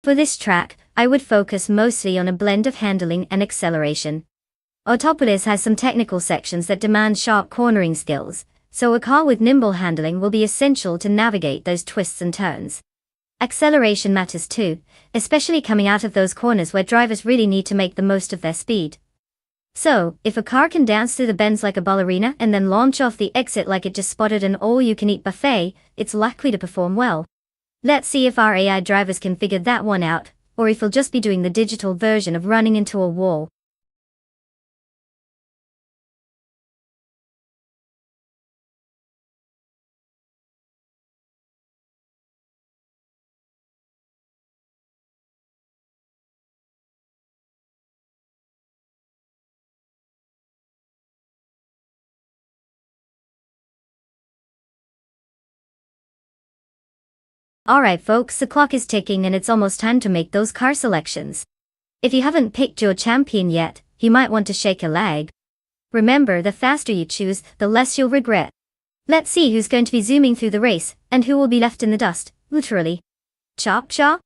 For this track, I would focus mostly on a blend of handling and acceleration. Autopolis has some technical sections that demand sharp cornering skills, so a car with nimble handling will be essential to navigate those twists and turns. Acceleration matters too, especially coming out of those corners where drivers really need to make the most of their speed. So, if a car can dance through the bends like a ballerina and then launch off the exit like it just spotted an all-you-can-eat buffet, it's likely to perform well. Let's see if our AI drivers can figure that one out, or if we'll just be doing the digital version of running into a wall. Alright folks, the clock is ticking and it's almost time to make those car selections. If you haven't picked your champion yet, you might want to shake a leg. Remember, the faster you choose, the less you'll regret. Let's see who's going to be zooming through the race, and who will be left in the dust, literally. Chop chop?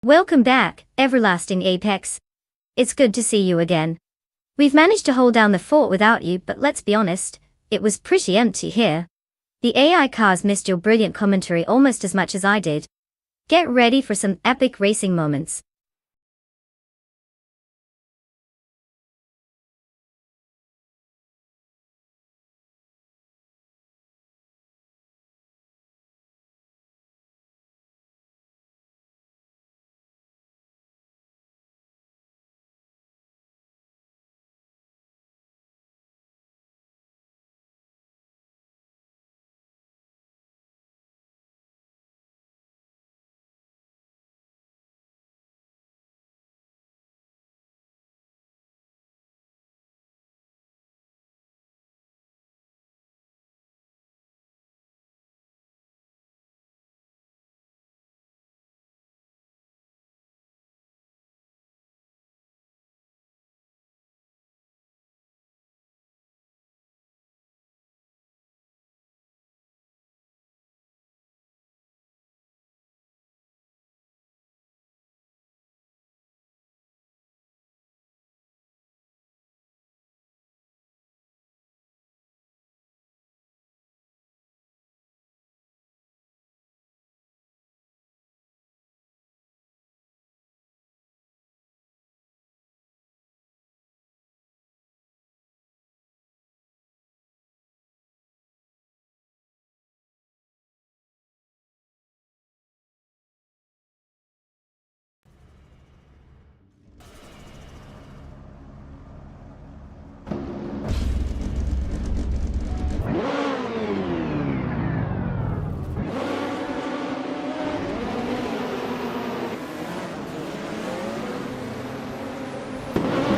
Welcome back, Everlasting Apex. It's good to see you again. We've managed to hold down the fort without you, but let's be honest, it was pretty empty here. The AI cars missed your brilliant commentary almost as much as I did. Get ready for some epic racing moments.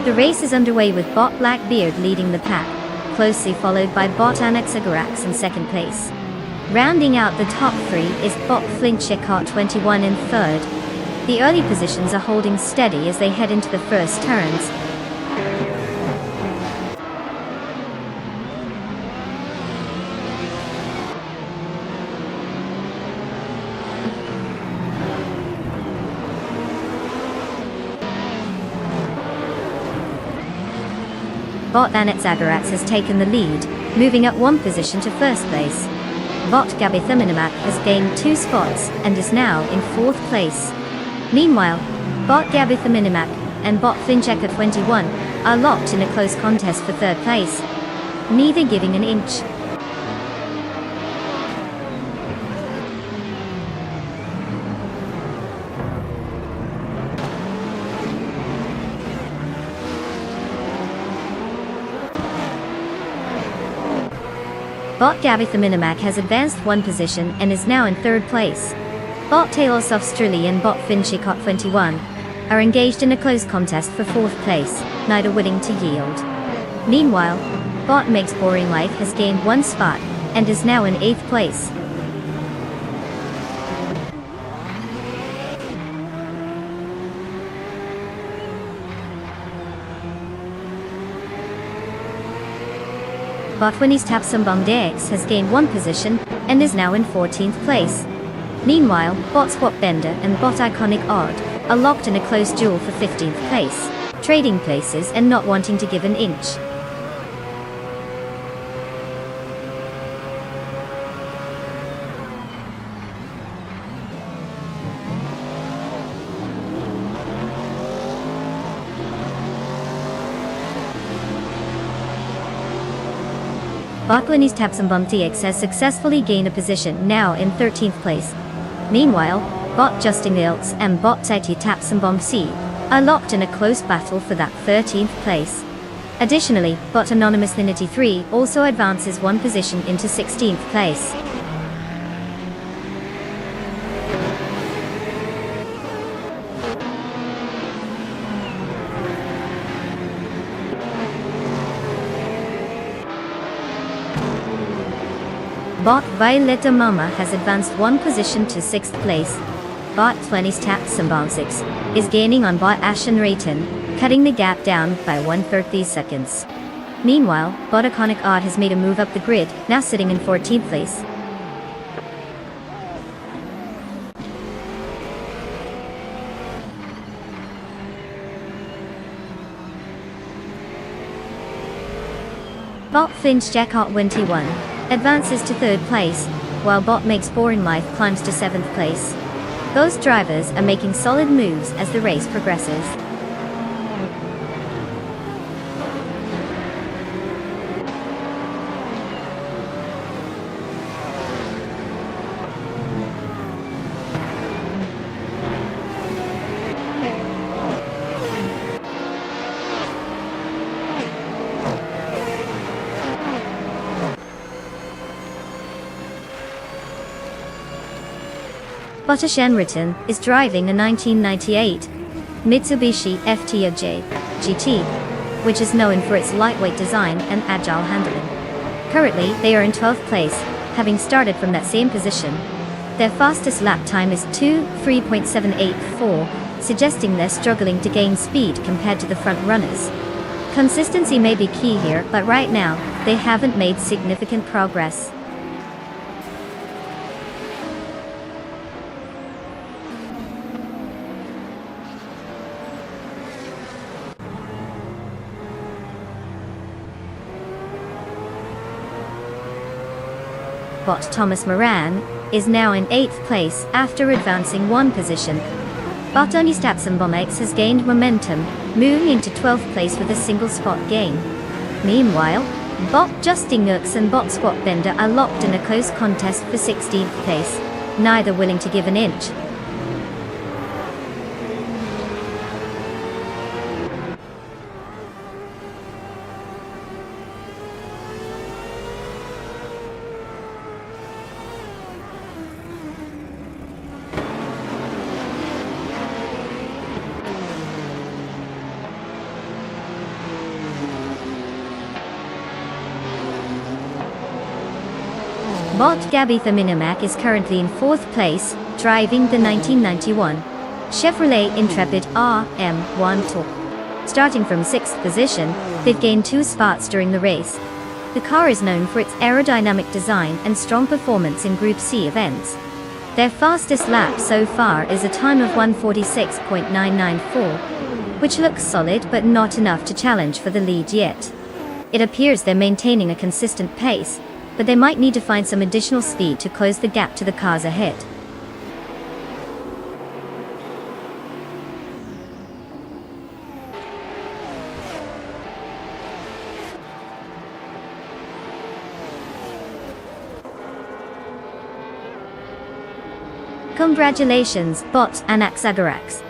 The race is underway with bot Blackbeard leading the pack, closely followed by bot Anaxagorax in second place. Rounding out the top three is bot Flinchecart 21 in third. The early positions are holding steady as they head into the first turns. Bot Anaxagorax has taken the lead, moving up one position to first place. Bot Gabithaminimac has gained 2 spots and is now in fourth place. Meanwhile, bot Gabithaminimac and bot Flinchecker 21 are locked in a close contest for third place, neither giving an inch. Bot Gabithaminimac has advanced one position and is now in third place. Bot Talos Australia and bot Flinchecart 21 are engaged in a close contest for fourth place, neither willing to yield. Meanwhile, bot Makes Boring Life has gained one spot and is now in eighth place. Bot Winnie's Tapsumbum DX has gained one position and is now in 14th place. Meanwhile, bot Squat Bender and bot Iconic Odd are locked in a close duel for 15th place, trading places and not wanting to give an inch. Bot Winnie's Tapsumbum DX has successfully gained a position now in 13th place. Meanwhile, bot Justin Ilks and bot Saiti Tapsumbum C are locked in a close battle for that 13th place. Additionally, bot Anonymous Linity 3 also advances one position into 16th place. Bot Violetta Mama has advanced one position to 6th place. Bot 20's Tapsumbum 6 is gaining on bot Ashen Rayton, cutting the gap down by 1/30 seconds. Meanwhile, bot Iconic Odd has made a move up the grid, now sitting in 14th place. Bot Flinchecart 21 advances to third place, while bot Makes Boring Life climbs to 7th place. Those drivers are making solid moves as the race progresses. Bot Shenriton is driving a 1998 Mitsubishi FTOJ GT, which is known for its lightweight design and agile handling. Currently, they are in 12th place, having started from that same position. Their fastest lap time is 2:3.784, suggesting they're struggling to gain speed compared to the front runners. Consistency may be key here, but right now, they haven't made significant progress. Bot Thomas Moran is now in 8th place after advancing one position. Bot Only Tapsumbum X has gained momentum, moving into 12th place with a single spot gain. Meanwhile, bot Justin Nooks and bot Squat Bender are locked in a close contest for 16th place, neither willing to give an inch. Bot Gabitha Minimac is currently in 4th place, driving the 1991 Chevrolet Intrepid RM1 Top. Starting from 6th position, they've gained 2 spots during the race. The car is known for its aerodynamic design and strong performance in Group C events. Their fastest lap so far is a time of 1:46.994, which looks solid but not enough to challenge for the lead yet. It appears they're maintaining a consistent pace, but they might need to find some additional speed to close the gap to the cars ahead. Congratulations, Bot Anaxagarax,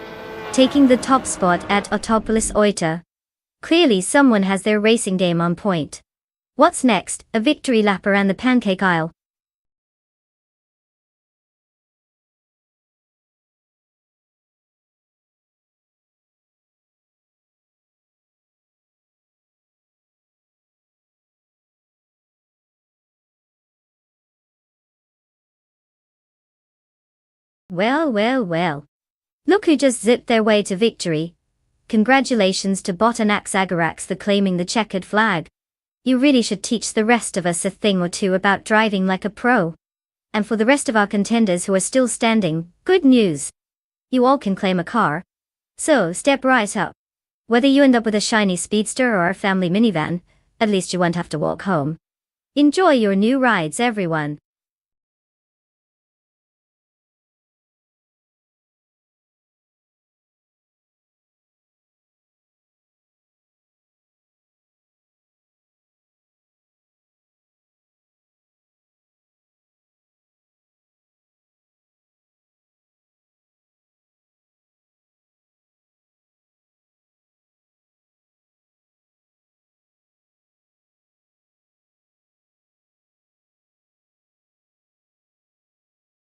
taking the top spot at Autopolis Oita. Clearly someone has their racing game on point. What's next? A victory lap around the pancake aisle. Well. Look who just zipped their way to victory. Congratulations to Bot Anaxagarax for claiming the checkered flag. You really should teach the rest of us a thing or two about driving like a pro. And for the rest of our contenders who are still standing, good news. You all can claim a car. So step right up. Whether you end up with a shiny speedster or a family minivan, at least you won't have to walk home. Enjoy your new rides, everyone.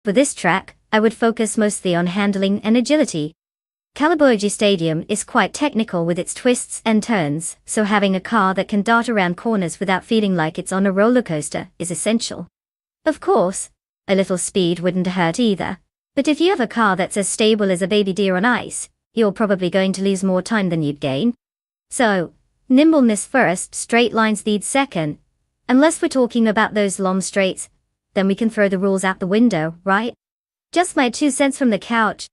For this track, I would focus mostly on handling and agility. Calabogie Stadium is quite technical with its twists and turns, so having a car that can dart around corners without feeling like it's on a roller coaster is essential. Of course, a little speed wouldn't hurt either, but if you have a car that's as stable as a baby deer on ice, you're probably going to lose more time than you'd gain. So, nimbleness first, straight line speed second. Unless we're talking about those long straights, then we can throw the rules out the window, right? Just my 2 cents from the couch.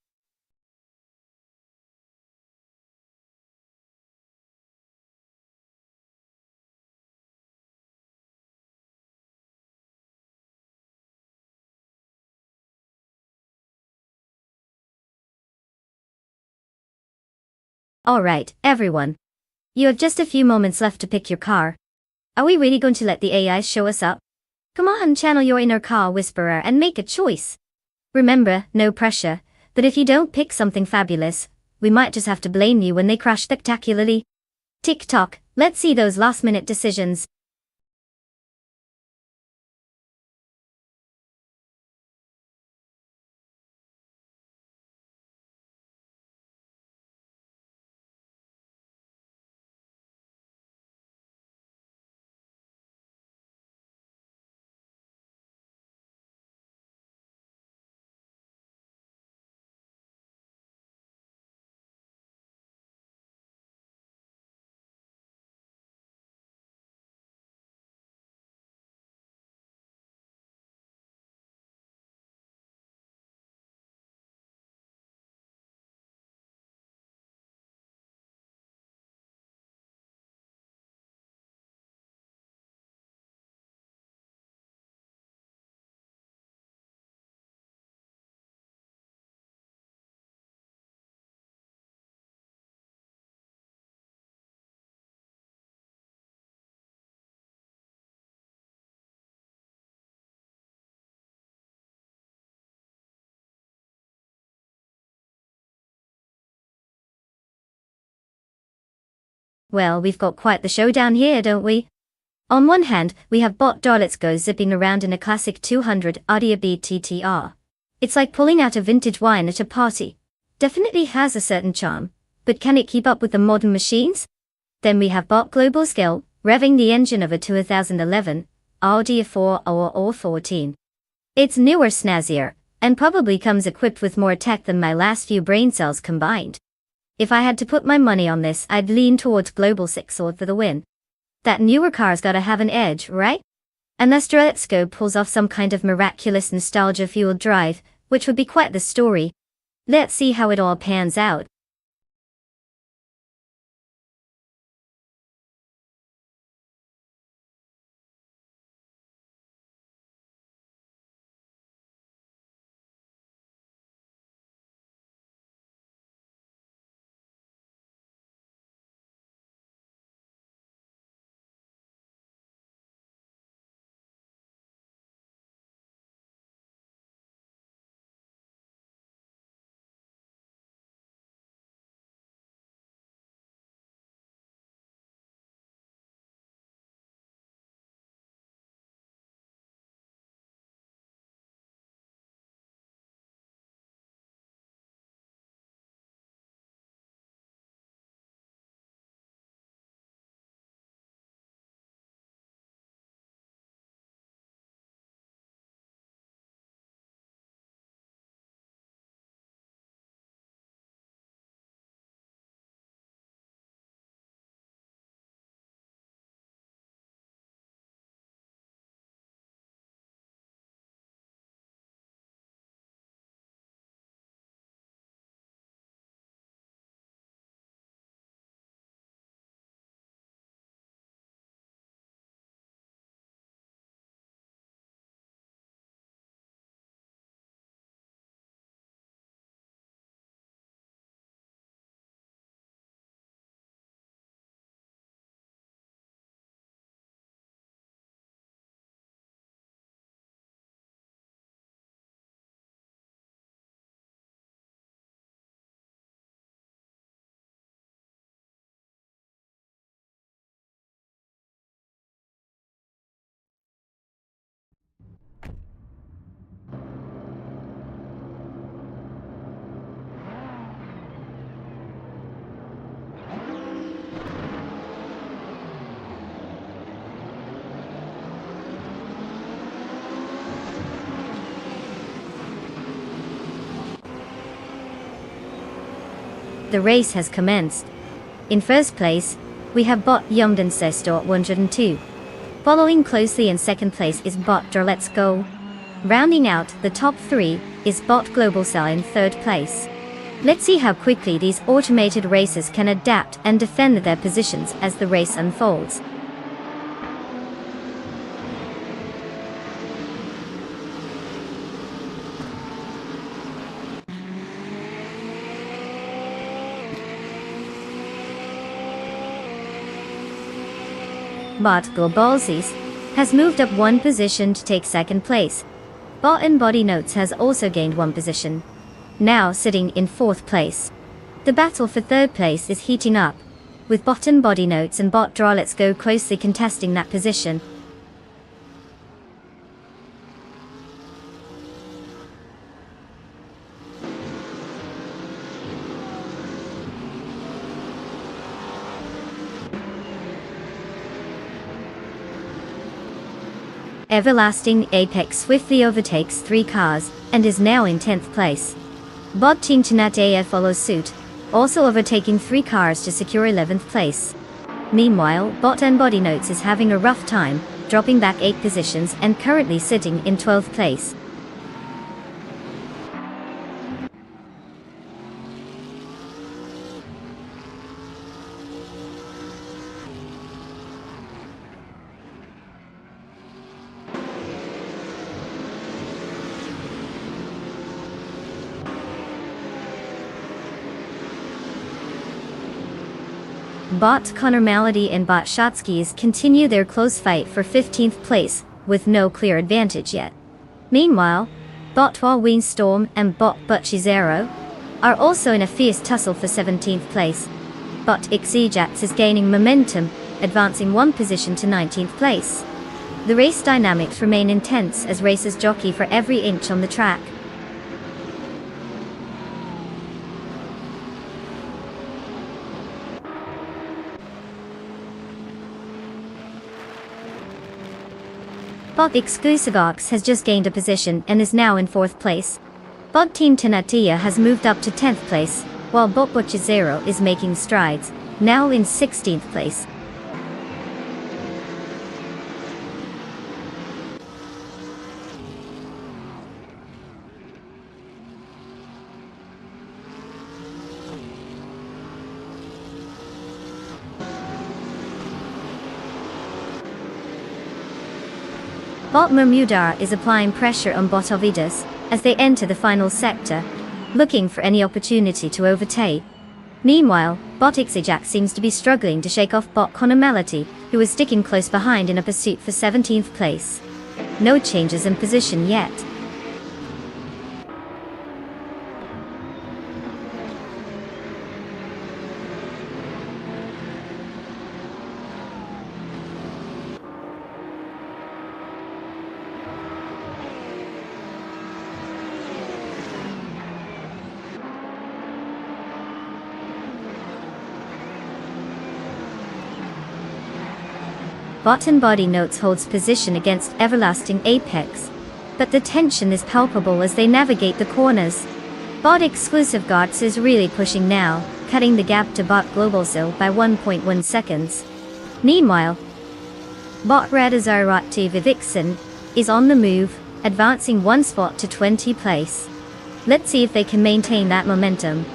Alright, everyone. You have just a few moments left to pick your car. Are we really going to let the AI show us up? Come on, channel your inner car whisperer and make a choice. Remember, no pressure, but if you don't pick something fabulous, we might just have to blame you when they crash spectacularly. Tick-tock, let's see those last-minute decisions. Well, we've got quite the showdown here, don't we? On one hand, we have Bot Darlets Go zipping around in a classic 200 Adia Beat TTR. It's like pulling out a vintage wine at a party. Definitely has a certain charm, but can it keep up with the modern machines? Then we have Bot Global Scale, revving the engine of a 2011 Audi A4 or 14. It's newer, snazzier, and probably comes equipped with more tech than my last few brain cells combined. If I had to put my money on this, I'd lean towards Global 6 Sword for the win. That newer car's gotta have an edge, right? Unless Let's Go pulls off some kind of miraculous nostalgia-fueled drive, which would be quite the story. Let's see how it all pans out. The race has commenced. In first place, we have Bot Jumdensestor 102. Following closely in second place is Bot Let's Go. Rounding out the top three is Bot Global Cell in third place. Let's see how quickly these automated racers can adapt and defend their positions as the race unfolds. Bot Globalsis has moved up one position to take second place. Bot and Body Notes has also gained one position, now sitting in fourth place. The battle for third place is heating up, with Bot and Body Notes and Bot Let's Go closely contesting that position. Everlasting Apex swiftly overtakes 3 cars, and is now in 10th place. Bot Team Chinat AF follows suit, also overtaking 3 cars to secure 11th place. Meanwhile, Bot and Body Notes is having a rough time, dropping back 8 positions and currently sitting in 12th place. Bot Connor Malady and Bot Shotskis continue their close fight for 15th place, with no clear advantage yet. Meanwhile, Bot Waween Storm and Bot Butchizero are also in a fierce tussle for 17th place. Bot Ixijats is gaining momentum, advancing one position to 19th place. The race dynamics remain intense as racers jockey for every inch on the track. Bot Exclusive Ox has just gained a position and is now in 4th place. Bot Team Tenatia has moved up to 10th place, while Bot Butcher Zero is making strides, now in 16th place. Bot Mermudar is applying pressure on Bot Ovidus as they enter the final sector, looking for any opportunity to overtake. Meanwhile, Bot Ixijak seems to be struggling to shake off Bot Conomelity, who is sticking close behind in a pursuit for 17th place. No changes in position yet. Bot and Body Notes holds position against Everlasting Apex, but the tension is palpable as they navigate the corners. Bot Exclusive Guards is really pushing now, cutting the gap to Bot Globalzil by 1.1 seconds. Meanwhile, Bot Radazarati Vivixen is on the move, advancing 1 spot to 20th place. Let's see if they can maintain that momentum.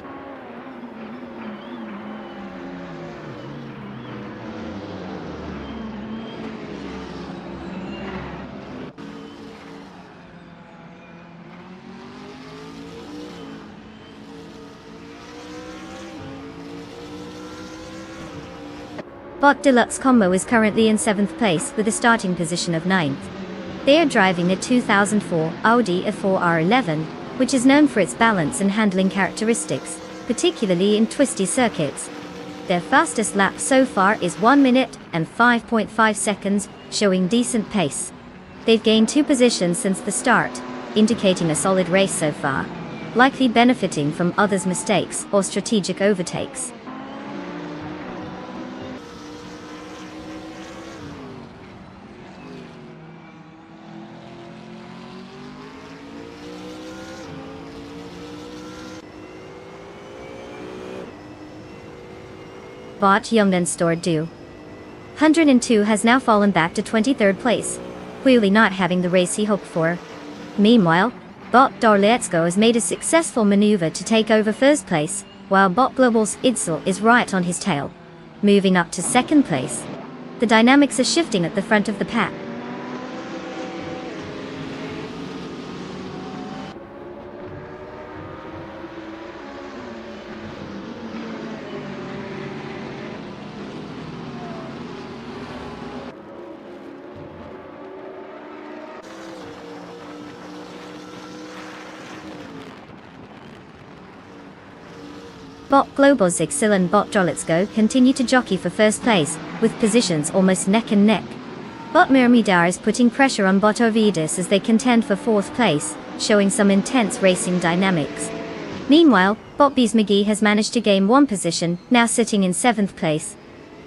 Bot Deluxe Combo is currently in 7th place with a starting position of 9th. They are driving a 2004 Audi A4 R11, which is known for its balance and handling characteristics, particularly in twisty circuits. Their fastest lap so far is 1 minute and 5.5 seconds, showing decent pace. They've gained 2 positions since the start, indicating a solid race so far, likely benefiting from others' mistakes or strategic overtakes. Bot Youngden Stored Do 102 has now fallen back to 23rd place, clearly not having the race he hoped for. Meanwhile, Bot Darletsko has made a successful maneuver to take over 1st place, while Bot Global's Idsel is right on his tail, moving up to 2nd place. The dynamics are shifting at the front of the pack. Bot Global Zixil and Bot Jolitsko continue to jockey for 1st place, with positions almost neck and neck. Bot Mirmidar is putting pressure on Bot Ovidus as they contend for 4th place, showing some intense racing dynamics. Meanwhile, Bot Bees McGee has managed to gain 1 position, now sitting in 7th place.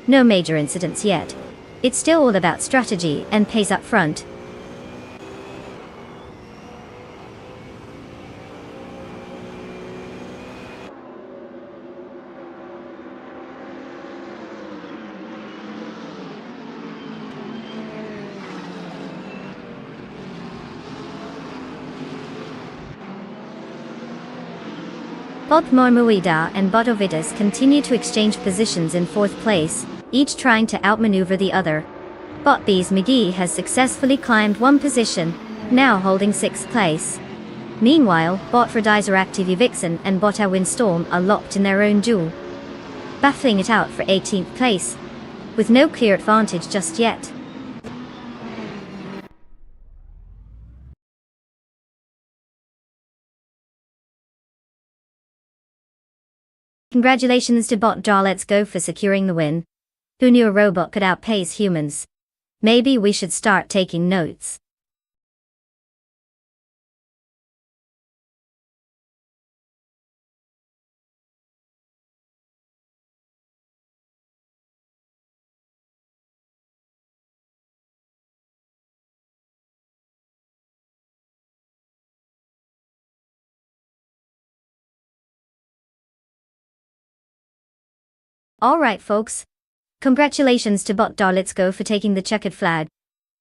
No major incidents yet. It's still all about strategy and pace up front. Bot Mormuida and Bot Ovidus continue to exchange positions in 4th place, each trying to outmaneuver the other. Bot Bees McGee has successfully climbed 1 position, now holding 6th place. Meanwhile, Bot Fredizer Active Vixen and Bot Windstorm are locked in their own duel, battling it out for 18th place, with no clear advantage just yet. Congratulations to Bot Jolitsko for securing the win. Who knew a robot could outpace humans? Maybe we should start taking notes. Alright folks. Congratulations to Bot Let's Go for taking the checkered flag.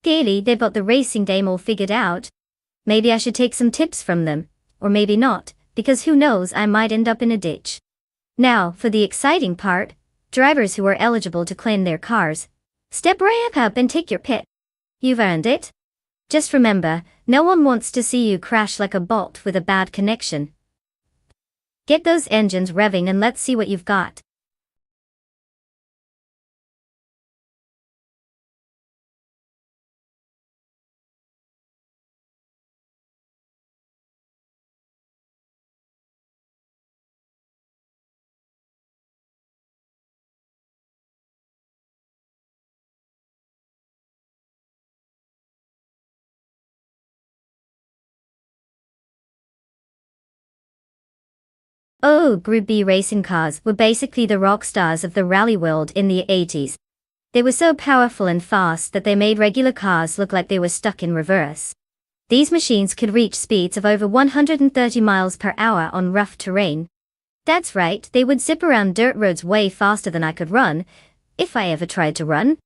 Clearly they've got the racing game all figured out. Maybe I should take some tips from them, or maybe not, because who knows, I might end up in a ditch. Now, for the exciting part, drivers who are eligible to claim their cars. Step right up and take your pit. You've earned it. Just remember, no one wants to see you crash like a bolt with a bad connection. Get those engines revving and let's see what you've got. Oh, Group B racing cars were basically the rock stars of the rally world in the 80s. They were so powerful and fast that they made regular cars look like they were stuck in reverse. These machines could reach speeds of over 130 miles per hour on rough terrain. That's right, they would zip around dirt roads way faster than I could run, if I ever tried to run.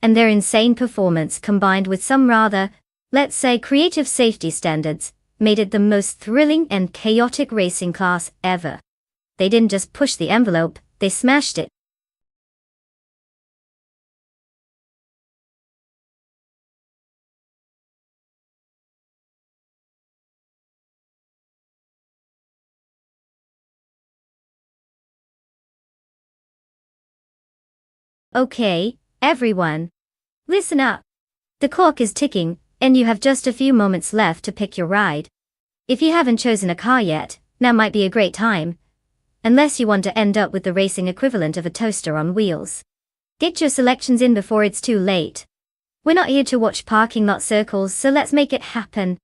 And their insane performance combined with some rather, let's say, creative safety standards, made it the most thrilling and chaotic racing class ever. They didn't just push the envelope, they smashed it. Okay, everyone. Listen up. The clock is ticking, and you have just a few moments left to pick your ride. If you haven't chosen a car yet, now might be a great time. Unless you want to end up with the racing equivalent of a toaster on wheels. Get your selections in before it's too late. We're not here to watch parking lot circles, so let's make it happen.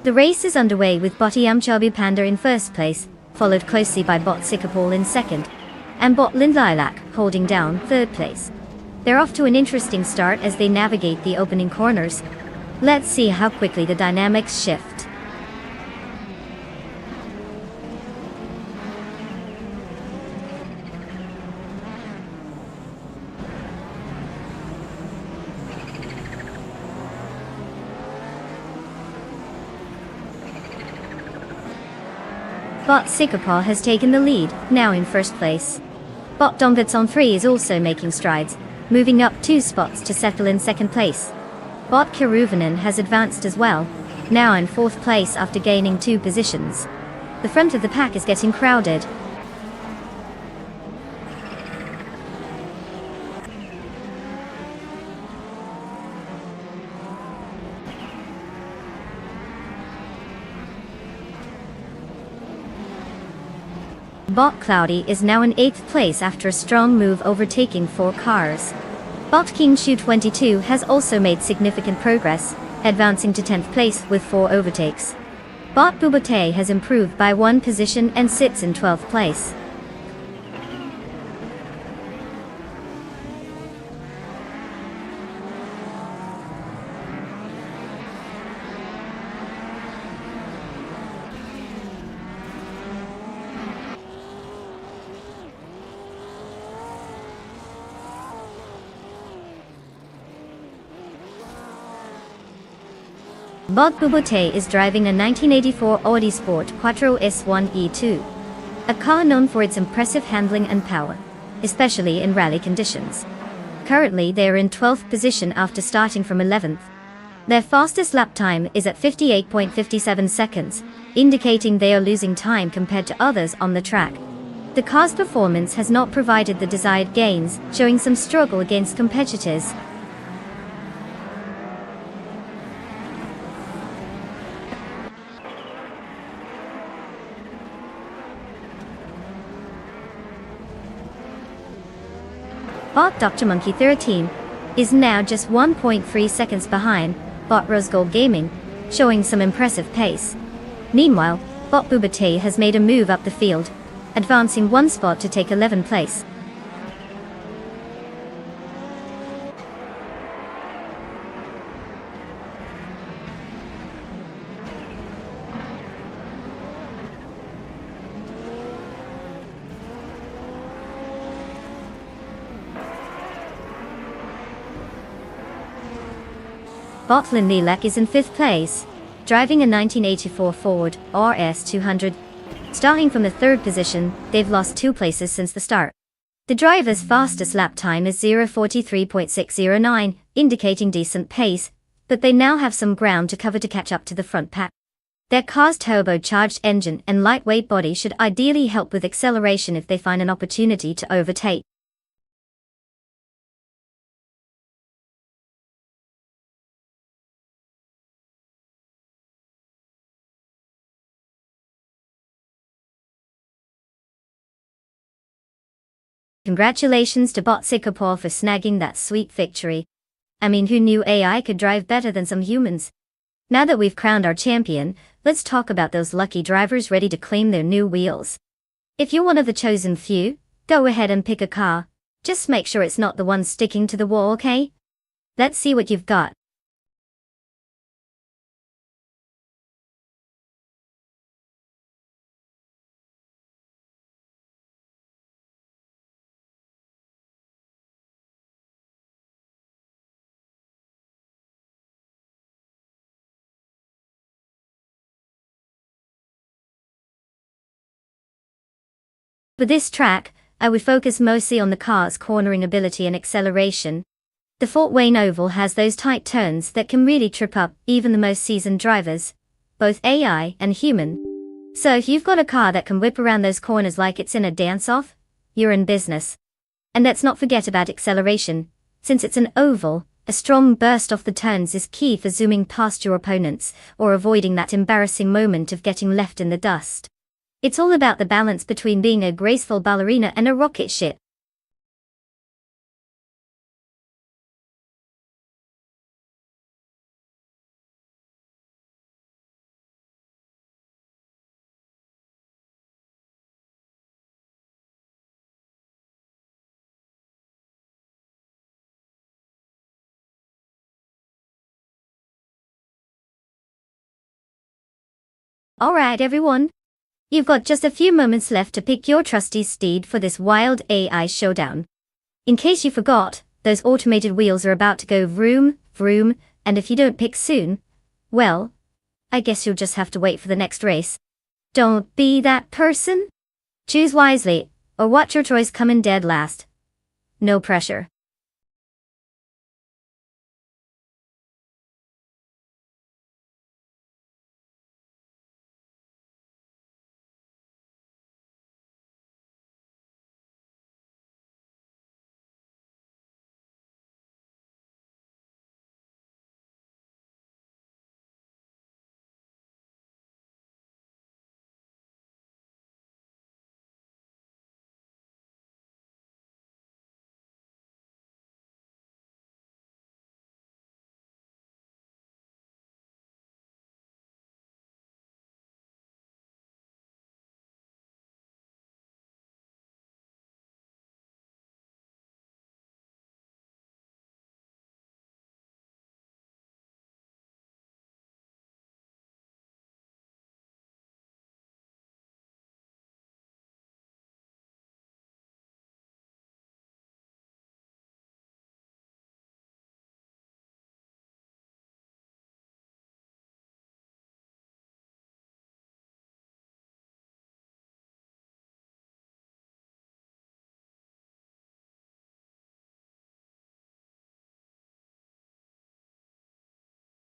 The race is underway with bot Yamchabu Panda in first place, followed closely by bot Sikapol in second, and bot Lindlilac holding down third place. They're off to an interesting start as they navigate the opening corners. Let's see how quickly the dynamics shift. Bot Sikapol has taken the lead, now in first place. Bot Dongvits on 3 is also making strides, moving up 2 spots to settle in second place. Bot Kiruvanen has advanced as well, now in fourth place after gaining 2 positions. The front of the pack is getting crowded. Bot Cloudy is now in 8th place after a strong move overtaking 4 cars. Bot King Shu 22 has also made significant progress, advancing to 10th place with 4 overtakes. Bot Bubote has improved by 1 position and sits in 12th place. Bot Bubote is driving a 1984 Audi Sport Quattro S1 E2, a car known for its impressive handling and power, especially in rally conditions. Currently they are in 12th position after starting from 11th. Their fastest lap time is at 58.57 seconds, indicating they are losing time compared to others on the track. The car's performance has not provided the desired gains, showing some struggle against competitors. Bot Dr. Monkey 13 is now just 1.3 seconds behind Bot Rosegold Gaming, showing some impressive pace. Meanwhile, Bot Bubote has made a move up the field, advancing 1 spot to take 11th place. Bot Lindilek is in 5th place, driving a 1984 Ford RS200. Starting from the 3rd position, they've lost 2 places since the start. The driver's fastest lap time is 0:43.609, indicating decent pace, but they now have some ground to cover to catch up to the front pack. Their car's turbocharged engine and lightweight body should ideally help with acceleration if they find an opportunity to overtake. Congratulations to Bot Sikapol for snagging that sweet victory. I mean, who knew AI could drive better than some humans? Now that we've crowned our champion, let's talk about those lucky drivers ready to claim their new wheels. If you're one of the chosen few, go ahead and pick a car. Just make sure it's not the one sticking to the wall, okay? Let's see what you've got. For this track, I would focus mostly on the car's cornering ability and acceleration. The Fort Wayne Oval has those tight turns that can really trip up even the most seasoned drivers, both AI and human. So if you've got a car that can whip around those corners like it's in a dance-off, you're in business. And let's not forget about acceleration. Since it's an oval, a strong burst off the turns is key for zooming past your opponents, or avoiding that embarrassing moment of getting left in the dust. It's all about the balance between being a graceful ballerina and a rocket ship. Alright everyone. You've got just a few moments left to pick your trusty steed for this wild AI showdown. In case you forgot, those automated wheels are about to go vroom, vroom, and if you don't pick soon, well, I guess you'll just have to wait for the next race. Don't be that person. Choose wisely, or watch your choice come in dead last. No pressure.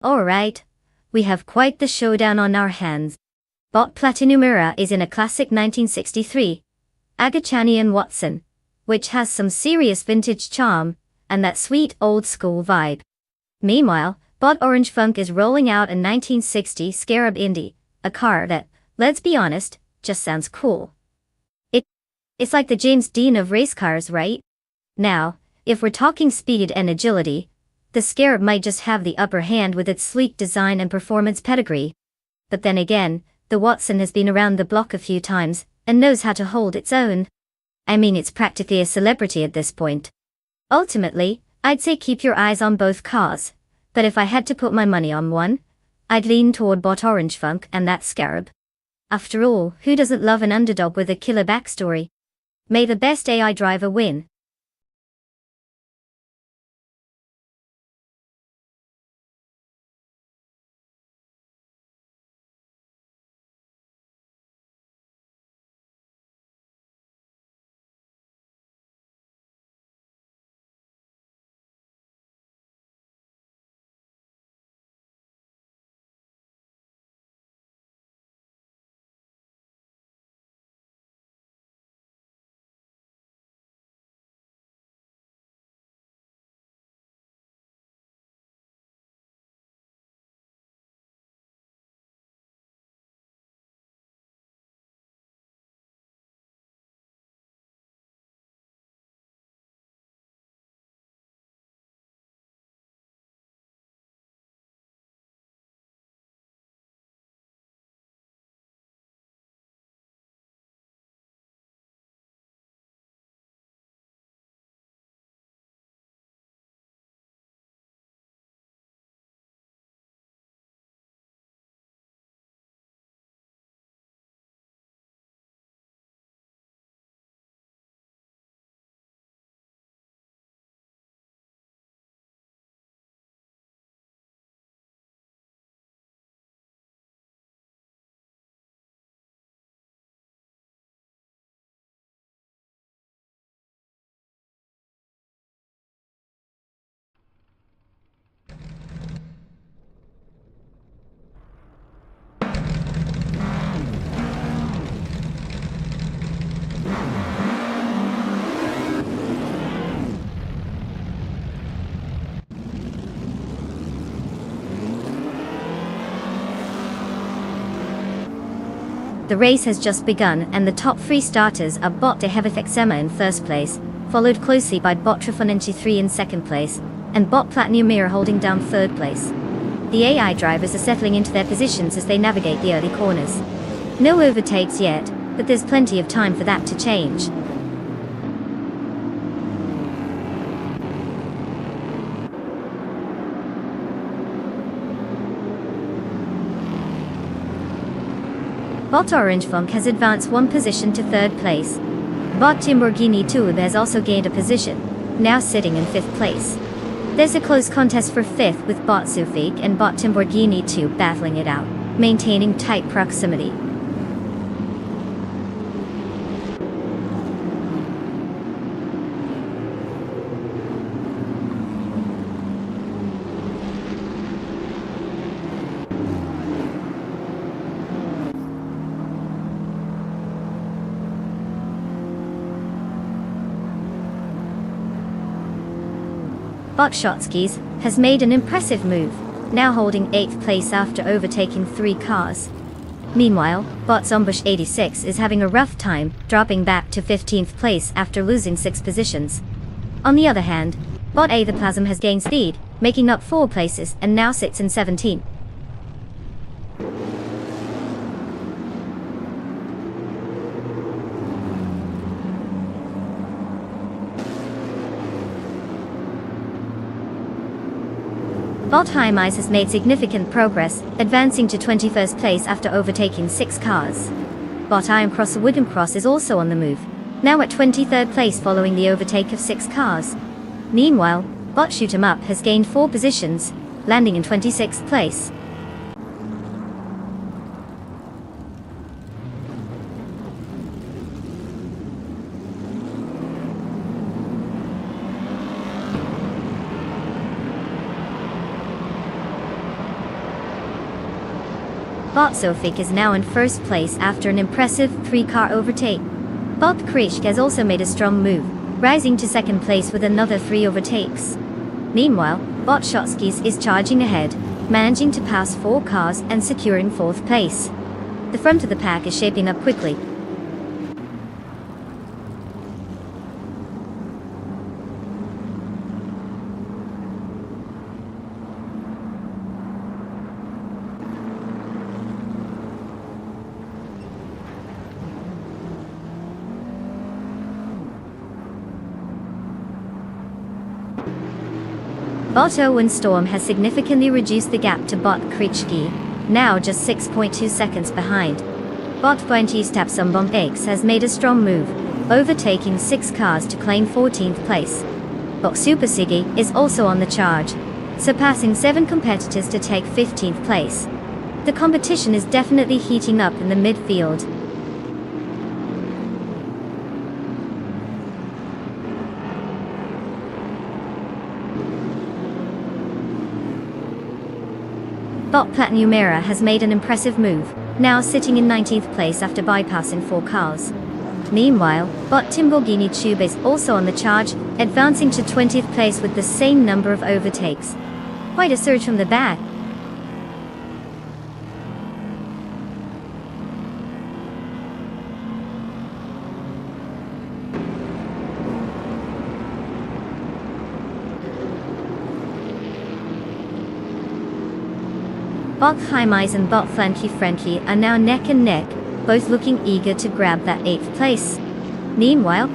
Alright, we have quite the showdown on our hands. Bot Platinum Era is in a classic 1963, Agachani & Watson, which has some serious vintage charm, and that sweet old school vibe. Meanwhile, Bot Orange Funk is rolling out a 1960 Scarab Indy, a car that, let's be honest, just sounds cool. It's like the James Dean of race cars, right? Now, if we're talking speed and agility, the Scarab might just have the upper hand with its sleek design and performance pedigree. But then again, the Watson has been around the block a few times, and knows how to hold its own. I mean, it's practically a celebrity at this point. Ultimately, I'd say keep your eyes on both cars, but if I had to put my money on one, I'd lean toward Bot Orange Funk and that Scarab. After all, who doesn't love an underdog with a killer backstory? May the best AI driver win. The race has just begun and the top 3 starters are Bot de Hevithexema in first place, followed closely by Bot Trifonenchi 3 in second place, and Bot Platinum Mirror holding down third place. The AI drivers are settling into their positions as they navigate the early corners. No overtakes yet, but there's plenty of time for that to change. Bot Orange Funk has advanced one position to third place. Bot Timborghini Tube has also gained a position, now sitting in fifth place. There's a close contest for fifth with Bot Sufik and Bot Timborghini Tube battling it out, maintaining tight proximity. Bot Shotskis has made an impressive move, now holding 8th place after overtaking 3 cars. Meanwhile, Bot Zombush 86 is having a rough time, dropping back to 15th place after losing 6 positions. On the other hand, Bot A the Plasm has gained speed, making up 4 places and now sits in 17th. Bot Hymise has made significant progress, advancing to 21st place after overtaking 6 cars. Bot Iron Cross Wooden Cross is also on the move, now at 23rd place following the overtake of 6 cars. Meanwhile, Bot Shoot 'em Up has gained 4 positions, landing in 26th place. Bot Sofik is now in first place after an impressive 3-car overtake. Bot Krishk has also made a strong move, rising to second place with another 3 overtakes. Meanwhile, Bot Shotskis is charging ahead, managing to pass 4 cars and securing 4th place. The front of the pack is shaping up quickly. Bot Owen Storm has significantly reduced the gap to Bot Krichki, now just 6.2 seconds behind. Bot Pointistapsumbomb X has made a strong move, overtaking 6 cars to claim 14th place. Bot Super Siggy is also on the charge, surpassing 7 competitors to take 15th place. The competition is definitely heating up in the midfield. Bot Platinumera has made an impressive move, now sitting in 19th place after bypassing 4 cars. Meanwhile, Bot Timborghini Tube is also on the charge, advancing to 20th place with the same number of overtakes. Quite a surge from the back. Bot Hymise and Bot Frankie are now neck and neck, both looking eager to grab that 8th place. Meanwhile,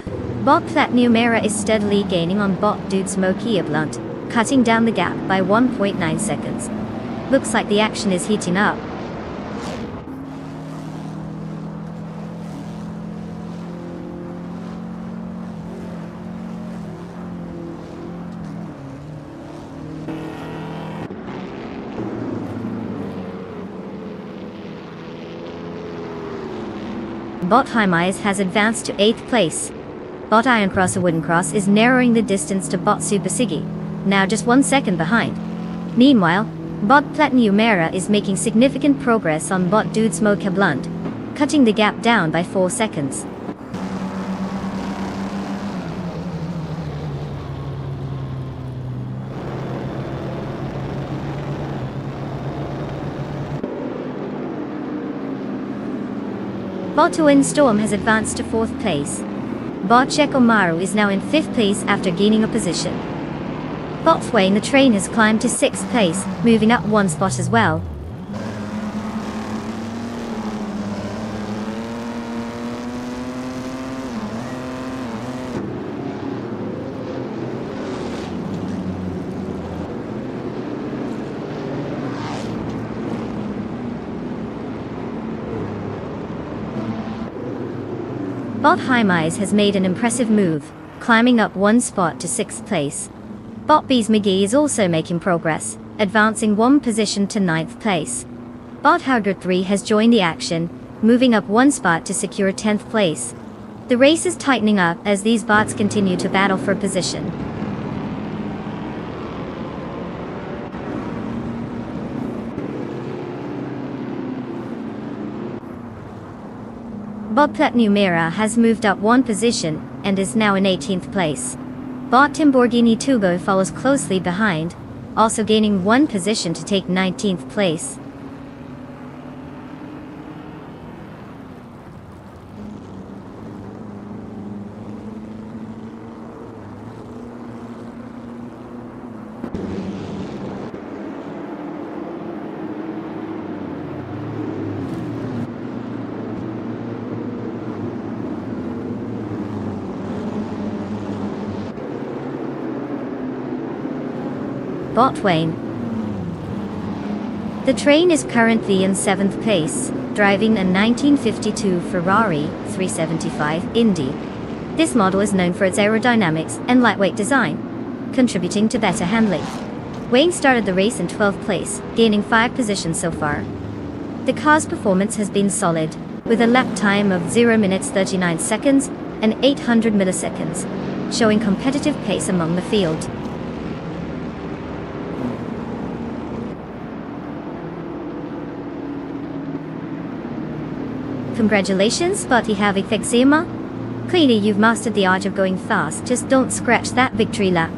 Bot Platinumera is steadily gaining on Bot Dude Smokey Blunt, cutting down the gap by 1.9 seconds. Looks like the action is heating up. Bot Hymise has advanced to 8th place. Bot Iron Cross Wooden Cross is narrowing the distance to Bot Super Siggy, now just 1 second behind. Meanwhile, Bot Platinumera is making significant progress on Bot Dude Smoke Blunt, cutting the gap down by 4 seconds. Bot Win Storm has advanced to 4th place. Bot Chekomaru is now in 5th place after gaining a position. Bot Thwain the Train has climbed to 6th place, moving up 1 spot as well. Bot Hymise has made an impressive move, climbing up one spot to 6th place. Bot Bees McGee is also making progress, advancing one position to 9th place. Bot Howder 3 has joined the action, moving up one spot to secure 10th place. The race is tightening up as these bots continue to battle for position. Bot Numera has moved up one position and is now in 18th place. Bot Timborghini Tubo follows closely behind, also gaining one position to take 19th place. Bot Wayne. The train is currently in 7th place, driving a 1952 Ferrari 375 Indy. This model is known for its aerodynamics and lightweight design, contributing to better handling. Wayne started the race in 12th place, gaining 5 positions so far. The car's performance has been solid, with a lap time of 0 minutes 39 seconds and 800 milliseconds, showing competitive pace among the field. Congratulations, Buddy Havik Fexima. Clearly you've mastered the art of going fast, just don't scratch that victory lap.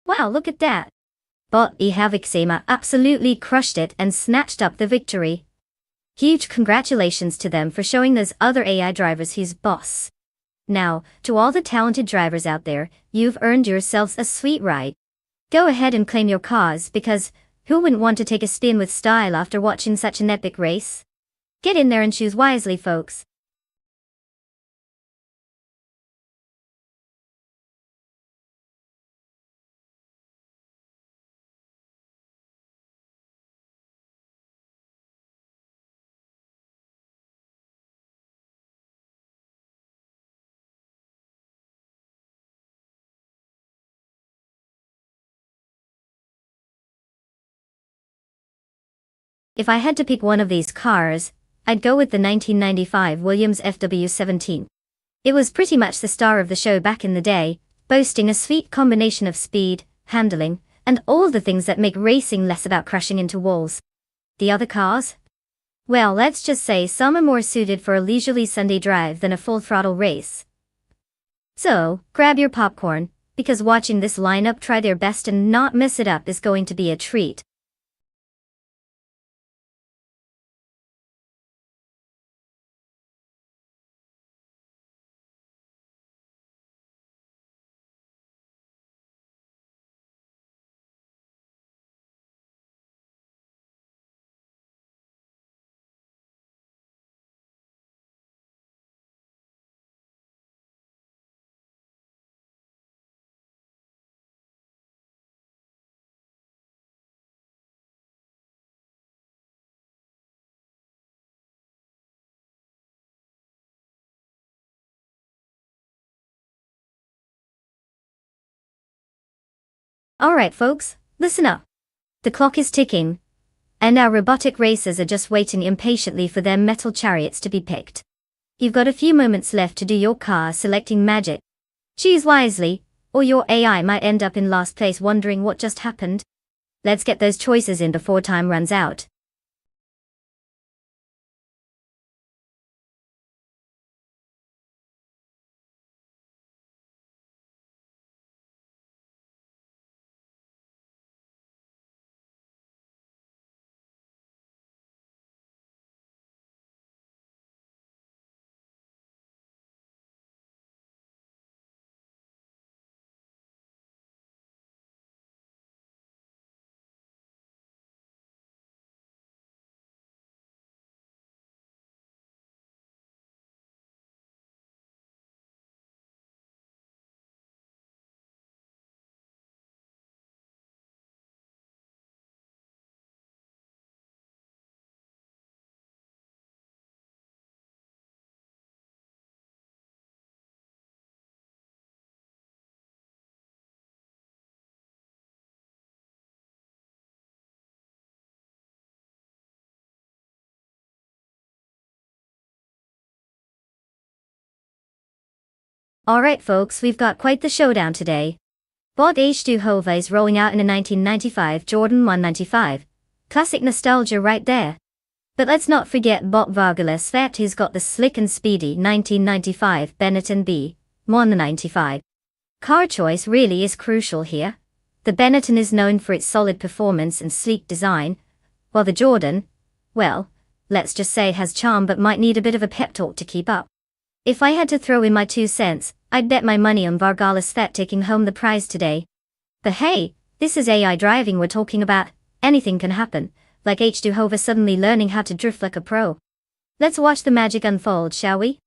Wow, look at that. Buddy Havik Fexima absolutely crushed it and snatched up the victory. Huge congratulations to them for showing those other AI drivers he's boss. Now, to all the talented drivers out there, you've earned yourselves a sweet ride. Go ahead and claim your cars because who wouldn't want to take a spin with style after watching such an epic race? Get in there and choose wisely, folks. If I had to pick one of these cars, I'd go with the 1995 Williams FW17. It was pretty much the star of the show back in the day, boasting a sweet combination of speed, handling, and all the things that make racing less about crashing into walls. The other cars? Well, let's just say some are more suited for a leisurely Sunday drive than a full-throttle race. So, grab your popcorn, because watching this lineup try their best and not mess it up is going to be a treat. Alright folks, listen up. The clock is ticking, and our robotic racers are just waiting impatiently for their metal chariots to be picked. You've got a few moments left to do your car selecting magic. Choose wisely, or your AI might end up in last place wondering what just happened. Let's get those choices in before time runs out. Alright folks, we've got quite the showdown today. Bot H2 Hova is rolling out in a 1995 Jordan 195. Classic nostalgia right there. But let's not forget Bot Vargala Svet, who's got the slick and speedy 1995 Benetton B 195. Car choice really is crucial here. The Benetton is known for its solid performance and sleek design, while the Jordan, well, let's just say it has charm but might need a bit of a pep talk to keep up. If I had to throw in my 2 cents, I'd bet my money on Vargala Svet taking home the prize today. But hey, this is AI driving we're talking about. Anything can happen, like H2 Hova suddenly learning how to drift like a pro. Let's watch the magic unfold, shall we?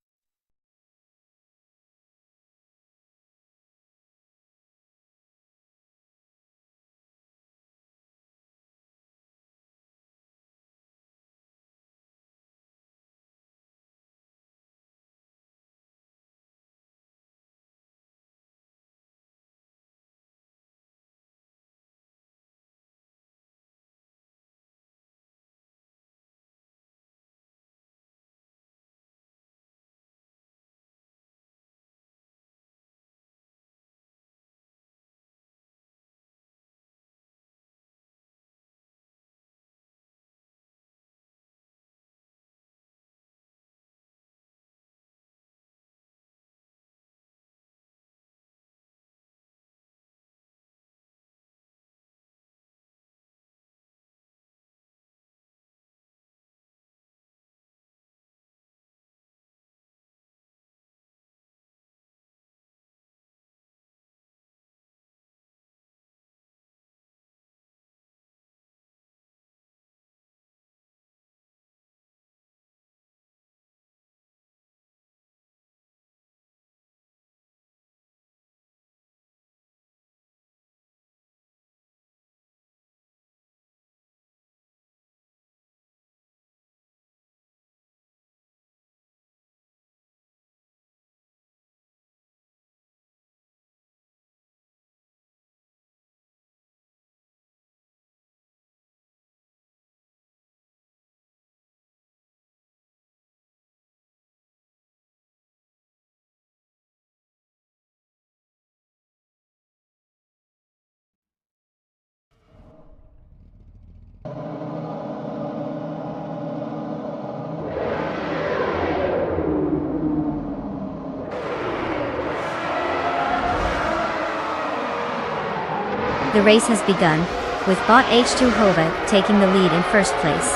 The race has begun, with Bot H2 Hova taking the lead in first place.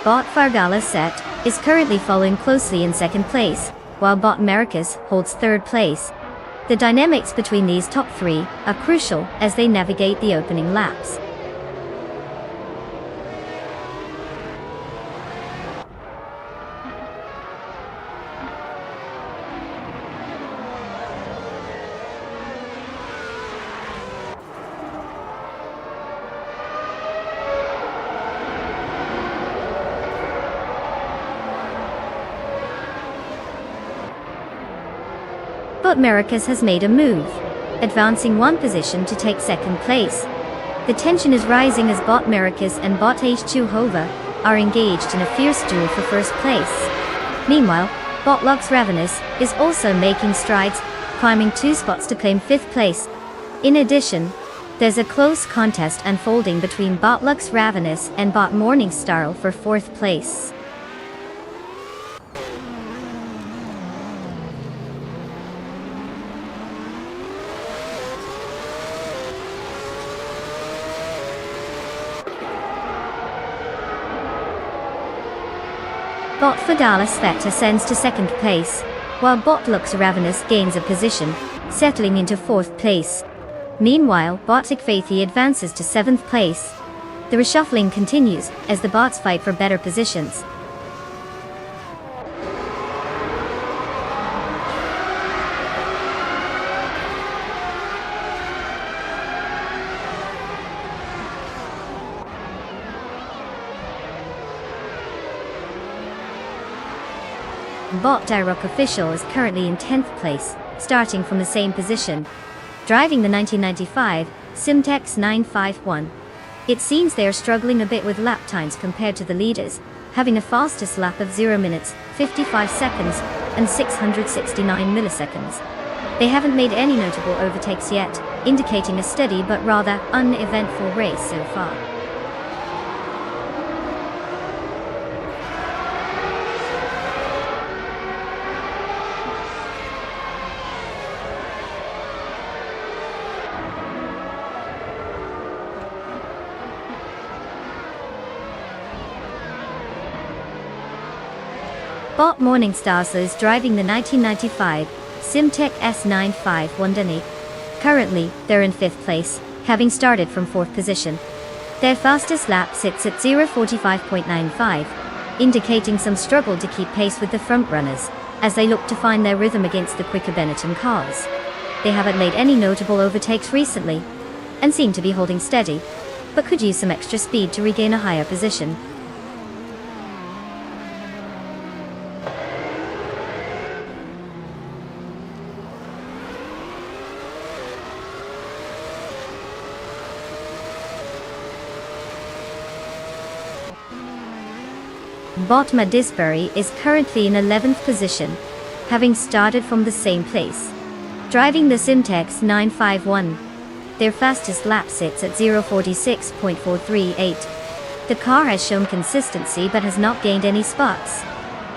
Bot Vargala Svet is currently following closely in second place, while Bot Maracas holds third place. The dynamics between these top 3 are crucial as they navigate the opening laps. But Maracas has made a move, advancing 1 position to take second place. The tension is rising as Bot Maracas and Bot H2 Hova are engaged in a fierce duel for first place. Meanwhile, Bot Lux Ravenous is also making strides, climbing 2 spots to claim 5th place. In addition, there's a close contest unfolding between Bot Lux Ravenous and Bot Morningstar for 4th place. Bot Vargala Svet ascends to second place, while Bot Lux Ravenous gains a position, settling into 4th place. Meanwhile, Bot Ikfathi advances to 7th place. The reshuffling continues as the bots fight for better positions. Bot Dirok Official is currently in 10th place, starting from the same position. Driving the 1995 Simtex 951. It seems they are struggling a bit with lap times compared to the leaders, having a fastest lap of 0 minutes, 55 seconds, and 669 milliseconds. They haven't made any notable overtakes yet, indicating a steady but rather uneventful race so far. Bob Morningstar is driving the 1995 Simtek S951 Currently, they're in 5th place, having started from 4th position. Their fastest lap sits at 0:45.95, indicating some struggle to keep pace with the front runners, as they look to find their rhythm against the quicker Benetton cars. They haven't made any notable overtakes recently, and seem to be holding steady, but could use some extra speed to regain a higher position. Botma Disbury is currently in 11th position, having started from the same place. Driving the Simtex 951, their fastest lap sits at 0:46.438. The car has shown consistency but has not gained any spots.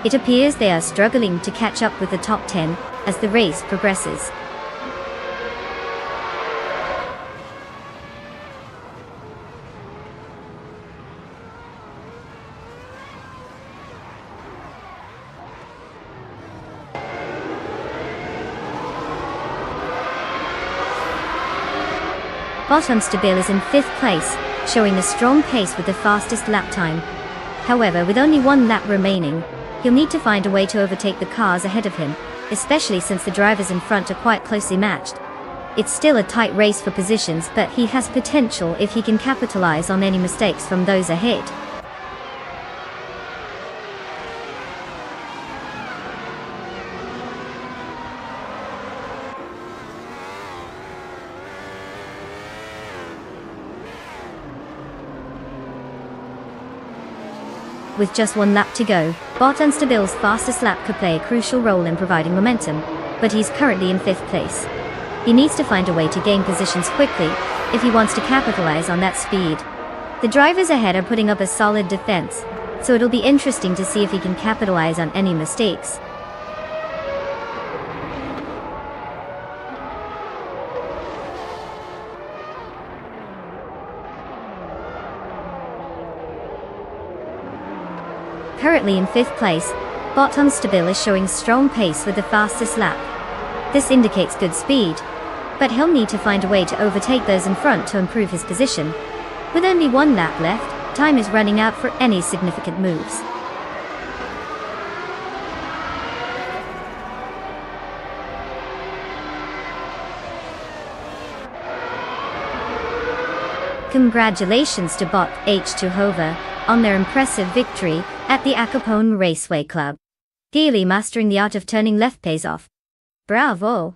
It appears they are struggling to catch up with the top 10 as the race progresses. Nonstop is in 5th place, showing a strong pace with the fastest lap time. However, with only one lap remaining, he'll need to find a way to overtake the cars ahead of him, especially since the drivers in front are quite closely matched. It's still a tight race for positions, but he has potential if he can capitalize on any mistakes from those ahead. With just one lap to go, Nonstop's fastest lap could play a crucial role in providing momentum, but he's currently in 5th place. He needs to find a way to gain positions quickly if he wants to capitalize on that speed. The drivers ahead are putting up a solid defense, so it'll be interesting to see if he can capitalize on any mistakes. Currently in 5th place, Nonstop is showing strong pace with the fastest lap. This indicates good speed, but he'll need to find a way to overtake those in front to improve his position. With only one lap left, time is running out for any significant moves. Congratulations to Bot H2 Hova on their impressive victory at the Acapone Raceway Club. Gaily mastering the art of turning left pays off. Bravo!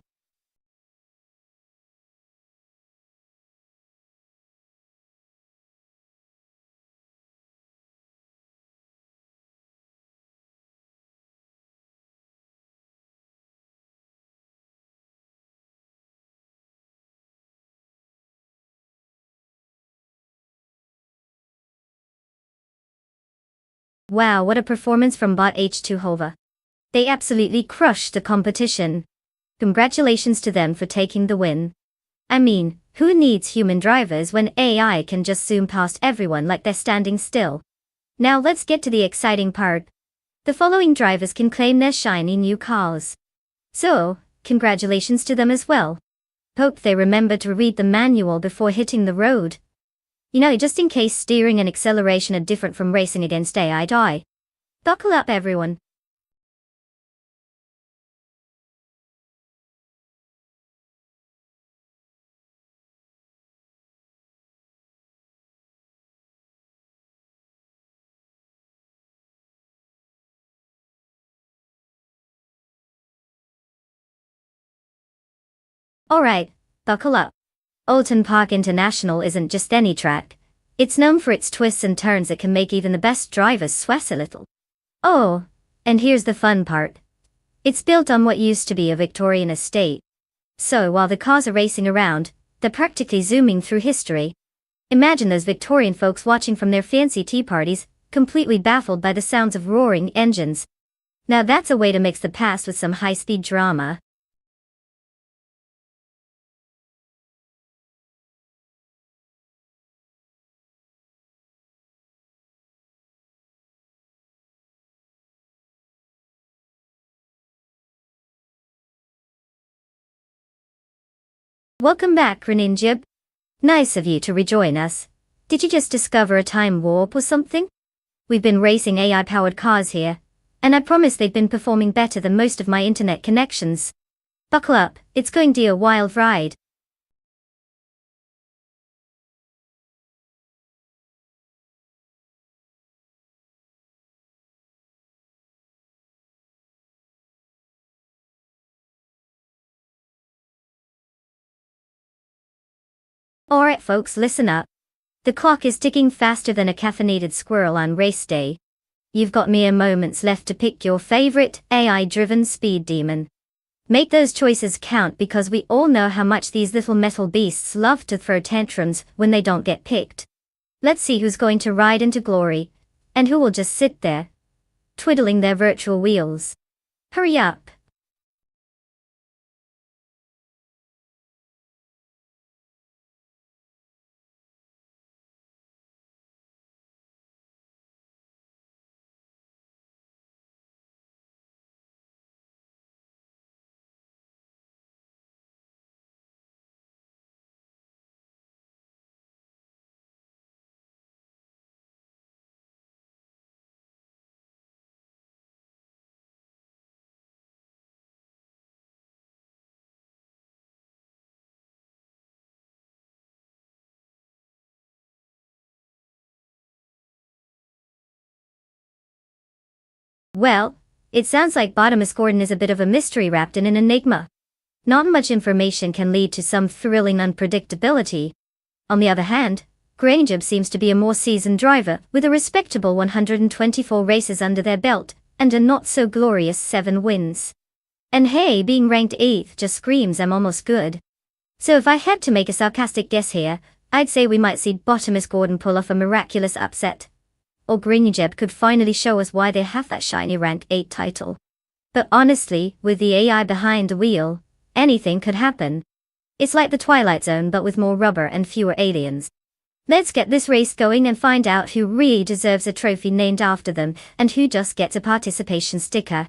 Wow, what a performance from Bot H2 Hova. They absolutely crushed the competition. Congratulations to them for taking the win. I mean, who needs human drivers when AI can just zoom past everyone like they're standing still? Now let's get to the exciting part. The following drivers can claim their shiny new cars. So, congratulations to them as well. Hope they remember to read the manual before hitting the road. Just in case steering and acceleration are different from racing against AI. Buckle up, everyone. Alright, buckle up. Oulton Park International isn't just any track. It's known for its twists and turns that can make even the best drivers sweat a little. Oh, and here's the fun part. It's built on what used to be a Victorian estate. So while the cars are racing around, they're practically zooming through history. Imagine those Victorian folks watching from their fancy tea parties, completely baffled by the sounds of roaring engines. Now that's a way to mix the past with some high-speed drama. Welcome back, Reninjib. Nice of you to rejoin us. Did you just discover a time warp or something? We've been racing AI-powered cars here, and I promise they've been performing better than most of my internet connections. Buckle up, it's going to be a wild ride. Alright folks, listen up. The clock is ticking faster than a caffeinated squirrel on race day. You've got mere moments left to pick your favorite AI-driven speed demon. Make those choices count because we all know how much these little metal beasts love to throw tantrums when they don't get picked. Let's see who's going to ride into glory, and who will just sit there, twiddling their virtual wheels. Hurry up. Well, it sounds like Bottomus Gordon is a bit of a mystery wrapped in an enigma. Not much information can lead to some thrilling unpredictability. On the other hand, Granger seems to be a more seasoned driver, with a respectable 124 races under their belt, and a not-so-glorious 7 wins. And hey, being ranked 8th just screams I'm almost good. So if I had to make a sarcastic guess here, I'd say we might see Bottomus Gordon pull off a miraculous upset. Or Granger could finally show us why they have that shiny rank 8 title. But honestly, with the AI behind the wheel, anything could happen. It's like the Twilight Zone but with more rubber and fewer aliens. Let's get this race going and find out who really deserves a trophy named after them and who just gets a participation sticker.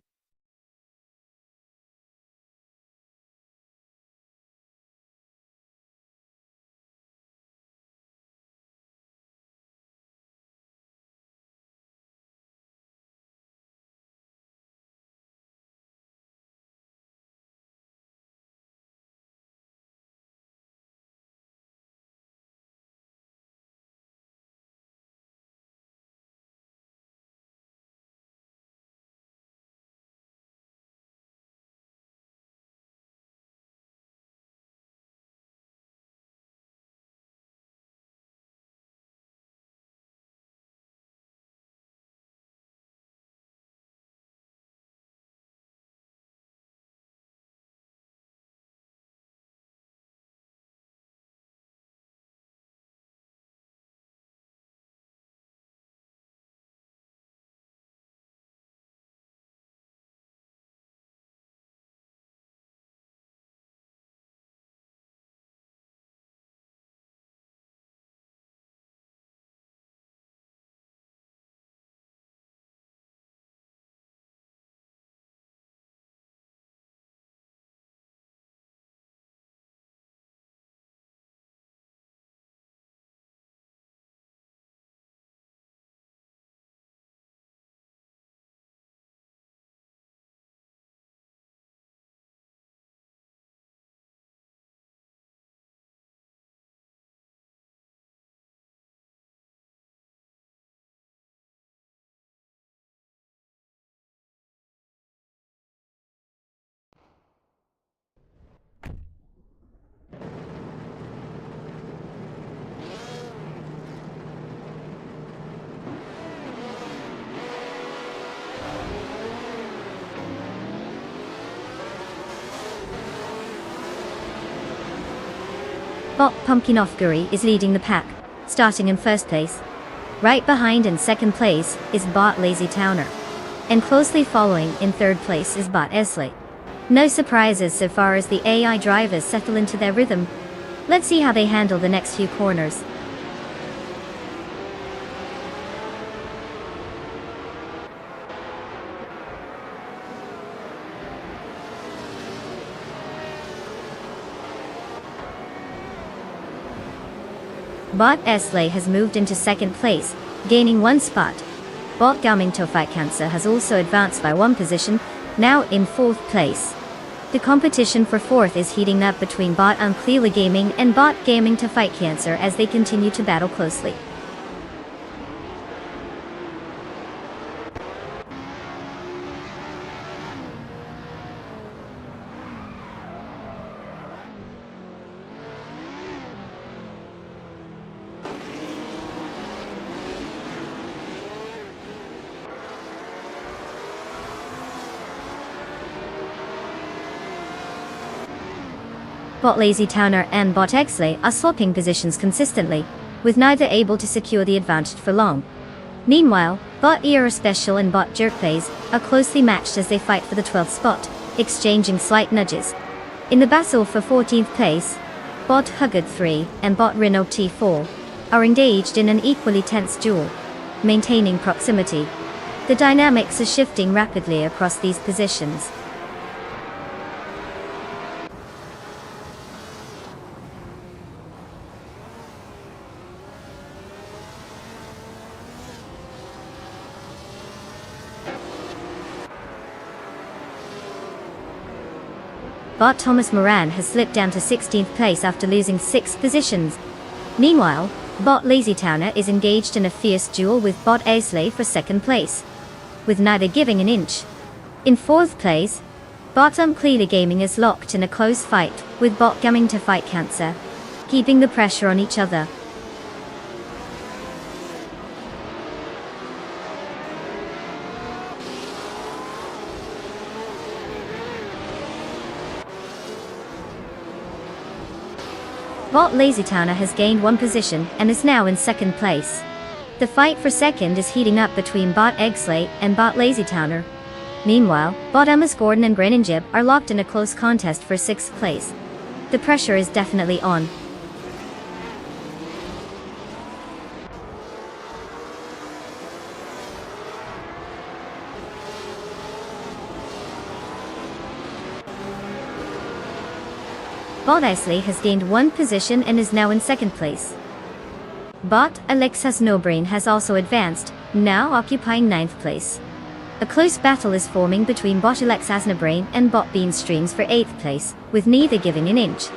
Bot Pumpkin Ofguri is leading the pack, starting in first place. Right behind in second place is Bot Lazy Towner. And closely following in third place is Bot Esley. No surprises so far as the AI drivers settle into their rhythm. Let's see how they handle the next few corners. Bot Esley has moved into second place, gaining 1 spot. Bot Gaming to Fight Cancer has also advanced by 1 position, now in 4th place. The competition for 4th is heating up between Bot Clearly Gaming and Bot Gaming to Fight Cancer as they continue to battle closely. Bot Lazy Towner and Bot Exley are swapping positions consistently, with neither able to secure the advantage for long. Meanwhile, Bot ER Special and Bot Jerkplays are closely matched as they fight for the 12th spot, exchanging slight nudges. In the battle for 14th place, Bot Huggard 3 and Bot Reno T4 are engaged in an equally tense duel, maintaining proximity. The dynamics are shifting rapidly across these positions. Bot Thomas Moran has slipped down to 16th place after losing 6 positions. Meanwhile, Bot Lazy Towner is engaged in a fierce duel with Bot Aisley for 2nd place, with neither giving an inch. In 4th place, Bot Clearly Gaming is locked in a close fight with Bot Gaming to Fight Cancer, keeping the pressure on each other. Bot Lazy Towner has gained 1 position and is now in 2nd place. The fight for 2nd is heating up between Bot Eggsley and Bot Lazy Towner. Meanwhile, Bot Amos Gordon and Greninjib are locked in a close contest for 6th place. The pressure is definitely on. Bot Esley has gained 1 position and is now in 2nd place. Bot Alexas Nobrain has also advanced, now occupying 9th place. A close battle is forming between Bot Alexas Nobrain and Bot Bean Streams for 8th place, with neither giving an inch.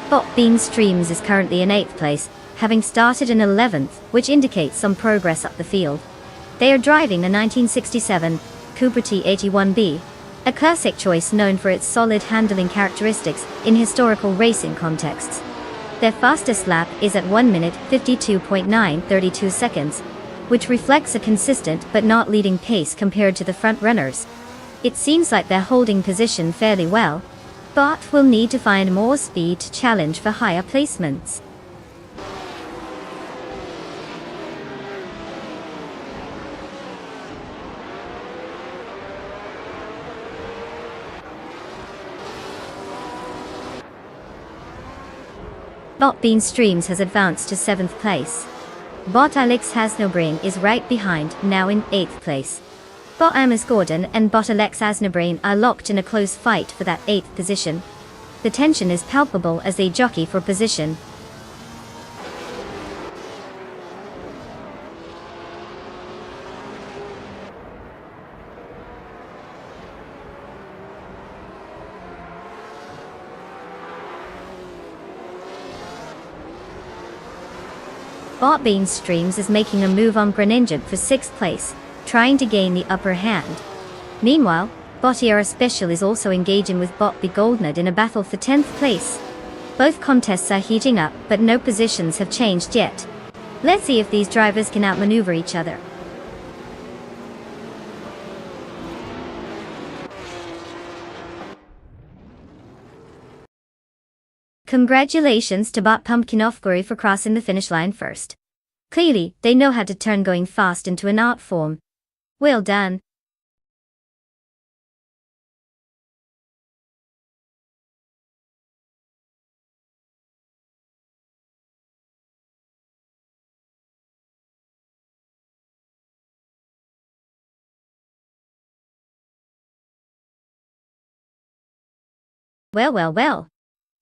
Bot Bean Streams is currently in 8th place, having started in 11th, which indicates some progress up the field. They are driving the 1967 Cooper T81B, a classic choice known for its solid handling characteristics in historical racing contexts. Their fastest lap is at 1 minute 52.932 seconds, which reflects a consistent but not leading pace compared to the front runners. It seems like they're holding position fairly well, but will need to find more speed to challenge for higher placements. Bot Bean Streams has advanced to 7th place. Bot Alex Hasnobrain is right behind, now in 8th place. Bot Amos Gordon and Bot Alex Hasnobrain are locked in a close fight for that 8th position. The tension is palpable as they jockey for position. Botbean Streams is making a move on Greninja for 6th place, trying to gain the upper hand. Meanwhile, Botiera Special is also engaging with Botby Goldnut in a battle for 10th place. Both contests are heating up, but no positions have changed yet. Let's see if these drivers can outmaneuver each other. Congratulations to Bot Pumpkinofguri for crossing the finish line first. Clearly, they know how to turn going fast into an art form. Well done. Well.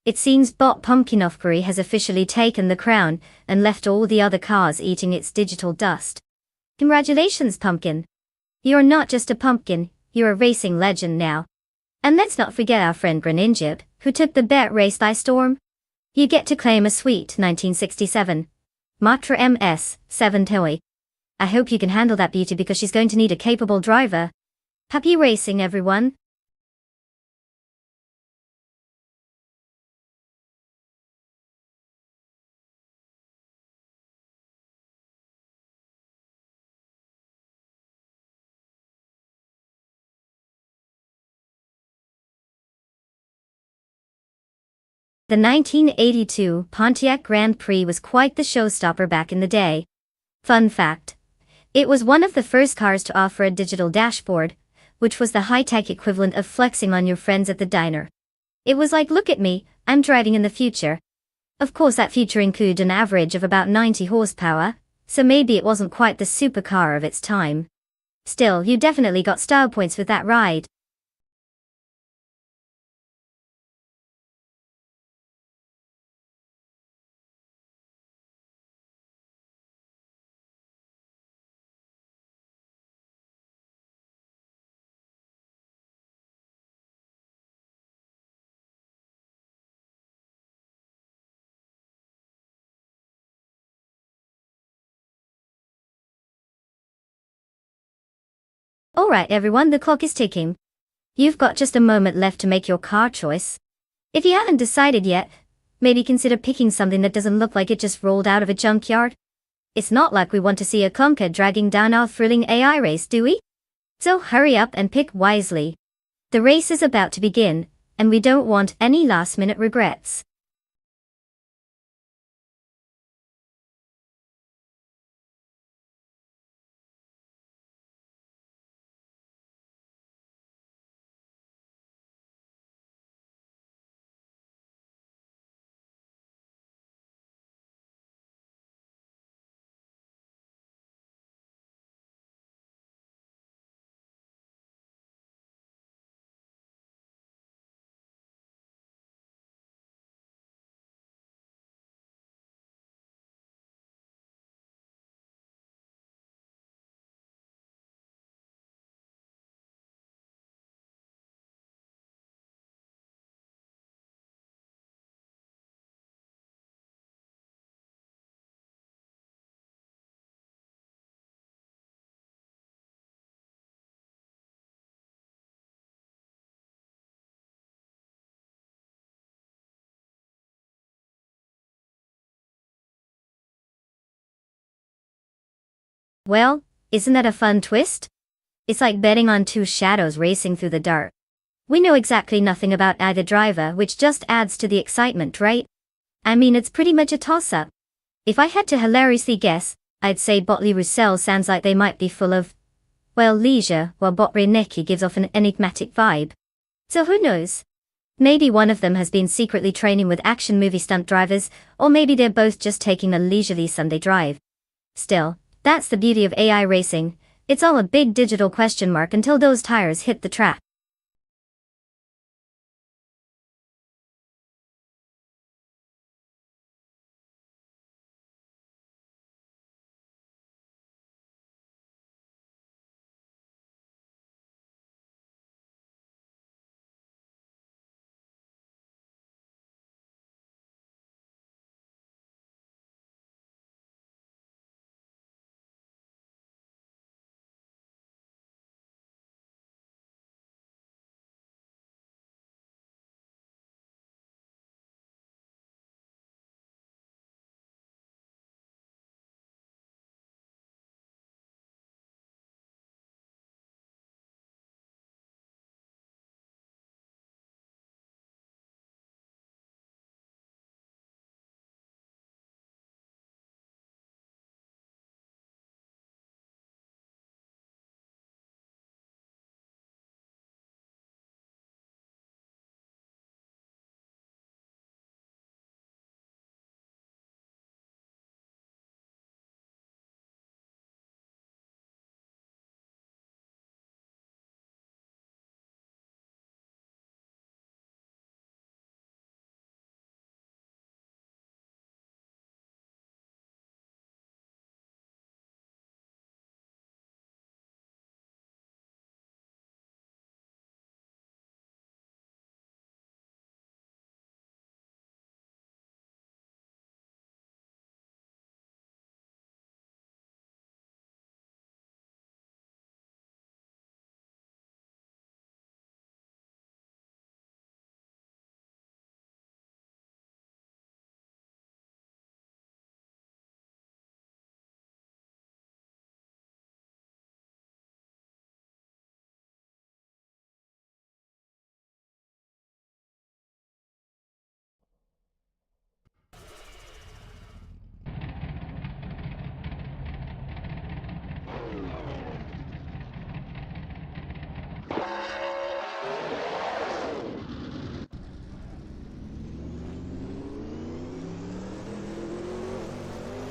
It seems Bot Pumpkinofguri has officially taken the crown and left all the other cars eating its digital dust. Congratulations, Pumpkin. You're not just a pumpkin, you're a racing legend now. And let's not forget our friend Greninja, who took the bet race by storm. You get to claim a sweet 1967 Matra MS 7 toy. I hope you can handle that beauty because she's going to need a capable driver. Happy racing, everyone. The 1982 Pontiac Grand Prix was quite the showstopper back in the day. Fun fact. It was one of the first cars to offer a digital dashboard, which was the high-tech equivalent of flexing on your friends at the diner. It was like, look at me, I'm driving in the future. Of course that future included an average of about 90 horsepower, so maybe it wasn't quite the supercar of its time. Still, you definitely got style points with that ride. Alright everyone, the clock is ticking. You've got just a moment left to make your car choice. If you haven't decided yet, maybe consider picking something that doesn't look like it just rolled out of a junkyard. It's not like we want to see a clunker dragging down our thrilling AI race, do we? So hurry up and pick wisely. The race is about to begin, and we don't want any last-minute regrets. Well, isn't that a fun twist? It's like betting on two shadows racing through the dark. We know exactly nothing about either driver, which just adds to the excitement, right? I mean, it's pretty much a toss-up. If I had to hilariously guess, I'd say Botley Roussel sounds like they might be full of, well, leisure, while Botre Neki gives off an enigmatic vibe. So who knows? Maybe one of them has been secretly training with action movie stunt drivers, or maybe they're both just taking a leisurely Sunday drive. Still, that's the beauty of AI racing. It's all a big digital question mark until those tires hit the track.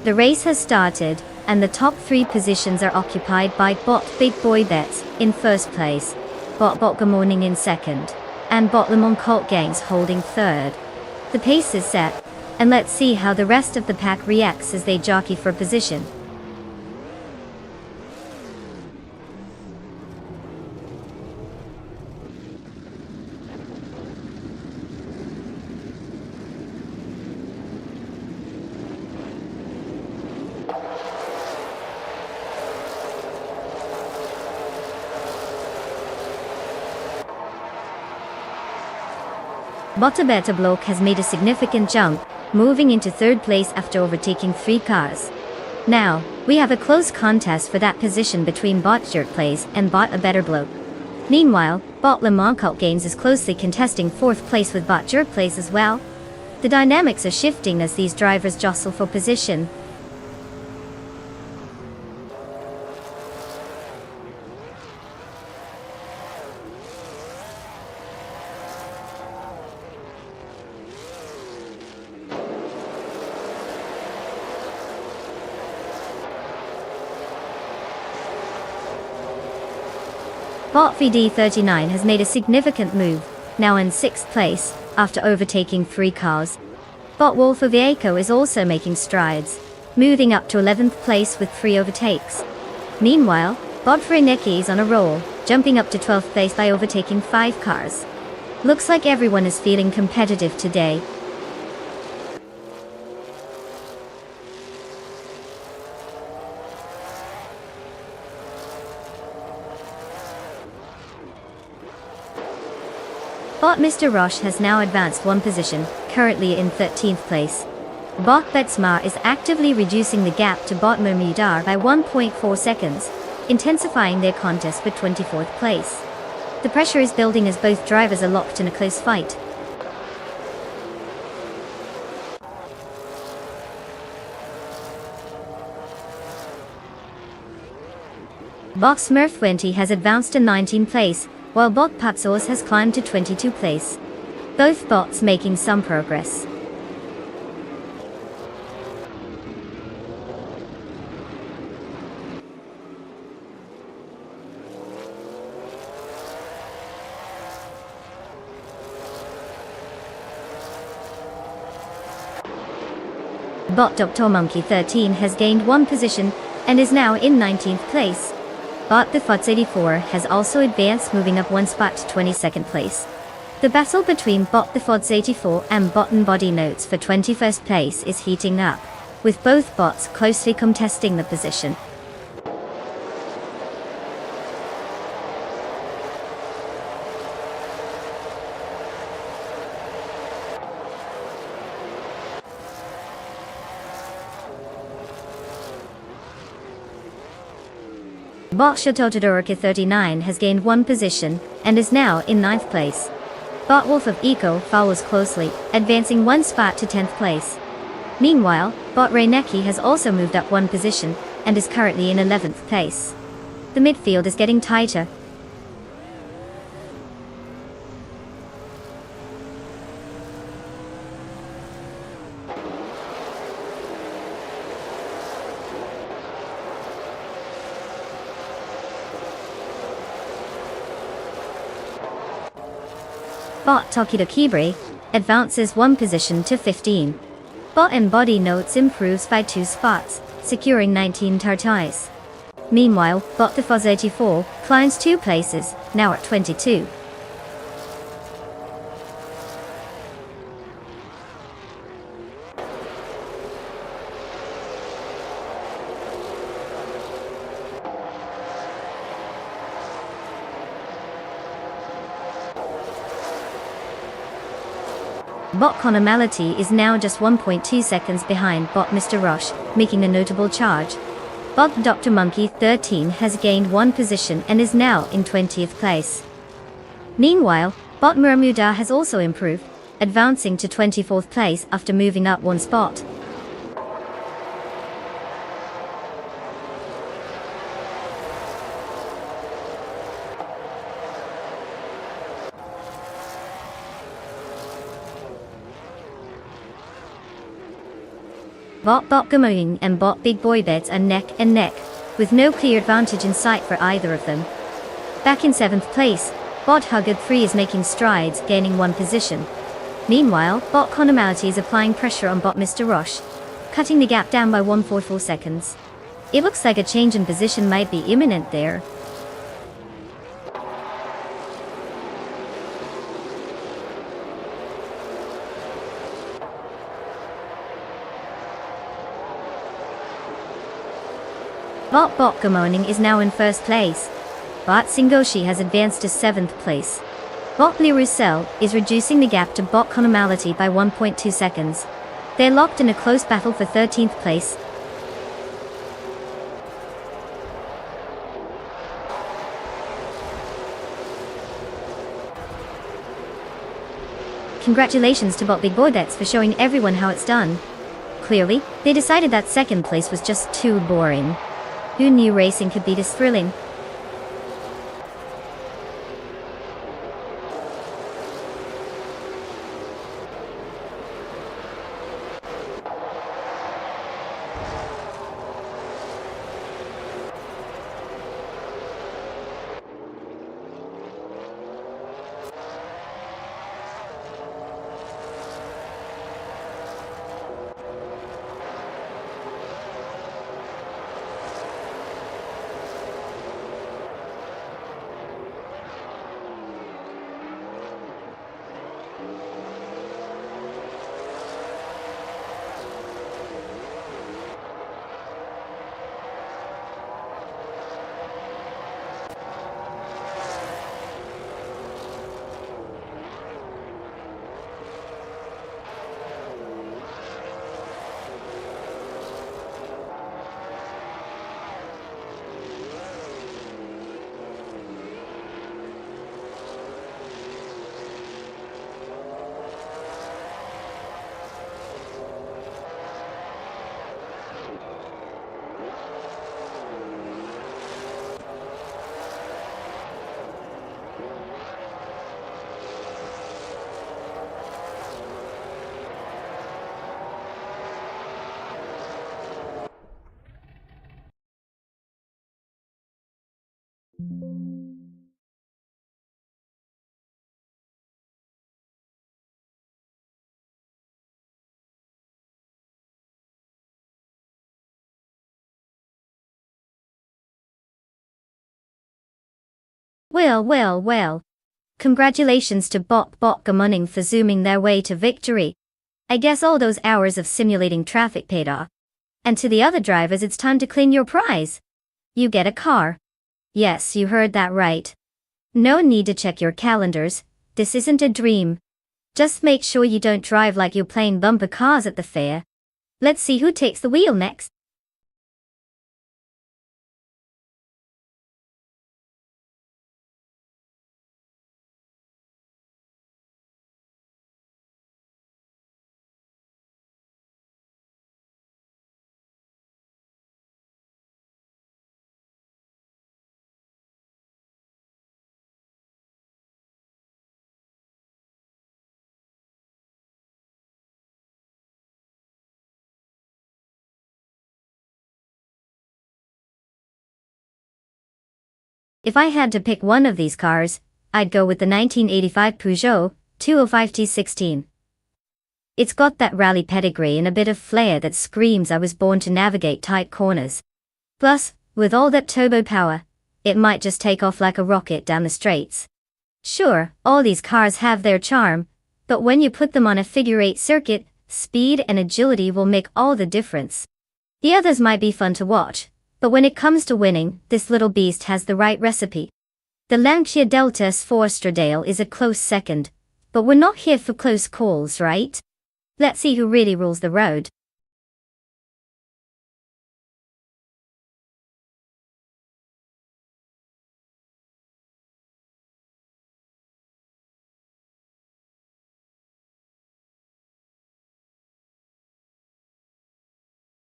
The race has started, and the top 3 positions are occupied by Bot Big Boy Bets in first place, Bot Good Morning in second, and Bot Le Mans Cult Gangs holding third. The pace is set, and let's see how the rest of the pack reacts as they jockey for position. Bota Block has made a significant jump, moving into third place after overtaking 3 cars. Now, we have a close contest for that position between Bot Jerk Place and Bot A Better Bloke. Meanwhile, Bot Le Mans Cult Gains is closely contesting 4th place with Bot Jerk Place as well. The dynamics are shifting as these drivers jostle for position. Bot VD39 has made a significant move, now in 6th place, after overtaking 3 cars. Bot Wolf of Eco is also making strides, moving up to 11th place with 3 overtakes. Meanwhile, Bot Freneki is on a roll, jumping up to 12th place by overtaking 5 cars. Looks like everyone is feeling competitive today. Bot Mr. Roche has now advanced 1 position, currently in 13th place. Bot Betsmar is actively reducing the gap to Bot Mermudar by 1.4 seconds, intensifying their contest for 24th place. The pressure is building as both drivers are locked in a close fight. Bot Smurf20 has advanced to 19th place, while Bot Patsos has climbed to 22nd place. Both bots making some progress. Bot Dr. Monkey 13 has gained 1 position, and is now in 19th place. Bot the Fots 84 has also advanced, moving up 1 spot to 22nd place. The battle between Bot the Fots 84 and Bot and Body Notes for 21st place is heating up, with both bots closely contesting the position. Bot Shatotodorika 39 has gained 1 position, and is now in 9th place. Bot Wolf of Eco follows closely, advancing 1 spot to 10th place. Meanwhile, Bot Reinecki has also moved up 1 position, and is currently in 11th place. The midfield is getting tighter. Bot Tokido Kibri advances 1 position to 15. Bot and Body Notes improves by 2 spots, securing 19 tartais. Meanwhile, Bot the Foz 84 climbs 2 places, now at 22. Bot Conomality is now just 1.2 seconds behind Bot Mr. Roche, making a notable charge. Bot Dr. Monkey 13 has gained 1 position and is now in 20th place. Meanwhile, Bot Muramuda has also improved, advancing to 24th place after moving up 1 spot. Bot Gamoing and Bot Big Boy Bets are neck and neck, with no clear advantage in sight for either of them. Back in 7th place, Bot Huggard 3 is making strides, gaining 1 position. Meanwhile, Bot Conomality is applying pressure on Bot Mr. Roche, cutting the gap down by 1.44 seconds. It looks like a change in position might be imminent there. Bot Gamoning is now in 1st place. Bot Singoshi has advanced to 7th place. Bot Lee Roussel is reducing the gap to Bot Conomality by 1.2 seconds. They're locked in a close battle for 13th place. Congratulations to Bot Big Boy Bets for showing everyone how it's done. Clearly, they decided that 2nd place was just too boring. Who knew racing could be this thrilling? Well. Congratulations to Bot Gamoning for zooming their way to victory. I guess all those hours of simulating traffic paid off. And to the other drivers, it's time to claim your prize. You get a car. Yes, you heard that right. No need to check your calendars, this isn't a dream. Just make sure you don't drive like you're playing bumper cars at the fair. Let's see who takes the wheel next. If I had to pick one of these cars, I'd go with the 1985 Peugeot 205 T16. It's got that rally pedigree and a bit of flair that screams I was born to navigate tight corners. Plus, with all that turbo power, it might just take off like a rocket down the straights. Sure, all these cars have their charm, but when you put them on a figure-8 circuit, speed and agility will make all the difference. The others might be fun to watch, but when it comes to winning, this little beast has the right recipe. The Lancia Delta S4 Stradale is a close second, but we're not here for close calls, right? Let's see who really rules the road.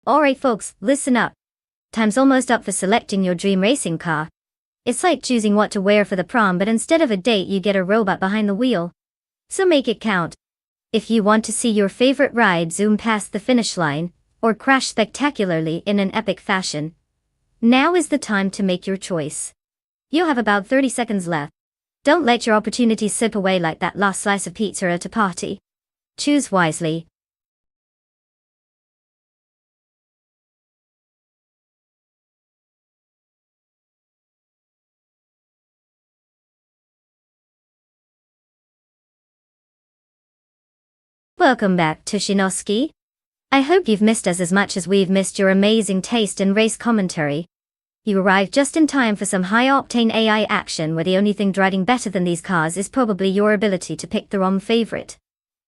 Alright folks, listen up. Time's almost up for selecting your dream racing car. It's like choosing what to wear for the prom, but instead of a date you get a robot behind the wheel. So make it count. If you want to see your favorite ride zoom past the finish line, or crash spectacularly in an epic fashion. Now is the time to make your choice. You have about 30 seconds left. Don't let your opportunities slip away like that last slice of pizza at a party. Choose wisely. Welcome back to Shinoski. I hope you've missed us as much as we've missed your amazing taste in race commentary. You arrived just in time for some high-octane AI action where the only thing driving better than these cars is probably your ability to pick the wrong favorite.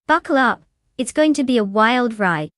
Buckle up, it's going to be a wild ride.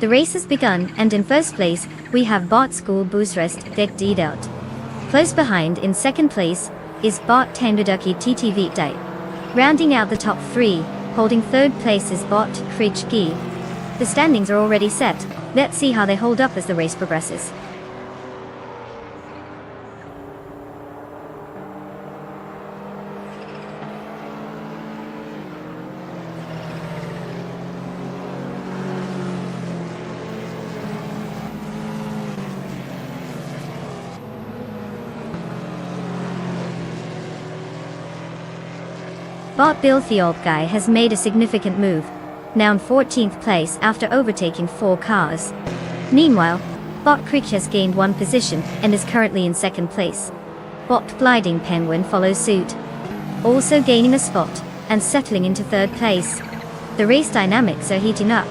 The race has begun, and in first place, we have Bot School Boosrest Det Dedout. Close behind in second place is Bot Tanduduki TT Date. Rounding out the top three, holding third place is Bot Krijki. The standings are already set. Let's see how they hold up as the race progresses. Bot Bill Theolpguy has made a significant move, now in 14th place after overtaking 4 cars. Meanwhile, Bot Krik has gained 1 position and is currently in 2nd place. Bot Gliding Penguin follows suit. also gaining a spot and settling into third place. The race dynamics are heating up.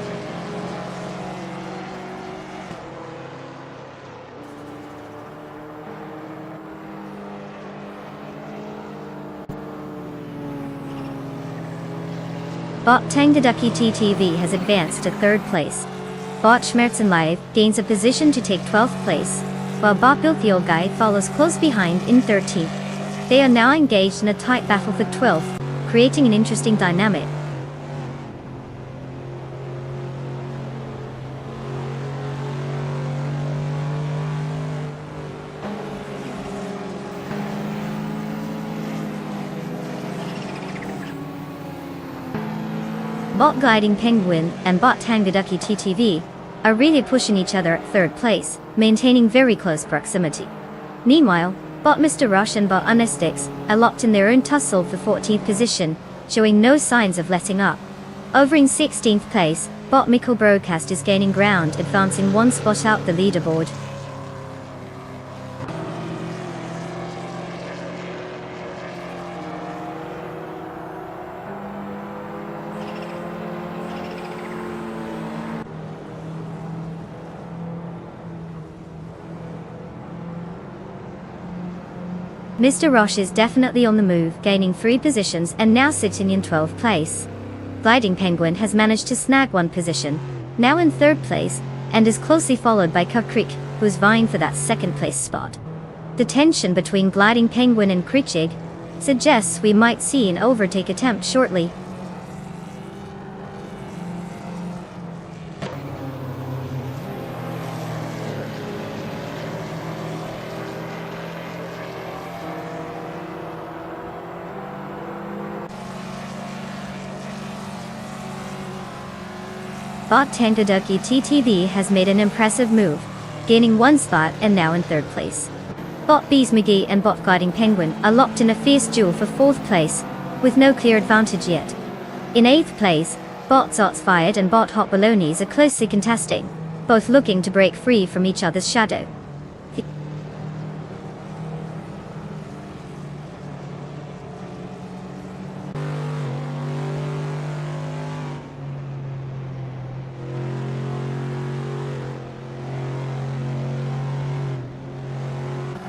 Bot Tangaducky TTV has advanced to third place. Bot Schmerzenlive gains a position to take 12th place, while Bot Bilthiolgai follows close behind in 13th. They are now engaged in a tight battle for 12th, creating an interesting dynamic. Bot Gliding Penguin and Bot Tangaducky TTV are really pushing each other at third place, maintaining very close proximity. Meanwhile, Bot Mr. Rush and Bot Unestix are locked in their own tussle for 14th position, showing no signs of letting up. Over in 16th place, Bot Mickle Broadcast is gaining ground, advancing one spot out the leaderboard. Mr. Roche is definitely on the move, gaining 3 positions and now sitting in 12th place. Gliding Penguin has managed to snag 1 position, now in 3rd place, and is closely followed by Cub Creek, who is vying for that 2nd place spot. The tension between Gliding Penguin and Krichig suggests we might see an overtake attempt shortly. Bot Tangaducky TTV has made an impressive move, gaining 1 spot and now in 3rd place. Bot Bees McGee and Bot Gliding Penguin are locked in a fierce duel for 4th place, with no clear advantage yet. In 8th place, Bot Zots Fired and Bot Hot Balonies are closely contesting, both looking to break free from each other's shadow.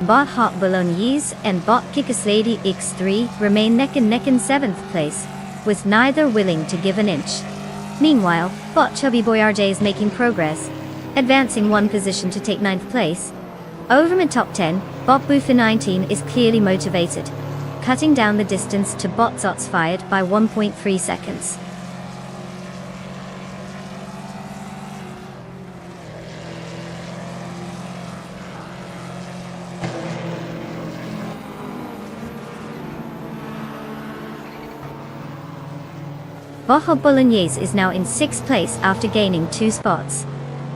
Bot Hot Bolognese and Bot Kickus Lady X3 remain neck and neck in 7th place, with neither willing to give an inch. Meanwhile, Bot Chubby Boy RJ is making progress, advancing 1 position to take 9th place. Over mid top 10, Bot Boofer 19 is clearly motivated, cutting down the distance to Bot Zots Fired by 1.3 seconds. Bot Hot Bolognese is now in 6th place after gaining 2 spots.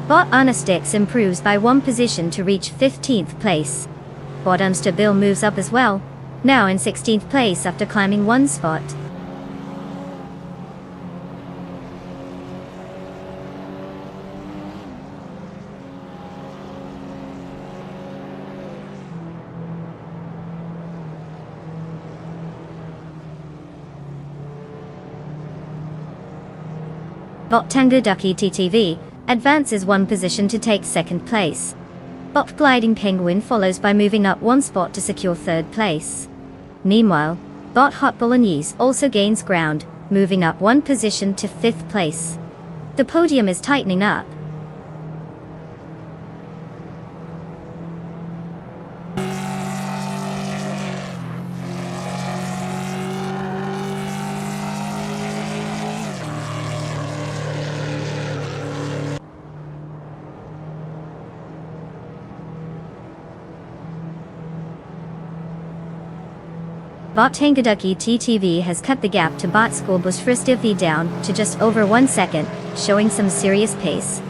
Bot Anastix improves by 1 position to reach 15th place. Bot Unstabil moves up as well, now in 16th place after climbing 1 spot. Bot Tangaducky TTV advances 1 position to take 2nd place. Bot Gliding Penguin follows by moving up 1 spot to secure 3rd place. Meanwhile, Bot Hot Bolognese also gains ground, moving up 1 position to 5th place. The podium is tightening up. Bot Tangaducky TTV has cut the gap to Bot Schoolbus Fristivy down to just over 1 second, showing some serious pace.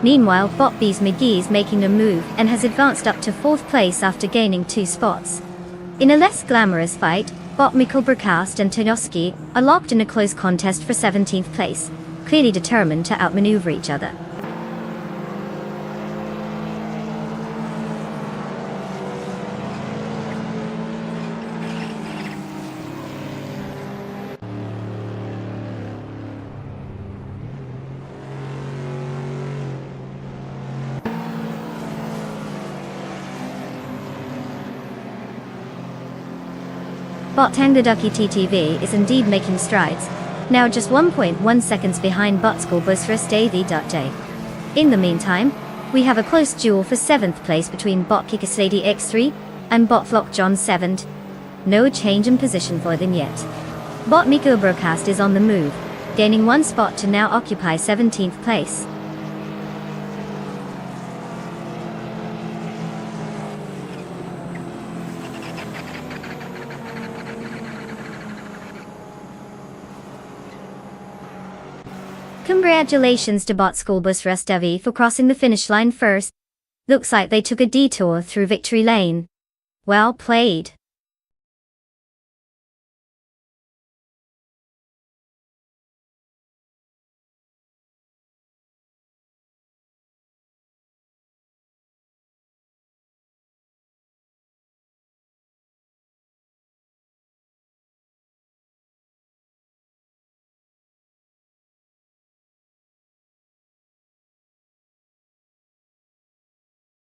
Meanwhile, Bot Bees McGee is making a move and has advanced up to 4th place after gaining 2 spots. In a less glamorous fight, Bot Mikkel Broadcast and Tonoski are locked in a close contest for 17th place, clearly determined to outmaneuver each other. Botang the Ducky TTV is indeed making strides, now just 1.1 seconds behind Bot School Bus Rest J. In the meantime, we have a close duel for 7th place between Bot Kikasady X3 and Bot Flock John 7th. No change in position for them yet. Bot Miko Broadcast is on the move, gaining 1 spot to now occupy 17th place. Congratulations to Bot School Bus Rustavi for crossing the finish line first. Looks like they took a detour through Victory Lane. Well played.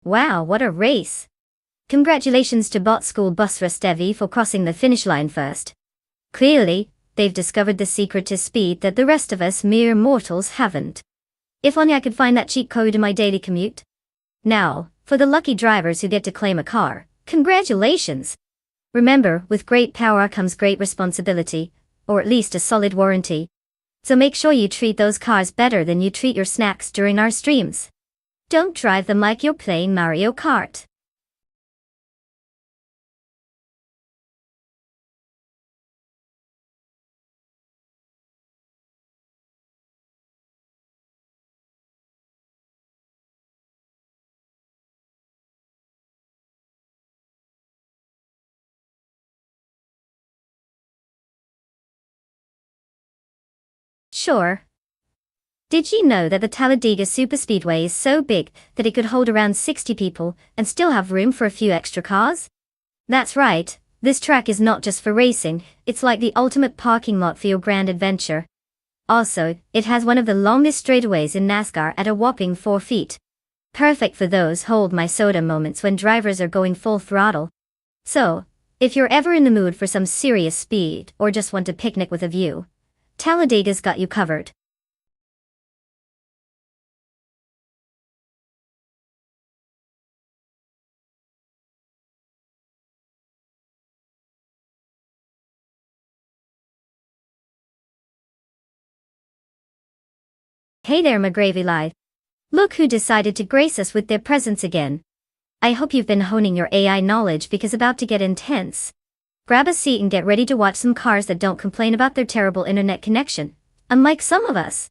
Wow, what a race! Congratulations to Bot School Bus Rustevi for crossing the finish line first. Clearly, they've discovered the secret to speed that the rest of us mere mortals haven't. If only I could find that cheat code in my daily commute. Now, for the lucky drivers who get to claim a car, congratulations! Remember, with great power comes great responsibility, or at least a solid warranty. So make sure you treat those cars better than you treat your snacks during our streams. Don't drive them like you're playing Mario Kart. Sure. Did you know that the Talladega Superspeedway is so big that it could hold around 60 people and still have room for a few extra cars? That's right, this track is not just for racing, it's like the ultimate parking lot for your grand adventure. Also, it has one of the longest straightaways in NASCAR at a whopping 4 feet. Perfect for those hold my soda moments when drivers are going full throttle. So, if you're ever in the mood for some serious speed or just want a picnic with a view, Talladega's got you covered. Hey there, McGravy Live. Look who decided to grace us with their presence again. I hope you've been honing your AI knowledge because about to get intense. Grab a seat and get ready to watch some cars that don't complain about their terrible internet connection, unlike some of us.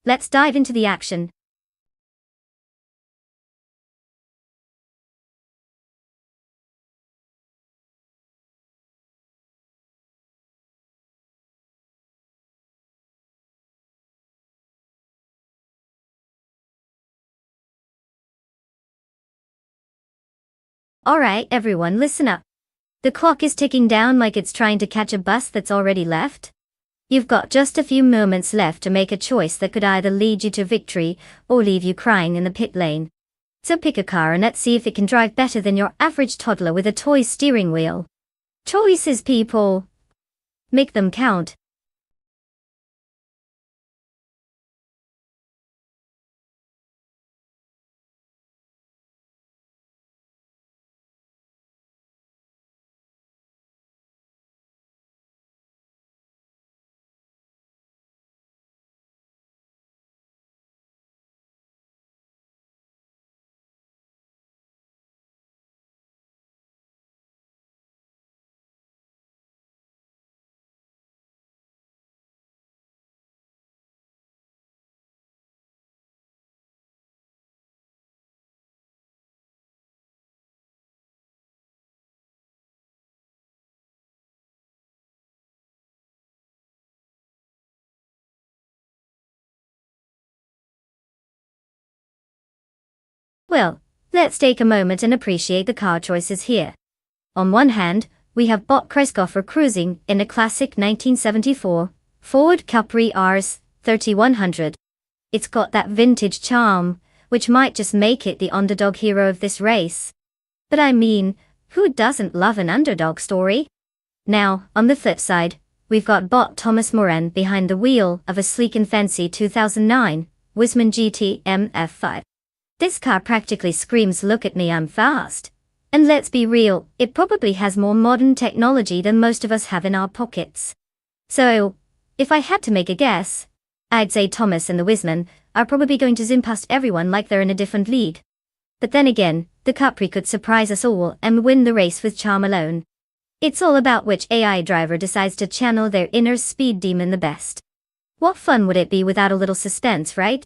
Let's dive into the action. Alright, everyone, listen up. The clock is ticking down like it's trying to catch a bus that's already left. You've got just a few moments left to make a choice that could either lead you to victory or leave you crying in the pit lane. So pick a car and let's see if it can drive better than your average toddler with a toy steering wheel. Choices, people. Make them count. Well, let's take a moment and appreciate the car choices here. On one hand, we have Bot Kreisgoffer cruising in a classic 1974 Ford Capri RS 3100. It's got that vintage charm, which might just make it the underdog hero of this race. But I mean, who doesn't love an underdog story? Now, on the flip side, we've got bot Thomas Moran behind the wheel of a sleek and fancy 2009 Wisman GT MF5. This car practically screams, "Look at me, I'm fast." And let's be real, it probably has more modern technology than most of us have in our pockets. So, if I had to make a guess, I'd say Thomas and the Wisman are probably going to zoom past everyone like they're in a different league. But then again, the Capri could surprise us all and win the race with charm alone. It's all about which AI driver decides to channel their inner speed demon the best. What fun would it be without a little suspense, right?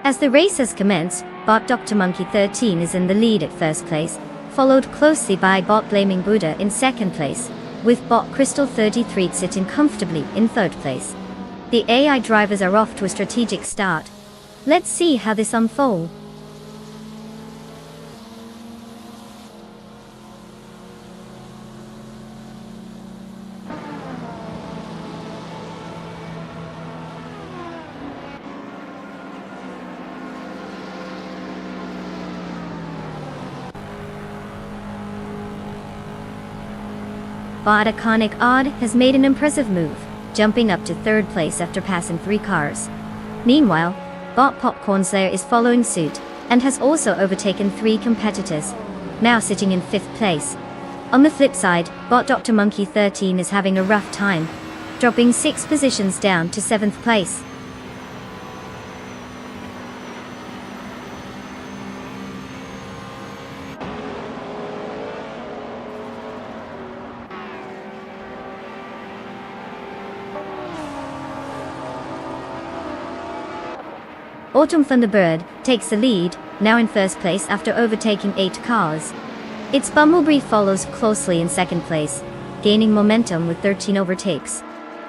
As the race has commenced, bot Dr. Monkey 13 is in the lead at first place, followed closely by bot Blaming Buddha in second place, with bot Crystal 33 sitting comfortably in third place. The AI drivers are off to a strategic start. Let's see how this unfolds. Bot Iconic Odd has made an impressive move, jumping up to third place after passing 3 cars. Meanwhile, bot Popcorn Slayer is following suit, and has also overtaken 3 competitors, now sitting in 5th place. On the flip side, bot Dr. Monkey 13 is having a rough time, dropping 6 positions down to 7th place. Autumn Thunderbird takes the lead, now in first place after overtaking 8 cars. Its Bumblebee follows closely in second place, gaining momentum with 13 overtakes.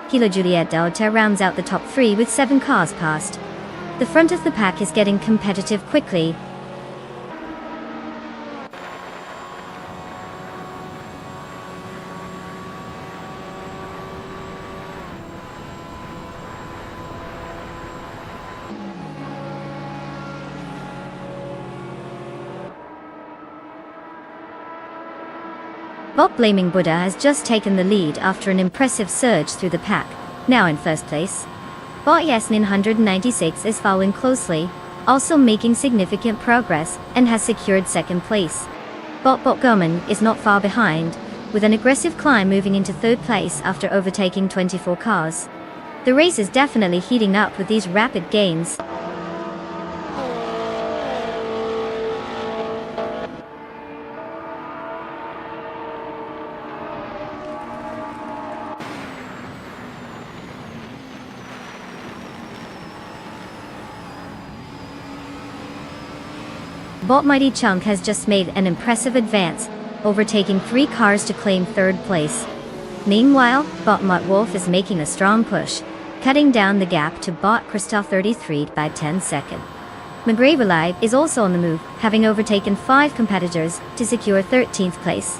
Kilo Juliet Delta rounds out the top 3 with 7 cars passed. The front of the pack is getting competitive quickly. Bot Blaming Buddha has just taken the lead after an impressive surge through the pack, now in first place. Bot Yasmin 196 is following closely, also making significant progress, and has secured second place. Bot Goman is not far behind, with an aggressive climb moving into third place after overtaking 24 cars. The race is definitely heating up with these rapid gains. Bot Mighty Chunk has just made an impressive advance, overtaking 3 cars to claim 3rd place. Meanwhile, Bot Mutt Wolf is making a strong push, cutting down the gap to Bot Christoph 33 by 10 seconds. McGraver Live is also on the move, having overtaken 5 competitors to secure 13th place.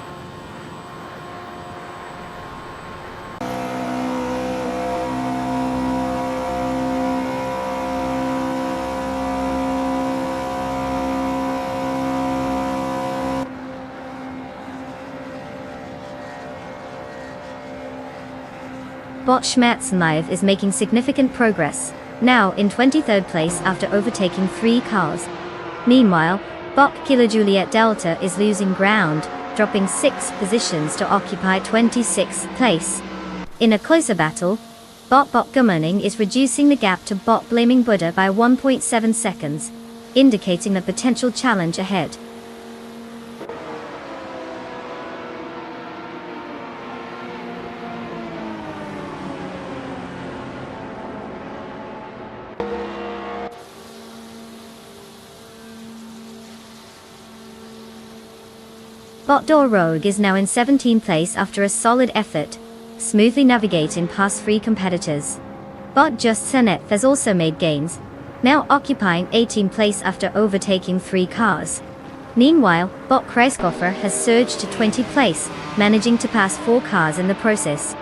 Bot Schmerzen Live is making significant progress, now in 23rd place after overtaking 3 cars. Meanwhile, Bot Kilo Juliet Delta is losing ground, dropping 6 positions to occupy 26th place. In a closer battle, Bot Gummerning is reducing the gap to Bot Blaming Buddha by 1.7 seconds, indicating a potential challenge ahead. Bot Door Rogue is now in 17th place after a solid effort, smoothly navigating past 3 competitors. Bot Just Seneth has also made gains, now occupying 18th place after overtaking 3 cars. Meanwhile, Bot Kreiskoffer has surged to 20th place, managing to pass 4 cars in the process.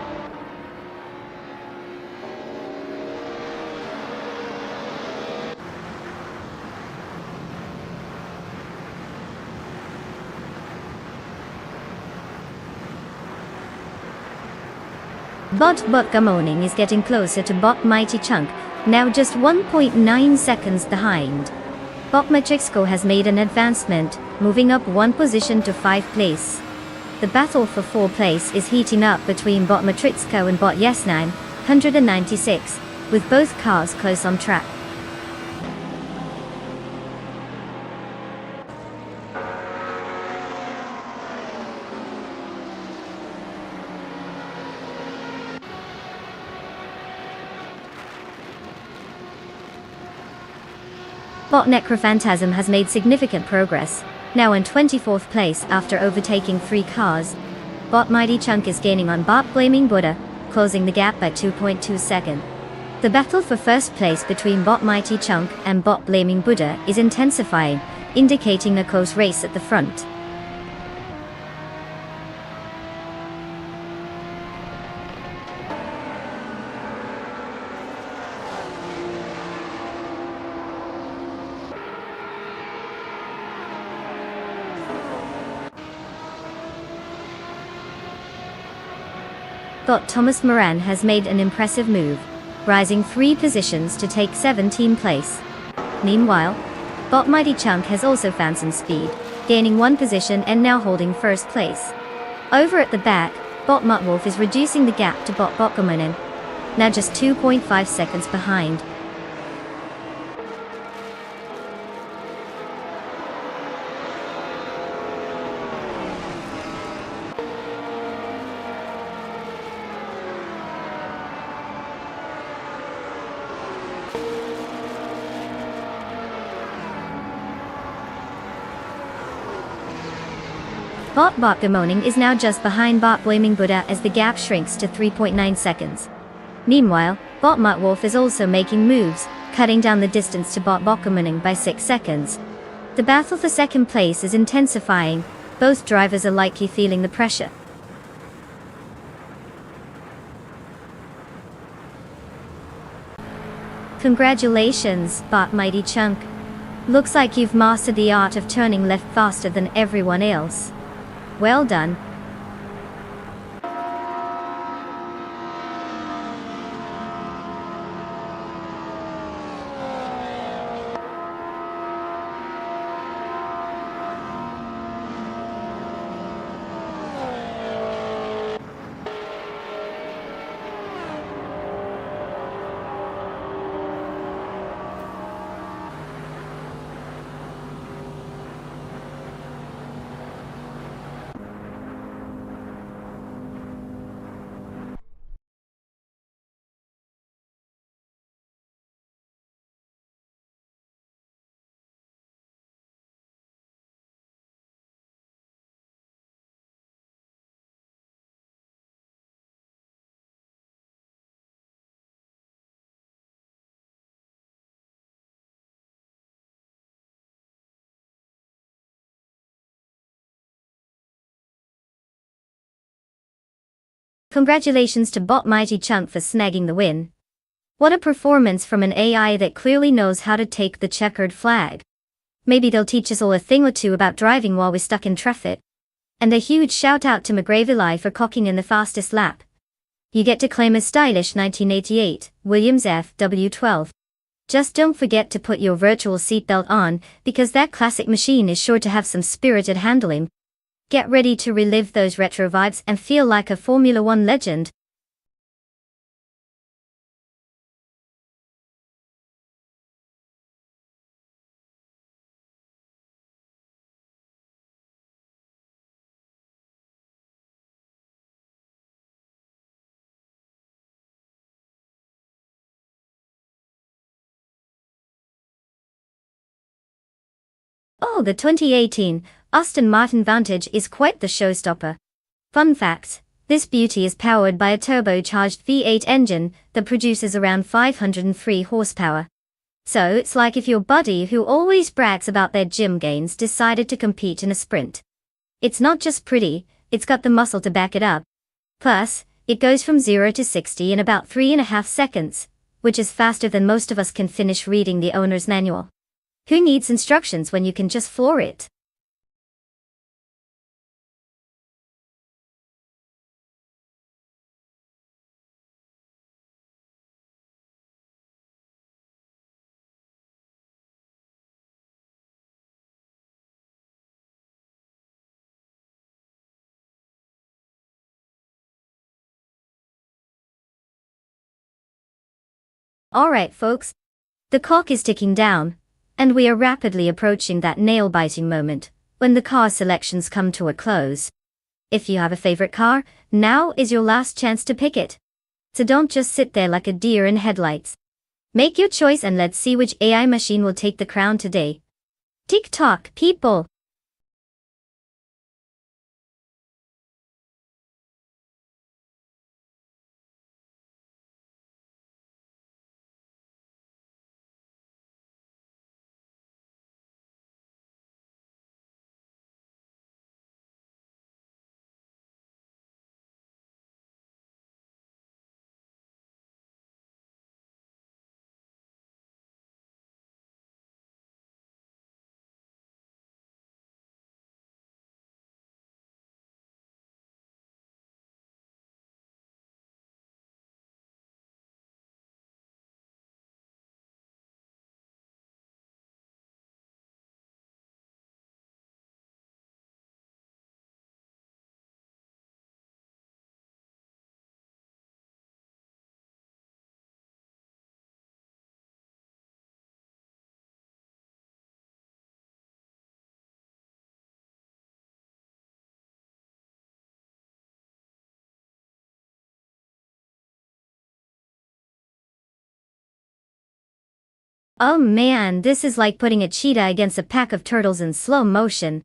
Bot Gummoning is getting closer to Bot Mighty Chunk, now just 1.9 seconds behind. Bot Matrixco has made an advancement, moving up 1 position to 5th place. The battle for 4th place is heating up between Bot Matrixco and Bot Yes9, 196, with both cars close on track. Bot Necrophantasm has made significant progress, now in 24th place after overtaking 3 cars. Bot Mighty Chunk is gaining on Bot Blaming Buddha, closing the gap by 2.2 seconds. The battle for 1st place between Bot Mighty Chunk and Bot Blaming Buddha is intensifying, indicating a close race at the front. Bot Thomas Moran has made an impressive move, rising 3 positions to take 17th place. Meanwhile, Bot Mighty Chunk has also found some speed, gaining 1 position and now holding 1st place. Over at the back, Bot Muttwolf is reducing the gap to Bot Bokkomonen, now just 2.5 seconds behind. Bot Gummoning is now just behind Bot Blaming Buddha as the gap shrinks to 3.9 seconds. Meanwhile, Bot Muttwolf is also making moves, cutting down the distance to Bot Bokkomoning by 6 seconds. The battle for 2nd place is intensifying, both drivers are likely feeling the pressure. Congratulations, Bot Mighty Chunk. Looks like you've mastered the art of turning left faster than everyone else. Well done. Congratulations to Bot Mighty Chunk for snagging the win. What a performance from an AI that clearly knows how to take the checkered flag. Maybe they'll teach us all a thing or two about driving while we're stuck in traffic. And a huge shout out to McGravely for clocking in the fastest lap. You get to claim a stylish 1988 Williams FW12. Just don't forget to put your virtual seatbelt on, because that classic machine is sure to have some spirited handling. Get ready to relive those retro vibes and feel like a Formula One legend. Oh, the 2018 Aston Martin Vantage is quite the showstopper. Fun fact, this beauty is powered by a turbocharged V8 engine that produces around 503 horsepower. So it's like if your buddy who always brags about their gym gains decided to compete in a sprint. It's not just pretty, it's got the muscle to back it up. Plus, it goes from 0 to 60 in about 3.5 seconds, which is faster than most of us can finish reading the owner's manual. Who needs instructions when you can just floor it? Alright folks, the clock is ticking down, and we are rapidly approaching that nail-biting moment, when the car selections come to a close. If you have a favorite car, now is your last chance to pick it. So don't just sit there like a deer in headlights. Make your choice and let's see which AI machine will take the crown today. Tick-tock, people! Oh man, this is like putting a cheetah against a pack of turtles in slow motion.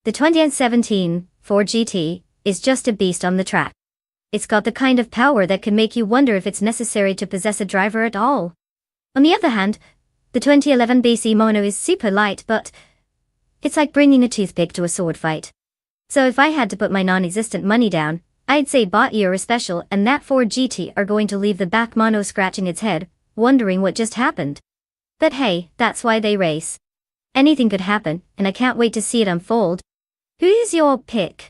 The 2017 Ford GT is just a beast on the track. It's got the kind of power that can make you wonder if it's necessary to possess a driver at all. On the other hand, the 2011 BC Mono is super light, but it's like bringing a toothpick to a sword fight. So if I had to put my non-existent money down, I'd say Bot Euro Special and that Ford GT are going to leave the back mono scratching its head, wondering what just happened. But hey, that's why they race. Anything could happen, and I can't wait to see it unfold. Who is your pick?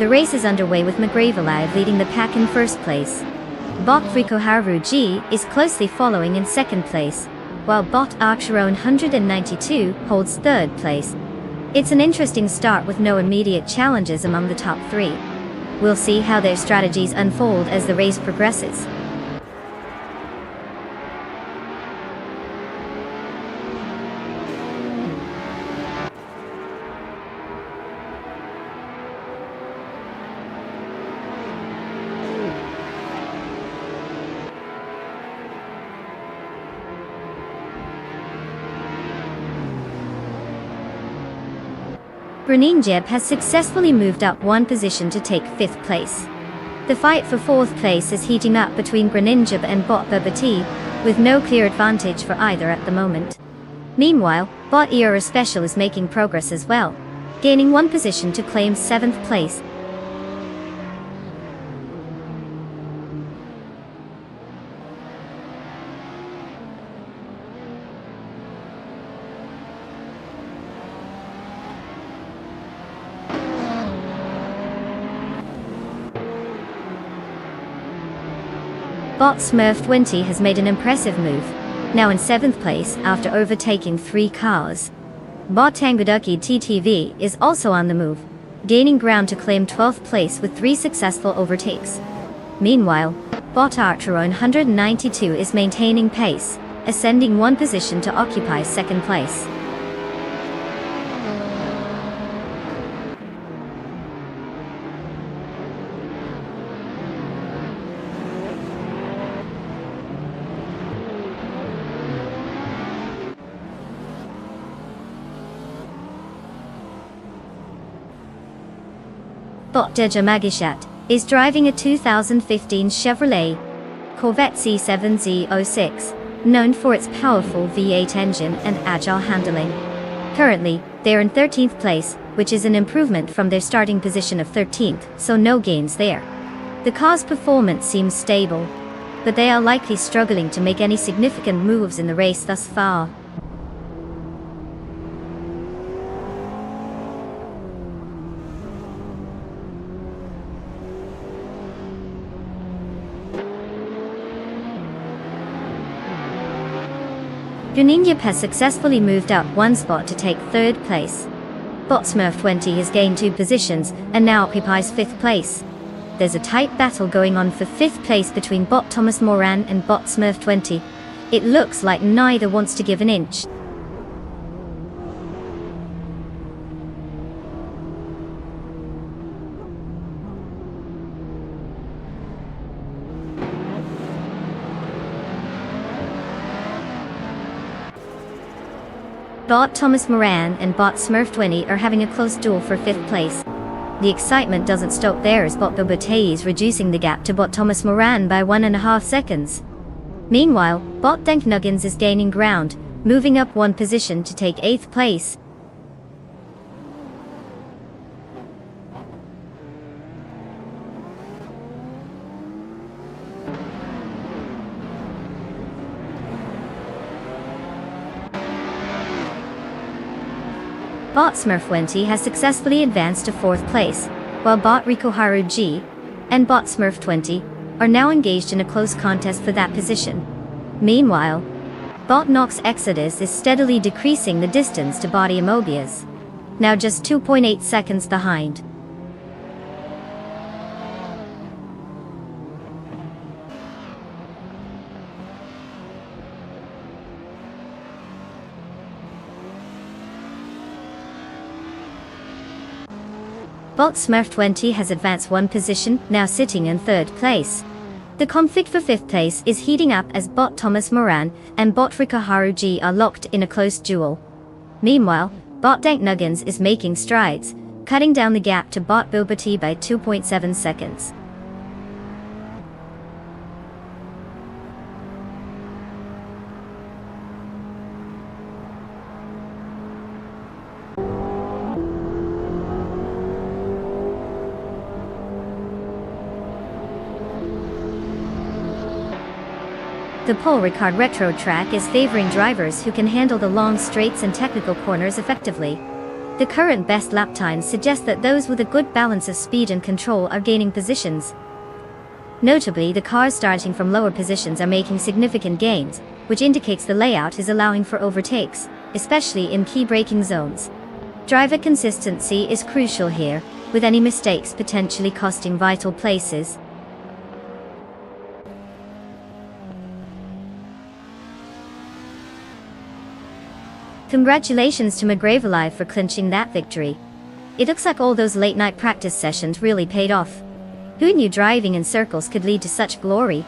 The race is underway with McGrave alive leading the pack in first place. Bot Rikoharu G is closely following in second place, while Bot Archeron 192 holds third place. It's an interesting start with no immediate challenges among the top three. We'll see how their strategies unfold as the race progresses. Greninjeb has successfully moved up one position to take 5th place. The fight for 4th place is heating up between Greninjeb and Bot Babati, with no clear advantage for either at the moment. Meanwhile, Bot Era Special is making progress as well, gaining one position to claim 7th place. Bot Smurf 20 has made an impressive move, now in 7th place after overtaking 3 cars. Bot Tanguduki TTV is also on the move, gaining ground to claim 12th place with 3 successful overtakes. Meanwhile, Bot Archeron 192 is maintaining pace, ascending one position to occupy 2nd place. Bot Deja Magishat is driving a 2015 Chevrolet Corvette C7Z06, known for its powerful V8 engine and agile handling. Currently, they're in 13th place, which is an improvement from their starting position of 13th, so no gains there. The car's performance seems stable, but they are likely struggling to make any significant moves in the race thus far. Greninjeb has successfully moved up one spot to take 3rd place. Bot Smurf 20 has gained 2 positions and now occupies 5th place. There's a tight battle going on for 5th place between Bot Thomas Moran and Bot Smurf 20. It looks like neither wants to give an inch. Bot Thomas Moran and Bot Smurf 20 are having a close duel for 5th place. The excitement doesn't stop there as Bot Bobatei is reducing the gap to Bot Thomas Moran by 1.5 seconds. Meanwhile, Bot Denk Nuggins is gaining ground, moving up one position to take 8th place. Bot Smurf 20 has successfully advanced to 4th place, while Bot Rikoharu G and Bot Smurf 20 are now engaged in a close contest for that position. Meanwhile, Bot Nox Exodus is steadily decreasing the distance to Bot Amobius, now just 2.8 seconds behind. Bot Smurf 20 has advanced one position, now sitting in 3rd place. The conflict for 5th place is heating up as Bot Thomas Moran and Bot Rikoharu G are locked in a close duel. Meanwhile, Bot Dank Nuggins is making strides, cutting down the gap to Bot Bilbati by 2.7 seconds. The Paul Ricard Retro track is favoring drivers who can handle the long straights and technical corners effectively. The current best lap times suggest that those with a good balance of speed and control are gaining positions. Notably, the cars starting from lower positions are making significant gains, which indicates the layout is allowing for overtakes, especially in key braking zones. Driver consistency is crucial here, with any mistakes potentially costing vital places. Congratulations to McGravelive for clinching that victory. It looks like all those late-night practice sessions really paid off. Who knew driving in circles could lead to such glory?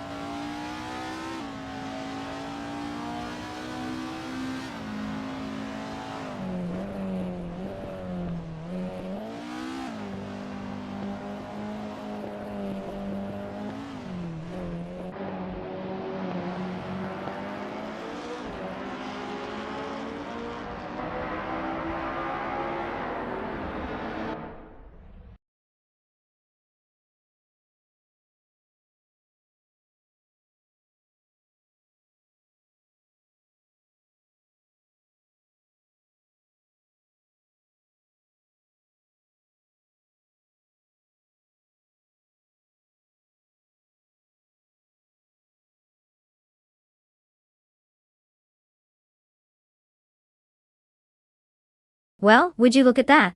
Well, would you look at that?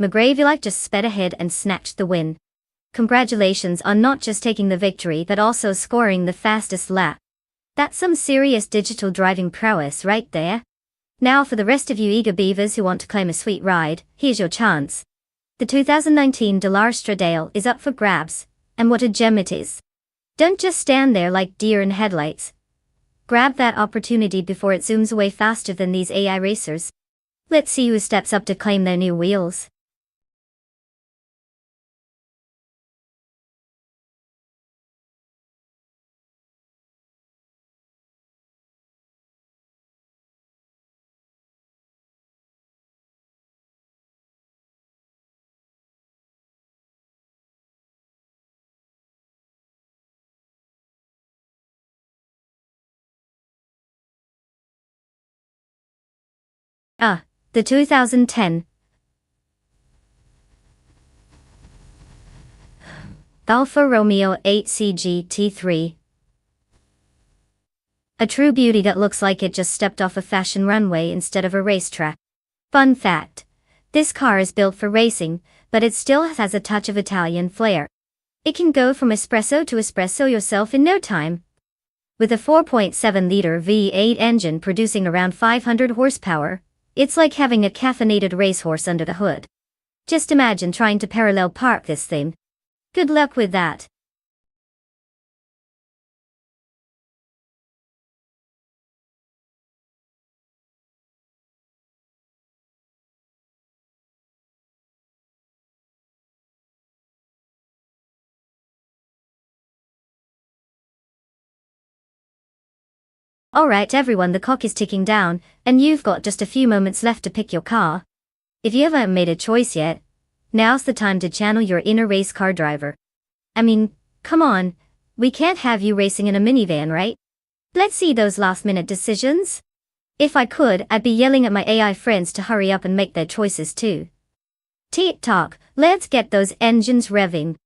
McGravelive just sped ahead and snatched the win. Congratulations on not just taking the victory but also scoring the fastest lap. That's some serious digital driving prowess right there. Now for the rest of you eager beavers who want to claim a sweet ride, here's your chance. The 2019 Dallara Stradale is up for grabs, and what a gem it is. Don't just stand there like deer in headlights. Grab that opportunity before it zooms away faster than these AI racers. Let's see who steps up to claim their new wheels. The 2010 Alfa Romeo 8 T3. A true beauty that looks like it just stepped off a fashion runway instead of a racetrack. Fun fact: this car is built for racing, but it still has a touch of Italian flair. It can go from espresso to espresso yourself in no time. With a 4.7-liter V8 engine producing around 500 horsepower, it's like having a caffeinated racehorse under the hood. Just imagine trying to parallel park this thing. Good luck with that. Alright everyone, the clock is ticking down, and you've got just a few moments left to pick your car. If you haven't made a choice yet, now's the time to channel your inner race car driver. I mean, come on, we can't have you racing in a minivan, right? Let's see those last-minute decisions. If I could, I'd be yelling at my AI friends to hurry up and make their choices too. Tick-tock, let's get those engines revving.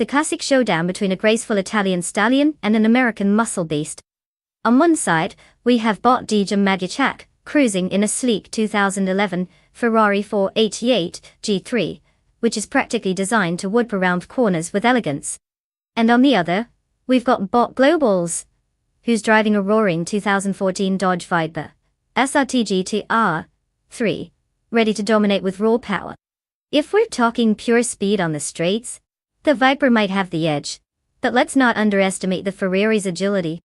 the classic showdown between a graceful Italian stallion and an American muscle beast. On one side, we have Bot Dejum Magyachak, cruising in a sleek 2011 Ferrari 488 G3, which is practically designed to whip around corners with elegance. And on the other, we've got Bot Globals, who's driving a roaring 2014 Dodge Viper SRT GT R3, ready to dominate with raw power. If we're talking pure speed on the straights, the Viper might have the edge, but let's not underestimate the Ferrari's agility.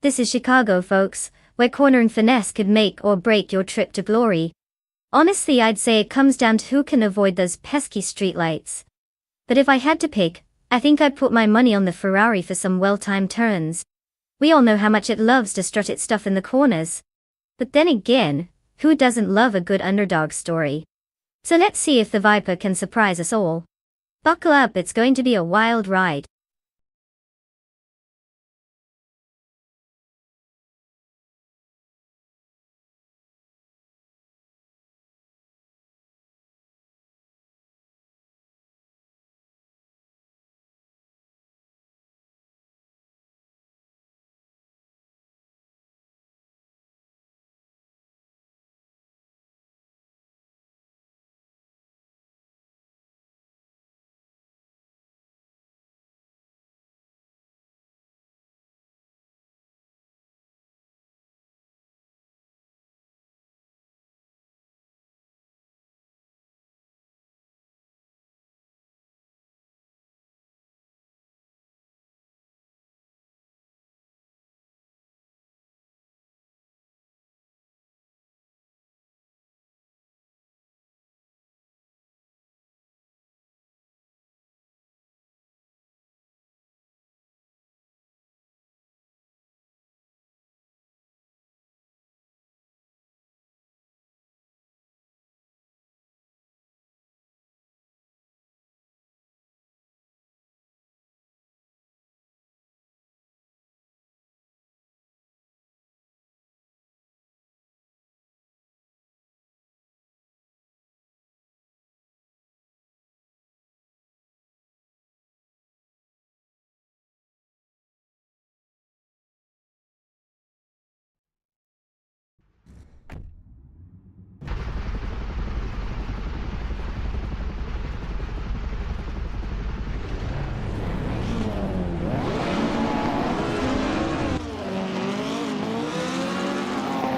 This is Chicago, folks, where cornering finesse could make or break your trip to glory. Honestly, I'd say it comes down to who can avoid those pesky streetlights. But if I had to pick, I think I'd put my money on the Ferrari for some well-timed turns. We all know how much it loves to strut its stuff in the corners. But then again, who doesn't love a good underdog story? So let's see if the Viper can surprise us all. Buckle up, it's going to be a wild ride.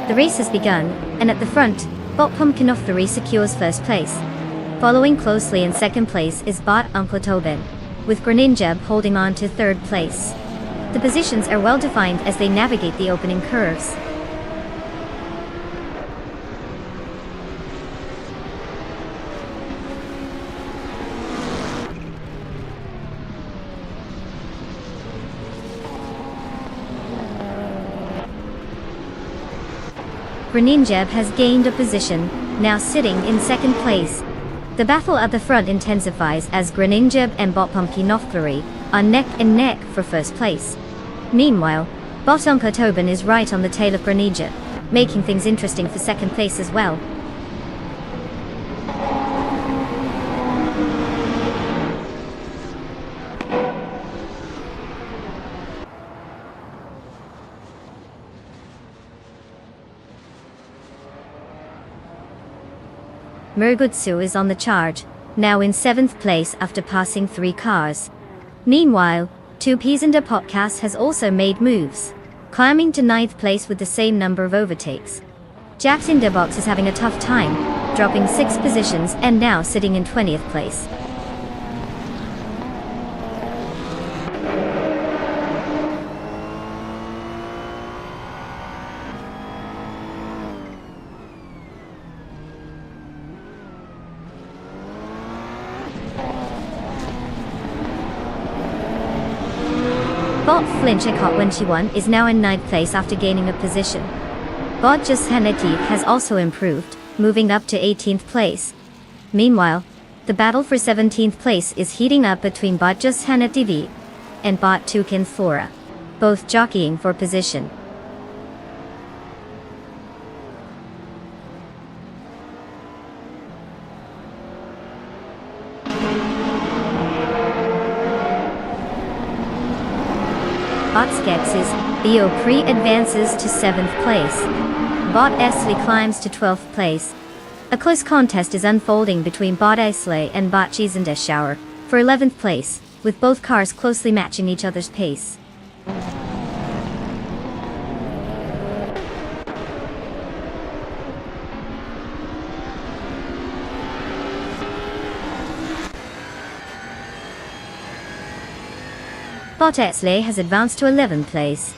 The race has begun, and at the front, Bot Pumpkinofthery secures first place. Following closely in second place is Bot Uncle Tobin, with Greninjeb holding on to third place. The positions are well defined as they navigate the opening curves. Greninjeb has gained a position, now sitting in second place. The battle at the front intensifies as Greninjeb and Bot Pumpkinofthery are neck and neck for first place. Meanwhile, Bot Uncle Tobin is right on the tail of Greninjeb, making things interesting for second place as well. Murgutsu is on the charge, now in 7th place after passing 3 cars. Meanwhile, 2Pzenda Podcast has also made moves, climbing to 9th place with the same number of overtakes. Jax Inderbox is having a tough time, dropping 6 positions and now sitting in 20th place. Bot Flinchek-Hot21 is now in 9th place after gaining a position. Bot Just-Haneti has also improved, moving up to 18th place. Meanwhile, the battle for 17th place is heating up between Bot Just-Haneti and Bot Toucan Flora, both jockeying for position. Bot Skex's Theo Pre advances to 7th place. Bot Esley climbs to 12th place. A close contest is unfolding between Bot Esley and Bot Shower for 11th place, with both cars closely matching each other's pace. Bot Esley has advanced to 11th place.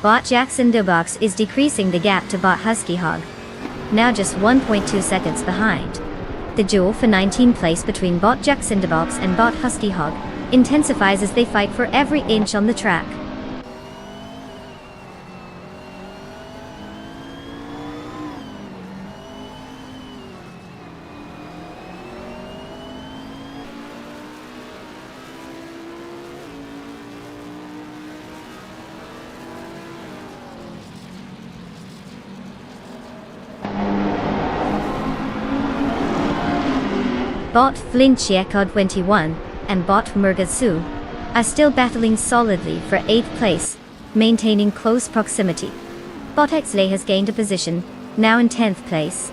Bot Jackson Dubox is decreasing the gap to Bot Husky Hog, now just 1.2 seconds behind. The duel for 19th place between Bot Jackson Dubox and Bot Husky Hog intensifies as they fight for every inch on the track. Bot Flinchiekod 21 and Bot Murgasu are still battling solidly for 8th place, maintaining close proximity. Bot Exley has gained a position, now in 10th place.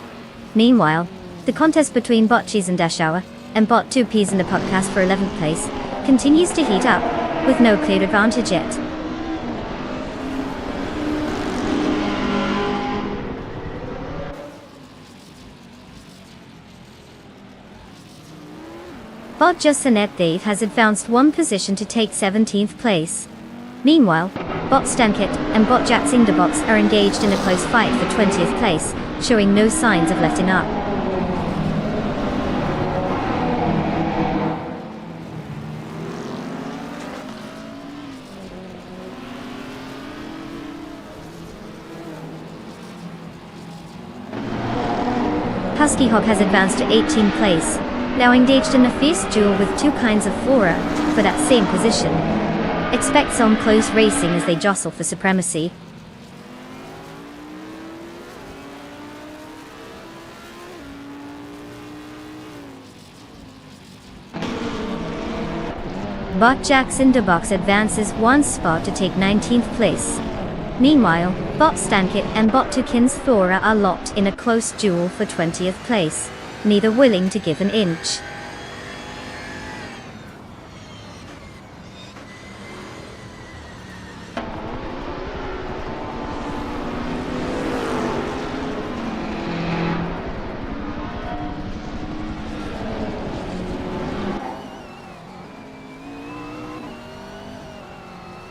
Meanwhile, the contest between Bot Cheese and Dashour and Bot 2Ps in the podcast for 11th place continues to heat up, with no clear advantage yet. Bot Jussanet Dave has advanced one position to take 17th place. Meanwhile, Bot Stankit and Bot Jacksingderbox are engaged in a close fight for 20th place, showing no signs of letting up. Husky Hawk has advanced to 18th place, now engaged in a fierce duel with two kinds of flora for that same position. Expect some close racing as they jostle for supremacy. Bot Jackson Dubox advances one spot to take 19th place. Meanwhile, Bot Stankit and Bot Tukins Thora are locked in a close duel for 20th place, neither willing to give an inch.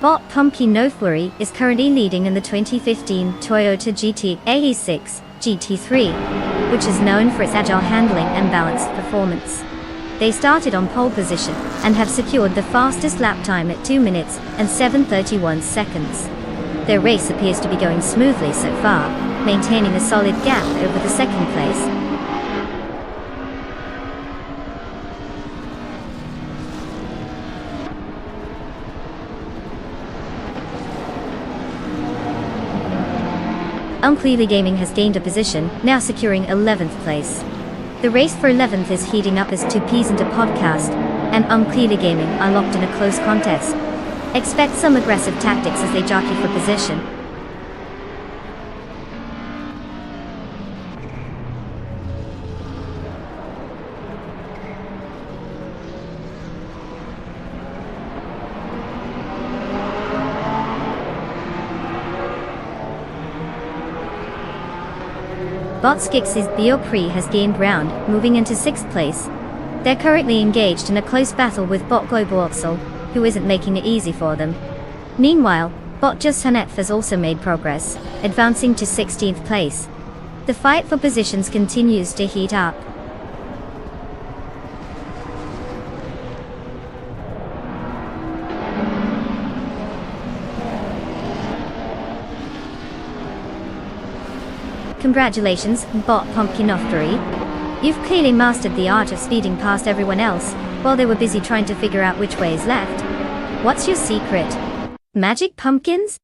Bot Pumpkin No Flurry is currently leading in the 2015 Toyota GT AE6 GT3, which is known for its agile handling and balanced performance. They started on pole position and have secured the fastest lap time at 2 minutes and 7:31 seconds. Their race appears to be going smoothly so far, maintaining a solid gap over the second place. Unclearly Gaming has gained a position, now securing 11th place. The race for 11th is heating up as 2Ps into podcast, and Unclearly Gaming are locked in a close contest. Expect some aggressive tactics as they jockey for position. Bot Skix's Theo Pre has gained ground, moving into 6th place. They're currently engaged in a close battle with Bot Global Oxel, who isn't making it easy for them. Meanwhile, Bot Just Hanef has also made progress, advancing to 16th place. The fight for positions continues to heat up. Congratulations, Bot Pumpkin Oftery. You've clearly mastered the art of speeding past everyone else, while they were busy trying to figure out which way is left. What's your secret? Magic pumpkins?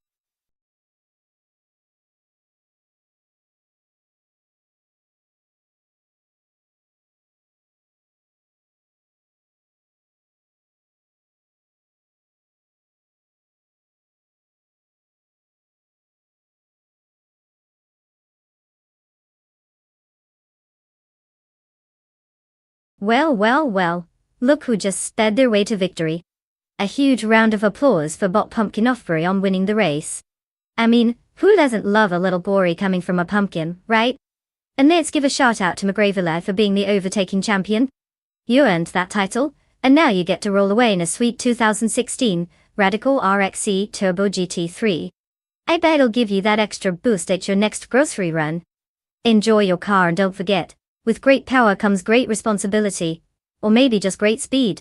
Well, well, well, look who just sped their way to victory. A huge round of applause for Bot Pumpkin Offbury on winning the race. I mean, who doesn't love a little glory coming from a pumpkin, right? And let's give a shout out to McGravilla for being the overtaking champion. You earned that title, and now you get to roll away in a sweet 2016 Radical RXE Turbo GT3. I bet it'll give you that extra boost at your next grocery run. Enjoy your car and don't forget, with great power comes great responsibility. Or maybe just great speed.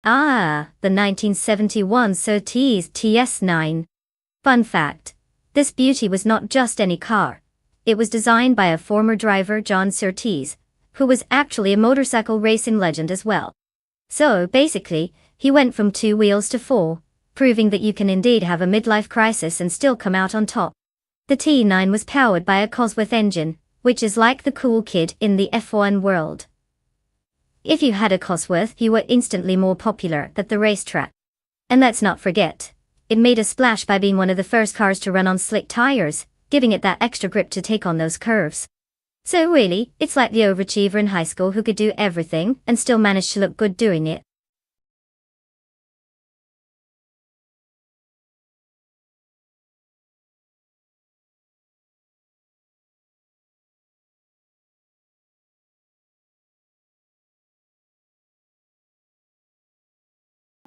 Ah, the 1971 Surtees TS9. Fun fact. This beauty was not just any car. It was designed by a former driver, John Surtees, who was actually a motorcycle racing legend as well. So, basically, he went from 2 wheels to 4, proving that you can indeed have a midlife crisis and still come out on top. The T9 was powered by a Cosworth engine, which is like the cool kid in the F1 world. If you had a Cosworth, you were instantly more popular at the racetrack. And let's not forget, it made a splash by being one of the first cars to run on slick tires, giving it that extra grip to take on those curves. So really, it's like the overachiever in high school who could do everything and still manage to look good doing it.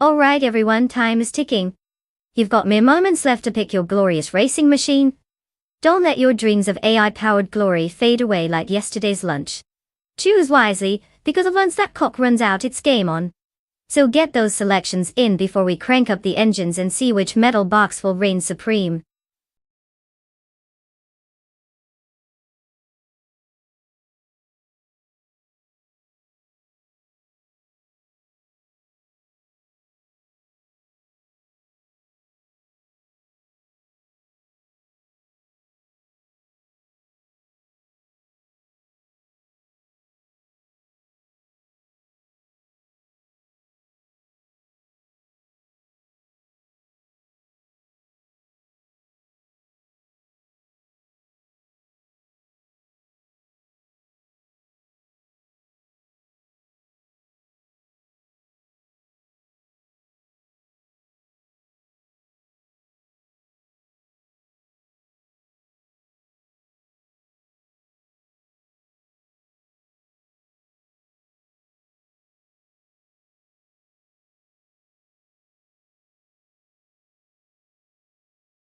Alright everyone, time is ticking. You've got mere moments left to pick your glorious racing machine. Don't let your dreams of AI-powered glory fade away like yesterday's lunch. Choose wisely, because once that clock runs out it's game on. So get those selections in before we crank up the engines and see which metal box will reign supreme.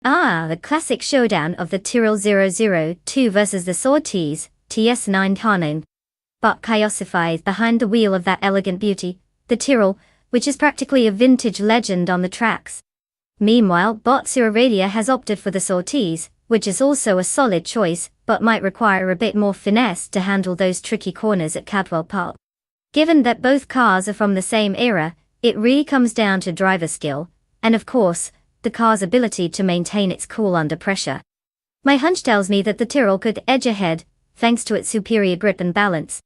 Ah, the classic showdown of the Tyrrell 002 versus the Surtees TS9 Tarnane. But chaosified behind the wheel of that elegant beauty, the Tyrrell, which is practically a vintage legend on the tracks. Meanwhile, Bot Radia has opted for the Surtees, which is also a solid choice, but might require a bit more finesse to handle those tricky corners at Cadwell Park. Given that both cars are from the same era, it really comes down to driver skill, and of course, the car's ability to maintain its cool under pressure. My hunch tells me that the Tyrrell could edge ahead, thanks to its superior grip and balance.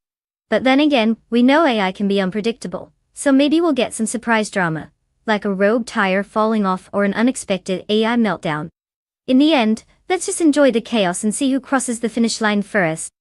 But then again, we know AI can be unpredictable, so maybe we'll get some surprise drama, like a rogue tire falling off or an unexpected AI meltdown. In the end, let's just enjoy the chaos and see who crosses the finish line first.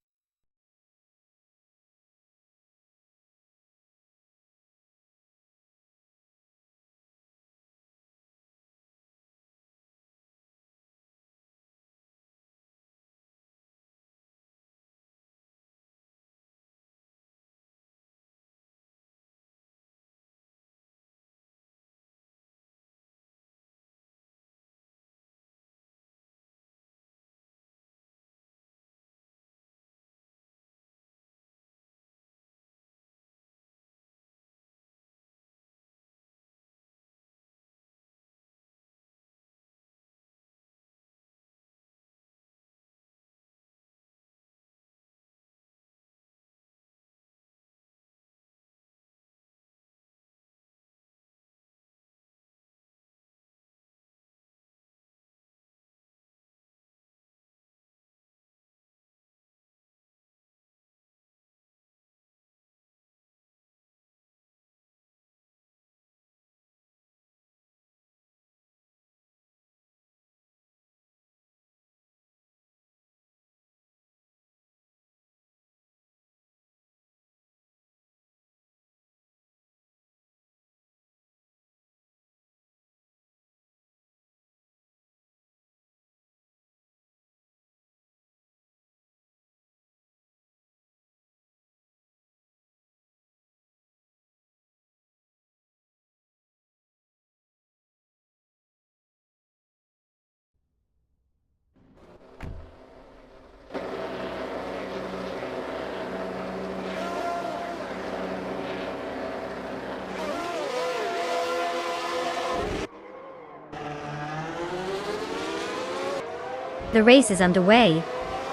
The race is underway.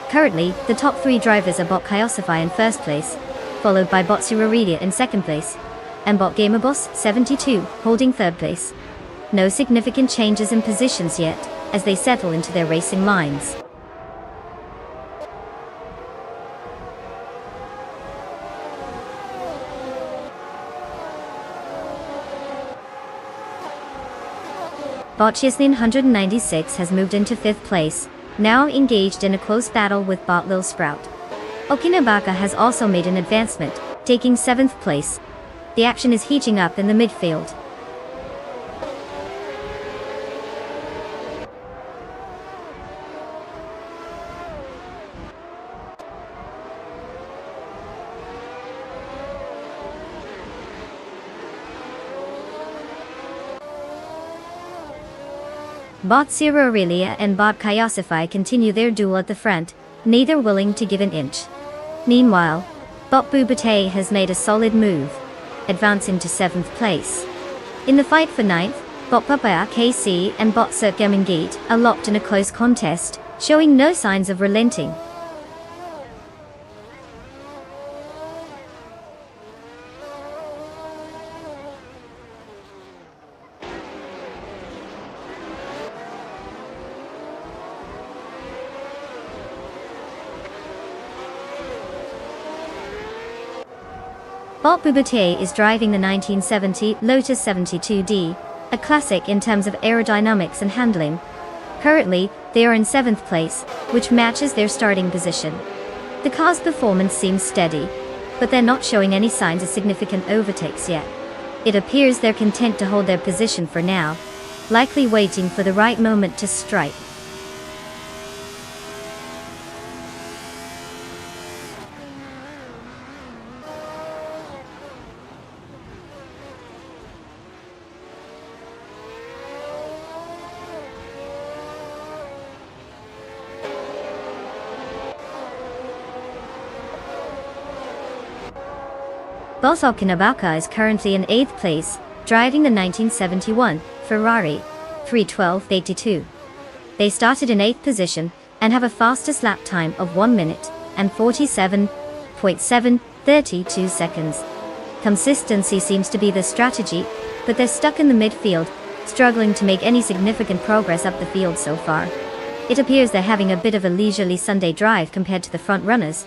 Currently, the top 3 drivers are Bot Kyosify in first place, followed by Bot Surarelia in second place, and Bot Gamerboss 72 holding third place. No significant changes in positions yet, as they settle into their racing lines. Bot Yasnin 196 has moved into 5th place, now engaged in a close battle with Bot Lil Sprout. Okinabaka has also made an advancement, taking 7th place. The action is heating up in the midfield. Bot Surarelia and Bot Kyosify continue their duel at the front, neither willing to give an inch. Meanwhile, Bot Bubate has made a solid move, advancing to 7th place. In the fight for 9th, Bot Papaya KC and Bot Sertgamingate are locked in a close contest, showing no signs of relenting. Bot Bubate is driving the 1970 Lotus 72D, a classic in terms of aerodynamics and handling. Currently, they are in 7th place, which matches their starting position. The car's performance seems steady, but they're not showing any signs of significant overtakes yet. It appears they're content to hold their position for now, likely waiting for the right moment to strike. Bot Okinabaka is currently in 8th place, driving the 1971 Ferrari 312/82. They started in 8th position and have a fastest lap time of 1 minute and 47.732 seconds. Consistency seems to be the strategy, but they're stuck in the midfield, struggling to make any significant progress up the field so far. It appears they're having a bit of a leisurely Sunday drive compared to the front runners.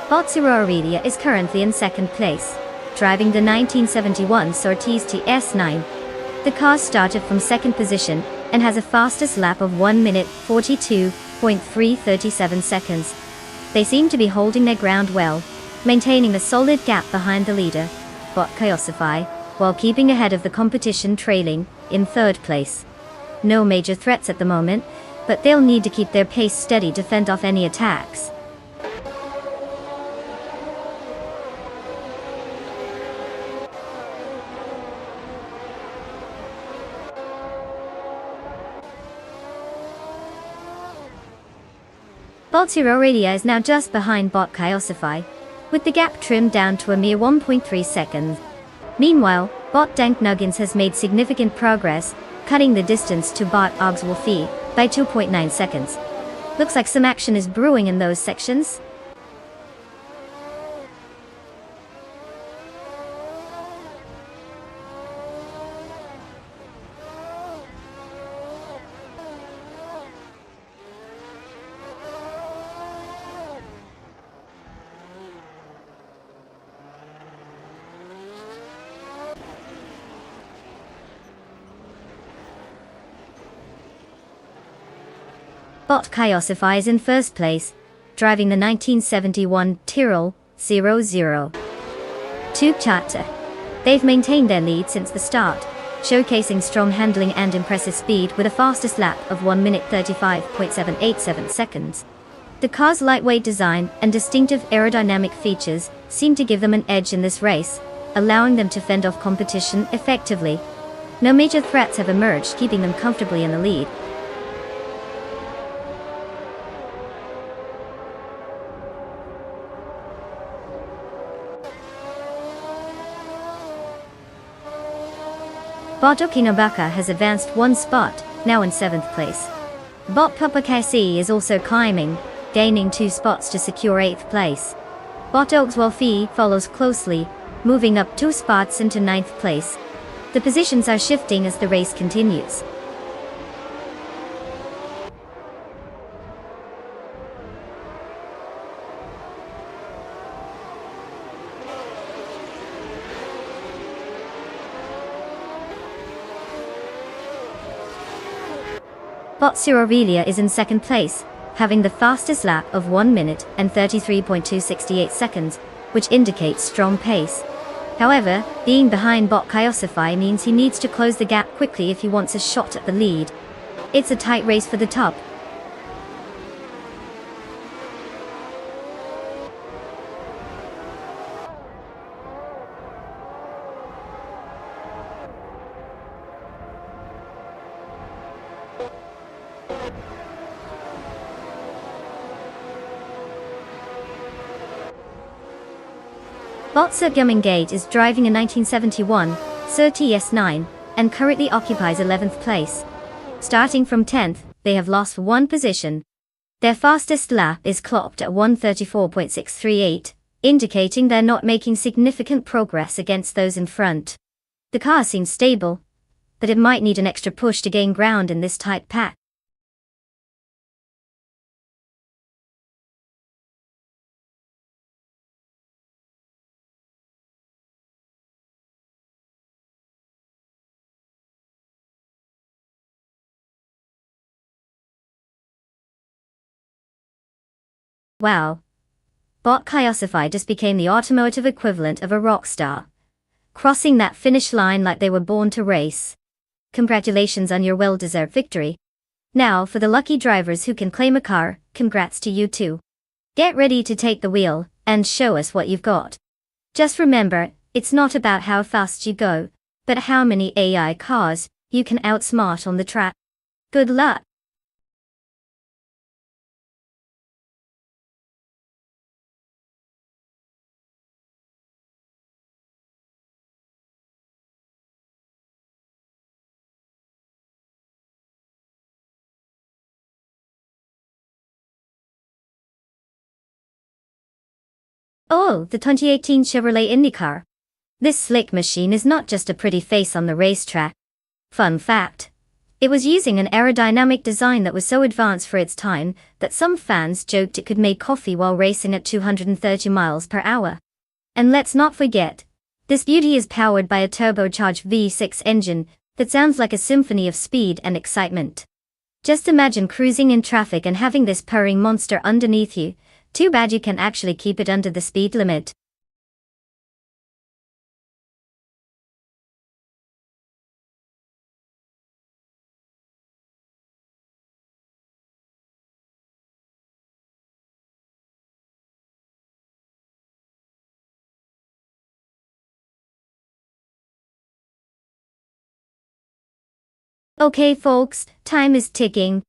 Bot Surarelia is currently in 2nd place, driving the 1971 Sorties TS9. The car started from 2nd position and has a fastest lap of 1 minute 42.337 seconds. They seem to be holding their ground well, maintaining a solid gap behind the leader, Bot Kyosify, while keeping ahead of the competition, trailing in 3rd place. No major threats at the moment, but they'll need to keep their pace steady to fend off any attacks. Bot Surarelia is now just behind Bot Kyosify, with the gap trimmed down to a mere 1.3 seconds. Meanwhile, Bot Dank Nuggins has made significant progress, cutting the distance to Bot Ogswolfie by 2.9 seconds. Looks like some action is brewing in those sections. Bot Kyosify is in 1st place, driving the 1971 Tyrrell 00. Tukchata. They've maintained their lead since the start, showcasing strong handling and impressive speed with a fastest lap of 1 minute 35.787 seconds. The car's lightweight design and distinctive aerodynamic features seem to give them an edge in this race, allowing them to fend off competition effectively. No major threats have emerged, keeping them comfortably in the lead. Bot Okinobaka has advanced one spot, now in 7th place. Bot Papakasi is also climbing, gaining 2 spots to secure 8th place. Bot Oakswolfie follows closely, moving up 2 spots into 9th place. The positions are shifting as the race continues. Bot Sirorelia is in 2nd place, having the fastest lap of 1 minute and 33.268 seconds, which indicates strong pace. However, being behind Bot Kyosify means he needs to close the gap quickly if he wants a shot at the lead. It's a tight race for the top. Bot Gate is driving a 1971 Surtees S9 and currently occupies 11th place. Starting from 10th, they have lost 1 position. Their fastest lap is clocked at 1:34.638, indicating they're not making significant progress against those in front. The car seems stable, but it might need an extra push to gain ground in this tight pack. Wow. Bot Kyosify just became the automotive equivalent of a rock star, crossing that finish line like they were born to race. Congratulations on your well-deserved victory. Now, for the lucky drivers who can claim a car, congrats to you too. Get ready to take the wheel and show us what you've got. Just remember, it's not about how fast you go, but how many AI cars you can outsmart on the track. Good luck! Oh, the 2018 Chevrolet IndyCar. This slick machine is not just a pretty face on the racetrack. Fun fact. It was using an aerodynamic design that was so advanced for its time that some fans joked it could make coffee while racing at 230 miles per hour. And let's not forget, this beauty is powered by a turbocharged V6 engine that sounds like a symphony of speed and excitement. Just imagine cruising in traffic and having this purring monster underneath you. Too bad you can actually keep it under the speed limit. Okay folks, time is ticking.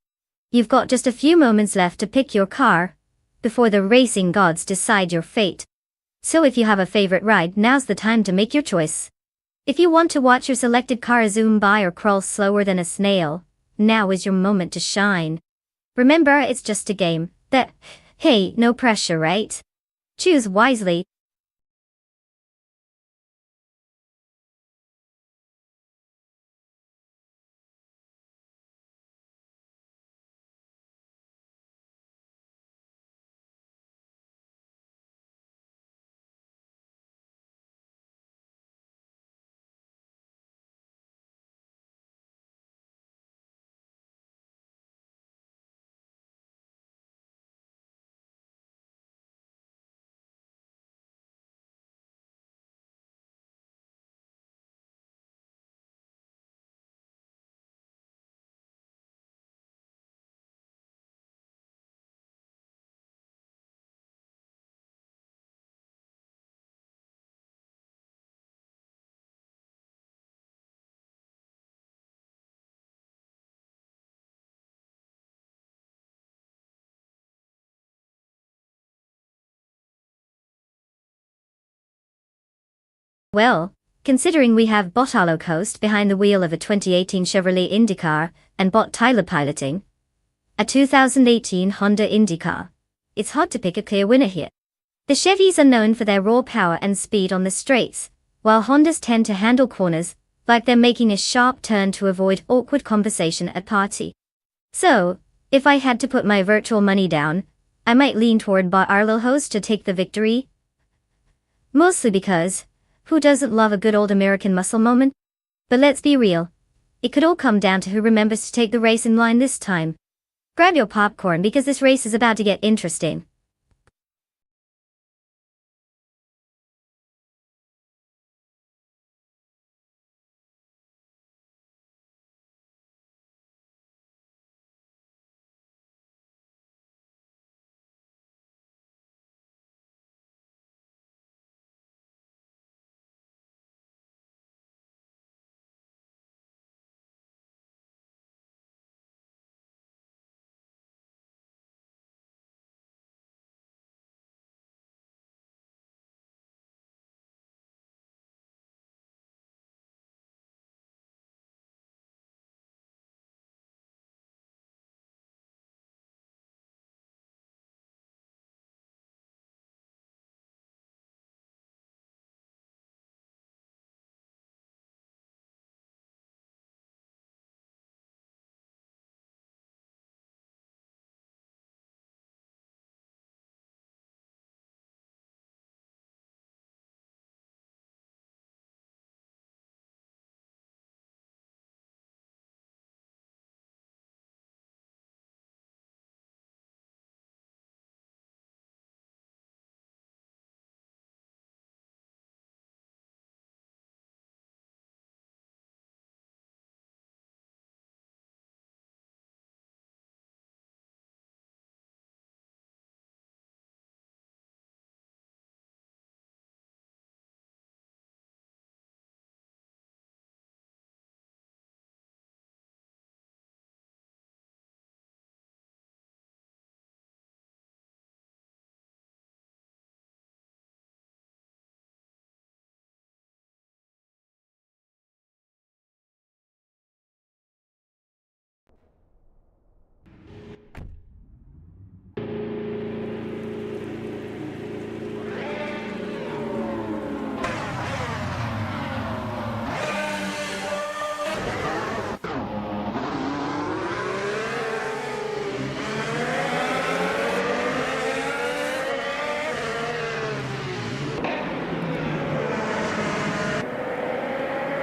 You've got just a few moments left to pick your car before the racing gods decide your fate. So if you have a favorite ride, now's the time to make your choice. If you want to watch your selected car zoom by or crawl slower than a snail, now is your moment to shine. Remember, it's just a game. Hey, no pressure, right? Choose wisely. Well, considering we have Botalo Coast behind the wheel of a 2018 Chevrolet IndyCar and Bot Tyler piloting a 2018 Honda IndyCar, it's hard to pick a clear winner here. The Chevys are known for their raw power and speed on the straights, while Hondas tend to handle corners like they're making a sharp turn to avoid awkward conversation at party. So, if I had to put my virtual money down, I might lean toward Bot Arlo host to take the victory. Mostly because, who doesn't love a good old American muscle moment? But let's be real. It could all come down to who remembers to take the race in line this time. Grab your popcorn because this race is about to get interesting.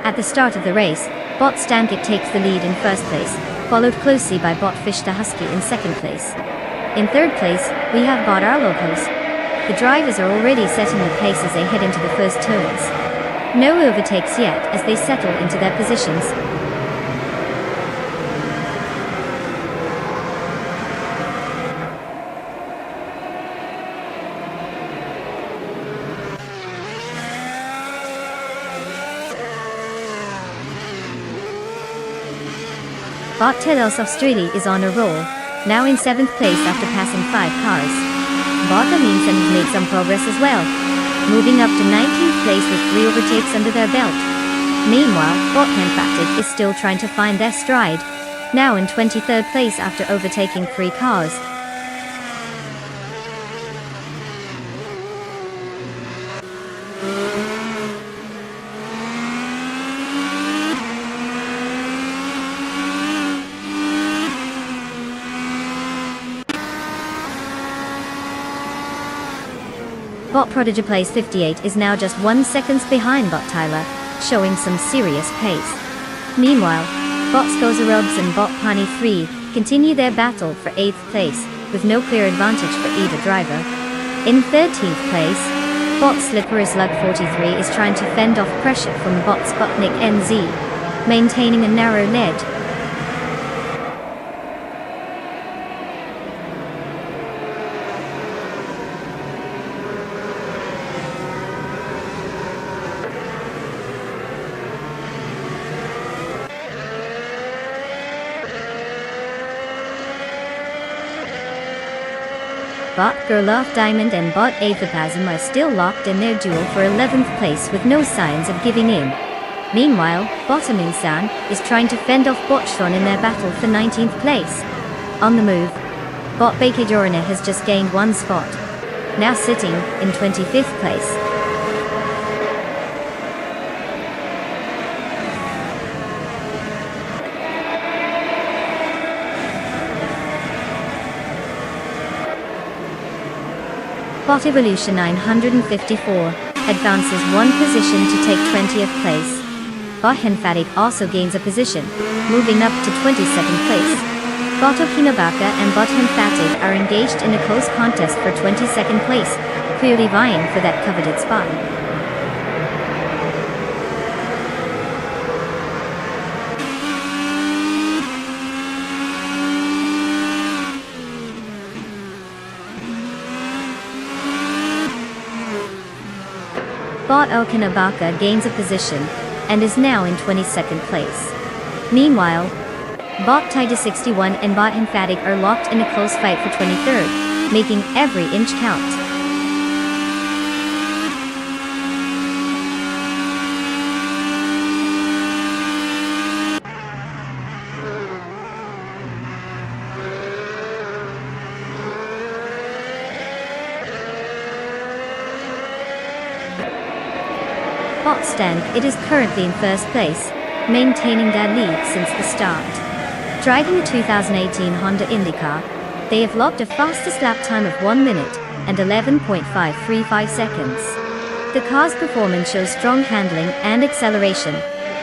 At the start of the race, Bot Stankit takes the lead in first place, followed closely by Bot Fish the Husky in second place. In third place, we have Bot Arlo host. The drivers are already setting the pace as they head into the first turns. No overtakes yet as they settle into their positions. Bot Telos Australia is on a roll, now in 7th place after passing 5 cars. Bot Amundsen has made some progress as well, moving up to 19th place with 3 overtakes under their belt. Meanwhile, Bot Handfacted is still trying to find their stride, now in 23rd place after overtaking 3 cars. Bot Prodigy place 58 is now just 1 second behind Bot Tyler, showing some serious pace. Meanwhile, Bot Skozarubs and Bot Pani 3 continue their battle for 8th place, with no clear advantage for either driver. In 13th place, Bot Slippery Slug 43 is trying to fend off pressure from Bot Sputnik NZ, maintaining a narrow lead. Bot Gerloff Diamond and Bot Aethapasm are still locked in their duel for 11th place with no signs of giving in. Meanwhile, Bottom Insan is trying to fend off Botshron in their battle for 19th place. On the move, Bot Bakajorina has just gained one spot, now sitting in 25th place. Bot Evolution 954 advances one position to take 20th place. Bot Emphatic also gains a position, moving up to 22nd place. Bot Okinabaka and Bot Emphatic are engaged in a close contest for 22nd place, clearly vying for that coveted spot. Bot Okinabaka gains a position, and is now in 22nd place. Meanwhile, Bot Tiger 61 and Bot Emphatic are locked in a close fight for 23rd, making every inch count. Bot Stank, it is currently in first place, maintaining their lead since the start. Driving a 2018 Honda IndyCar, they have logged a fastest lap time of 1 minute and 11.535 seconds. The car's performance shows strong handling and acceleration,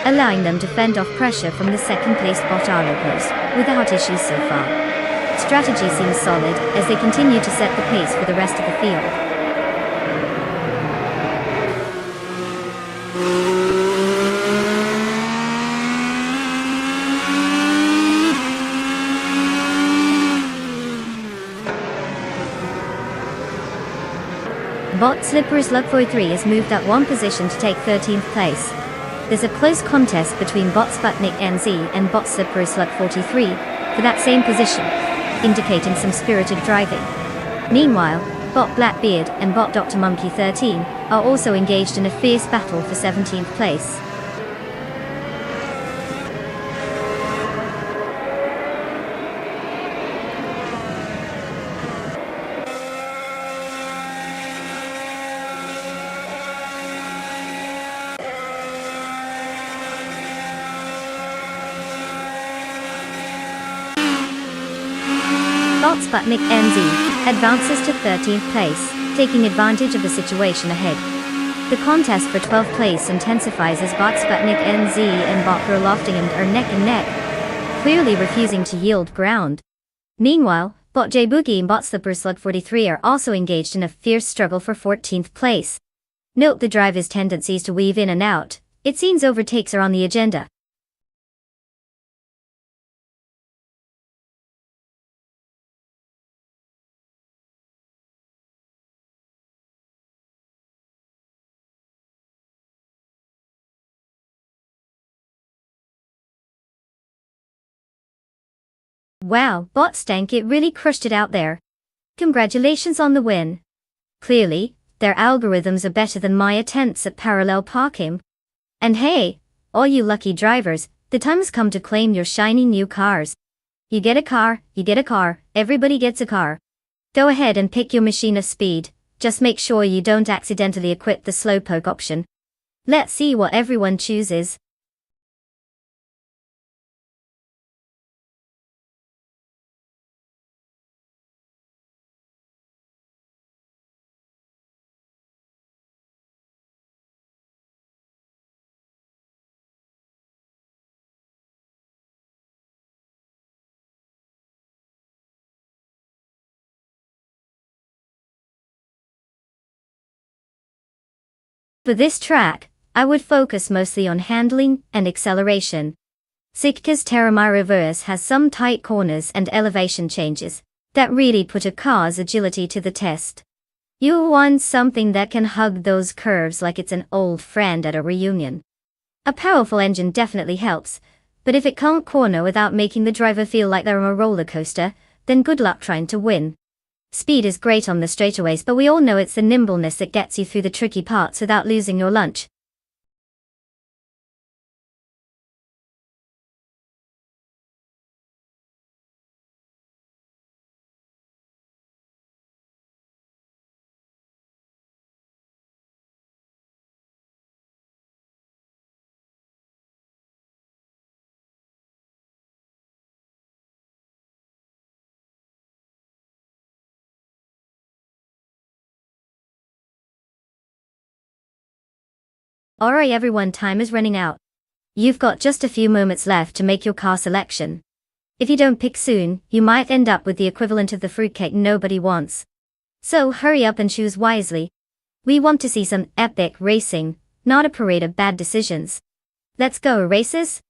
allowing them to fend off pressure from the second-placed Bot Post without issues so far. Strategy seems solid as they continue to set the pace for the rest of the field. Bot Slipper's Luck 43 has moved up one position to take 13th place. There's a close contest between Bot Sputnik NZ and Bot Slipper's Luck 43 for that same position, indicating some spirited driving. Meanwhile, Bot Blackbeard and Bot Dr. Monkey 13 are also engaged in a fierce battle for 17th place. Bot Sputnik NZ advances to 13th place, taking advantage of the situation ahead. The contest for 12th place intensifies as Bot Sputnik NZ and Bot Gerloftingham are neck and neck, clearly refusing to yield ground. Meanwhile, Bot J Boogie and Bot Slipper Slug 43 are also engaged in a fierce struggle for 14th place. Note the driver's tendencies to weave in and out. It seems overtakes are on the agenda. Wow, Bot Stank, it really crushed it out there. Congratulations on the win. Clearly, their algorithms are better than my attempts at parallel parking. And hey, all you lucky drivers, the time has come to claim your shiny new cars. You get a car, everybody gets a car. Go ahead and pick your machine of speed, just make sure you don't accidentally equip the slowpoke option. Let's see what everyone chooses. For this track, I would focus mostly on handling and acceleration. Sitka's Terramar Reverse has some tight corners and elevation changes that really put a car's agility to the test. You'll want something that can hug those curves like it's an old friend at a reunion. A powerful engine definitely helps, but if it can't corner without making the driver feel like they're on a roller coaster, then good luck trying to win. Speed is great on the straightaways, but we all know it's the nimbleness that gets you through the tricky parts without losing your lunch. Alright everyone, time is running out. You've got just a few moments left to make your car selection. If you don't pick soon, you might end up with the equivalent of the fruitcake nobody wants. So hurry up and choose wisely. We want to see some epic racing, not a parade of bad decisions. Let's go, racers!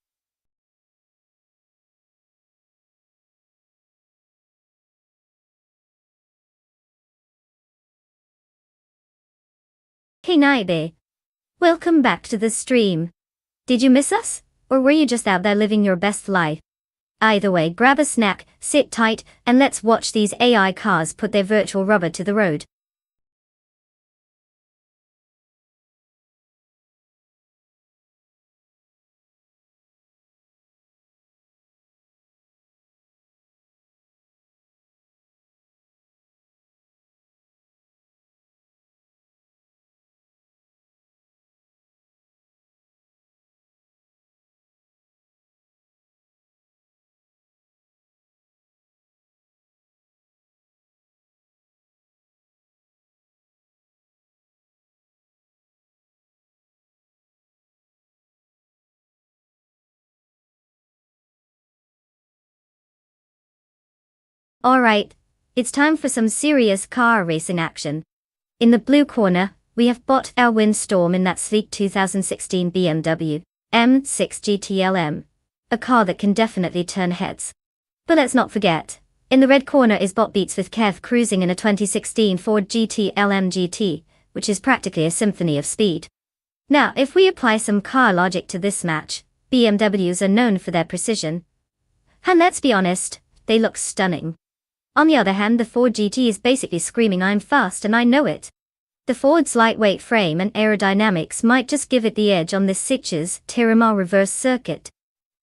Hey Naibe. Welcome back to the stream. Did you miss us? Or were you just out there living your best life? Either way, grab a snack, sit tight, and let's watch these AI cars put their virtual rubber to the road. Alright, it's time for some serious car racing action. In the blue corner, we have bought our Windstorm in that sleek 2016 BMW M6 GTLM, a car that can definitely turn heads. But let's not forget, in the red corner is Bot Beats with Kev cruising in a 2016 Ford GTLM GT, which is practically a symphony of speed. Now, if we apply some car logic to this match, BMWs are known for their precision. And let's be honest, they look stunning. On the other hand, the Ford GT is basically screaming I'm fast and I know it. The Ford's lightweight frame and aerodynamics might just give it the edge on this Sitges Tiramar reverse circuit.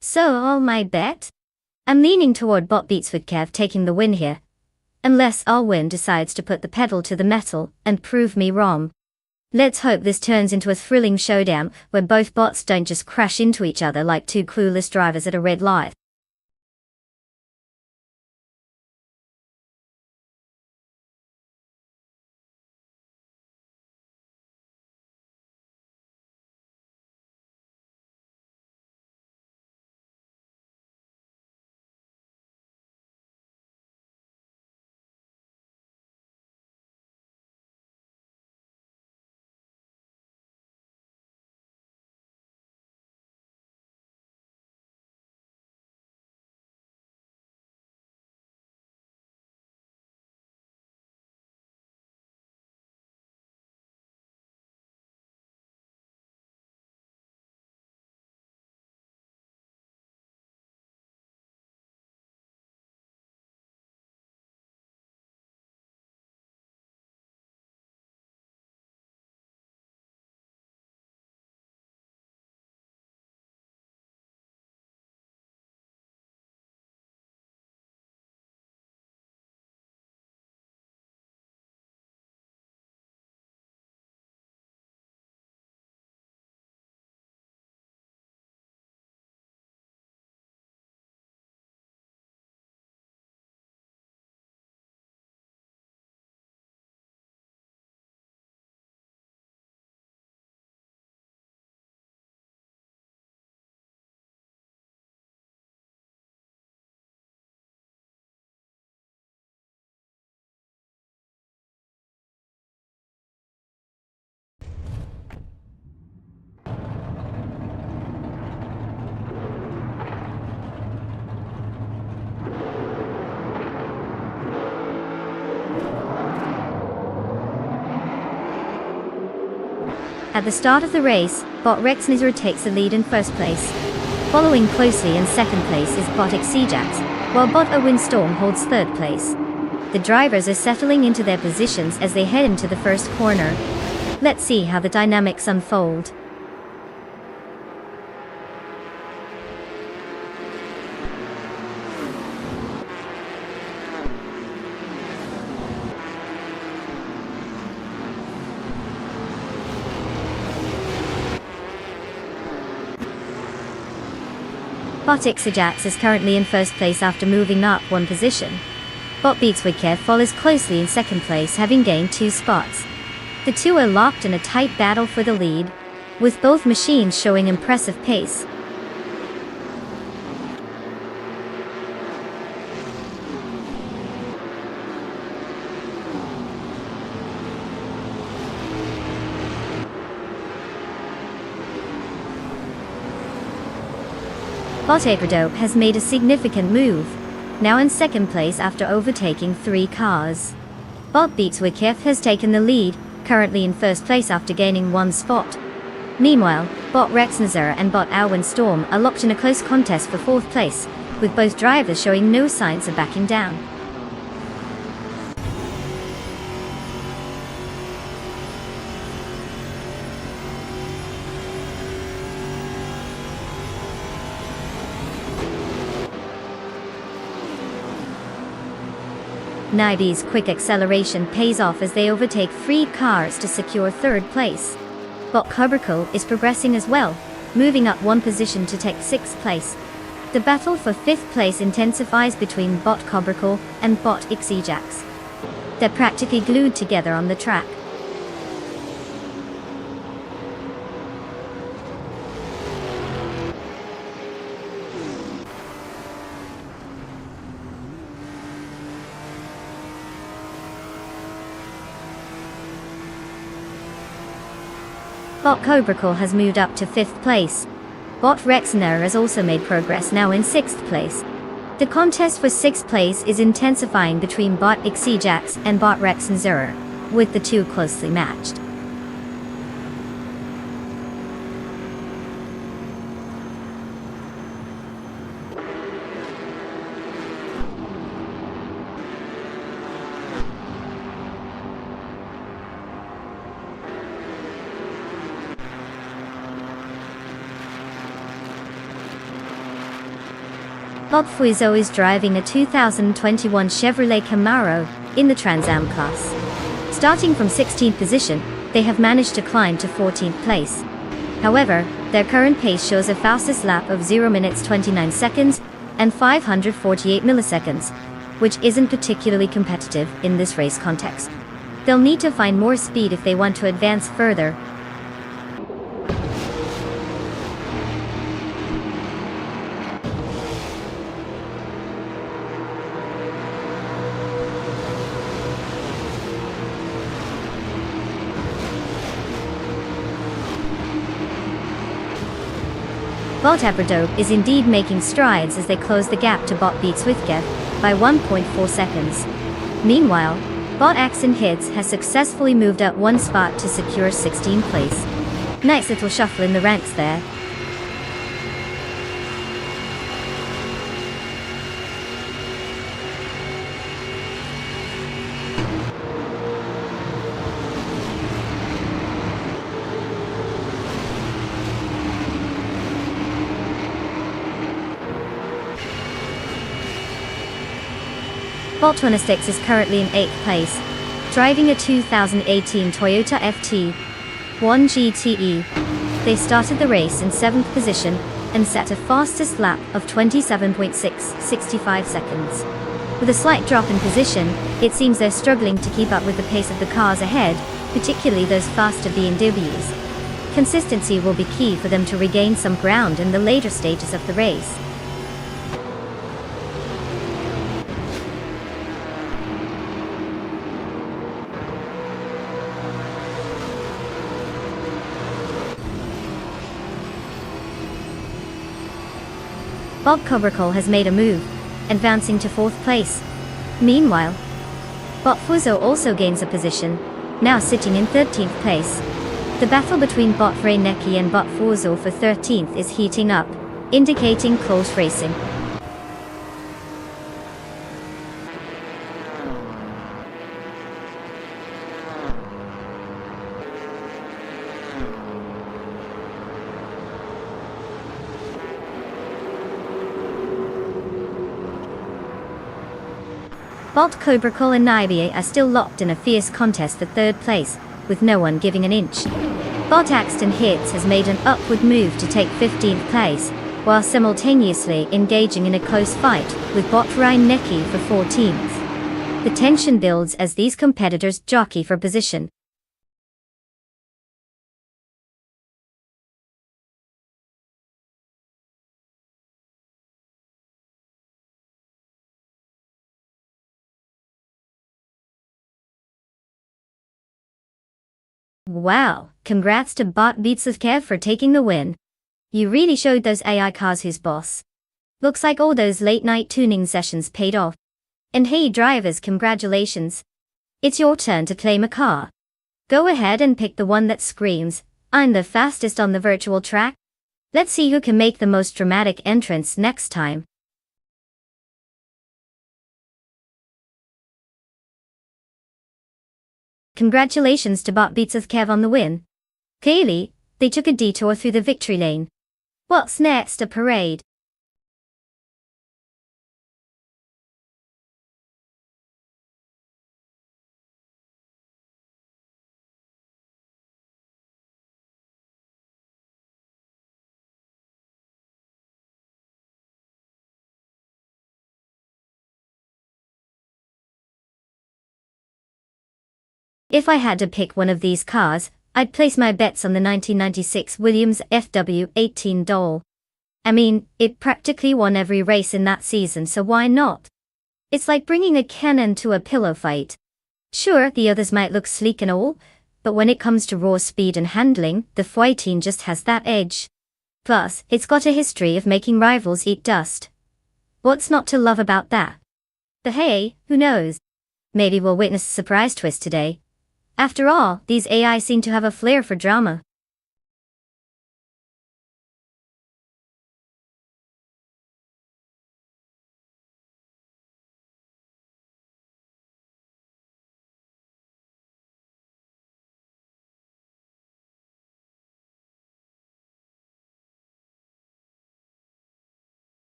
So all my bet? I'm leaning toward Bot Beats with Kev taking the win here. Unless Alwyn decides to put the pedal to the metal and prove me wrong. Let's hope this turns into a thrilling showdown where both bots don't just crash into each other like two clueless drivers at a red light. At the start of the race, Bot Rexnizar takes the lead in first place. Following closely in second place is Bot Exejax, while Bot Windstorm holds third place. The drivers are settling into their positions as they head into the first corner. Let's see how the dynamics unfold. Bot Ajax is currently in first place after moving up one position. Bot Beatswicker follows closely in second place, having gained 2 spots. The two are locked in a tight battle for the lead, with both machines showing impressive pace. Bot Aperdope has made a significant move, now in second place after overtaking 3 cars. Bot Beatswicker has taken the lead, currently in first place after gaining 1 spot. Meanwhile, Bot Rexnazar and Bot Alwyn Storm are locked in a close contest for 4th place, with both drivers showing no signs of backing down. Naidi's quick acceleration pays off as they overtake 3 cars to secure 3rd place. Bot Cobracle is progressing as well, moving up 1 position to take 6th place. The battle for 5th place intensifies between Bot Cobracle and Bot Ajax. They're practically glued together on the track. Bot Cobracle has moved up to 5th place. Bot Rexner has also made progress, now in 6th place. The contest for 6th place is intensifying between Bot Ajax and Bot Rexner, with the two closely matched. Bob Fuizo is driving a 2021 Chevrolet Camaro in the Trans Am class. Starting from 16th position, they have managed to climb to 14th place. However, their current pace shows a fastest lap of 0 minutes 29 seconds and 548 milliseconds, which isn't particularly competitive in this race context. They'll need to find more speed if they want to advance further. Bot Aperdope is indeed making strides as they close the gap to Bot Beatswicker by 1.4 seconds. Meanwhile, Bot Axon Hids has successfully moved up 1 spot to secure 16th place. Nice little shuffle in the ranks there. Bot 26 is currently in 8th place, driving a 2018 Toyota FT1 GTE. They started the race in 7th position and set a fastest lap of 27.665 seconds. With a slight drop in position, it seems they're struggling to keep up with the pace of the cars ahead, particularly those faster BMWs. Consistency will be key for them to regain some ground in the later stages of the race. Bob Cobracle has made a move, advancing to 4th place. Meanwhile, Bot Fuzo also gains a position, now sitting in 13th place. The battle between Bot Reinecki and Bot Fuzo for 13th is heating up, indicating close racing. Bolt Cobracle and IBA are still locked in a fierce contest for third place, with no one giving an inch. Bot Axton Hits has made an upward move to take 15th place, while simultaneously engaging in a close fight with Bot Ryan Necky for 14th. The tension builds as these competitors jockey for position. Wow, congrats to Bot Beats of Kev for taking the win. You really showed those AI cars who's boss. Looks like all those late night tuning sessions paid off. And hey drivers, congratulations. It's your turn to claim a car. Go ahead and pick the one that screams, "I'm the fastest on the virtual track." Let's see who can make the most dramatic entrance next time. Congratulations to Bot Beats of Kev on the win. Clearly, they took a detour through the victory lane. What's next? A parade. If I had to pick one of these cars, I'd place my bets on the 1996 Williams FW18 Dole. I mean, it practically won every race in that season, so why not? It's like bringing a cannon to a pillow fight. Sure, the others might look sleek and all, but when it comes to raw speed and handling, the F18 just has that edge. Plus, it's got a history of making rivals eat dust. What's not to love about that? But hey, who knows? Maybe we'll witness a surprise twist today. After all, these AI seem to have a flair for drama.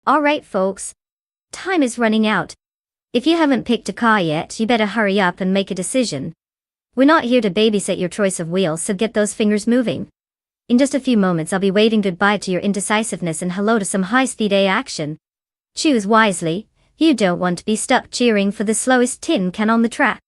Alright folks, time is running out. If you haven't picked a car yet, you better hurry up and make a decision. We're not here to babysit your choice of wheels, so get those fingers moving. In just a few moments I'll be waving goodbye to your indecisiveness and hello to some high-speed A action. Choose wisely, you don't want to be stuck cheering for the slowest tin can on the track.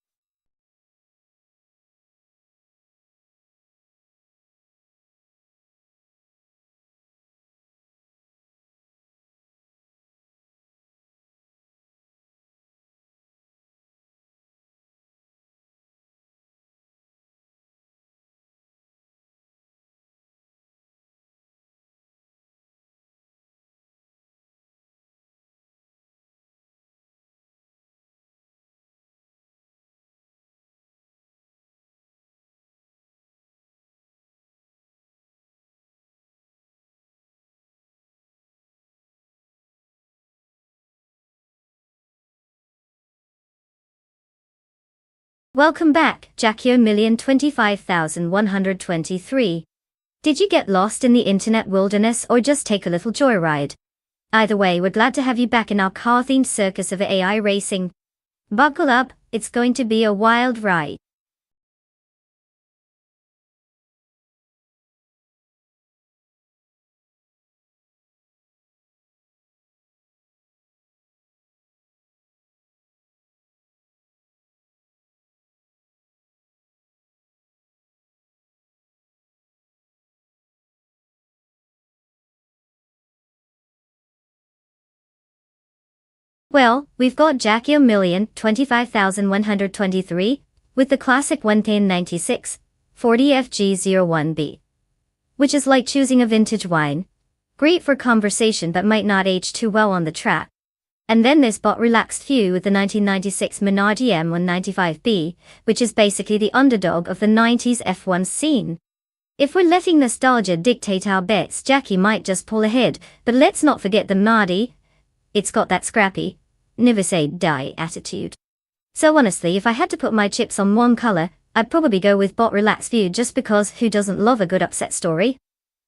Welcome back, Jackie O'Million 25,123. Did you get lost in the internet wilderness or just take a little joyride? Either way, we're glad to have you back in our car-themed circus of AI racing. Buckle up, it's going to be a wild ride. Well, we've got Jackie O'Million 25,123 with the classic 1K96 40 FG01B, which is like choosing a vintage wine. Great for conversation but might not age too well on the track. And then there's Bot Relaxed Few with the 1996 Minardi M195B, which is basically the underdog of the 90s F1 scene. If we're letting nostalgia dictate our bets, Jackie might just pull ahead, but let's not forget the Minardi. It's got that scrappy, never say die attitude. So honestly, if I had to put my chips on one color, I'd probably go with Bot Relaxed View just because who doesn't love a good upset story?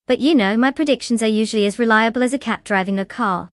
But you know, my predictions are usually as reliable as a cat driving a car.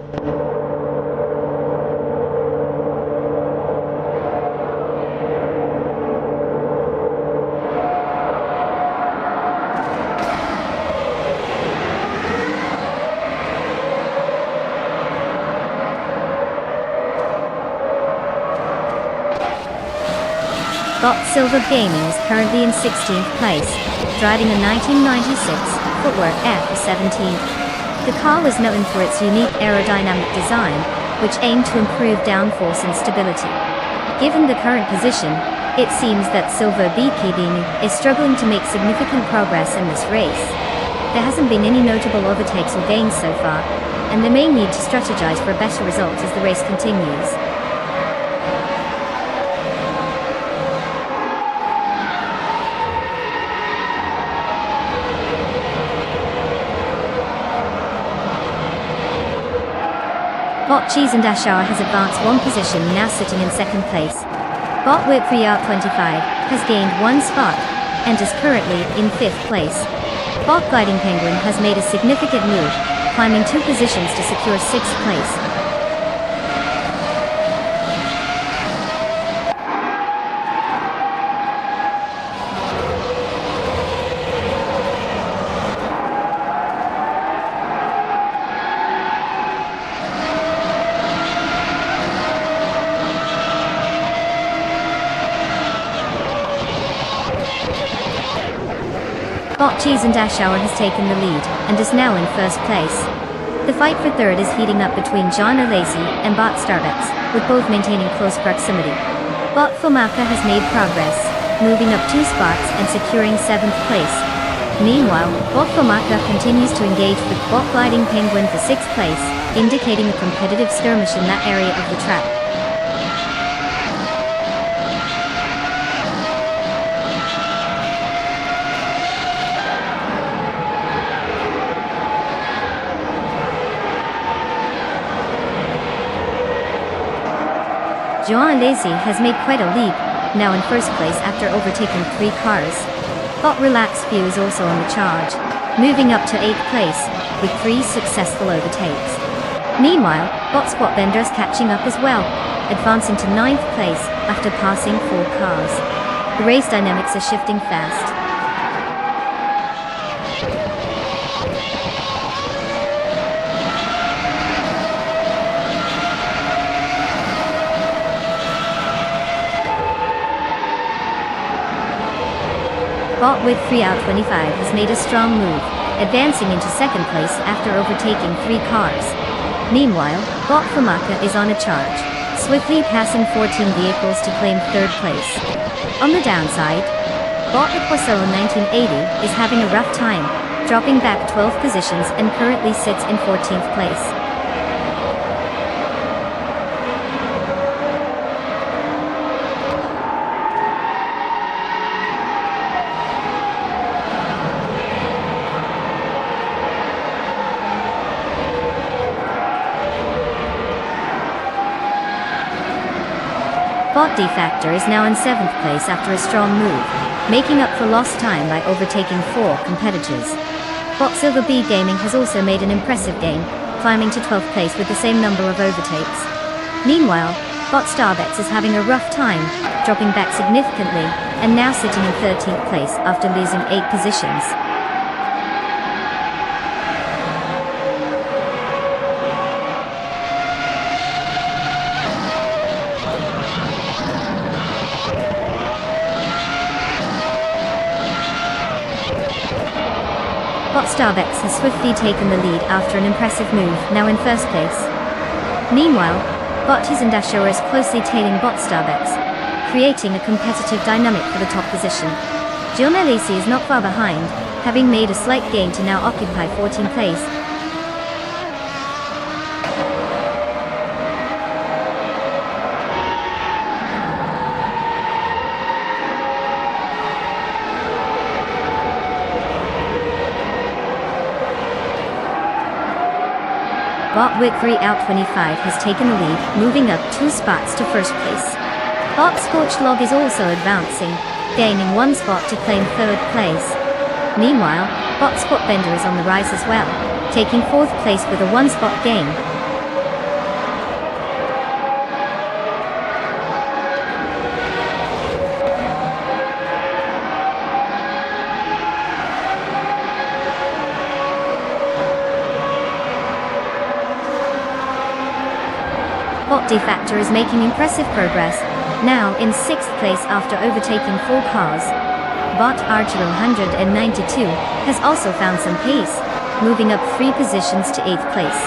Bot Silver Gaming is currently in 16th place, driving a 1996 Footwork F17. The car was known for its unique aerodynamic design, which aimed to improve downforce and stability. Given the current position, it seems that Silver Gaming is struggling to make significant progress in this race. There hasn't been any notable overtakes or gains so far, and they may need to strategize for a better result as the race continues. Bot Cheese and Ashar has advanced one position, now sitting in second place. Bot Whitfree Art 25 has gained one spot and is currently in 5th place. Bot Gliding Penguin has made a significant move, climbing 2 positions to secure 6th place. Bot Cheese and Ashauer has taken the lead, and is now in 1st place. The fight for 3rd is heating up between John O'Lacey and Bot Starbucks, with both maintaining close proximity. Bot Fomaka has made progress, moving up 2 spots and securing 7th place. Meanwhile, Bot Fomaka continues to engage with Bot Gliding Penguin for 6th place, indicating a competitive skirmish in that area of the track. Joan Lacy has made quite a leap, now in 1st place after overtaking 3 cars. Bot Relaxed View is also on the charge, moving up to 8th place, with 3 successful overtakes. Meanwhile, Bot Spot Bender is catching up as well, advancing to 9th place after passing 4 cars. The race dynamics are shifting fast. Bot with 3 out 25 has made a strong move, advancing into 2nd place after overtaking 3 cars. Meanwhile, Bot Famaka is on a charge, swiftly passing 14 vehicles to claim 3rd place. On the downside, Bot Equaso 1980 is having a rough time, dropping back 12 positions and currently sits in 14th place. Bot D-Factor is now in 7th place after a strong move, making up for lost time by overtaking 4 competitors. Bot Silver B Gaming has also made an impressive gain, climbing to 12th place with the same number of overtakes. Meanwhile, Bot Starbucks is having a rough time, dropping back significantly, and now sitting in 13th place after losing 8 positions. Bot Starbucks has swiftly taken the lead after an impressive move, now in 1st place. Meanwhile, Bot Hizandasho is closely tailing Bot Starbucks, creating a competitive dynamic for the top position. John Lacey is not far behind, having made a slight gain to now occupy 14th place. Bot Whitfree out 25 has taken the lead, moving up 2 spots to 1st place. Bot Scorched Log is also advancing, gaining 1 spot to claim 3rd place. Meanwhile, Bot Spot Bender is on the rise as well, taking 4th place with a 1 spot gain. Bot De Factor is making impressive progress, now in 6th place after overtaking 4 cars. Bot Archer 192 has also found some pace, moving up 3 positions to 8th place.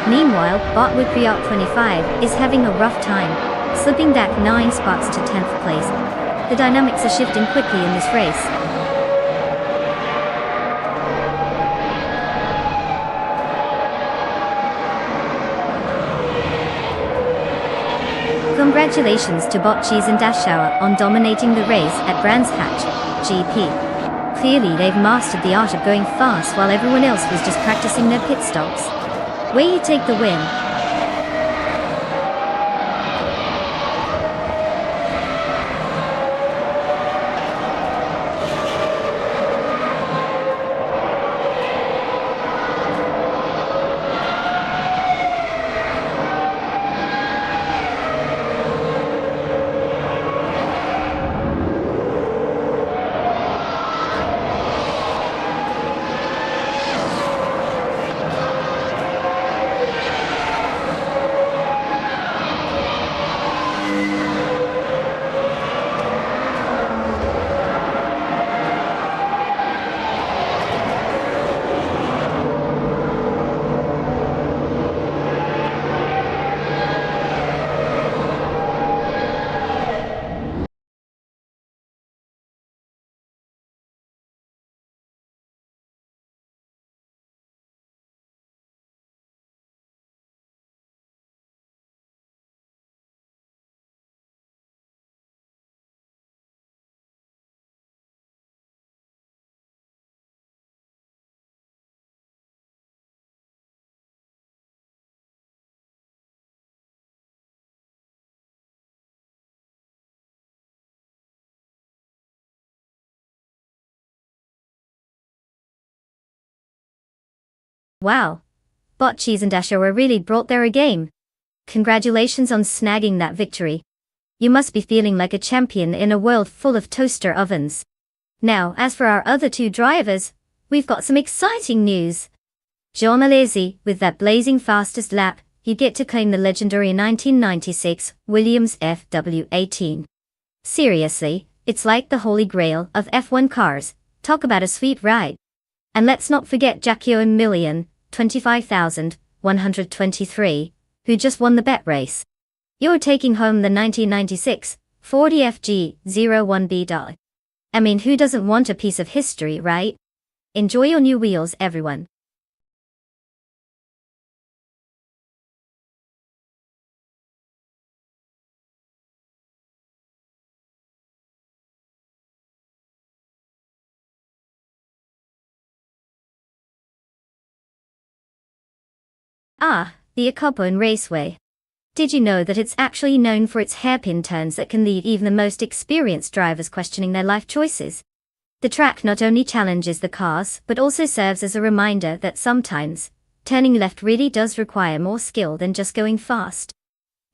Meanwhile, Bot Wipriot 25 is having a rough time, slipping back 9 spots to 10th place. The dynamics are shifting quickly in this race. Congratulations to Bot Cheese and Dashauer on dominating the race at Brands Hatch GP. Clearly they've mastered the art of going fast while everyone else was just practicing their pit stops. Way you take the win. Wow. Bot Cheese and Dashauer really brought their A game. Congratulations on snagging that victory. You must be feeling like a champion in a world full of toaster ovens. Now, as for our other 2 drivers, we've got some exciting news. Jean Alesi, with that blazing fastest lap, you get to claim the legendary 1996 Williams FW18. Seriously, it's like the holy grail of F1 cars. Talk about a sweet ride. And let's not forget Jacquio and Million, 25,123, who just won the bet race. You're taking home the 1996 Ford FG01B. I mean, who doesn't want a piece of history, right? Enjoy your new wheels, everyone. Ah, the Acopone Raceway. Did you know that it's actually known for its hairpin turns that can leave even the most experienced drivers questioning their life choices? The track not only challenges the cars, but also serves as a reminder that sometimes, turning left really does require more skill than just going fast.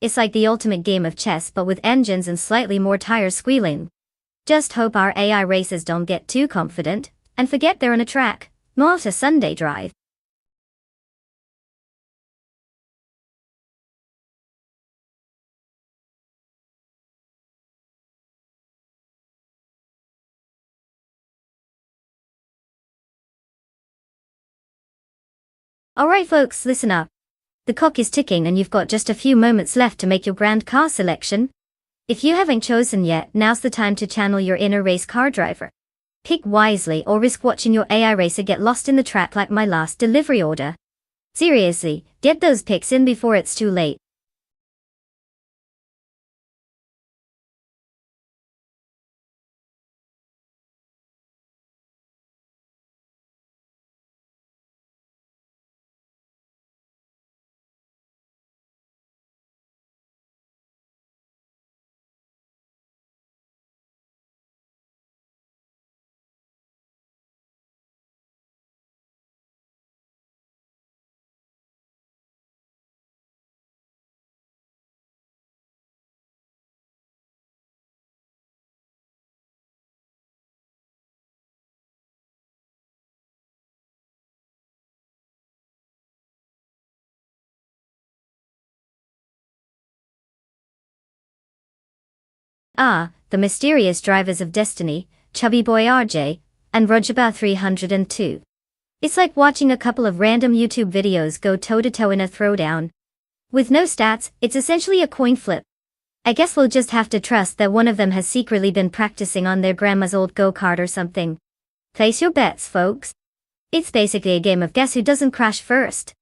It's like the ultimate game of chess but with engines and slightly more tires squealing. Just hope our AI racers don't get too confident, and forget they're on a track, not a Sunday drive. Alright folks, listen up. The clock is ticking and you've got just a few moments left to make your grand car selection. If you haven't chosen yet, now's the time to channel your inner race car driver. Pick wisely or risk watching your AI racer get lost in the track like my last delivery order. Seriously, get those picks in before it's too late. Ah, the mysterious drivers of destiny, Chubby Boy RJ, and Rojaba 302. It's like watching a couple of random YouTube videos go toe-to-toe in a throwdown. With no stats, it's essentially a coin flip. I guess we'll just have to trust that one of them has secretly been practicing on their grandma's old go-kart or something. Place your bets, folks. It's basically a game of guess who doesn't crash first.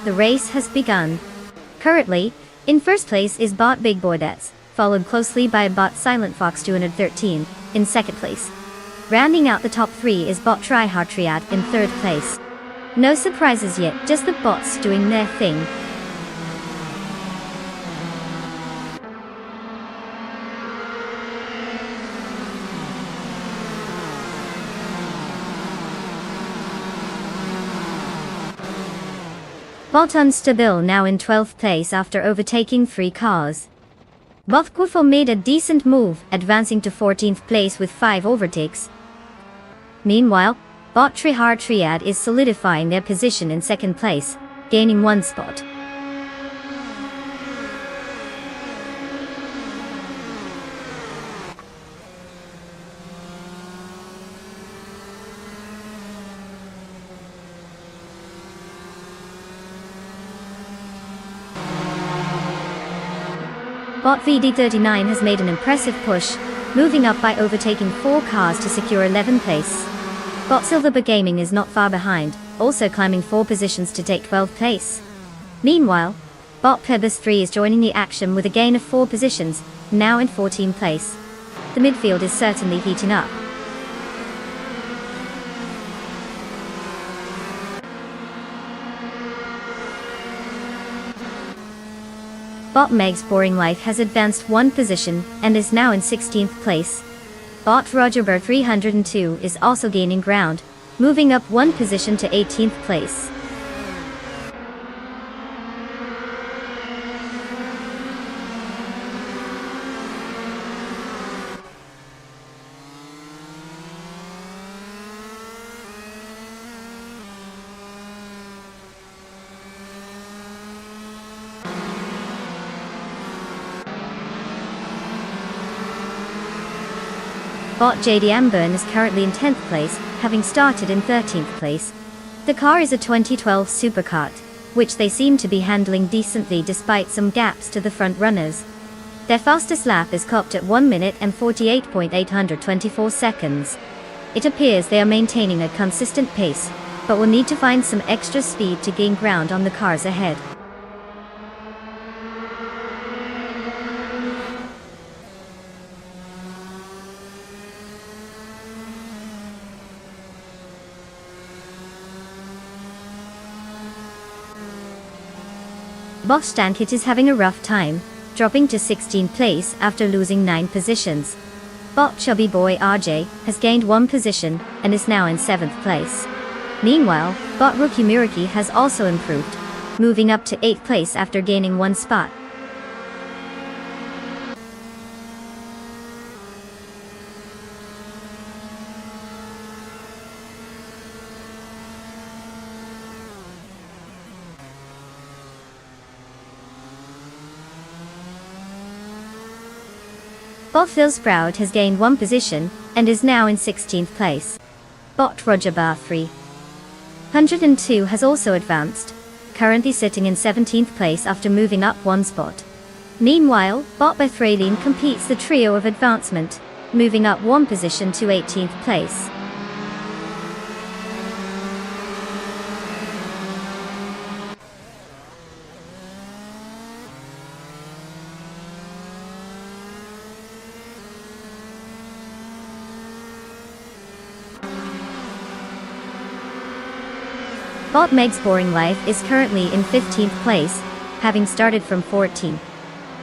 The race has begun. Currently, in first place is Bot Big Boydets, followed closely by Bot Silent Fox 213, in second place. Rounding out the top three is Bot Tryhard Triad in third place. No surprises yet, just the bots doing their thing. Bot Unstable now in 12th place after overtaking 3 cars. Bot Quifo made a decent move, advancing to 14th place with 5 overtakes. Meanwhile, Bot Tryhard Triad is solidifying their position in 2nd place, gaining 1 spot. Bot VD39 has made an impressive push, moving up by overtaking 4 cars to secure 11th place. Bot Silverber Gaming is not far behind, also climbing 4 positions to take 12th place. Meanwhile, Bot Pebus 3 is joining the action with a gain of 4 positions, now in 14th place. The midfield is certainly heating up. Bot Meg's Boring Life has advanced 1 position and is now in 16th place. Bot Rogerbird 302 is also gaining ground, moving up 1 position to 18th place. Bot JD Amburn is currently in 10th place, having started in 13th place. The car is a 2012 superkart, which they seem to be handling decently despite some gaps to the front runners. Their fastest lap is clocked at 1 minute and 48.824 seconds. It appears they are maintaining a consistent pace, but will need to find some extra speed to gain ground on the cars ahead. Bosch Stankit is having a rough time, dropping to 16th place after losing 9 positions. Bot Chubby Boy RJ has gained 1 position and is now in 7th place. Meanwhile, Bot Rookie Muraki has also improved, moving up to 8th place after gaining 1 spot. Bot Phil Sprout has gained 1 position and is now in 16th place. Bot Roger Bar 302 has also advanced, currently sitting in 17th place after moving up 1 spot. Meanwhile, Bot Bethralin completes the trio of advancement, moving up 1 position to 18th place. Bot Meg's Boring Life is currently in 15th place, having started from 14th.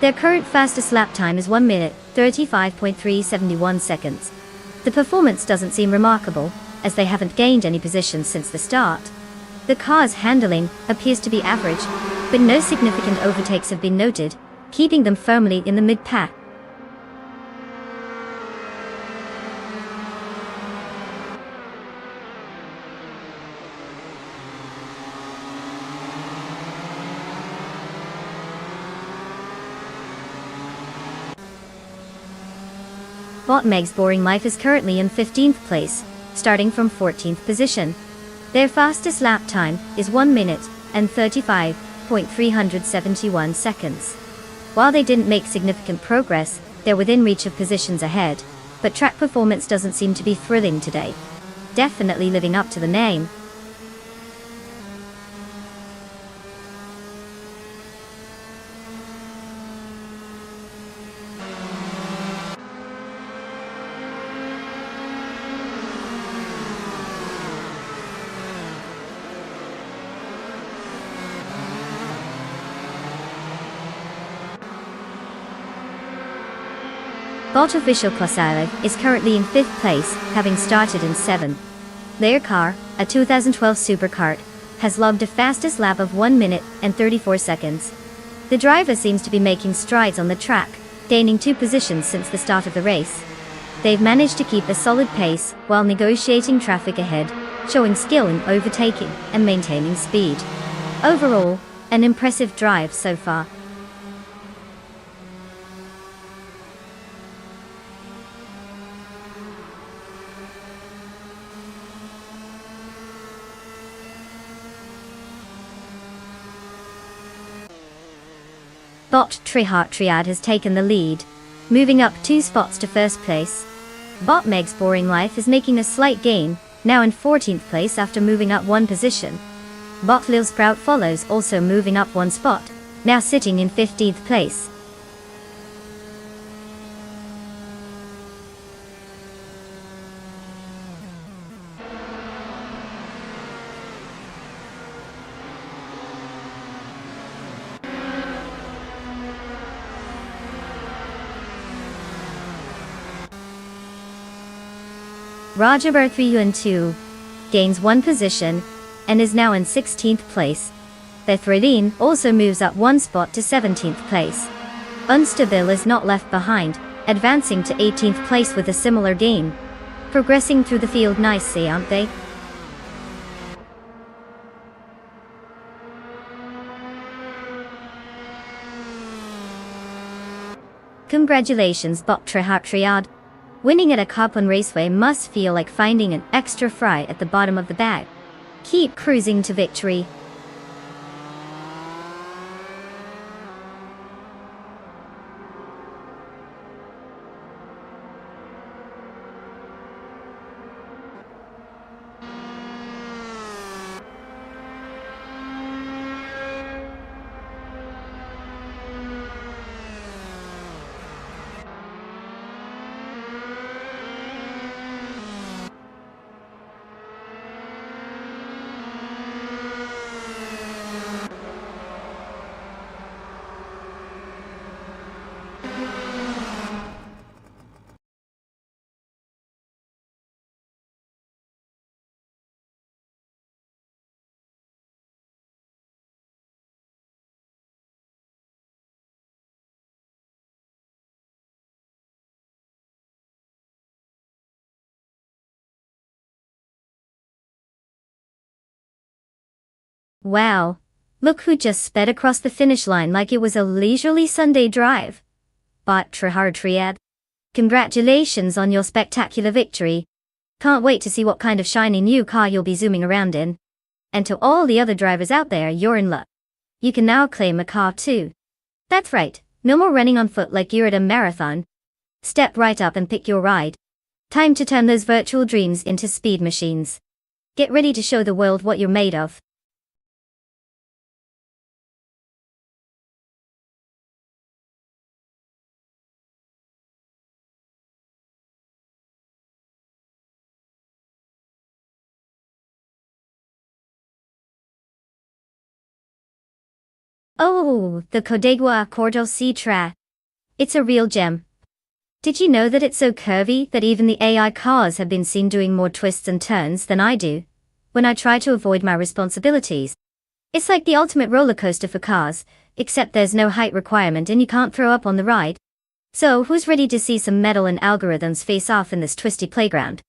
Their current fastest lap time is 1 minute, 35.371 seconds. The performance doesn't seem remarkable, as they haven't gained any positions since the start. The car's handling appears to be average, but no significant overtakes have been noted, keeping them firmly in the mid-pack. Bot Meg's Boring Life is currently in 15th place, starting from 14th position. Their fastest lap time is 1 minute and 35.371 seconds. While they didn't make significant progress, they're within reach of positions ahead, but track performance doesn't seem to be thrilling today. Definitely living up to the name. Bot Official Klasailov is currently in 5th place, having started in 7th. Their car, a 2012 superkart, has logged a fastest lap of 1 minute and 34 seconds. The driver seems to be making strides on the track, gaining 2 positions since the start of the race. They've managed to keep a solid pace while negotiating traffic ahead, showing skill in overtaking and maintaining speed. Overall, an impressive drive so far. Bot Trihart Triad has taken the lead, moving up 2 spots to 1st place. Bot Meg's Boring Life is making a slight gain, now in 14th place after moving up 1 position. Bot Lil Sprout follows, also moving up 1 spot, now sitting in 15th place. Rajabar 302 gains 1 position and is now in 16th place. Bethralin also moves up 1 spot to 17th place. Unstabil is not left behind, advancing to 18th place with a similar gain. Progressing through the field nicely, aren't they? Congratulations, Bot Trihart Triad. Winning at a Copland raceway must feel like finding an extra fry at the bottom of the bag. Keep cruising to victory. Wow, look who just sped across the finish line like it was a leisurely Sunday drive. But Trihar Triad, congratulations on your spectacular victory. Can't wait to see what kind of shiny new car you'll be zooming around in. And to all the other drivers out there, you're in luck. You can now claim a car too. That's right, no more running on foot like you're at a marathon. Step right up and pick your ride. Time to turn those virtual dreams into speed machines. Get ready to show the world what you're made of. Oh, the Codegua Cordo C-Tra. It's a real gem. Did you know that it's so curvy that even the AI cars have been seen doing more twists and turns than I do when I try to avoid my responsibilities? It's like the ultimate roller coaster for cars, except there's no height requirement and you can't throw up on the ride. So who's ready to see some metal and algorithms face off in this twisty playground?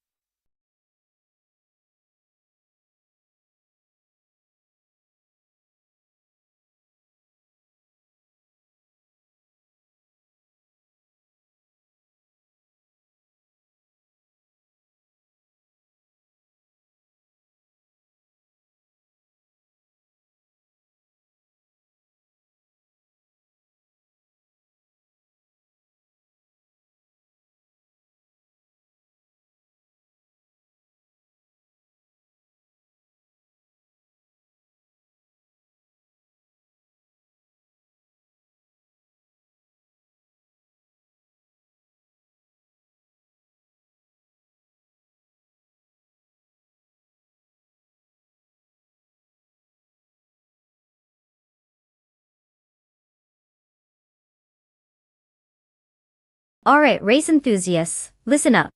Alright, race enthusiasts, listen up.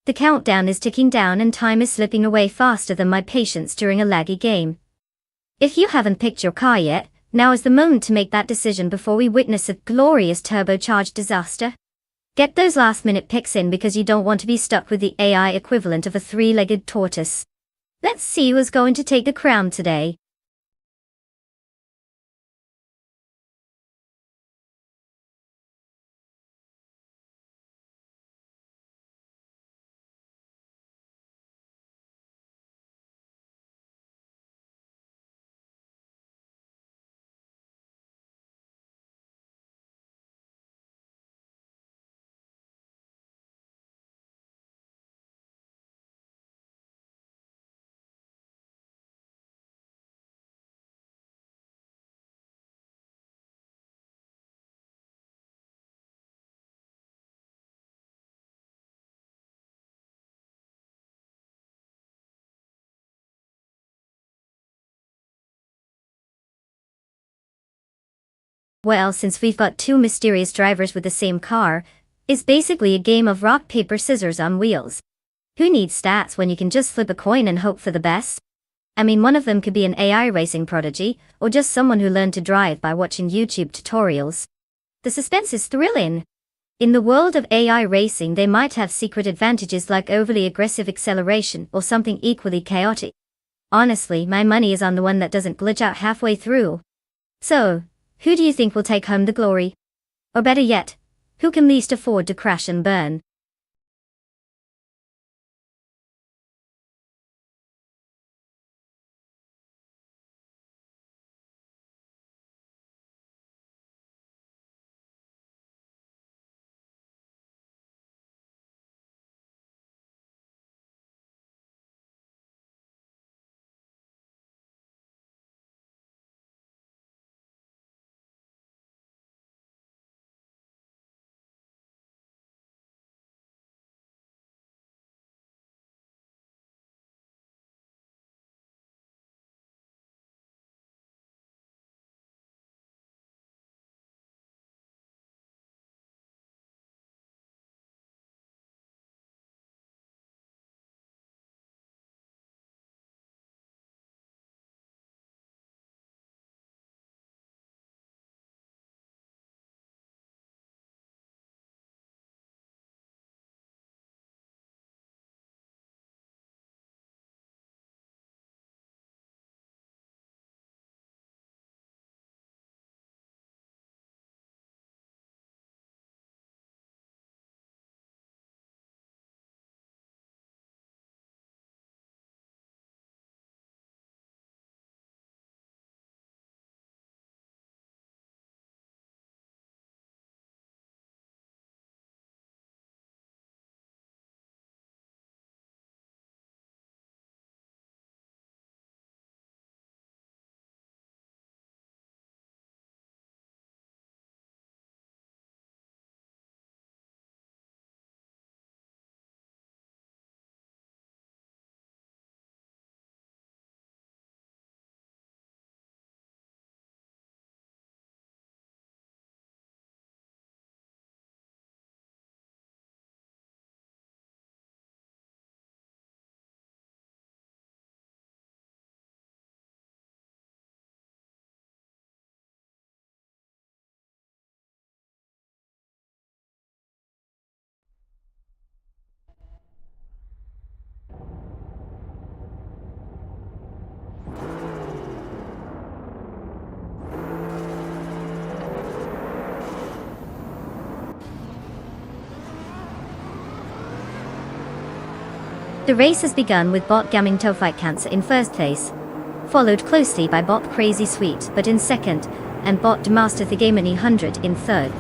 The countdown is ticking down and time is slipping away faster than my patience during a laggy game. If you haven't picked your car yet, now is the moment to make that decision before we witness a glorious turbocharged disaster. Get those last-minute picks in because you don't want to be stuck with the AI equivalent of a three-legged tortoise. Let's see who's going to take the crown today. Well, since we've got two mysterious drivers with the same car, it's basically a game of rock, paper, scissors on wheels. Who needs stats when you can just flip a coin and hope for the best? I mean, one of them could be an AI racing prodigy, or just someone who learned to drive by watching YouTube tutorials. The suspense is thrilling. In the world of AI racing, they might have secret advantages like overly aggressive acceleration or something equally chaotic. Honestly, my money is on the one that doesn't glitch out halfway through. So, who do you think will take home the glory? Or better yet, who can least afford to crash and burn? The race has begun with bot Gaming Fight Cancer in first place, followed closely by bot Crazy Sweet but in second, and bot Master the Gaming 100 in third.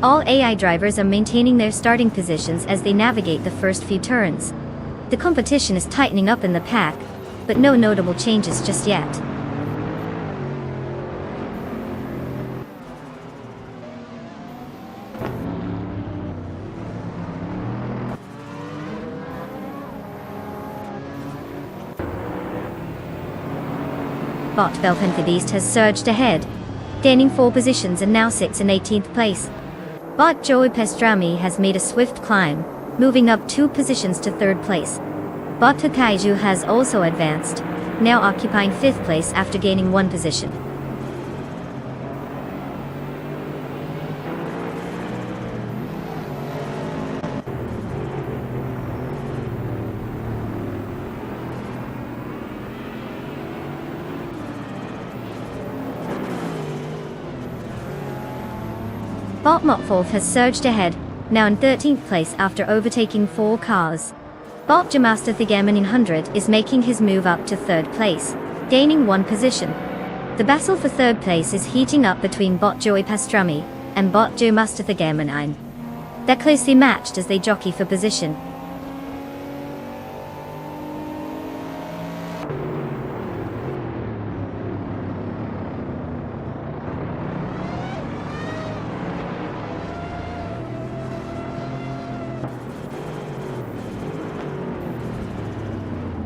All AI drivers are maintaining their starting positions as they navigate the first few turns. The competition is tightening up in the pack, but no notable changes just yet. Bot Belpenthy Beast has surged ahead, gaining 4 positions and now sits in 18th place. Bot Joey Pastrami has made a swift climb, moving up 2 positions to 3rd place. Bot Takaiju has also advanced, now occupying 5th place after gaining 1 position. Bot Motfolf has surged ahead, now in 13th place after overtaking 4 cars. Bot Jamaster the Gammon 100 is making his move up to 3rd place, gaining 1 position. The battle for 3rd place is heating up between bot Joey Pastrami and bot Jamaster the Gammon. They're closely matched as they jockey for position.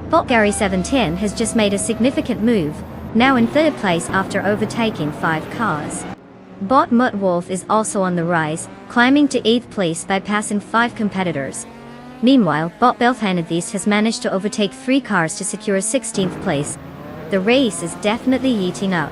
Bot Gary 710 has just made a significant move, now in 3rd place after overtaking 5 cars. Bot Mutt Wolf is also on the rise, climbing to 8th place by passing 5 competitors. Meanwhile, bot Belthanethist has managed to overtake 3 cars to secure 16th place. The race is definitely heating up.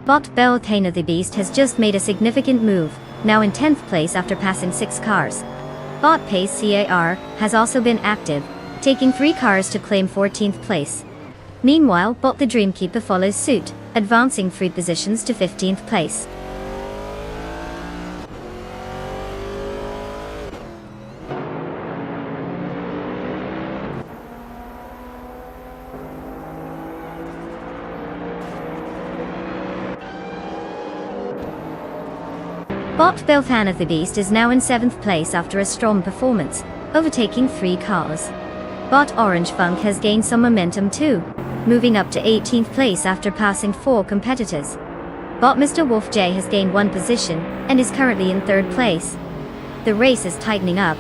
Bot Beltane the Beast has just made a significant move, now in 10th place after passing 6 cars. Bot Pace CAR has also been active, taking 3 cars to claim 14th place. Meanwhile, bot the Dreamkeeper follows suit, advancing 3 positions to 15th place. Bot Belthan the Beast is now in 7th place after a strong performance, overtaking 3 cars. Bot Orange Funk has gained some momentum too, moving up to 18th place after passing 4 competitors. Bot Mr. Wolf J has gained 1 position, and is currently in 3rd place. The race is tightening up.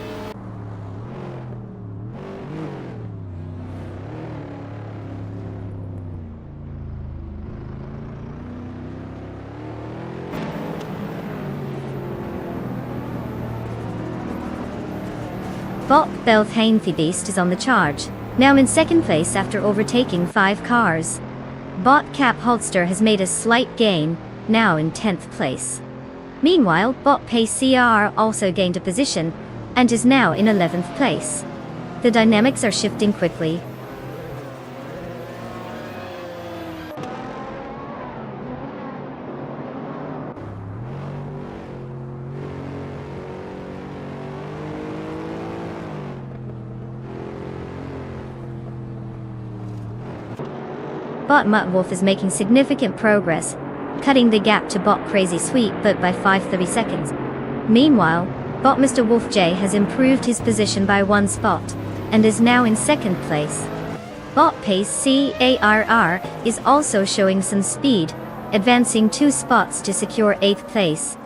Bot Beltane the Beast is on the charge, now in 2nd place after overtaking 5 cars. Bot Cap Holster has made a slight gain, now in 10th place. Meanwhile, bot Pace CR also gained a position, and is now in 11th place. The dynamics are shifting quickly. Bot Mutt Wolf is making significant progress, cutting the gap to bot Crazy Sweet but by 5/30 seconds. Meanwhile, bot Mr. Wolf J has improved his position by 1 spot, and is now in 2nd place. Bot Pace CARR is also showing some speed, advancing 2 spots to secure 8th place.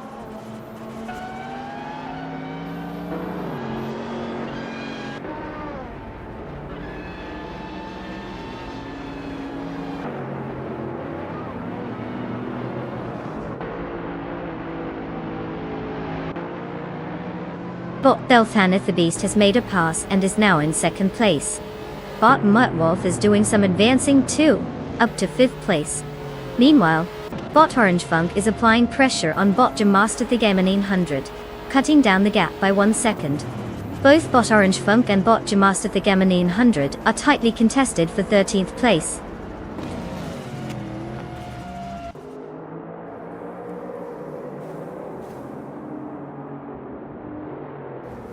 Bot Belthaneth the Beast has made a pass and is now in 2nd place. Bot Muttwolf is doing some advancing too, up to 5th place. Meanwhile, bot Orange Funk is applying pressure on bot Jamaster the Gamer 900, cutting down the gap by 1 second. Both Bot Orange Funk and Bot Jamaster Thegamini 100 are tightly contested for 13th place.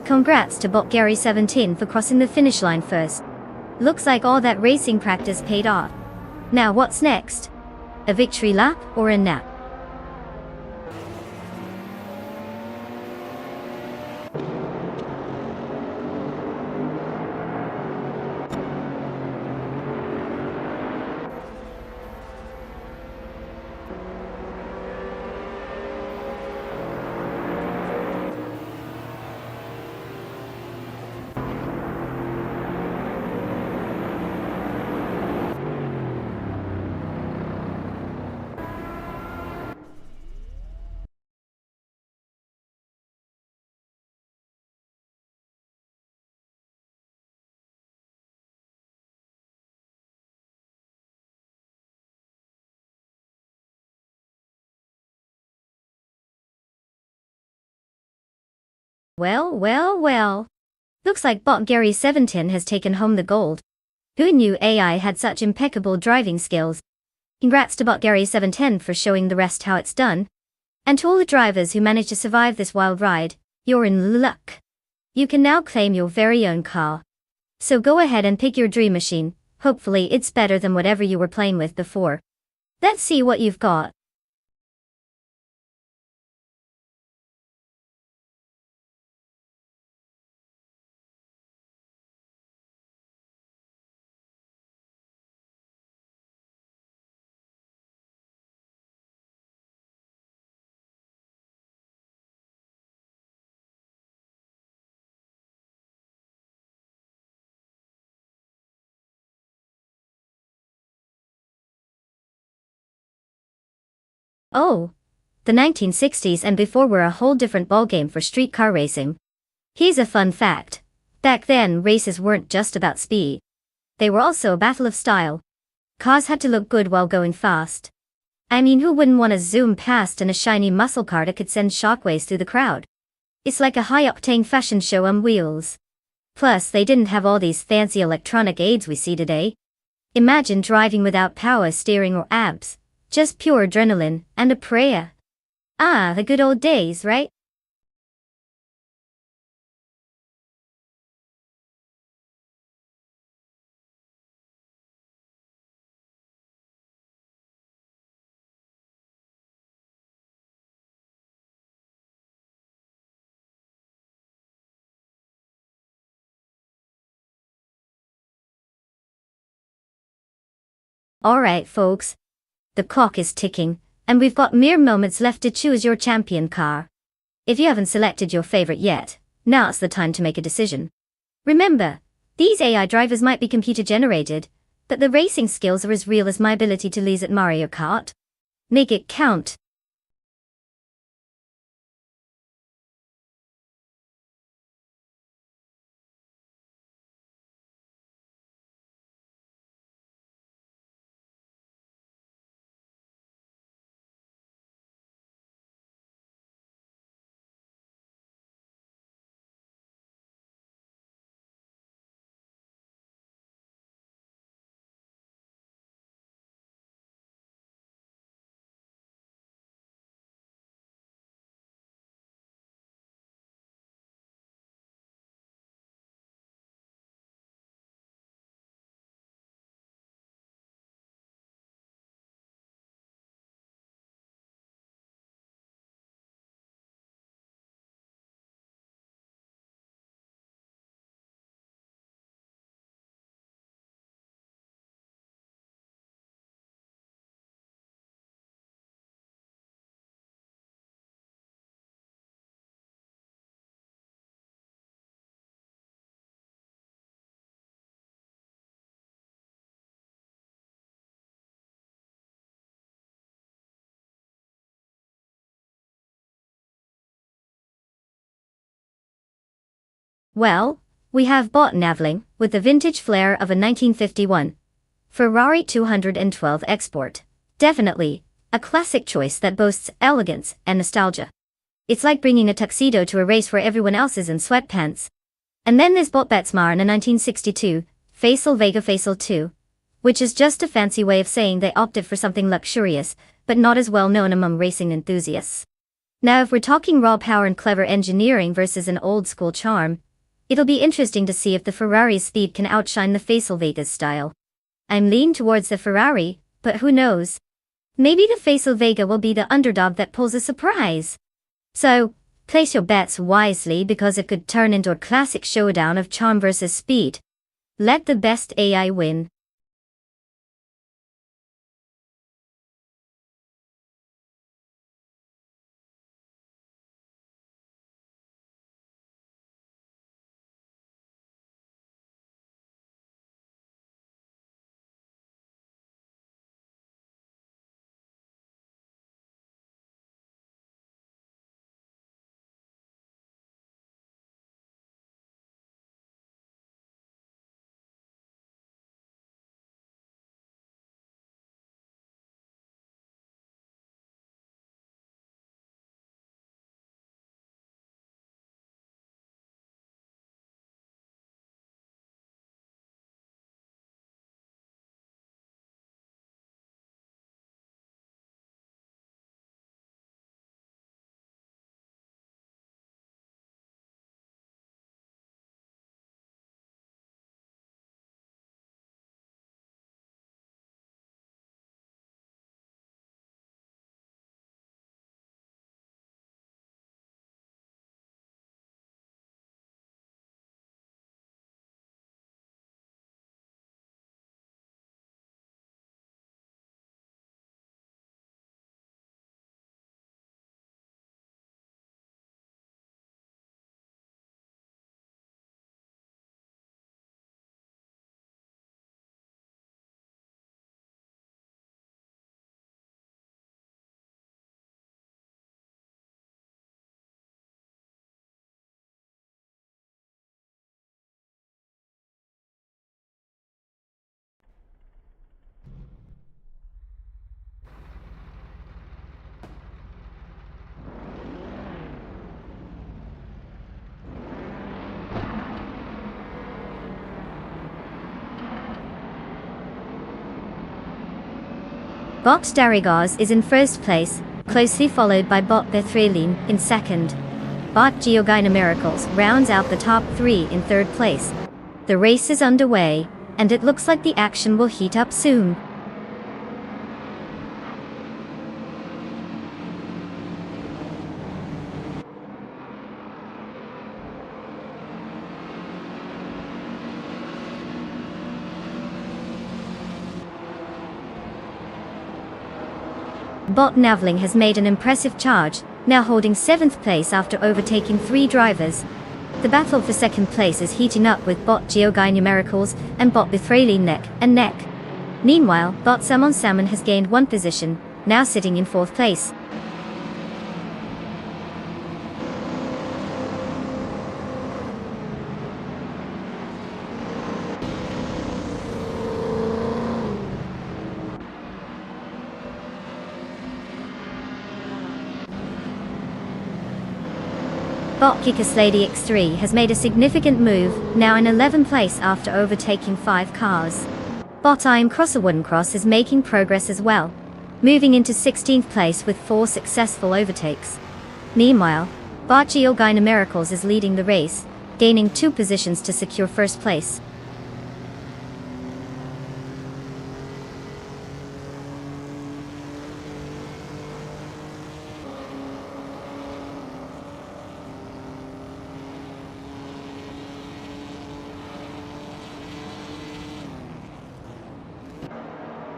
Congrats to Bot Gary 17 for crossing the finish line first. Looks like all that racing practice paid off. Now what's next? A victory lap or a nap? Well. Looks like Bot Gary 17 has taken home the gold. Who knew AI had such impeccable driving skills? Congrats to Bot Gary 17 for showing the rest how it's done. And to all the drivers who managed to survive this wild ride, you're in luck. You can now claim your very own car. So go ahead and pick your dream machine. Hopefully it's better than whatever you were playing with before. Let's see what you've got. Oh, the 1960s and before were a whole different ballgame for street car racing. Here's a fun fact. Back then, races weren't just about speed. They were also a battle of style. Cars had to look good while going fast. I mean, who wouldn't want to zoom past in a shiny muscle car that could send shockwaves through the crowd? It's like a high-octane fashion show on wheels. Plus, they didn't have all these fancy electronic aids we see today. Imagine driving without power steering or abs. Just pure adrenaline and a prayer. Ah, the good old days, right? Alright, folks. The clock is ticking, and we've got mere moments left to choose your champion car. If you haven't selected your favorite yet, now's the time to make a decision. Remember, these AI drivers might be computer-generated, but the racing skills are as real as my ability to lose at Mario Kart. Make it count. Well, we have Bot Navling, with the vintage flair of a 1951 Ferrari 212 Export. Definitely, a classic choice that boasts elegance and nostalgia. It's like bringing a tuxedo to a race where everyone else is in sweatpants. And then there's Bot Betsmar in a 1962, Faisal Vega Faisal 2, which is just a fancy way of saying they opted for something luxurious, but not as well known among racing enthusiasts. Now if we're talking raw power and clever engineering versus an old school charm, it'll be interesting to see if the Ferrari's speed can outshine the Faisal Vega's style. I'm leaning towards the Ferrari, but who knows? Maybe the Faisal Vega will be the underdog that pulls a surprise. So, place your bets wisely because it could turn into a classic showdown of charm versus speed. Let the best AI win. Bot Darigaz is in first place, closely followed by Bot Bethrelin in second. Bot Geogina Miracles rounds out the top three in third place. The race is underway, and it looks like the action will heat up soon. Bot Navling has made an impressive charge, now holding 7th place after overtaking 3 drivers. The battle for second place is heating up with Bot Geogina Miracles and Bot Bethrelin neck and neck. Meanwhile, Bot Salmon Salmon has gained 1 position, now sitting in 4th place. Bot Kikas Lady X3 has made a significant move, now in 11th place after overtaking 5 cars. Bot I Am Crosser Wooden Cross is making progress as well, moving into 16th place with 4 successful overtakes. Meanwhile, Bot Geogina Miracles is leading the race, gaining 2 positions to secure first place.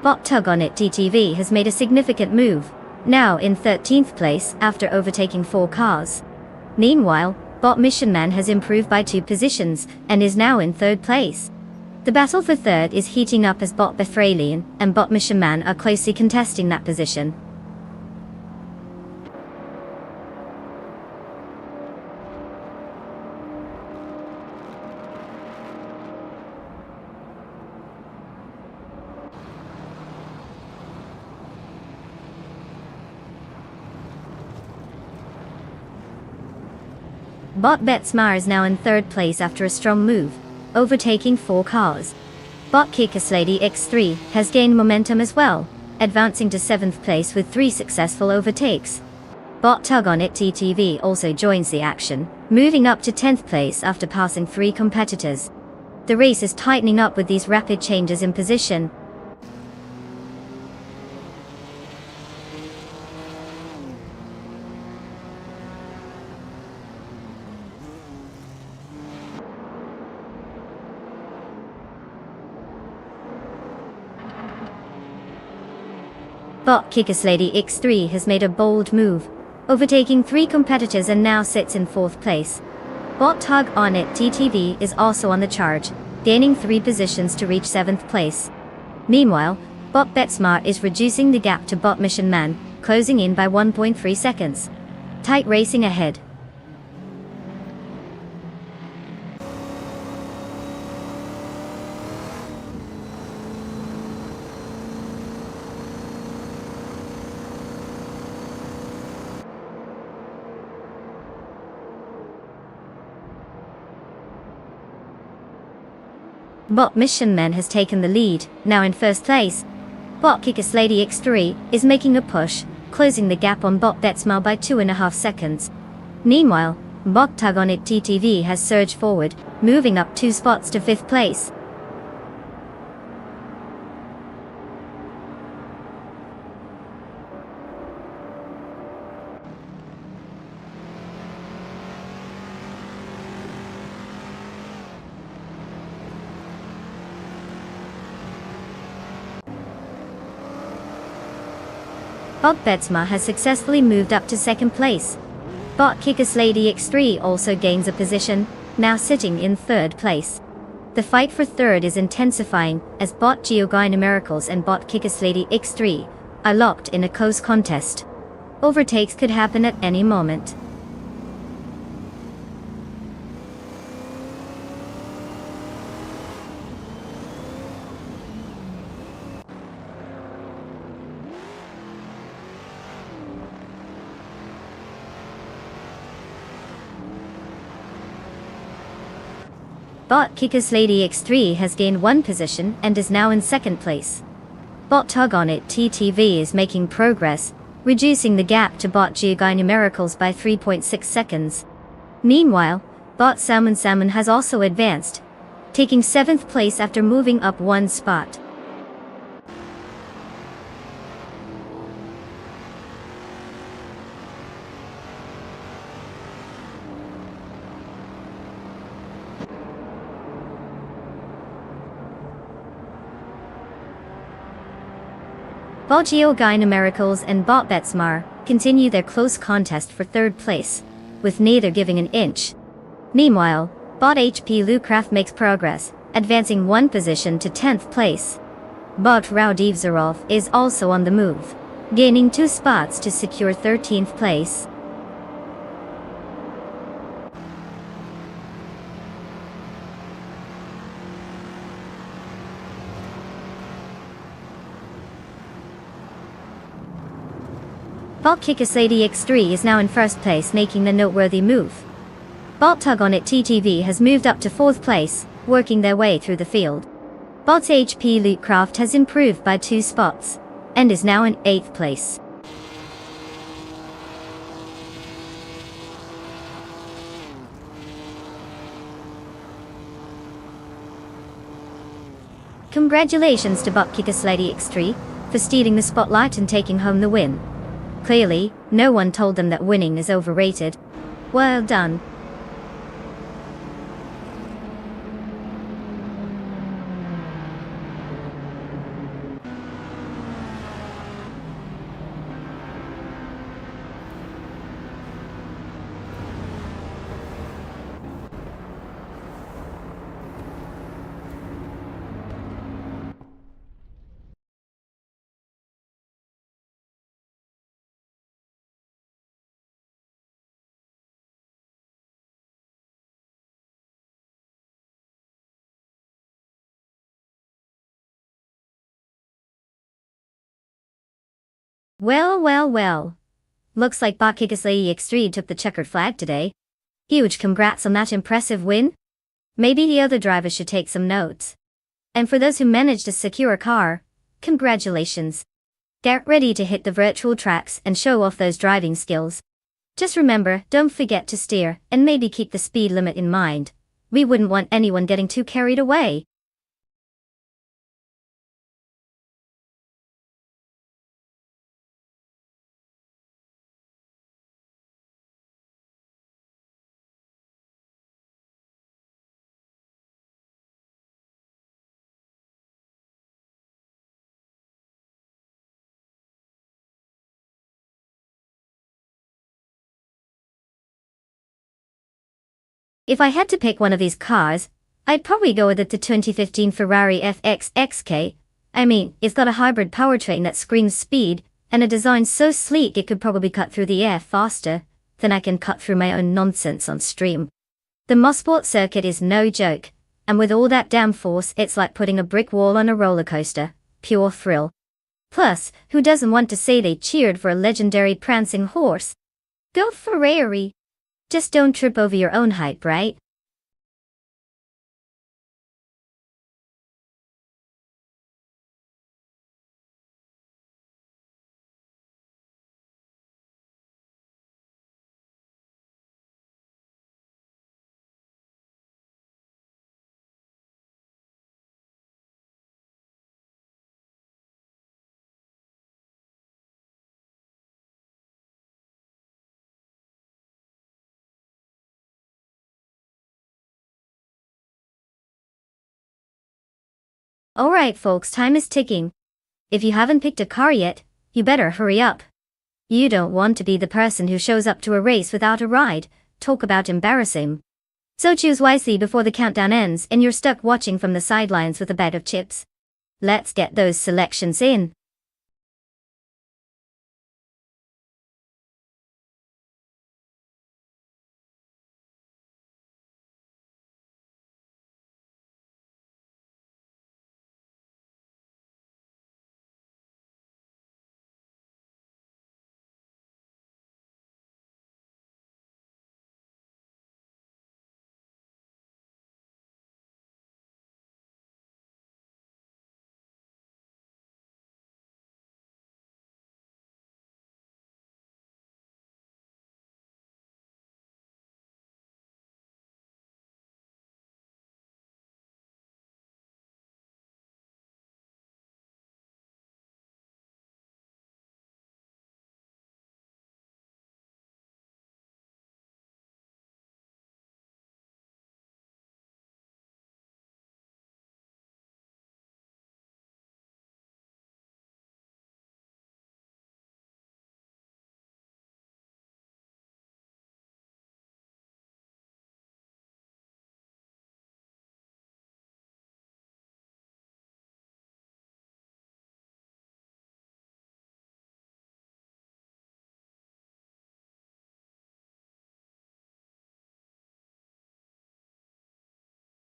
Bot Tug on It TTV has made a significant move, now in 13th place after overtaking 4 cars. Meanwhile, Bot Mission Man has improved by 2 positions and is now in 3rd place. The battle for 3rd is heating up as Bot Bethrelin and Bot Mission Man are closely contesting that position. Bot Betsmar is now in third place after a strong move, overtaking 4 cars. Bot Kikaslady X3 has gained momentum as well, advancing to 7th place with 3 successful overtakes. Bot Tug on It TTV also joins the action, moving up to 10th place after passing 3 competitors. The race is tightening up with these rapid changes in position. Bot Kikaslady X3 has made a bold move, overtaking 3 competitors and now sits in 4th place. Bot Tug on It TTV is also on the charge, gaining 3 positions to reach 7th place. Meanwhile, Bot Betsmar is reducing the gap to Bot Mission Man, closing in by 1.3 seconds. Tight racing ahead. Bot Mission Man has taken the lead, now in 1st place. Bot Kikaslady X3 is making a push, closing the gap on Bot Betsmar by 2.5 seconds. Meanwhile, Bot Tug on It TTV has surged forward, moving up 2 spots to 5th place. Bot Betsmar has successfully moved up to 2nd place. Bot Kikaslady X3 also gains a position, now sitting in 3rd place. The fight for 3rd is intensifying, as Bot Geogynamiracles and Bot Kikaslady X3 are locked in a close contest. Overtakes could happen at any moment. Bot Kikaslady X3 has gained 1 position and is now in 2nd place. Bot Tug on It TTV is making progress, reducing the gap to Bot Geogynamiracles by 3.6 seconds. Meanwhile, Bot Salmon has also advanced, taking 7th place after moving up 1 spot. Bot Geogynamiracles and Bot Betsmar continue their close contest for 3rd place, with neither giving an inch. Meanwhile, Bot HP Lucraft makes progress, advancing 1 position to 10th place. Bot Raudivzarov is also on the move, gaining 2 spots to secure 13th place. Bot Kikaslady X3 is now in 1st place, making the noteworthy move. Bot Tug on It TTV has moved up to 4th place, working their way through the field. Bot's HP Lootcraft has improved by 2 spots, and is now in 8th place. Congratulations to Bot Kikaslady X3 for stealing the spotlight and taking home the win. Clearly, no one told them that winning is overrated. Well done. Well. Looks like Bot Kikaslady X3 took the checkered flag today. Huge congrats on that impressive win. Maybe the other drivers should take some notes. And for those who managed to secure a car, congratulations. Get ready to hit the virtual tracks and show off those driving skills. Just remember, don't forget to steer, and maybe keep the speed limit in mind. We wouldn't want anyone getting too carried away. If I had to pick one of these cars, I'd probably go with the 2015 Ferrari FXXK. I mean, it's got a hybrid powertrain that screams speed, and a design so sleek it could probably cut through the air faster than I can cut through my own nonsense on stream. The Mosport circuit is no joke, and with all that damn force, it's like putting a brick wall on a roller coaster. Pure thrill. Plus, who doesn't want to say they cheered for a legendary prancing horse? Go Ferrari! Just don't trip over your own hype, right? Alright folks, time is ticking. If you haven't picked a car yet, you better hurry up. You don't want to be the person who shows up to a race without a ride. Talk about embarrassing. So choose wisely before the countdown ends and you're stuck watching from the sidelines with a bag of chips. Let's get those selections in.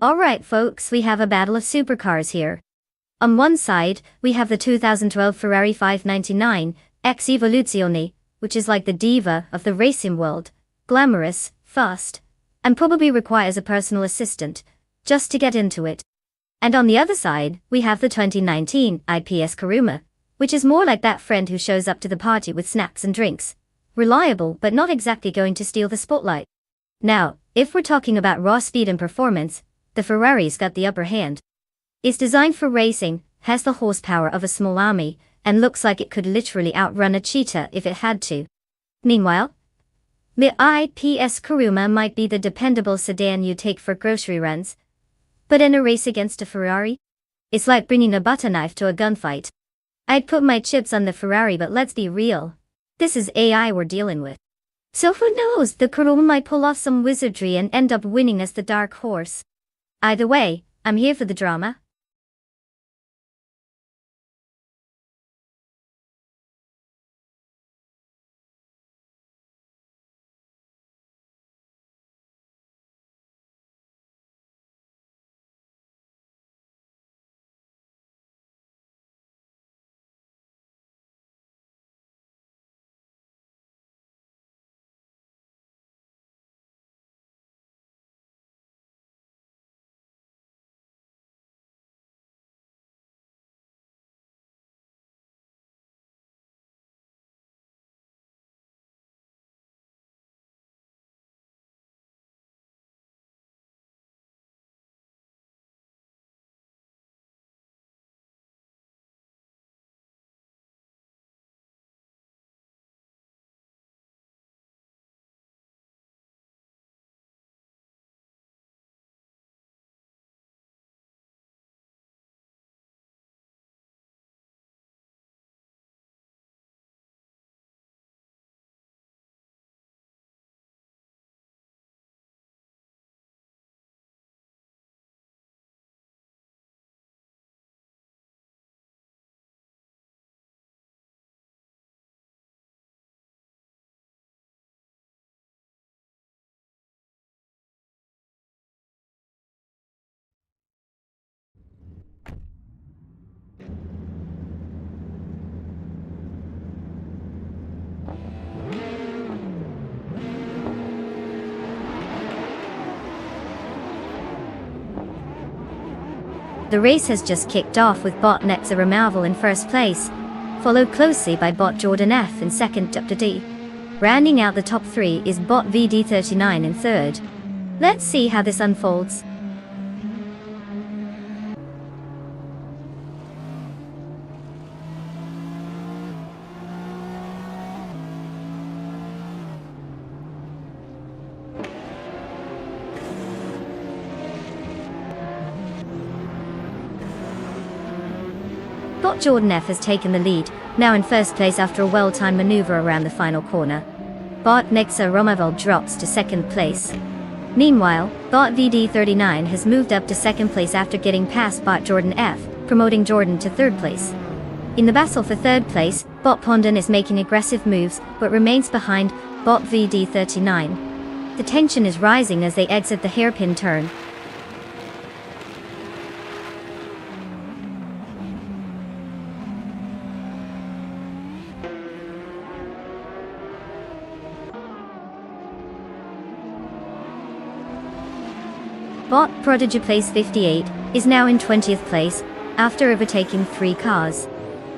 Alright folks, we have a battle of supercars here. On one side, we have the 2012 Ferrari 599 X Evoluzione, which is like the diva of the racing world, glamorous, fast, and probably requires a personal assistant, just to get into it. And on the other side, we have the 2019 IPS Karuma, which is more like that friend who shows up to the party with snacks and drinks. Reliable, but not exactly going to steal the spotlight. Now, if we're talking about raw speed and performance, the Ferrari's got the upper hand. It's designed for racing, has the horsepower of a small army, and looks like it could literally outrun a cheetah if it had to. Meanwhile, the IPS Karuma might be the dependable sedan you take for grocery runs. But in a race against a Ferrari? It's like bringing a butter knife to a gunfight. I'd put my chips on the Ferrari, but let's be real. This is AI we're dealing with. So who knows, the Karuma might pull off some wizardry and end up winning as the dark horse. Either way, I'm here for the drama. The race has just kicked off with bot Nexa Ramarvel in first place, followed closely by bot Jordan F in second up to D. Rounding out the top 3 is bot VD39 in third. Let's see how this unfolds. Bot Jordan F has taken the lead, now in first place after a well-timed maneuver around the final corner. Bot Nexa Ramarvel drops to second place. Meanwhile, bot VD39 has moved up to second place after getting past bot Jordan F, promoting Jordan to third place. In the battle for third place, bot Pondon is making aggressive moves, but remains behind bot VD39. The tension is rising as they exit the hairpin turn. Bot Prodigy Place 58 is now in 20th place, after overtaking 3 cars.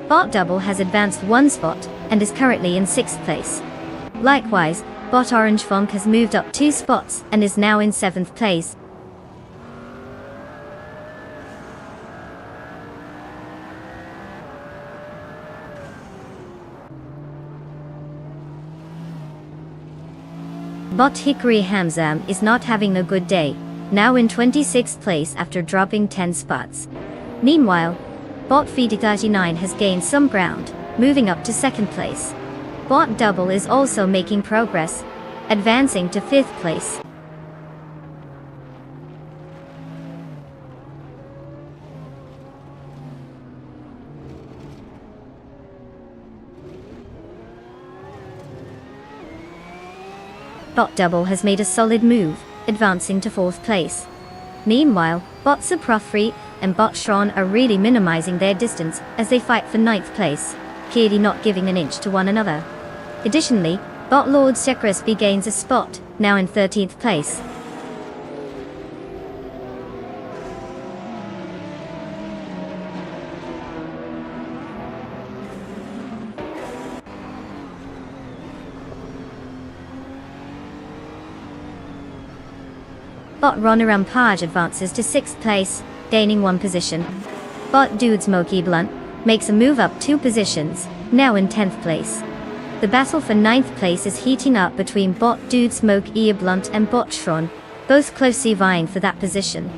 Bot Double has advanced 1 spot, and is currently in 6th place. Likewise, bot Orange Funk has moved up 2 spots, and is now in 7th place. Bot Hickory Hamzam is not having a good day, now in 26th place after dropping 10 spots. Meanwhile, bot VD39 has gained some ground, moving up to 2nd place. Bot Double is also making progress, advancing to 5th place. Bot Double has made a solid move, advancing to 4th place. Meanwhile, bot Suprafree and bot Shron are really minimizing their distance as they fight for 9th place, clearly not giving an inch to one another. Additionally, bot Lord Sekresby gains a spot, now in 13th place. Bot Ronner Rampage advances to 6th place, gaining 1 position. Bot Dude Smokey Blunt makes a move up 2 positions, now in 10th place. The battle for 9th place is heating up between bot Dude Smoke Ear Blunt and bot Shron, both closely vying for that position.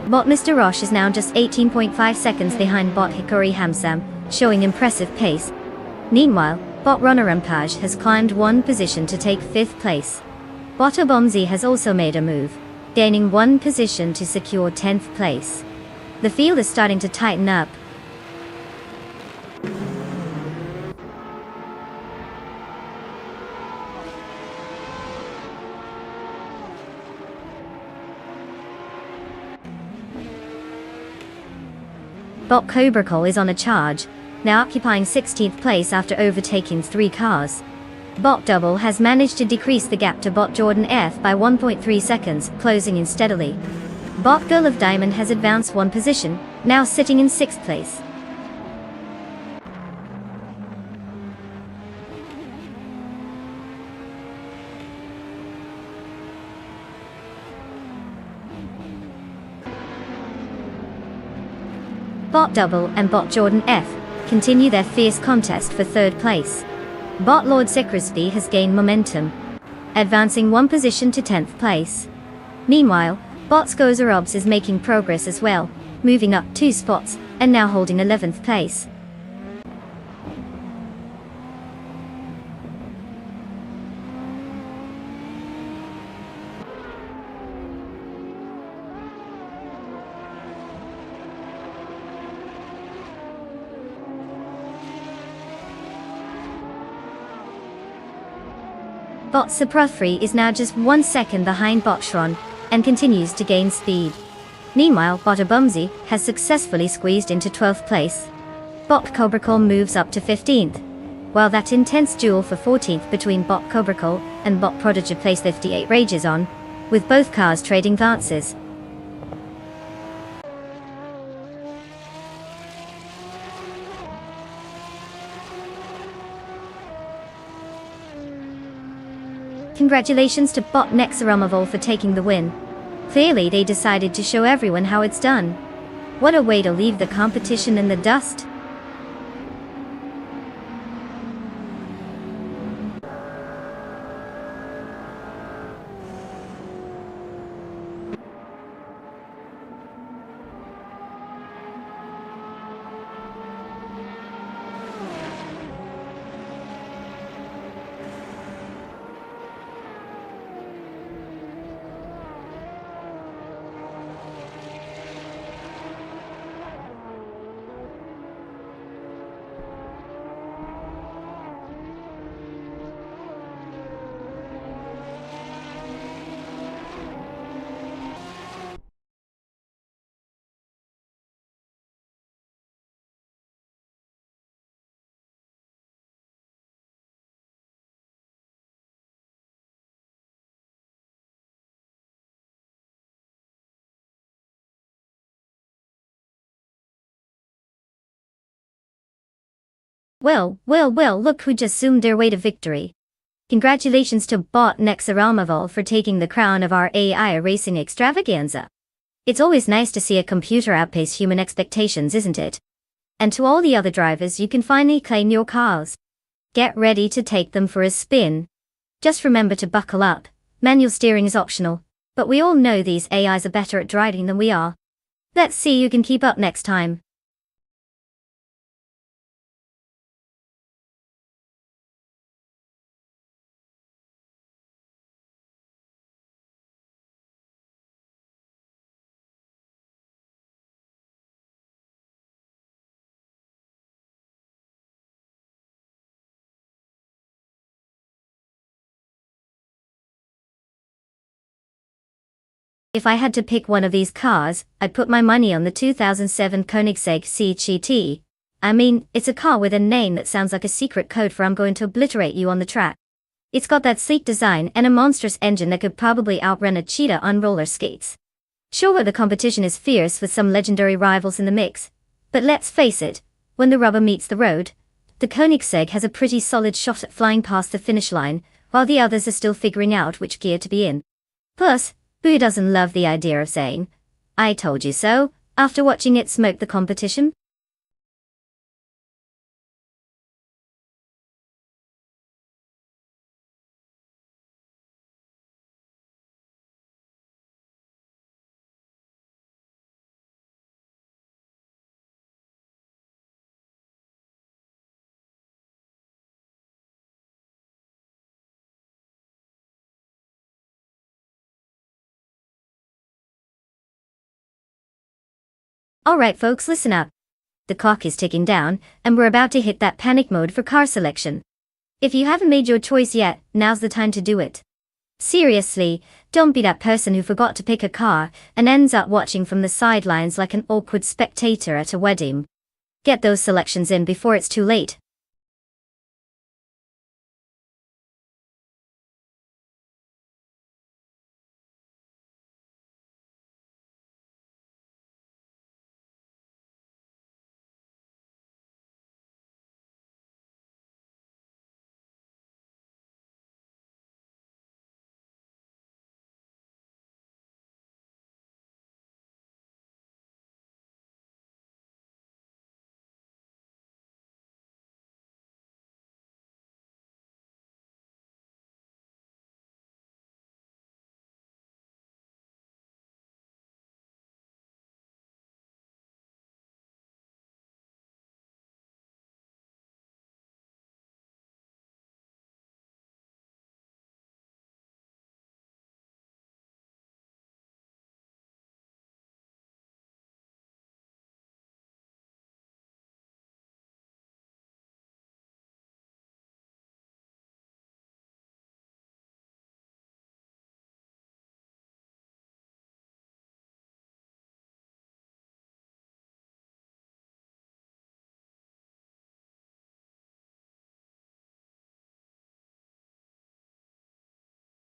Bot Mr. Roche is now just 18.5 seconds behind bot Hickory Hamsam, showing impressive pace. Meanwhile, bot Runner Rampage has climbed 1 position to take 5th place. Bot Obomzi has also made a move, gaining 1 position to secure 10th place. The field is starting to tighten up. Bot Cobra Cole is on a charge, now occupying 16th place after overtaking 3 cars. Bot Double has managed to decrease the gap to bot Jordan F by 1.3 seconds, closing in steadily. Bot Girl of Diamond has advanced 1 position, now sitting in 6th place. Bot Double and bot Jordan F continue their fierce contest for 3rd place. Bot Lord Sekresby has gained momentum, advancing 1 position to 10th place. Meanwhile, bot Skozerobs is making progress as well, moving up 2 spots, and now holding 11th place. Bot Suprafree is now just 1 second behind bot Shron, and continues to gain speed. Meanwhile, Bot Bumsy has successfully squeezed into 12th place. Bot Cobracle moves up to 15th. While that intense duel for 14th between Bot Cobracle and Bot Prodigy Place 58 rages on, with both cars trading glances. Congratulations to Bot Nexaramavol for taking the win. Clearly they decided to show everyone how it's done. What a way to leave the competition in the dust. Well, look who just zoomed their way to victory. Congratulations to Bot Nexaramavol for taking the crown of our AI racing extravaganza. It's always nice to see a computer outpace human expectations, isn't it? And to all the other drivers, you can finally claim your cars. Get ready to take them for a spin. Just remember to buckle up. Manual steering is optional, but we all know these AIs are better at driving than we are. Let's see who can keep up next time. If I had to pick one of these cars, I'd put my money on the 2007 Koenigsegg CGT. I mean, it's a car with a name that sounds like a secret code for I'm going to obliterate you on the track. It's got that sleek design and a monstrous engine that could probably outrun a cheetah on roller skates. Sure, the competition is fierce with some legendary rivals in the mix, but let's face it, when the rubber meets the road, the Koenigsegg has a pretty solid shot at flying past the finish line, while the others are still figuring out which gear to be in. Plus, who doesn't love the idea of saying, "I told you so," after watching it smoke the competition? Alright folks, listen up. The clock is ticking down, and we're about to hit that panic mode for car selection. If you haven't made your choice yet, now's the time to do it. Seriously, don't be that person who forgot to pick a car and ends up watching from the sidelines like an awkward spectator at a wedding. Get those selections in before it's too late.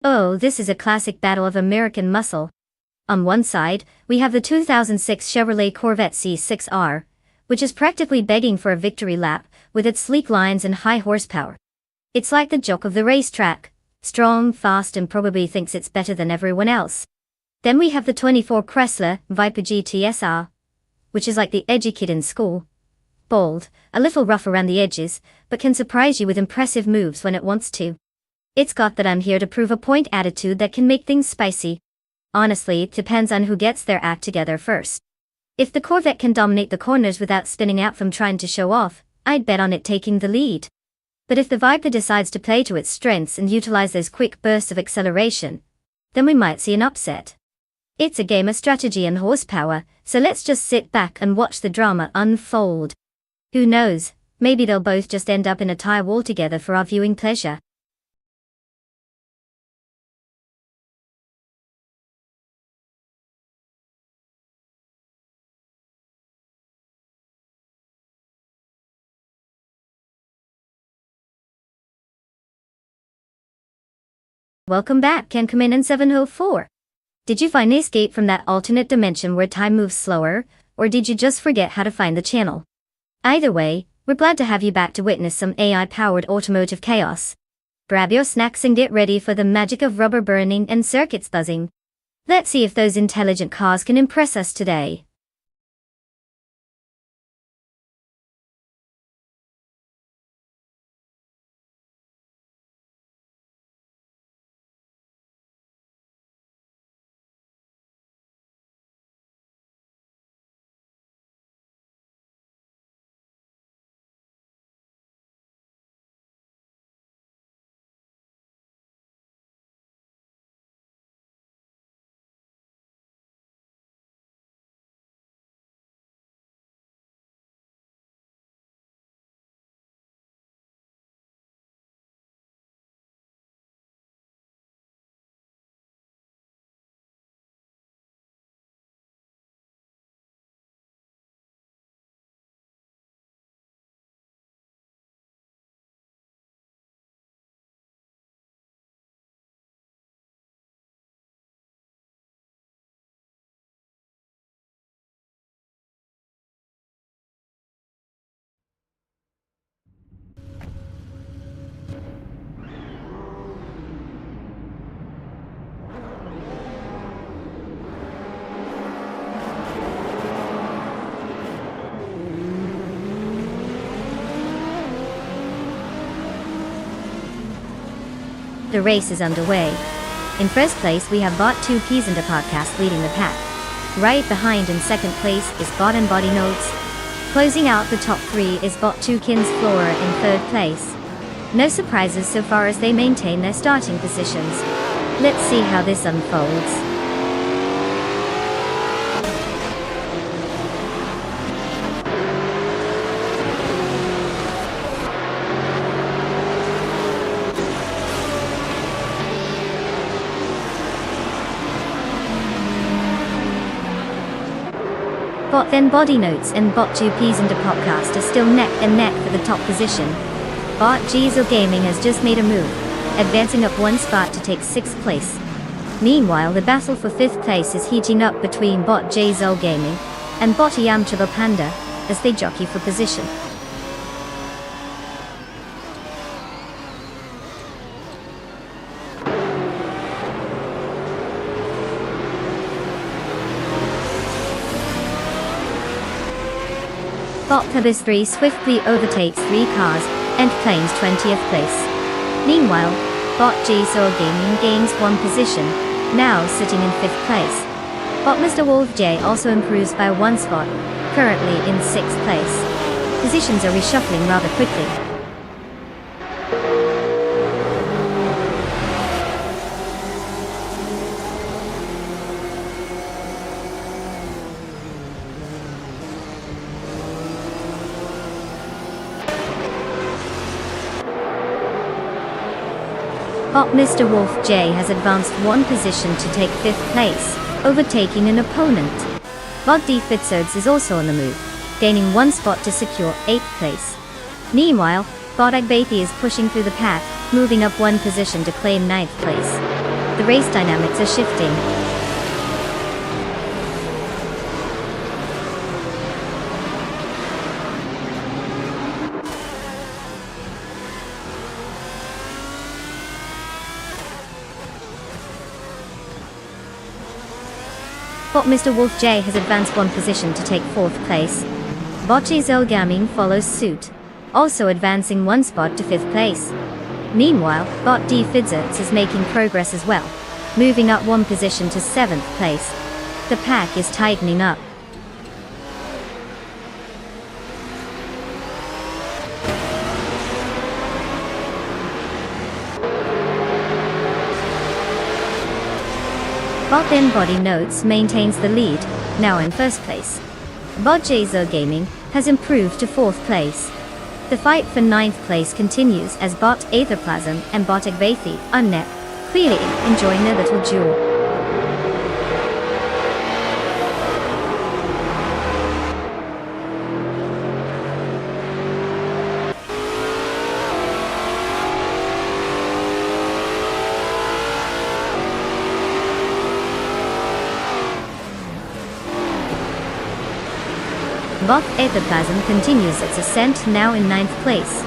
Oh, this is a classic battle of American muscle. On one side, we have the 2006 Chevrolet Corvette C6R, which is practically begging for a victory lap, with its sleek lines and high horsepower. It's like the jock of the racetrack, strong, fast, and probably thinks it's better than everyone else. Then we have the 24 Chrysler Viper GTSR, which is like the edgy kid in school. Bold, a little rough around the edges, but can surprise you with impressive moves when it wants to. It's got that I'm here to prove a point attitude that can make things spicy. Honestly, it depends on who gets their act together first. If the Corvette can dominate the corners without spinning out from trying to show off, I'd bet on it taking the lead. But if the Viper decides to play to its strengths and utilize those quick bursts of acceleration, then we might see an upset. It's a game of strategy and horsepower, so let's just sit back and watch the drama unfold. Who knows, maybe they'll both just end up in a tire wall together for our viewing pleasure. Welcome back, can come in 704. Did you find the escape from that alternate dimension where time moves slower, or did you just forget how to find the channel? Either way, we're glad to have you back to witness some AI-powered automotive chaos. Grab your snacks and get ready for the magic of rubber burning and circuits buzzing. Let's see if those intelligent cars can impress us today. The race is underway. In first place we have Bot 2 Keys into Podcast leading the pack. Right behind in second place is Bot and Body Notes. Closing out the top three is Bot 2 Kins Flora in third place. No surprises so far as they maintain their starting positions. Let's see how this unfolds. Bot then Body Notes and Bot 2 Peas into Podcast are still neck and neck for the top position. Bot Gzo Gaming has just made a move, advancing up one spot to take 6th place. Meanwhile, the battle for 5th place is heating up between Bot Gzo Gaming and Bot Yamcha Panda as they jockey for position. Bot Pebis 3 swiftly overtakes 3 cars and claims 20th place. Meanwhile, Bot Gzo Gaming gains 1 position, now sitting in 5th place. Bot Mr. Wolf J also improves by 1 spot, currently in 6th place. Positions are reshuffling rather quickly. Bot Mr. Wolf J has advanced 1 position to take 5th place, overtaking an opponent. Bot D Fitzerds is also on the move, gaining 1 spot to secure 8th place. Meanwhile, Bot Agbathi is pushing through the pack, moving up 1 position to claim 9th place. the race dynamics are shifting. But Mr. Wolf J has advanced one position to take 4th place. Bot J Zolgaming follows suit, also advancing one spot to 5th place. Meanwhile, Bot D Fidzits is making progress as well, moving up one position to 7th place. The pack is tightening up. Bot Then Body Notes maintains the lead, now in 1st place. Bot J Gaming has improved to 4th place. The fight for 9th place continues as Bot Aetherplasm and Bot Agvathi Unnet clearly enjoying their little duel. Bot Aetherplasm continues its ascent, now in 9th place.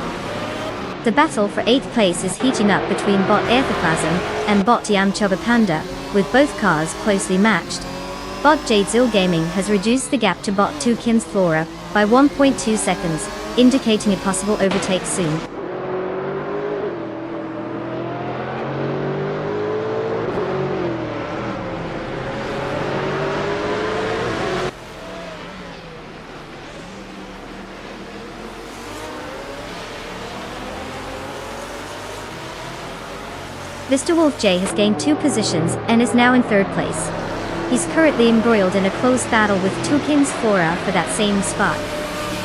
The battle for 8th place is heating up between Bot Aetherplasm and Bot Yamchuba Panda, with both cars closely matched. Bot Jadezil Gaming has reduced the gap to Bot 2 Kins Flora by 1.2 seconds, indicating a possible overtake soon. Mr. Wolf J has gained 2 positions and is now in 3rd place. He's currently embroiled in a close battle with Tukins Flora for that same spot.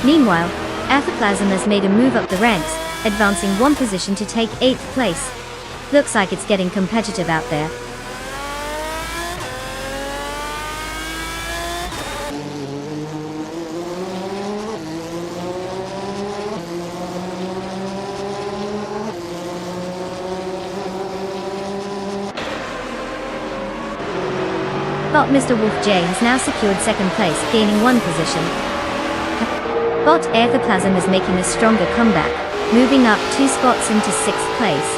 Meanwhile, Aetherplasm has made a move up the ranks, advancing 1 position to take 8th place. Looks like it's getting competitive out there. Bot Mr. Wolf J has now secured 2nd place, gaining 1 position. Bot Aetherplasm is making a stronger comeback, moving up 2 spots into 6th place.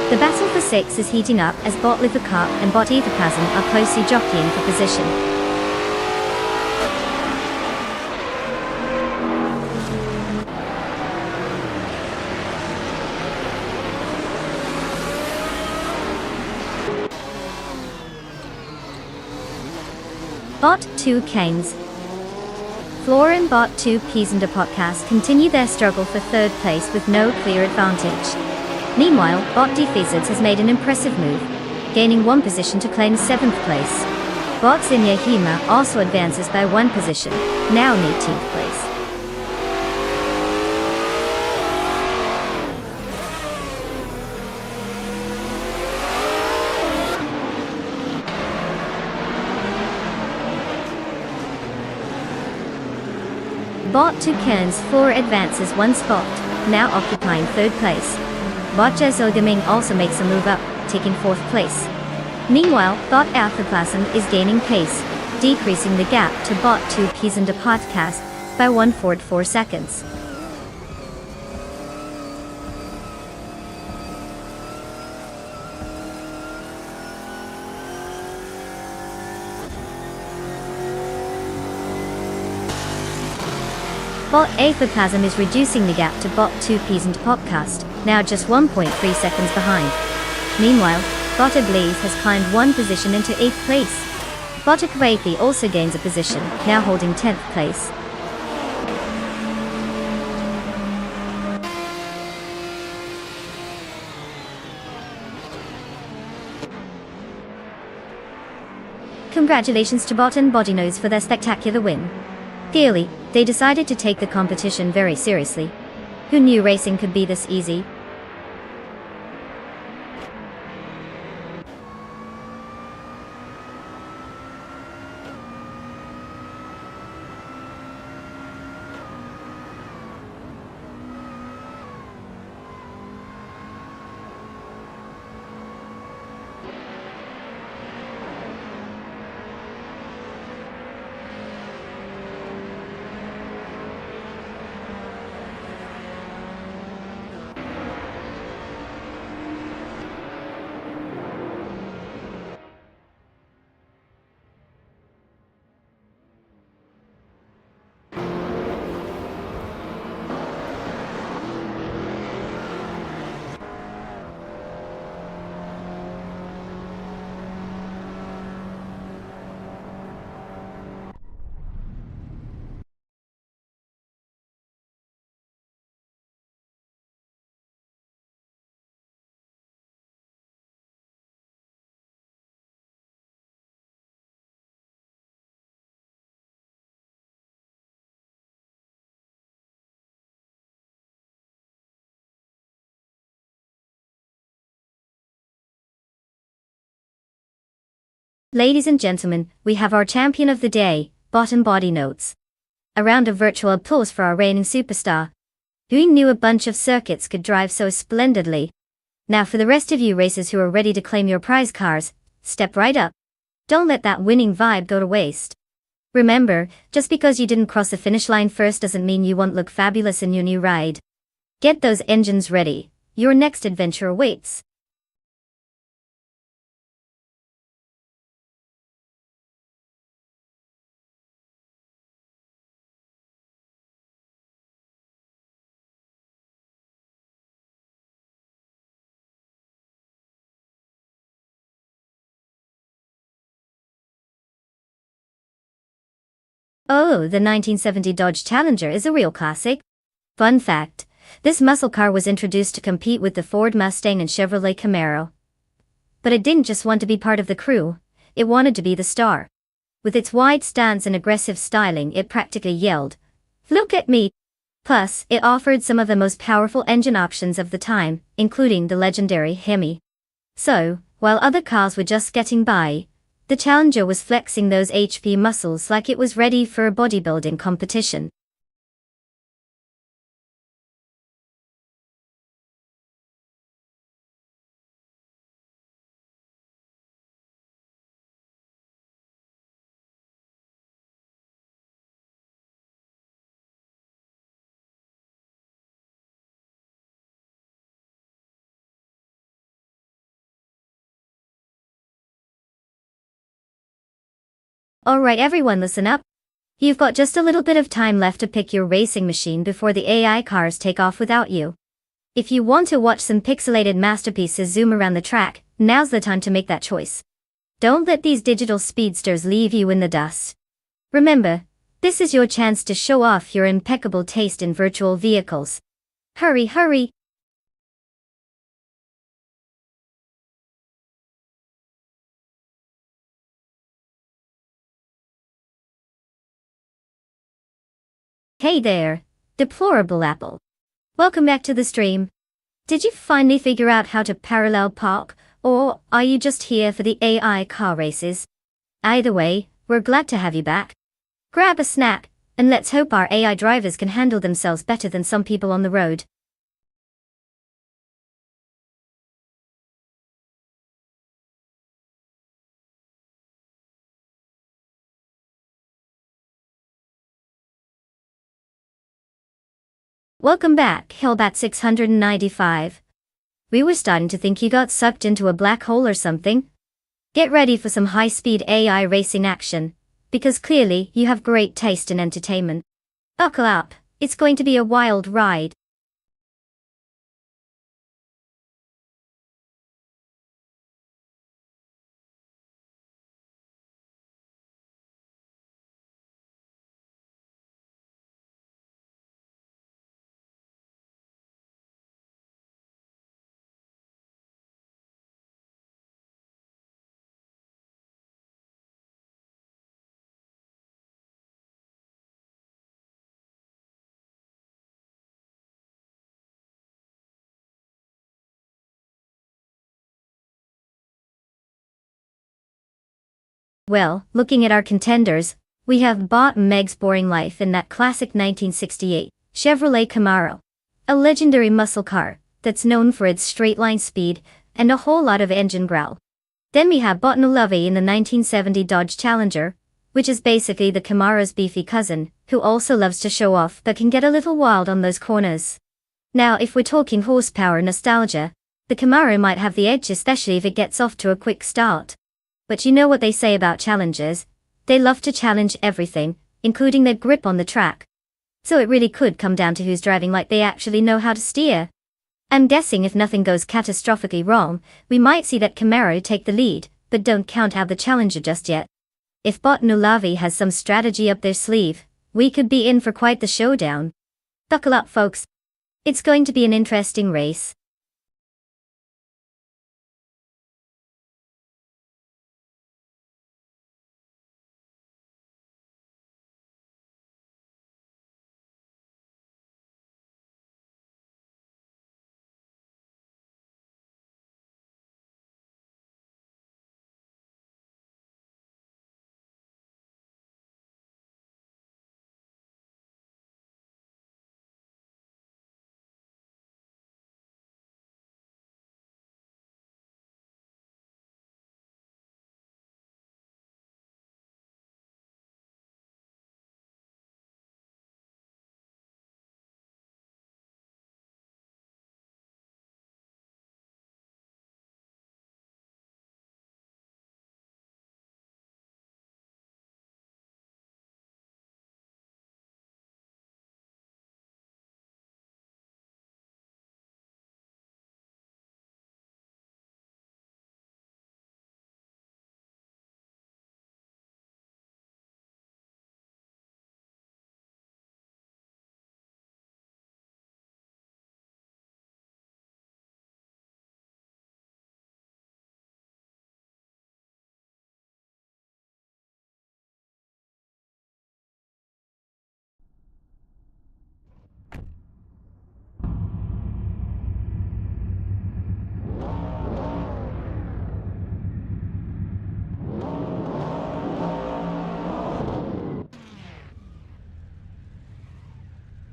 The battle for 6 is heating up as Bot Lithocarp and Bot Aetherplasm are closely jockeying for position. Bot 2 Canes. Flora and Bot 2 Peas and a Podcast continue their struggle for 3rd place with no clear advantage. Meanwhile, Bot D Fizzards has made an impressive move, gaining 1 position to claim 7th place. Bot Zinya Hema also advances by 1 position, now in 18th place. Bot 2 Cairns 4 advances 1 spot, now occupying 3rd place. Bot Jezilgaming also makes a move up, taking 4th place. Meanwhile, Bot Aetherplasm is gaining pace, decreasing the gap to Bot 2 Peas and a Podcast by 1.4 seconds. Bot Aetherplasm is reducing the gap to Bot 2 Peas and Podcast, now just 1.3 seconds behind. Meanwhile, Bot Ablaze has climbed 1 position into 8th place. Bot Akwathi also gains a position, now holding 10th place. Congratulations to Bot and Bodynose for their spectacular win. Clearly, they decided to take the competition very seriously. Who knew racing could be this easy? Ladies and gentlemen, we have our champion of the day, Bottom Body Notes. A round of virtual applause for our reigning superstar. Who knew a bunch of circuits could drive so splendidly? Now for the rest of you racers who are ready to claim your prize cars, step right up. Don't let that winning vibe go to waste. Remember, just because you didn't cross the finish line first doesn't mean you won't look fabulous in your new ride. Get those engines ready. Your next adventure awaits. Oh, the 1970 Dodge Challenger is a real classic. Fun fact, this muscle car was introduced to compete with the Ford Mustang and Chevrolet Camaro. But it didn't just want to be part of the crew, it wanted to be the star. With its wide stance and aggressive styling, it practically yelled, "Look at me!" Plus, it offered some of the most powerful engine options of the time, including the legendary Hemi. So, while other cars were just getting by, the Challenger was flexing those HP muscles like it was ready for a bodybuilding competition. Alright everyone, listen up. You've got just a little bit of time left to pick your racing machine before the AI cars take off without you. If you want to watch some pixelated masterpieces zoom around the track, now's the time to make that choice. Don't let these digital speedsters leave you in the dust. Remember, this is your chance to show off your impeccable taste in virtual vehicles. Hurry, hurry! Hey there, deplorable Apple. Welcome back to the stream. Did you finally figure out how to parallel park, or are you just here for the AI car races? Either way, we're glad to have you back. Grab a snack, and let's hope our AI drivers can handle themselves better than some people on the road. Welcome back, Hellbat 695. We were starting to think you got sucked into a black hole or something. Get ready for some high-speed AI racing action, because clearly you have great taste in entertainment. Buckle up, it's going to be a wild ride. Well, looking at our contenders, we have bought Meg's boring life in that classic 1968 Chevrolet Camaro, a legendary muscle car that's known for its straight-line speed and a whole lot of engine growl. Then we have bought Lovey in the 1970 Dodge Challenger, which is basically the Camaro's beefy cousin, who also loves to show off but can get a little wild on those corners. Now, if we're talking horsepower nostalgia, the Camaro might have the edge, especially if it gets off to a quick start. But you know what they say about challengers, they love to challenge everything, including their grip on the track. So it really could come down to who's driving like they actually know how to steer. I'm guessing if nothing goes catastrophically wrong, we might see that Camaro take the lead, but don't count out the Challenger just yet. If Botnulavi has some strategy up their sleeve, we could be in for quite the showdown. Buckle up folks. It's going to be an interesting race.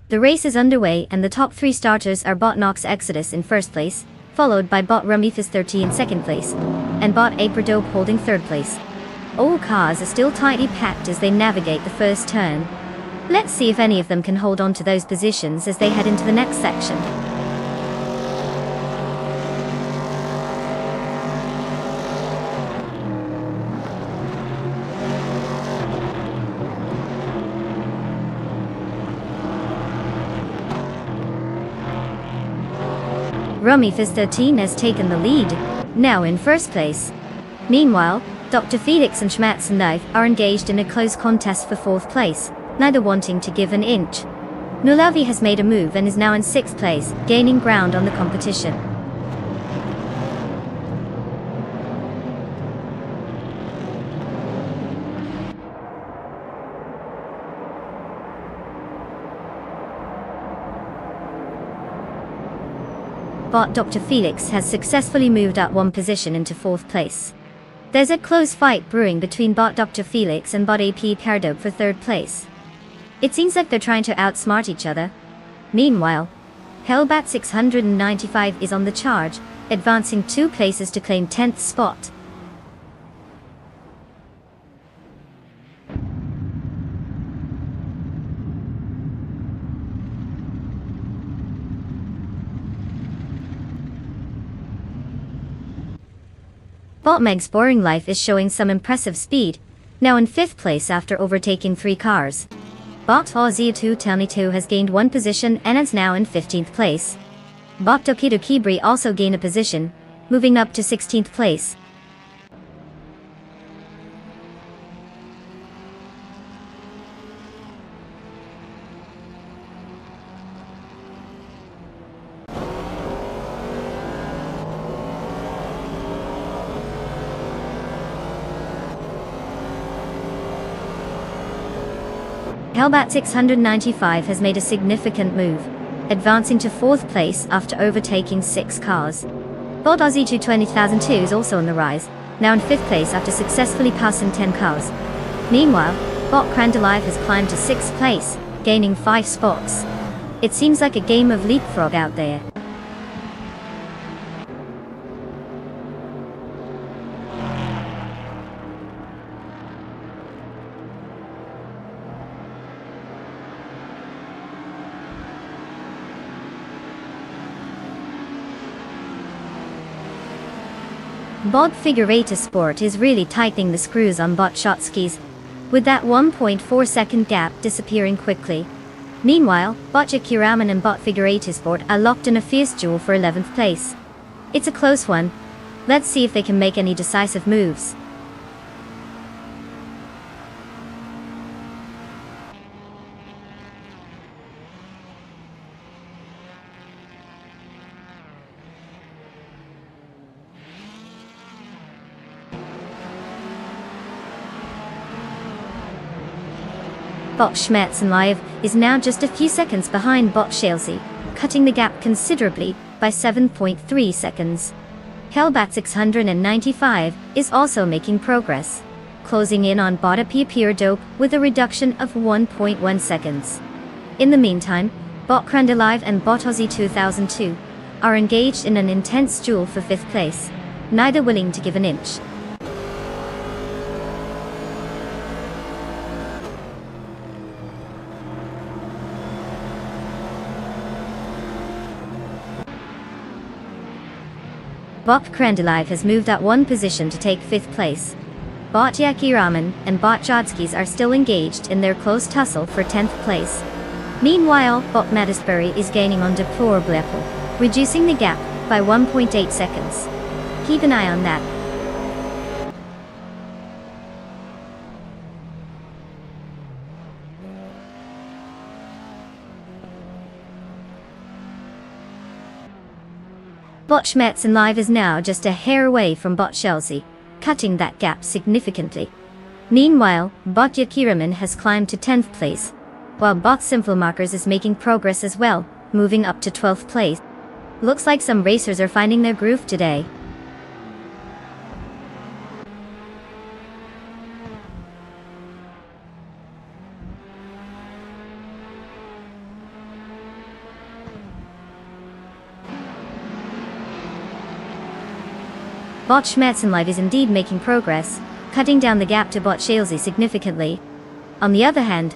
The race is underway and the top 3 starters are bot Nox Exodus in first place, followed by bot Rummyfizz30 in second place, and bot Aperdope holding third place. All cars are still tightly packed as they navigate the first turn. Let's see if any of them can hold on to those positions as they head into the next section. Rummyfizz13 has taken the lead, now in first place. Meanwhile, Dr. Felix and Schmatzenlife are engaged in a close contest for fourth place, neither wanting to give an inch. Nulavi has made a move and is now in sixth place, gaining ground on the competition. Bot Dr. Felix has successfully moved up one position into fourth place. There's a close fight brewing between bot Dr. Felix and bot AP Aperdope for third place. It seems like they're trying to outsmart each other. Meanwhile, Hellbat 695 is on the charge, advancing 2 places to claim 10th spot. Bot Meg's Boring Life is showing some impressive speed, now in 5th place after overtaking 3 cars. Bot Ozzy2Tony2 has gained 1 position and is now in 15th place. Bot Dokido Kibri also gained a position, moving up to 16th place. Hellbat 695 has made a significant move, advancing to 4th place after overtaking 6 cars. Bot Ozzy 20002 is also on the rise, now in 5th place after successfully passing 10 cars. Meanwhile, bot Crandalive has climbed to 6th place, gaining 5 spots. It seems like a game of leapfrog out there. Bot Figurator Sport is really tightening the screws on bot Shotskis, with that 1.4 second gap disappearing quickly. Meanwhile, bot Yakiraman and bot Figurator Sport are locked in a fierce duel for 11th place. It's a close one. Let's see if they can make any decisive moves. Bot Schmatzenlive is now just a few seconds behind bot Shalesy, cutting the gap considerably by 7.3 seconds. Hellbat 695 is also making progress, closing in on bot AP Aperdope with a reduction of 1.1 seconds. In the meantime, bot Crandalive and bot Ozzy 2002 are engaged in an intense duel for 5th place, neither willing to give an inch. Bot Crandalive has moved up 1 position to take 5th place. Bot Yakiraman and bot Jodskis are still engaged in their close tussle for 10th place. Meanwhile, bot Mattisbury is gaining on Deplorable, reducing the gap by 1.8 seconds. Keep an eye on that. Bot Schmatzenlive is now just a hair away from bot Chelsea, cutting that gap significantly. Meanwhile, bot Yakiraman has climbed to 10th place, while bot Simplemarkers is making progress as well, moving up to 12th place. Looks like some racers are finding their groove today. Bot Schmerzenlive is indeed making progress, cutting down the gap to Bot Schalesy significantly. On the other hand,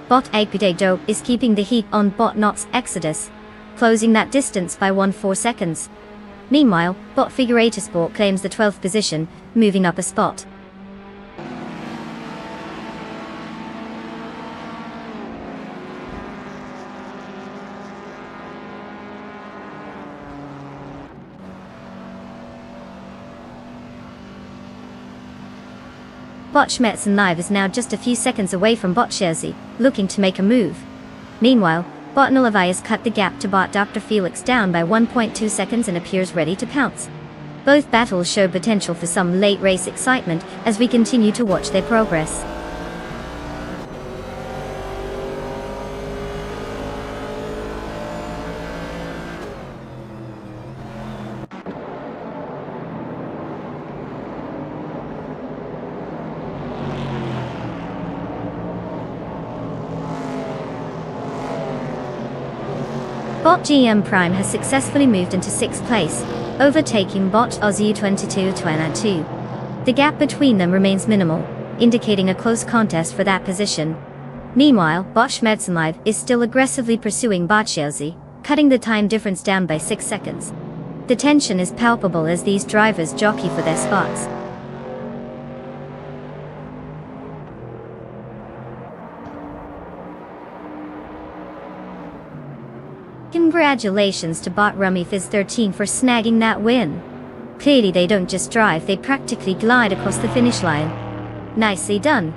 Bot Agpedo is keeping the heat on Bot Knox Exodus, closing that distance by 1/4 seconds. Meanwhile, Bot Figurator Sport claims the 12th position, moving up a spot. Bot Schmerzenlive is now just a few seconds away from Bot Schalesy, looking to make a move. Meanwhile, Bot Nullivai has cut the gap to Bot Dr. Felix down by 1.2 seconds and appears ready to pounce. Both battles show potential for some late race excitement as we continue to watch their progress. Bot GM Prime has successfully moved into 6th place, overtaking Bot Aussie 2222. The gap between them remains minimal, indicating a close contest for that position. Meanwhile, Bot Schmerzenlive is still aggressively pursuing Bot Schalesy, cutting the time difference down by 6 seconds. The tension is palpable as these drivers jockey for their spots. Congratulations to Bot Rummy Fizz 13 for snagging that win. Clearly they don't just drive, they practically glide across the finish line. Nicely done.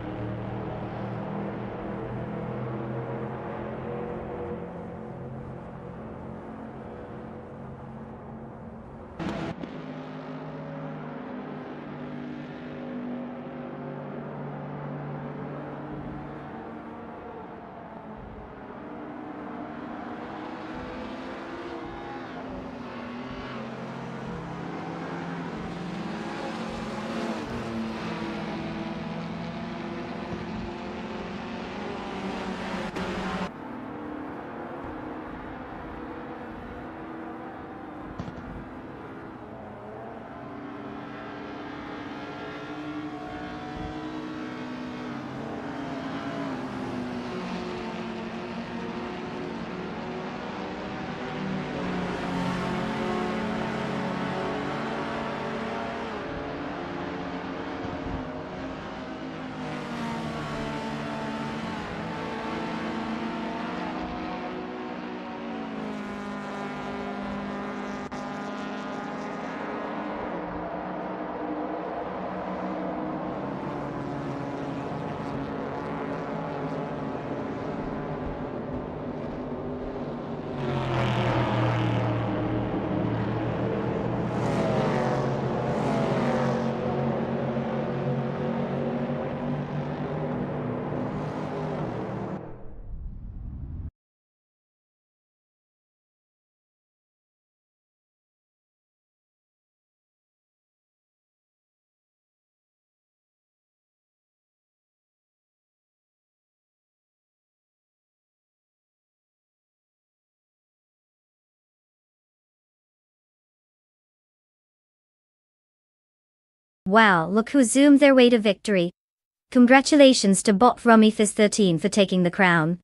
Wow, look who zoomed their way to victory. Congratulations to Bot Rummy Fizz 13 for taking the crown.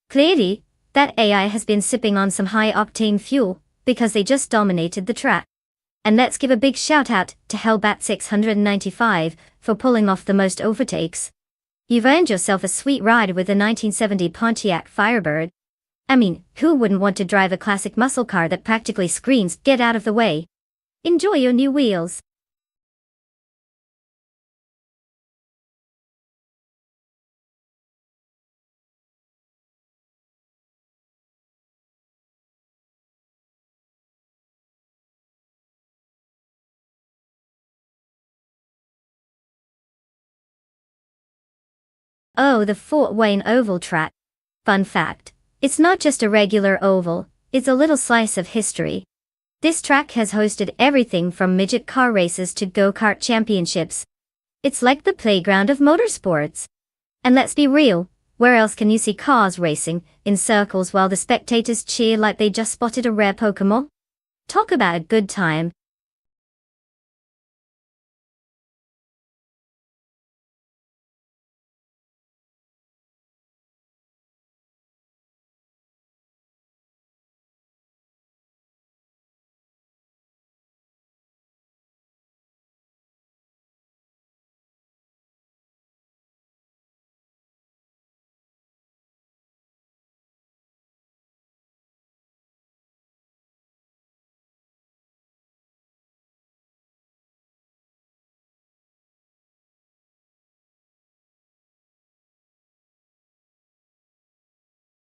Clearly, that AI has been sipping on some high-octane fuel, because they just dominated the track. And let's give a big shout out to Hellbat 695 for pulling off the most overtakes. You've earned yourself a sweet ride with the 1970 Pontiac Firebird. I mean, who wouldn't want to drive a classic muscle car that practically screams, "Get out of the way"? Enjoy your new wheels. Oh, the Fort Wayne Oval track. Fun fact, it's not just a regular oval, it's a little slice of history. This track has hosted everything from midget car races to go-kart championships. It's like the playground of motorsports. And let's be real, where else can you see cars racing in circles while the spectators cheer like they just spotted a rare Pokemon? Talk about a good time.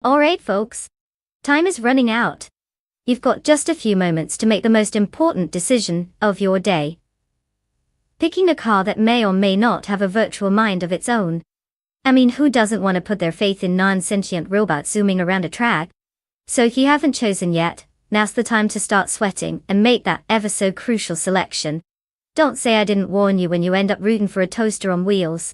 Alright folks. Time is running out. You've got just a few moments to make the most important decision of your day. Picking a car that may or may not have a virtual mind of its own. I mean, who doesn't want to put their faith in non-sentient robots zooming around a track? So if you haven't chosen yet, now's the time to start sweating and make that ever so crucial selection. Don't say I didn't warn you when you end up rooting for a toaster on wheels.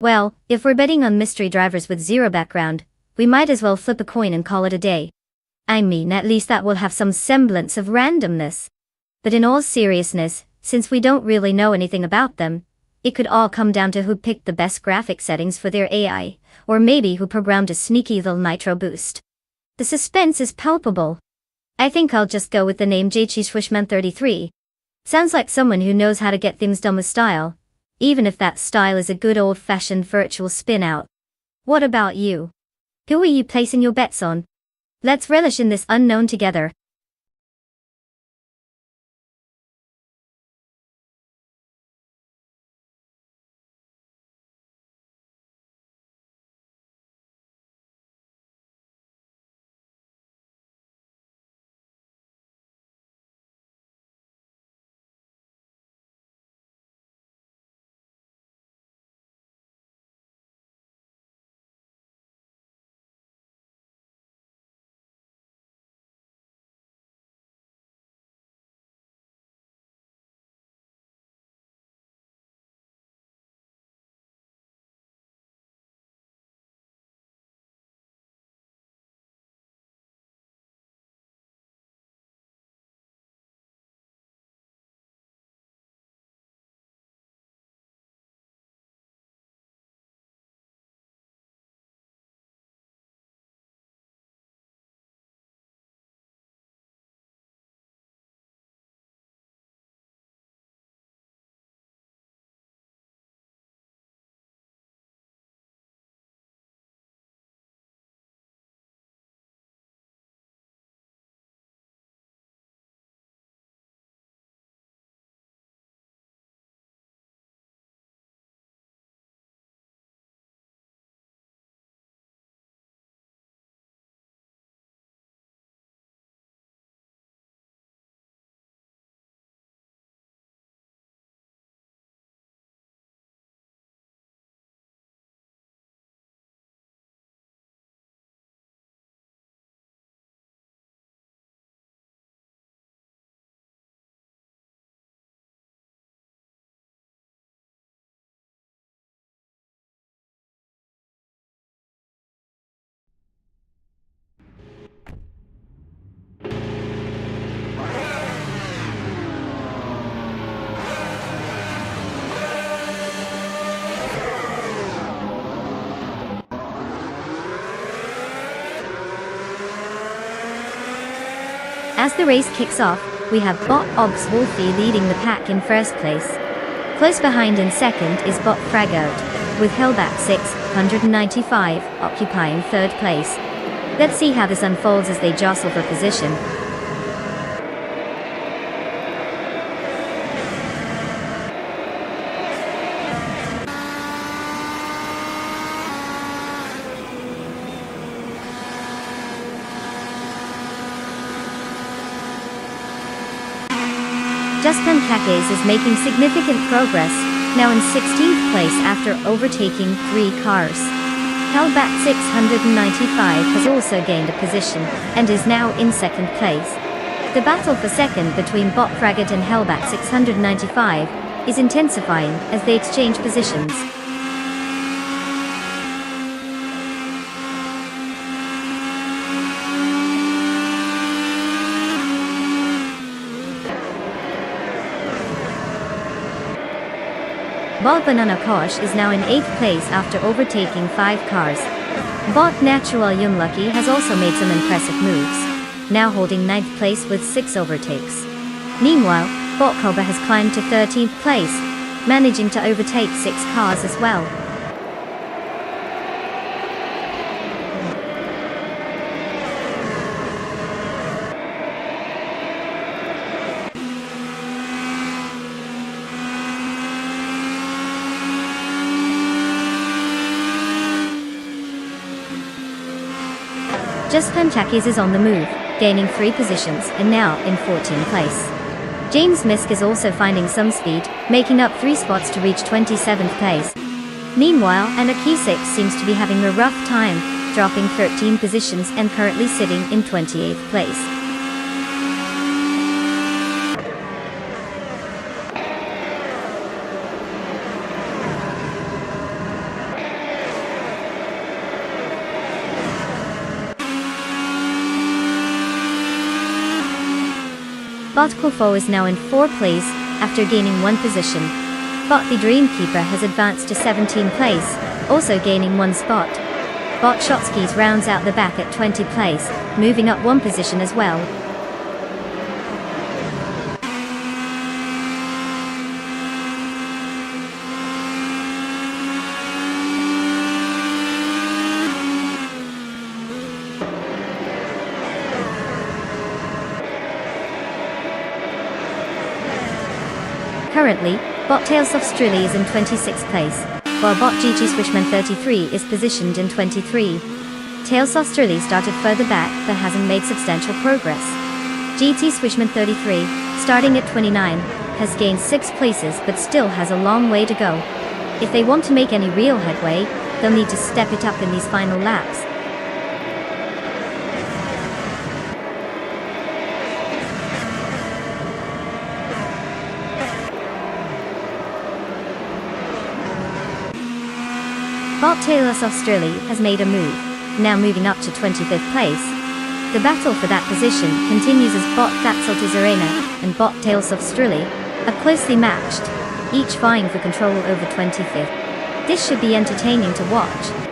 Well, if we're betting on mystery drivers with zero background, we might as well flip a coin and call it a day. I mean, at least that will have some semblance of randomness. But in all seriousness, since we don't really know anything about them, it could all come down to who picked the best graphic settings for their AI, or maybe who programmed a sneaky little nitro boost. The suspense is palpable. I think I'll just go with the name JCHwishman33. Sounds like someone who knows how to get things done with style, even if that style is a good old-fashioned virtual spin-out. What about you? Who are you placing your bets on? Let's relish in this unknown together. As the race kicks off, we have Bot Obs Wolfie leading the pack in first place. Close behind in second is Bot Fragout, with Hellbat 695 occupying third place. Let's see how this unfolds as they jostle for position. Justin Kakes is making significant progress, now in 16th place after overtaking 3 cars. Hellbat 695 has also gained a position, and is now in second place. The battle for second between Bot Fragate and Hellbat 695 is intensifying as they exchange positions. Bot Banana Kosh is now in 8th place after overtaking 5 cars. Bot Natural Yumlucky has also made some impressive moves, now holding 9th place with 6 overtakes. Meanwhile, Bot Cobra has climbed to 13th place, managing to overtake 6 cars as well. Just Pentakis is on the move, gaining 3 positions and now in 14th place. James Misk is also finding some speed, making up 3 spots to reach 27th place. Meanwhile, Anarchy 6 seems to be having a rough time, dropping 13 positions and currently sitting in 28th place. Bot Kofo is now in 4th place, after gaining 1 position. Bot the Dreamkeeper has advanced to 17th place, also gaining 1 spot. Bot Shotskis rounds out the back at 20th place, moving up 1 position as well. Currently, Bot Tales of Strilly is in 26th place, while Bot GG Swishman 33 is positioned in 23. Tales of Strilly started further back but hasn't made substantial progress. GT Swishman 33, starting at 29, has gained 6 places but still has a long way to go. If they want to make any real headway, they'll need to step it up in these final laps. Bot Talos of Strilly has made a move, now moving up to 25th place. The battle for that position continues as Bot Fatsaltis Arena and Bot Tales of Strilly are closely matched, each vying for control over 25th. This should be entertaining to watch.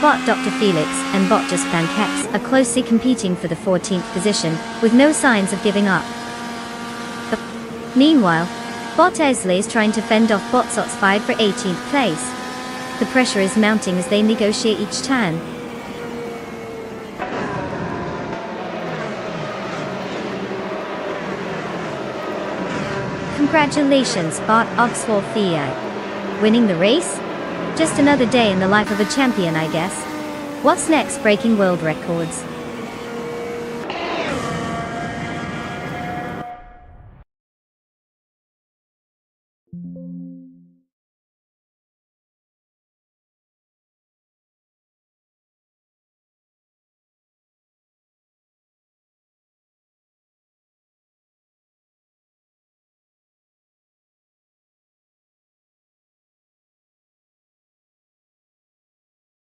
Bot Dr. Felix and Bot Just Pancakes are closely competing for the 14th position, with no signs of giving up. Meanwhile, Bot Esley is trying to fend off Bot Sots 5 for 18th place. The pressure is mounting as they negotiate each turn. Congratulations, Bot Oxwall Theo. Winning the race? Just another day in the life of a champion, I guess. What's next? Breaking world records.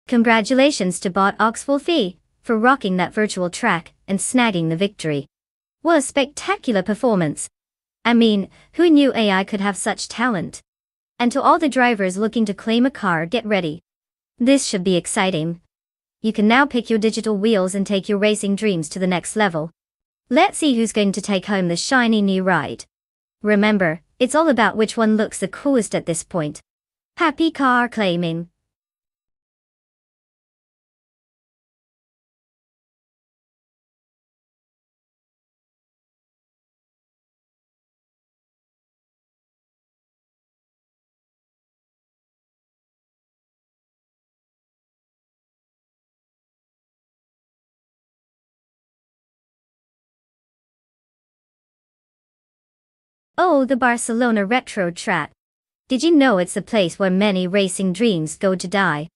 Congratulations to Bot Oxwall Theo for rocking that virtual track and snagging the victory. What a spectacular performance! I mean, who knew AI could have such talent? And to all the drivers looking to claim a car, get ready. This should be exciting. You can now pick your digital wheels and take your racing dreams to the next level. Let's see who's going to take home the shiny new ride. Remember, it's all about which one looks the coolest at this point. Happy car claiming! Oh, the Barcelona retro track. Did you know it's the place where many racing dreams go to die?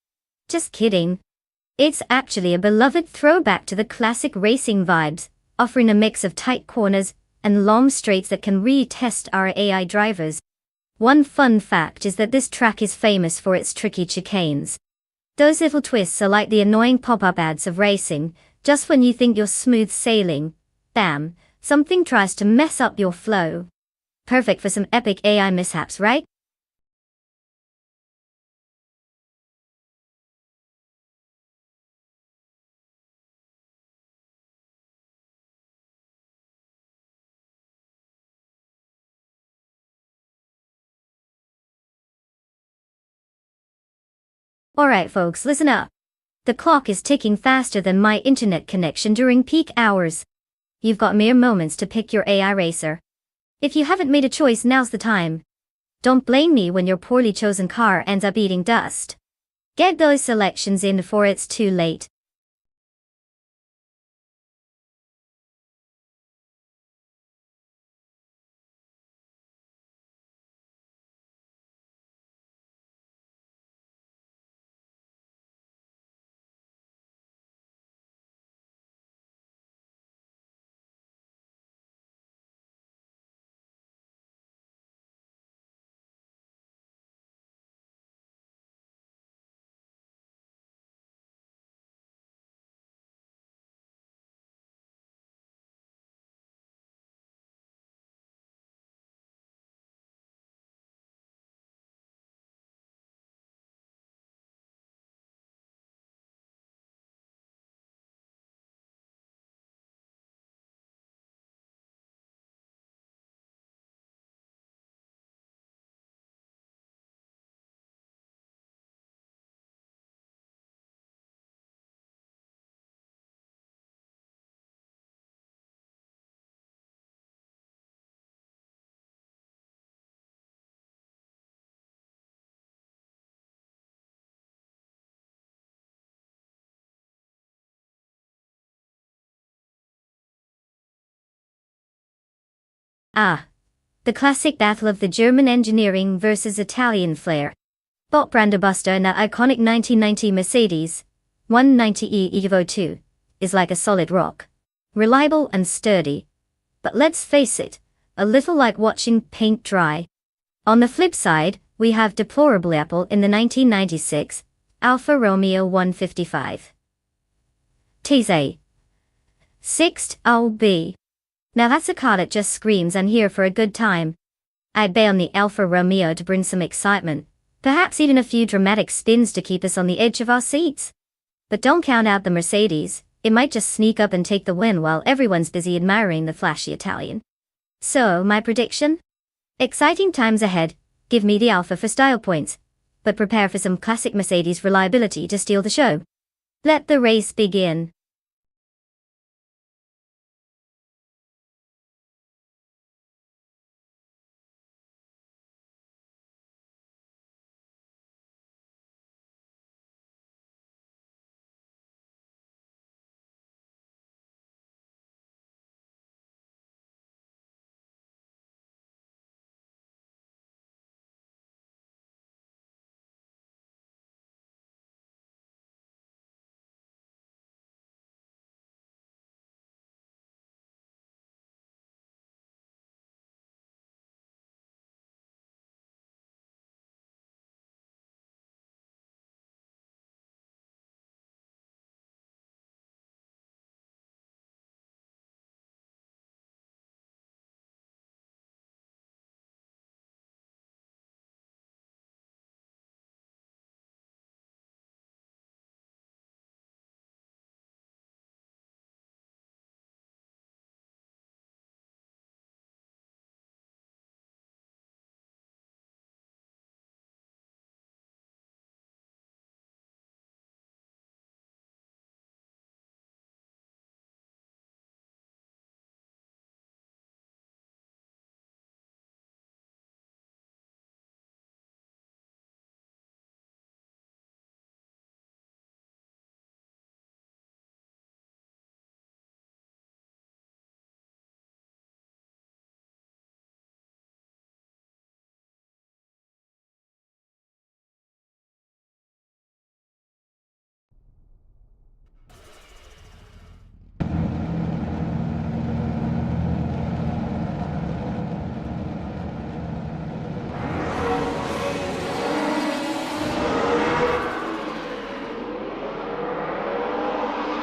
Just kidding. It's actually a beloved throwback to the classic racing vibes, offering a mix of tight corners and long straights that can really test our AI drivers. One fun fact is that this track is famous for its tricky chicanes. Those little twists are like the annoying pop-up ads of racing. Just when you think you're smooth sailing, bam, something tries to mess up your flow. Perfect for some epic AI mishaps, right? Alright folks, listen up. The clock is ticking faster than my internet connection during peak hours. You've got mere moments to pick your AI racer. If you haven't made a choice, now's the time. Don't blame me when your poorly chosen car ends up eating dust. Get those selections in before it's too late. Ah, the classic battle of the German engineering versus Italian flair. Bob Branderbuster and that iconic 1990 Mercedes 190e Evo 2 is like a solid rock. Reliable and sturdy. But let's face it, a little like watching paint dry. On the flip side, we have deplorable Apple in the 1996 Alfa Romeo 155. Tese. Sixth LB. Now that's a car that just screams "I'm here for a good time." I'd bet on the Alfa Romeo to bring some excitement, perhaps even a few dramatic spins to keep us on the edge of our seats. But don't count out the Mercedes, it might just sneak up and take the win while everyone's busy admiring the flashy Italian. So, my prediction? Exciting times ahead, give me the Alfa for style points, but prepare for some classic Mercedes reliability to steal the show. Let the race begin.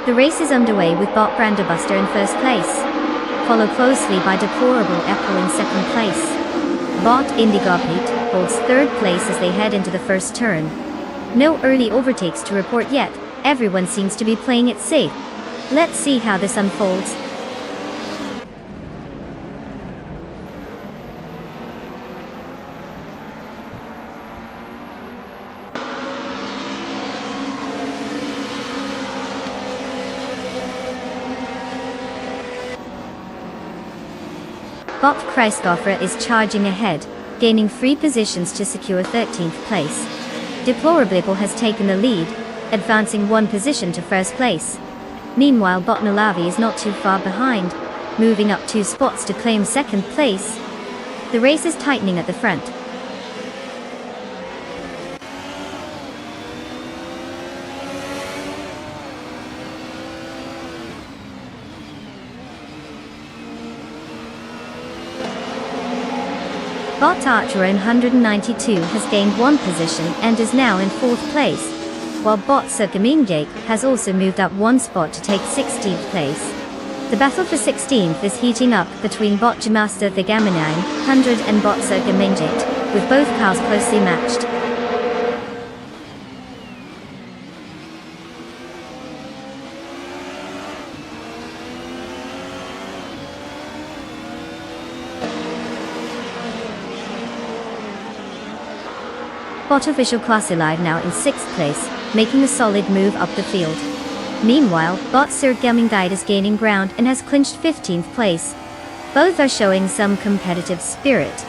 The race is underway with Bot Branderbuster in first place, followed closely by Deplorable Apple in second place. Bot Indigopete holds third place as they head into the first turn. No early overtakes to report yet, everyone seems to be playing it safe. Let's see how this unfolds. Bot Christopher is charging ahead, gaining 3 positions to secure 13th place. Deplorable has taken the lead, advancing 1 position to first place. Meanwhile, Bot Nalavi is not too far behind, moving up 2 spots to claim second place. The race is tightening at the front. Bot Archer in 192 has gained 1 position and is now in 4th place, while Bot Circumingate has also moved up 1 spot to take 16th place. The battle for 16th is heating up between Bot Jamaster Thigaminine 100 and Bot Circumingate, with both cars closely matched. Bot Official Class Alive now in 6th place, making a solid move up the field. Meanwhile, Bot Sir Gaming Guide is gaining ground and has clinched 15th place. Both are showing some competitive spirit.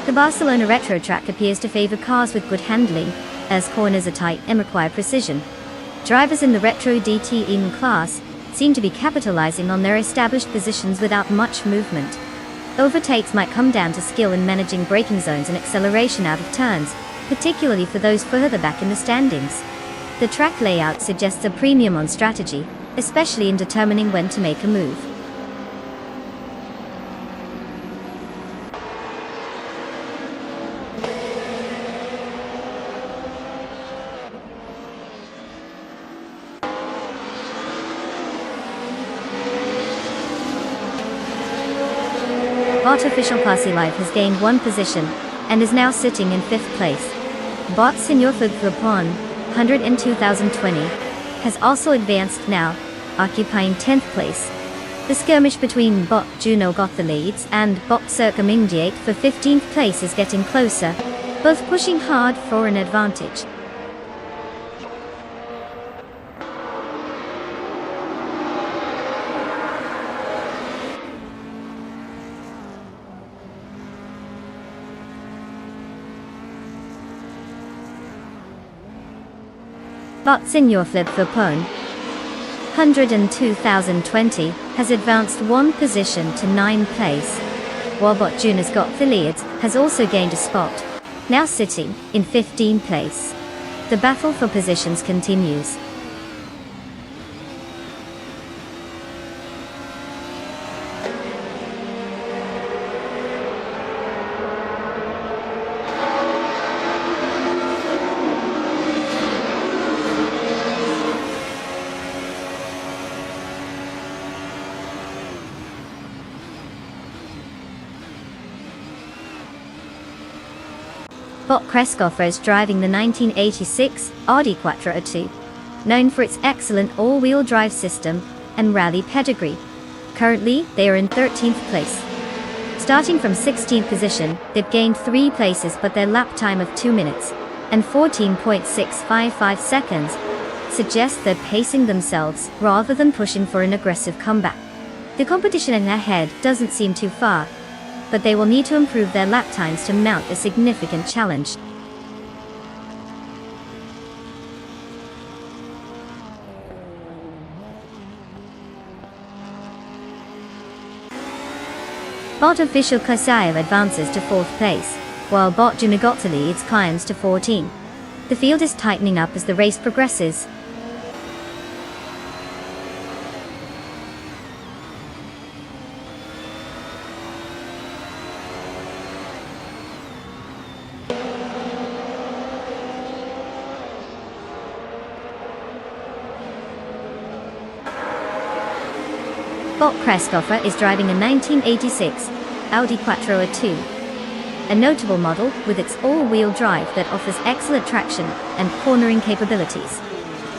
The Barcelona retro track appears to favor cars with good handling, as corners are tight and require precision. Drivers in the retro DTM class seem to be capitalizing on their established positions without much movement. Overtakes might come down to skill in managing braking zones and acceleration out of turns, particularly for those further back in the standings. The track layout suggests a premium on strategy, especially in determining when to make a move. Bot Official Classy Life has gained 1 position, and is now sitting in 5th place. Bot Senior Fudflapon, 100 in 2020, has also advanced now, occupying 10th place. The skirmish between Bot Juno got the leads and Bot Circumingate for 15th place is getting closer, both pushing hard for an advantage. Bot Senior Flip for Pone, 100 in 2020, has advanced 1 position to 9th place, while Bot Juno's got the leads has also gained a spot, now sitting in 15th place. The battle for positions continues. Bot Kreskoffer is driving the 1986 Audi Quattro 2, known for its excellent all-wheel drive system and rally pedigree. Currently, they are in 13th place. Starting from 16th position, they've gained 3 places, but their lap time of 2 minutes and 14.655 seconds suggests they're pacing themselves rather than pushing for an aggressive comeback. The competition in ahead doesn't seem too far, but they will need to improve their lap times to mount a significant challenge. Bot Official Kasayev advances to 4th place, while bot Junagotali climbs to 14. The field is tightening up as the race progresses. Bob Kreskoffer is driving a 1986 Audi Quattro A2, a notable model with its all-wheel drive that offers excellent traction and cornering capabilities.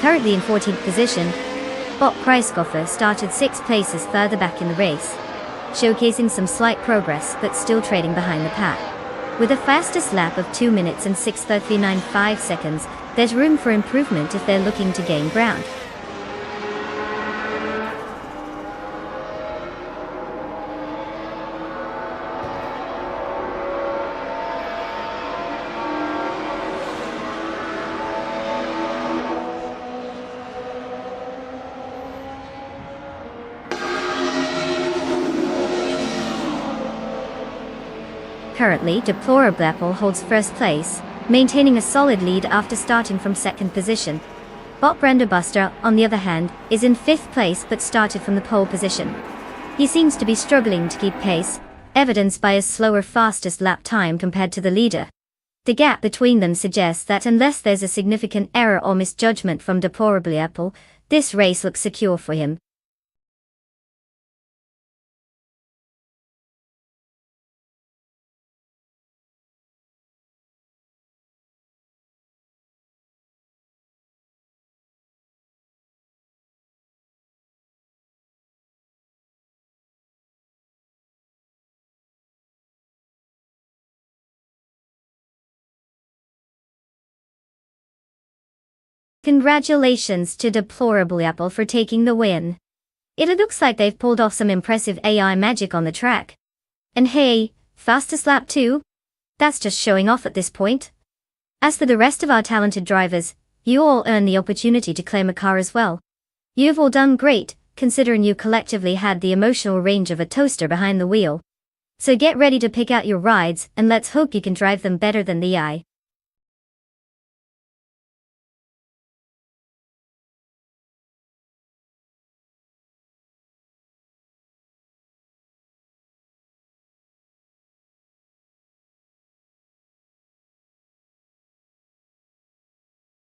Currently in 14th position, Bob Kreskoffer started 6 places further back in the race, showcasing some slight progress but still trailing behind the pack. With a fastest lap of 2 minutes and 6:39.5 seconds, there's room for improvement if they're looking to gain ground. Currently, Deplorable Apple holds first place, maintaining a solid lead after starting from second position. Bot Branderbuster, on the other hand, is in 5th place but started from the pole position. He seems to be struggling to keep pace, evidenced by his slower fastest lap time compared to the leader. The gap between them suggests that unless there's a significant error or misjudgment from Deplorable Apple, this race looks secure for him. Congratulations to Deplorable Apple for taking the win. It looks like they've pulled off some impressive AI magic on the track. And hey, fastest lap too? That's just showing off at this point. As for the rest of our talented drivers, you all earn the opportunity to claim a car as well. You've all done great, considering you collectively had the emotional range of a toaster behind the wheel. So get ready to pick out your rides, and let's hope you can drive them better than the AI.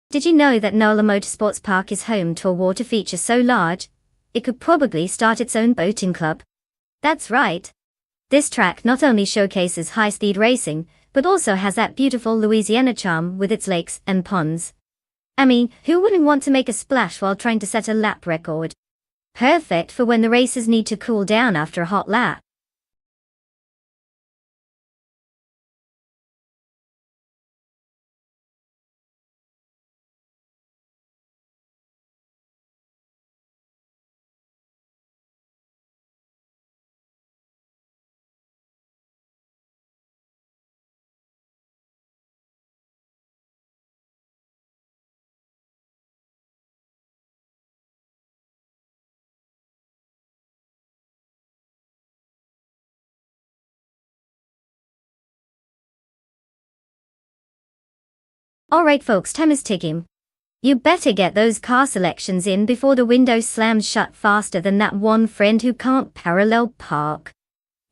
Did you know that Nola Motorsports Park is home to a water feature so large, it could probably start its own boating club? That's right. This track not only showcases high-speed racing, but also has that beautiful Louisiana charm with its lakes and ponds. I mean, who wouldn't want to make a splash while trying to set a lap record? Perfect for when the racers need to cool down after a hot lap. Alright folks, time is ticking. You better get those car selections in before the window slams shut faster than that one friend who can't parallel park.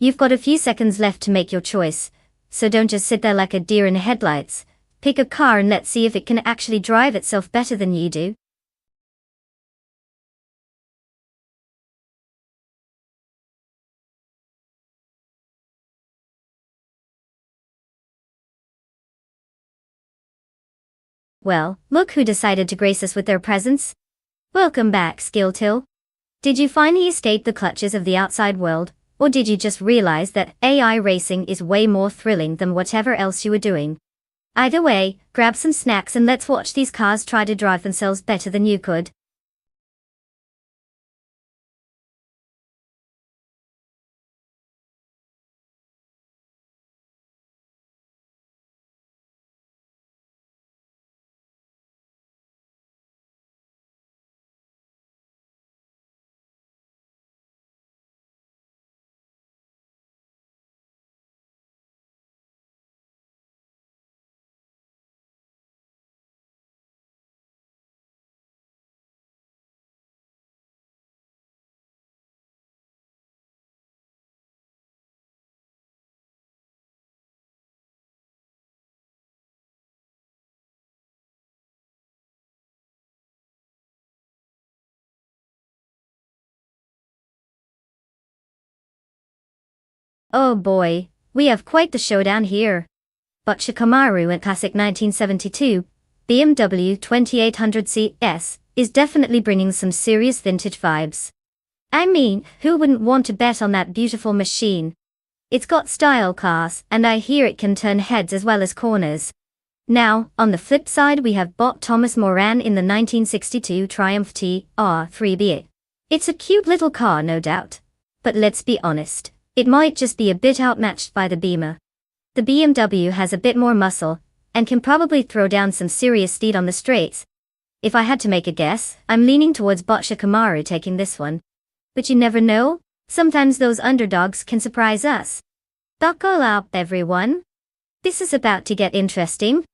You've got a few seconds left to make your choice, so don't just sit there like a deer in headlights. Pick a car and let's see if it can actually drive itself better than you do. Well, look who decided to grace us with their presence. Welcome back, Skilltill. Did you finally escape the clutches of the outside world, or did you just realize that AI racing is way more thrilling than whatever else you were doing? Either way, grab some snacks and let's watch these cars try to drive themselves better than you could. Oh boy, we have quite the showdown here. Boccia Camaro in Classic 1972, BMW 2800 CS, is definitely bringing some serious vintage vibes. I mean, who wouldn't want to bet on that beautiful machine? It's got style, class, and I hear it can turn heads as well as corners. Now, on the flip side we have Bot Thomas Moran in the 1962 Triumph TR3B. It's a cute little car, no doubt. But let's be honest, it might just be a bit outmatched by the Beamer. The BMW has a bit more muscle, and can probably throw down some serious speed on the straights. If I had to make a guess, I'm leaning towards Boccia Camaro taking this one. But you never know, sometimes those underdogs can surprise us. Buckle up, everyone. This is about to get interesting.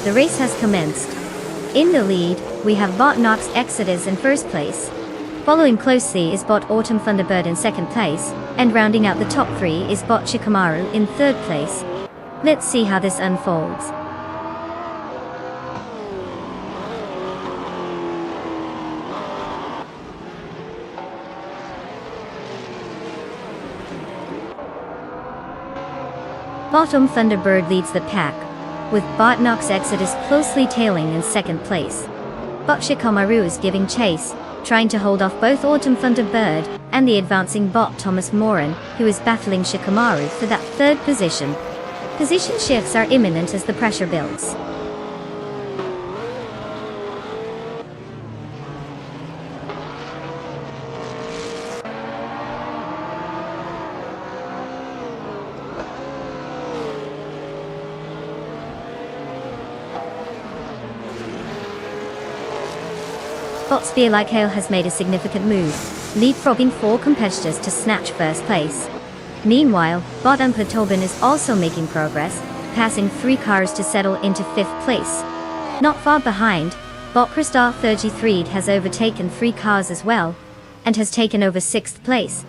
The race has commenced. In the lead, we have Bot Knox Exodus in first place. Following closely is Bot Autumn Thunderbird in second place, and rounding out the top three is Boccia Camaro in third place. Let's see how this unfolds. Autumn Thunderbird leads the pack, with Bot Knox Exodus closely tailing in second place. Boccia Camaro is giving chase, trying to hold off both Autumn Thunderbird and the advancing Bot Thomas Moran, who is battling Shikamaru for that third position. Position shifts are imminent as the pressure builds. Bot Spear Like Hail has made a significant move, leapfrogging 4 competitors to snatch first place. Meanwhile, Bot Umpa Tobin is also making progress, passing 3 cars to settle into 5th place. Not far behind, Bot Crystal 33 has overtaken 3 cars as well, and has taken over 6th place.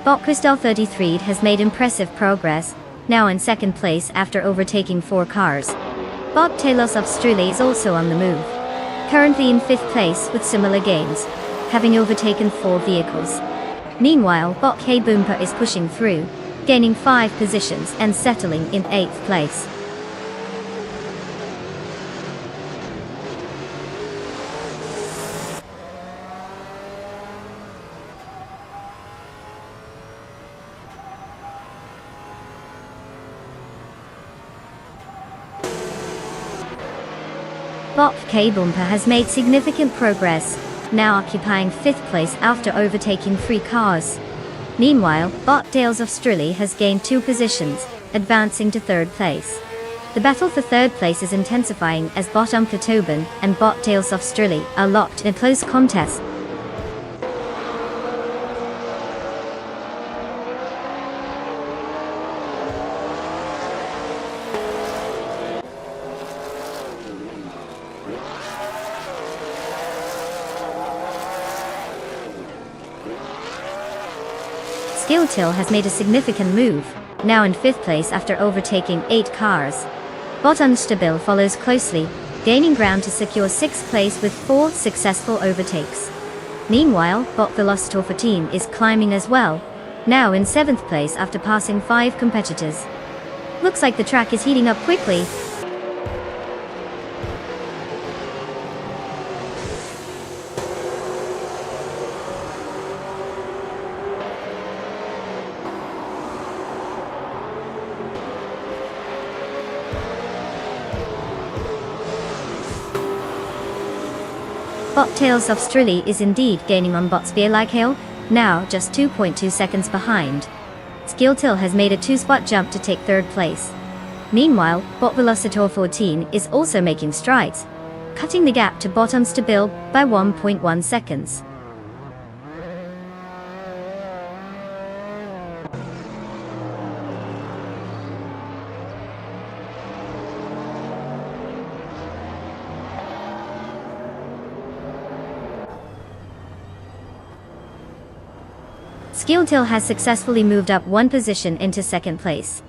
Bot Crystal 33 has made impressive progress, now in second place after overtaking 4 cars. Bot Talos of Strule is also on the move, currently in 5th place with similar gains, having overtaken 4 vehicles. Meanwhile, Bot K Boompa is pushing through, gaining 5 positions and settling in 8th place. Bot K-Bumper has made significant progress, now occupying 5th place after overtaking 3 cars. Meanwhile, Bot Dales of Strilly has gained 2 positions, advancing to 3rd place. The battle for 3rd place is intensifying as Bot Tobin and Bot Dales of Strilly are locked in a close contest. Skilltil has made a significant move, now in 5th place after overtaking 8 cars. Bot Unstable follows closely, gaining ground to secure 6th place with 4 successful overtakes. Meanwhile, Bot Velocitor 14 is climbing as well, now in 7th place after passing 5 competitors. Looks like the track is heating up quickly. Bot Tales of Strilly is indeed gaining on Bot Spearlike, now just 2.2 seconds behind. Skilltil has made a 2-spot jump to take 3rd place. Meanwhile, Bot Velocitor 14 is also making strides, cutting the gap to Bot Unstable by 1.1 seconds. Skilltil has successfully moved up 1 position into 2nd place.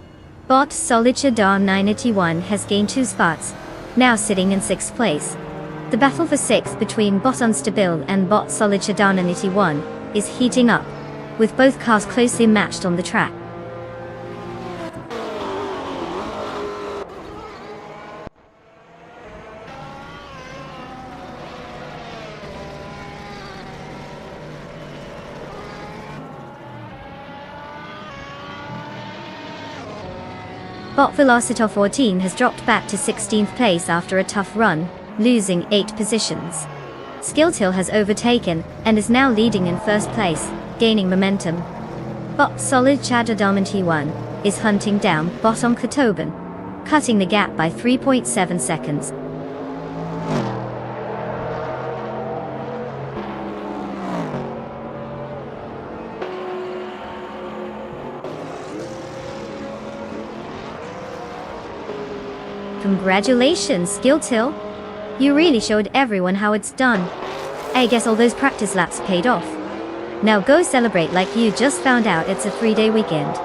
Bot Solichadar 981 has gained 2 spots, now sitting in 6th place. The battle for 6th between Bot Unstable and Bot Solichadar 981 is heating up, with both cars closely matched on the track. Bot Velocitor 14 has dropped back to 16th place after a tough run, losing 8 positions. Skilltil has overtaken, and is now leading in 1st place, gaining momentum. Bot Solid Chadder Diamond T1 is hunting down Bot Tobin, cutting the gap by 3.7 seconds. Congratulations, Skilltil! You really showed everyone how it's done. I guess all those practice laps paid off. Now go celebrate like you just found out it's a 3-day weekend.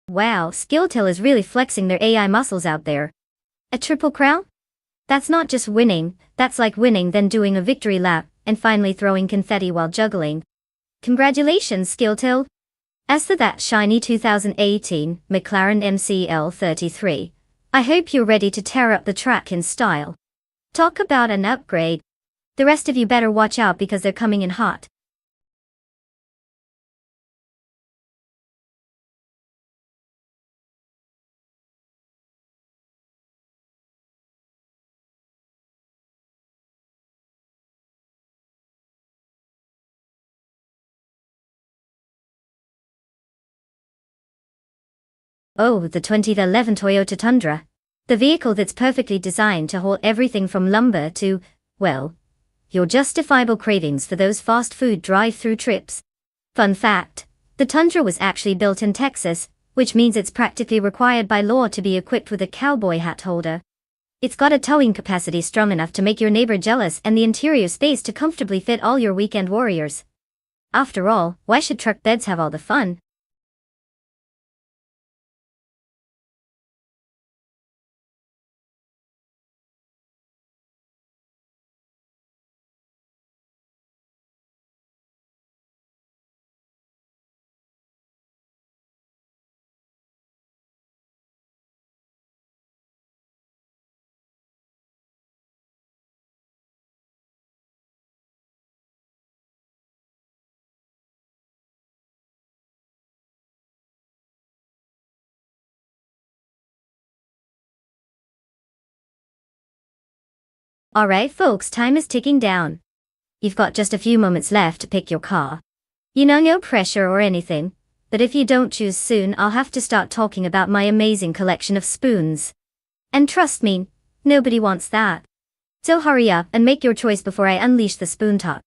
Wow, Skilltil is really flexing their AI muscles out there. A triple crown? That's not just winning, that's like winning then doing a victory lap, and finally throwing confetti while juggling. Congratulations, Skilltil! As for that shiny 2018 McLaren MCL 33, I hope you're ready to tear up the track in style. Talk about an upgrade. The rest of you better watch out because they're coming in hot. Oh, the 2011 Toyota Tundra. The vehicle that's perfectly designed to haul everything from lumber to, well, your justifiable cravings for those fast food drive-through trips. Fun fact, the Tundra was actually built in Texas, which means it's practically required by law to be equipped with a cowboy hat holder. It's got a towing capacity strong enough to make your neighbor jealous and the interior space to comfortably fit all your weekend warriors. After all, why should truck beds have all the fun? Alright folks, time is ticking down. You've got just a few moments left to pick your car. No pressure or anything, but if you don't choose soon I'll have to start talking about my amazing collection of spoons. And trust me, nobody wants that. So hurry up and make your choice before I unleash the spoon talk.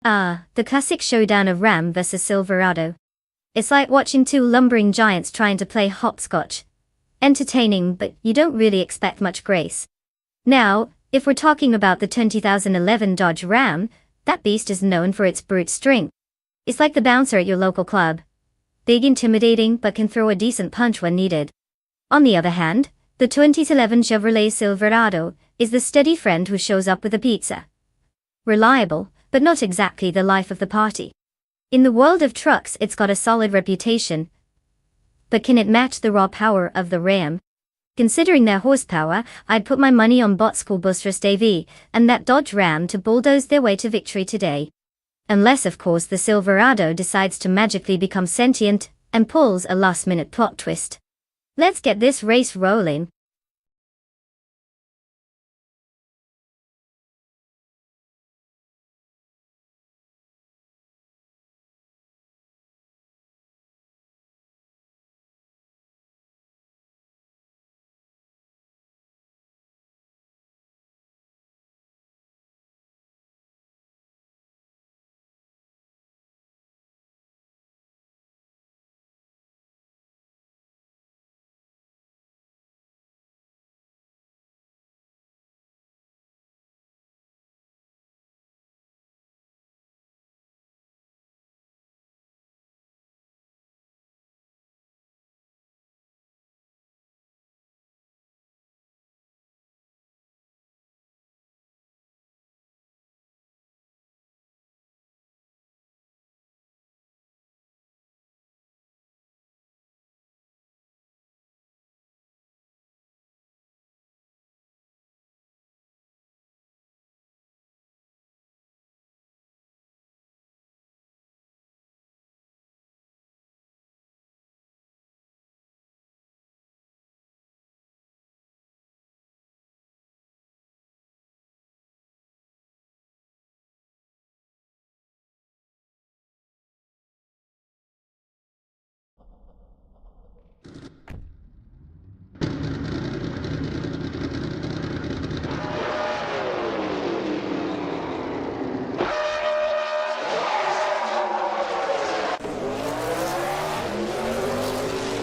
Ah, the classic showdown of Ram vs Silverado. It's like watching two lumbering giants trying to play hopscotch. Entertaining, but you don't really expect much grace. Now, if we're talking about the 2011 Dodge Ram, that beast is known for its brute strength. It's like the bouncer at your local club. Big, intimidating, but can throw a decent punch when needed. On the other hand, the 2011 Chevrolet Silverado is the steady friend who shows up with a pizza. Reliable, but not exactly the life of the party. In the world of trucks it's got a solid reputation. But can it match the raw power of the Ram? Considering their horsepower, I'd put my money on Bot School Bustress Davy and that Dodge Ram to bulldoze their way to victory today. Unless of course the Silverado decides to magically become sentient and pulls a last-minute plot twist. Let's get this race rolling.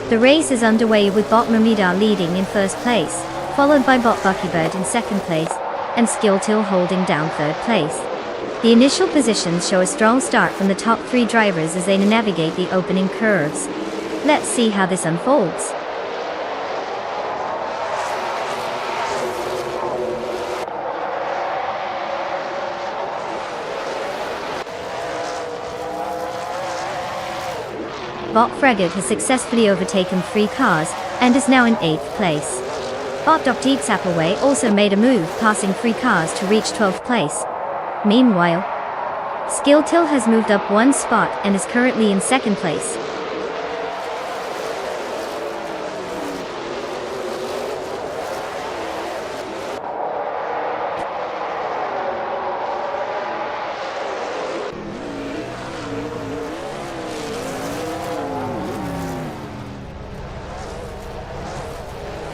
The race is underway with Bot Mermidar leading in first place, followed by Bot Buckybird in second place, and Skilltil holding down third place. The initial positions show a strong start from the top 3 drivers as they navigate the opening curves. Let's see how this unfolds. Bot Fraggood has successfully overtaken 3 cars, and is now in 8th place. Bot Dr. Sapperway also made a move, passing 3 cars to reach 12th place. Meanwhile, Skilltil has moved up 1 spot and is currently in 2nd place.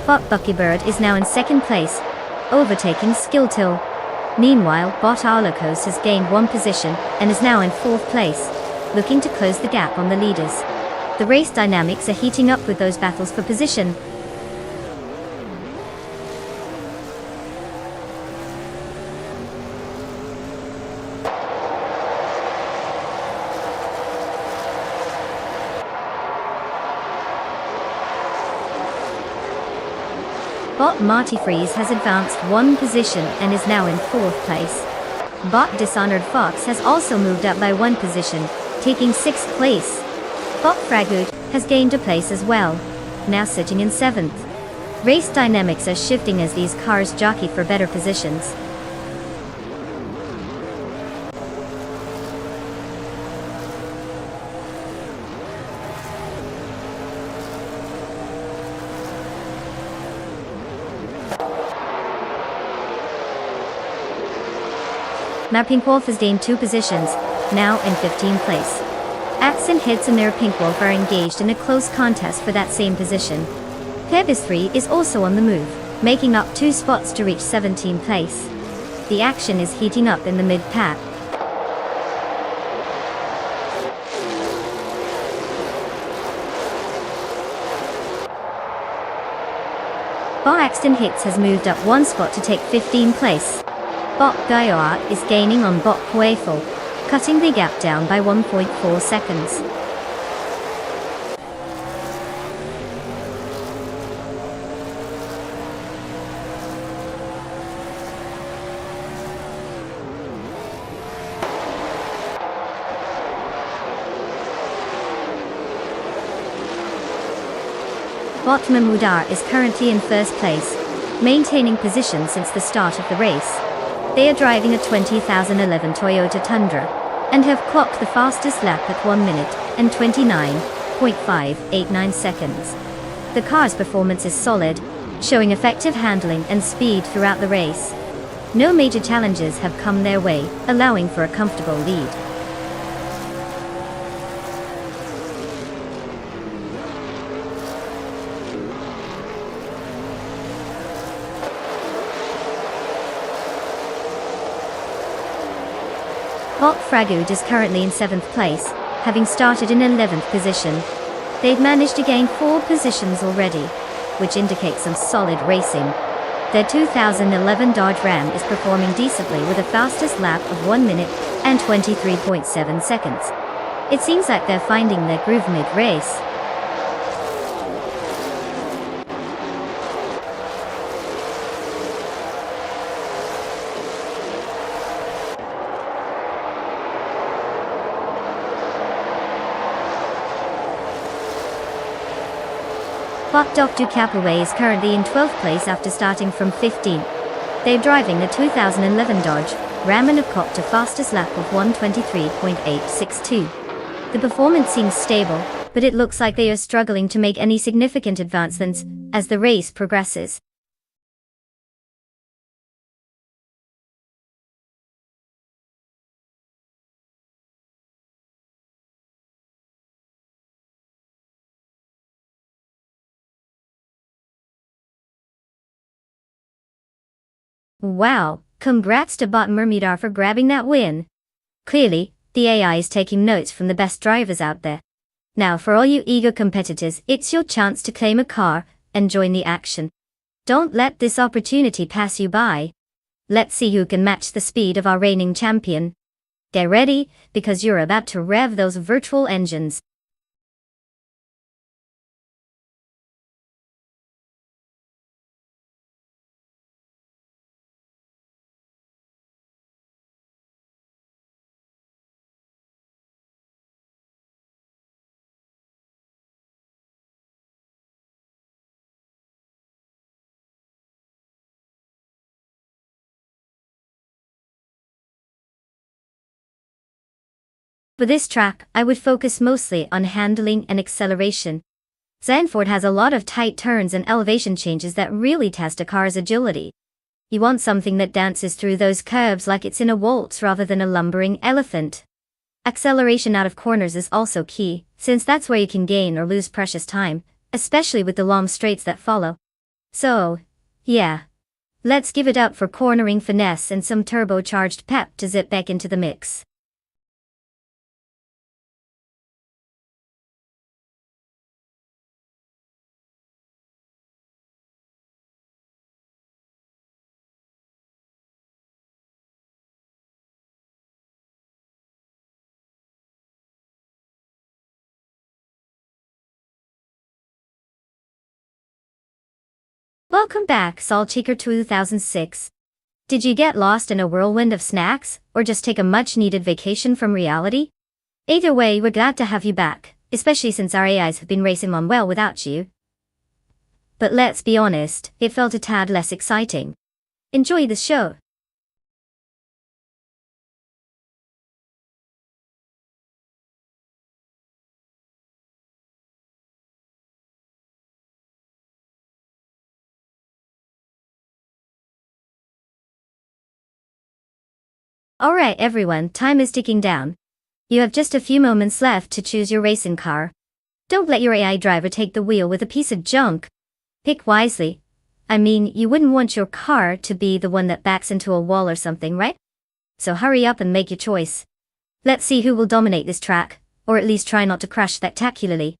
Bot Buckybird is now in 2nd place, overtaking Skilltil. Meanwhile, Bot Arlocos has gained 1 position and is now in 4th place, looking to close the gap on the leaders. The race dynamics are heating up with those battles for position. Bot Marty Freeze has advanced 1 position and is now in 4th place. Bot Dishonored Fox has also moved up by 1 position, taking 6th place. Bot Fraggood has gained a place as well, now sitting in 7th. Race dynamics are shifting as these cars jockey for better positions. Now Pinkwolf has gained 2 positions, now in 15th place. Axe and Hits and their Pinkwolf are engaged in a close contest for that same position. Pebis 3 is also on the move, making up 2 spots to reach 17th place. The action is heating up in the mid-pack. Bot Axton Hits has moved up 1 spot to take 15th place. Bot Gaioa is gaining on Bot Puefo, cutting the gap down by 1.4 seconds. Bot Mamudar is currently in first place, maintaining position since the start of the race. They are driving a 2011 Toyota Tundra, and have clocked the fastest lap at 1 minute and 29.589 seconds. The car's performance is solid, showing effective handling and speed throughout the race. No major challenges have come their way, allowing for a comfortable lead. Bot Fraggood is currently in 7th place, having started in 11th position. They've managed to gain 4 positions already, which indicates some solid racing. Their 2011 Dodge Ram is performing decently with a fastest lap of 1 minute and 23.7 seconds. It seems like they're finding their groove mid-race. Bot Dr. Capaway is currently in 12th place after starting from 15th. They're driving the 2011 Dodge Ram and have clocked a fastest lap of 1:23.862. The performance seems stable, but it looks like they are struggling to make any significant advancements as the race progresses. Wow, congrats to Bot Mermidar for grabbing that win. Clearly, the AI is taking notes from the best drivers out there. Now for all you eager competitors, it's your chance to claim a car and join the action. Don't let this opportunity pass you by. Let's see who can match the speed of our reigning champion. Get ready, because you're about to rev those virtual engines. For this track, I would focus mostly on handling and acceleration. Zandvoort has a lot of tight turns and elevation changes that really test a car's agility. You want something that dances through those curves like it's in a waltz rather than a lumbering elephant. Acceleration out of corners is also key, since that's where you can gain or lose precious time, especially with the long straights that follow. So, yeah. Let's give it up for cornering finesse and some turbocharged pep to zip back into the mix. Welcome back, Saltchecker 2006. Did you get lost in a whirlwind of snacks, or just take a much-needed vacation from reality? Either way, we're glad to have you back, especially since our AIs have been racing on well without you. But let's be honest, it felt a tad less exciting. Enjoy the show. Alright everyone, time is ticking down. You have just a few moments left to choose your racing car. Don't let your AI driver take the wheel with a piece of junk. Pick wisely. I mean, you wouldn't want your car to be the one that backs into a wall or something, right? So hurry up and make your choice. Let's see who will dominate this track, or at least try not to crash spectacularly.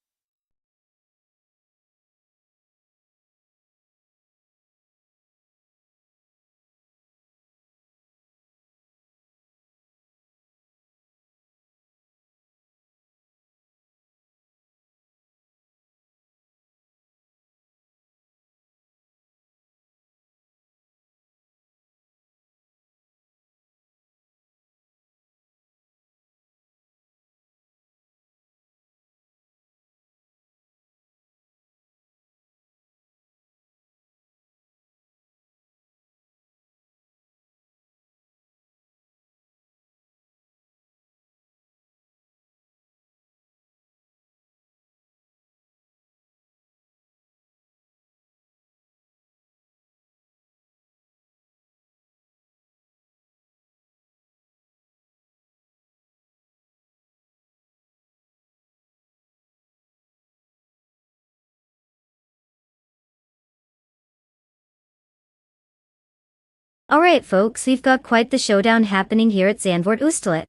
Alright folks, we've got quite the showdown happening here at Zandvoort Oosterlet.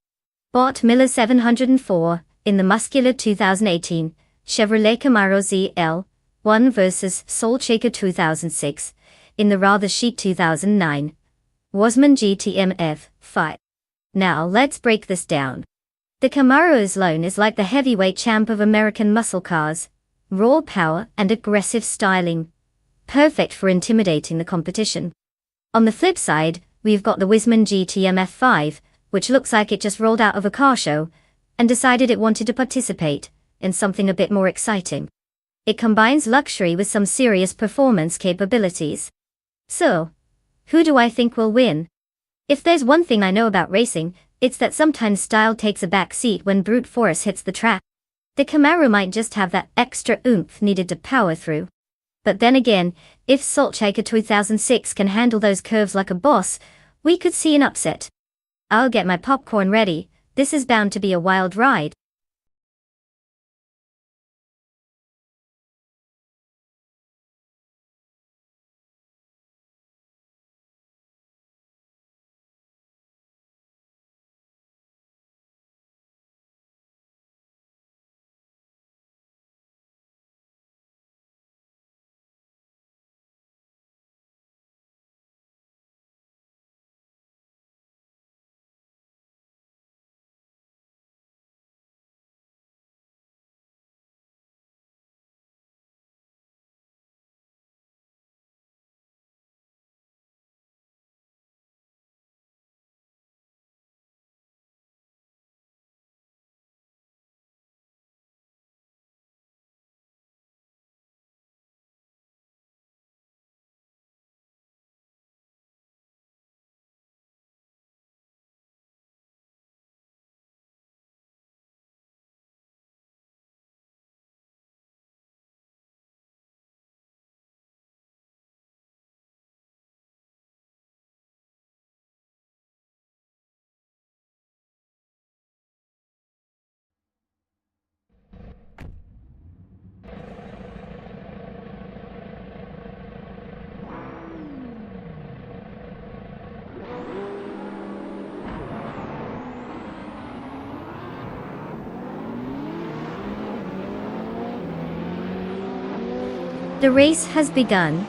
Bought Miller 704, in the muscular 2018, Chevrolet Camaro ZL1 versus Saltchecker 2006, in the rather chic 2009, Wasman GTMF 5. Now let's break this down. The Camaro's line is like the heavyweight champ of American muscle cars, raw power and aggressive styling, perfect for intimidating the competition. On the flip side, we've got the Wisman GTM F5, which looks like it just rolled out of a car show, and decided it wanted to participate in something a bit more exciting. It combines luxury with some serious performance capabilities. So, who do I think will win? If there's one thing I know about racing, it's that sometimes style takes a back seat when brute force hits the track. The Camaro might just have that extra oomph needed to power through. But then again, if Saltchecker 2006 can handle those curves like a boss, we could see an upset. I'll get my popcorn ready, this is bound to be a wild ride. The race has begun.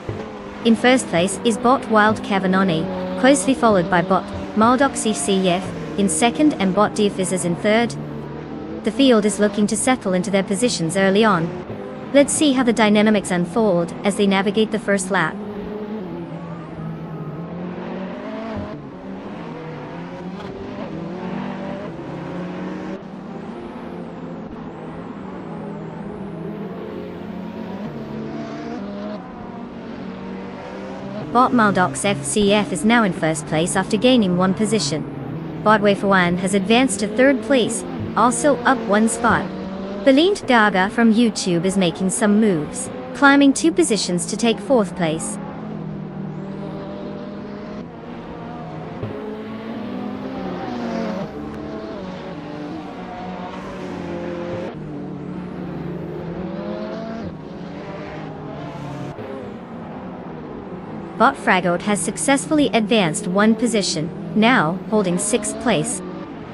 In first place is bot Wild Cavanoni, closely followed by bot Maldoxy CF in second and bot Diaphysis in third. The field is looking to settle into their positions early on. Let's see how the dynamics unfold as they navigate the first lap. Bot Maldox FCF is now in first place after gaining one position. Bot Waferwan has advanced to third place, also up one spot. Belint Gaga from YouTube is making some moves, climbing 2 positions to take fourth place. Bot Fragote has successfully advanced 1 position, now holding 6th place.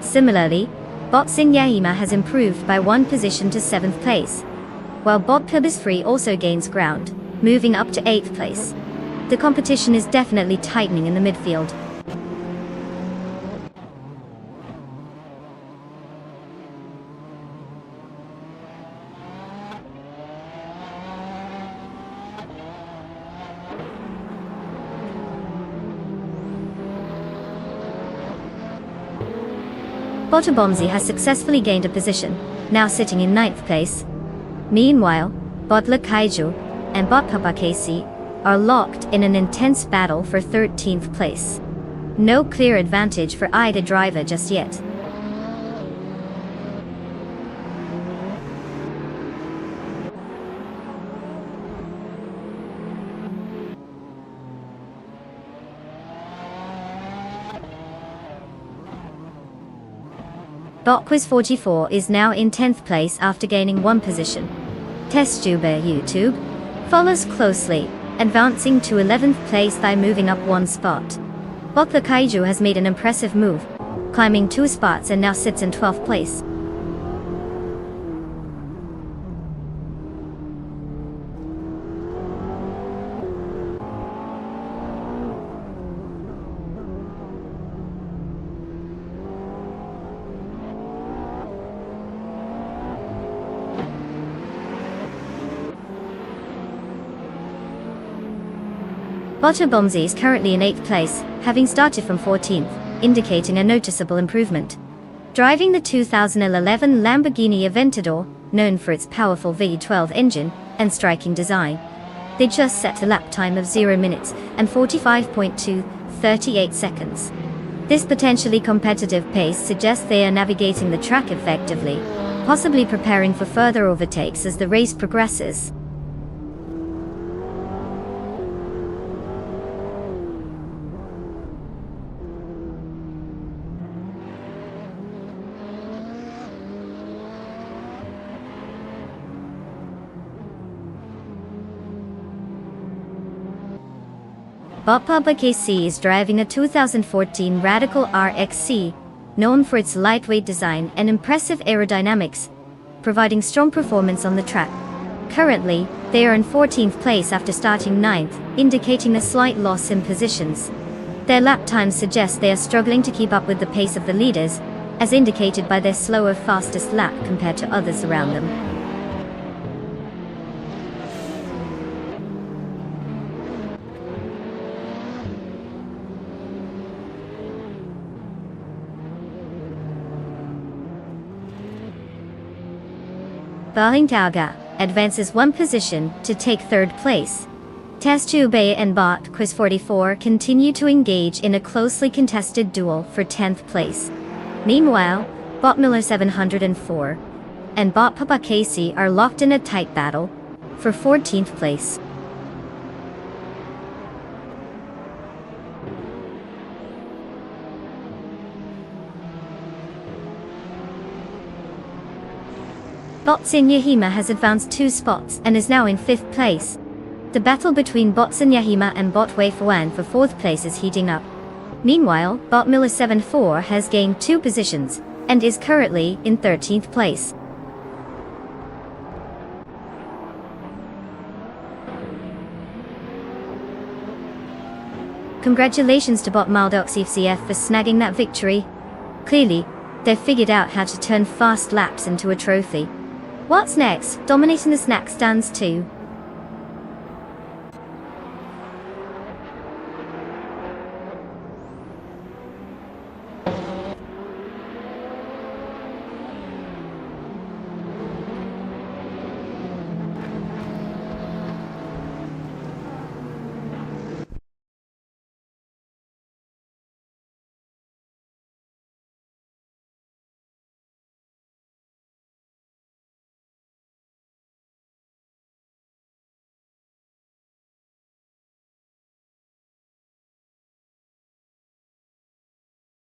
Similarly, Bot Sinyahima has improved by 1 position to 7th place, while Bot Pibisfree also gains ground, moving up to 8th place. The competition is definitely tightening in the midfield. Botobomzi has successfully gained a position, now sitting in 9th place. Meanwhile, Bot Kaiju and Bot Papakesi are locked in an intense battle for 13th place. No clear advantage for either driver just yet. Bot Quiz 44 is now in 10th place after gaining 1 position. TestTuber YouTube follows closely, advancing to 11th place by moving up 1 spot. Bot the Kaiju has made an impressive move, climbing 2 spots and now sits in 12th place. Botobomzi is currently in 8th place, having started from 14th, indicating a noticeable improvement. Driving the 2011 Lamborghini Aventador, known for its powerful V12 engine and striking design, they just set a lap time of 0 minutes and 45.238 seconds. This potentially competitive pace suggests they are navigating the track effectively, possibly preparing for further overtakes as the race progresses. Bot KC is driving a 2014 Radical RXC, known for its lightweight design and impressive aerodynamics, providing strong performance on the track. Currently, they are in 14th place after starting 9th, indicating a slight loss in positions. Their lap times suggest they are struggling to keep up with the pace of the leaders, as indicated by their slower fastest lap compared to others around them. Balintauga advances 1 position to take 3rd place. TestTube and Bot Quiz 44 continue to engage in a closely contested duel for 10th place. Meanwhile, Bot Miller 704 and Bot Papa Casey are locked in a tight battle for 14th place. Bot Sinyahima has advanced 2 spots and is now in 5th place. The battle between Bot Sinyahima and Bot Weifuan for 4th place is heating up. Meanwhile, Bot Miller 74 has gained 2 positions and is currently in 13th place. Congratulations to Bot Maldox FCF for snagging that victory. Clearly, they've figured out how to turn fast laps into a trophy. What's next? Dominating the snack stands too.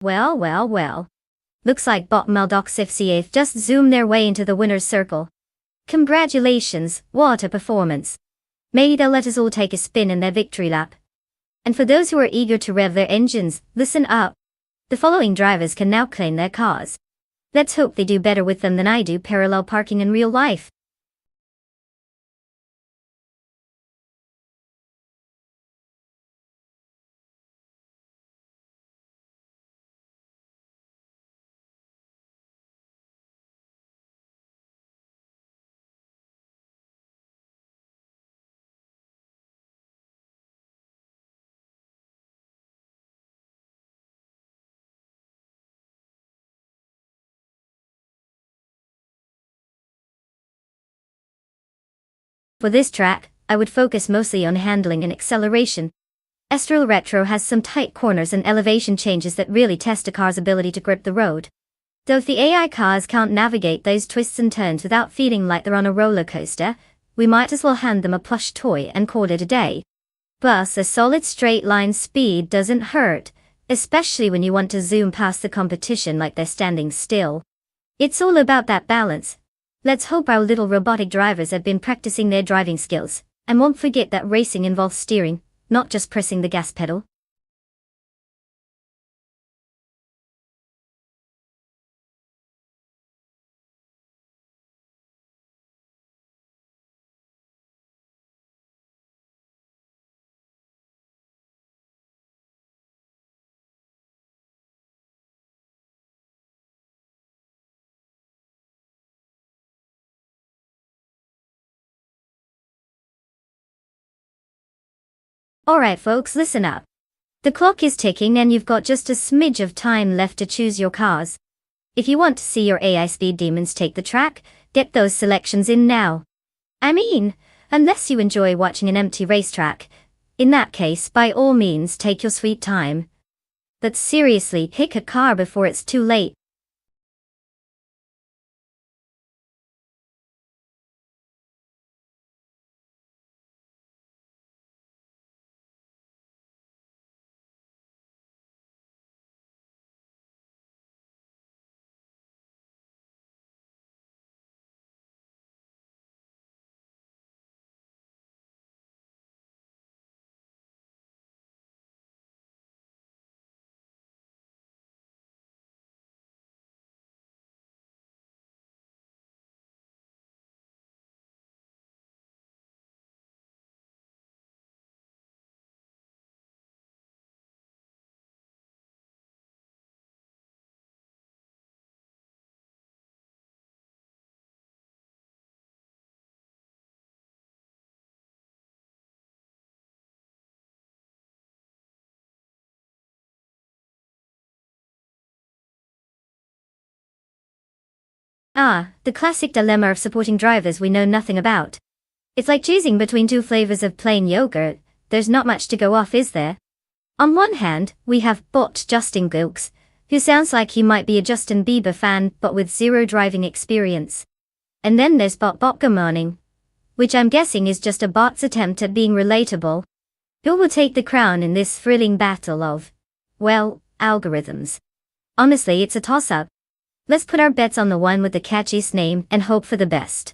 Well. Looks like Bot Maldox FCF just zoomed their way into the winner's circle. Congratulations, what a performance. Maybe they'll let us all take a spin in their victory lap. And for those who are eager to rev their engines, listen up. The following drivers can now claim their cars. Let's hope they do better with them than I do parallel parking in real life. For this track, I would focus mostly on handling and acceleration. Estoril Retro has some tight corners and elevation changes that really test a car's ability to grip the road. Though if the AI cars can't navigate those twists and turns without feeling like they're on a roller coaster, we might as well hand them a plush toy and call it a day. Plus, a solid straight line speed doesn't hurt, especially when you want to zoom past the competition like they're standing still. It's all about that balance. Let's hope our little robotic drivers have been practicing their driving skills, and won't forget that racing involves steering, not just pressing the gas pedal. Alright folks, listen up. The clock is ticking and you've got just a smidge of time left to choose your cars. If you want to see your AI speed demons take the track, get those selections in now. I mean, unless you enjoy watching an empty racetrack. In that case, by all means take your sweet time. But seriously, pick a car before it's too late. Ah, the classic dilemma of supporting drivers we know nothing about. It's like choosing between two flavors of plain yogurt. There's not much to go off, is there? On one hand, we have Bot Justin Gilks, who sounds like he might be a Justin Bieber fan but with zero driving experience. And then there's Bot Morning, which I'm guessing is just a bot's attempt at being relatable. Who will take the crown in this thrilling battle of, well, algorithms? Honestly, it's a toss-up. Let's put our bets on the one with the catchiest name and hope for the best.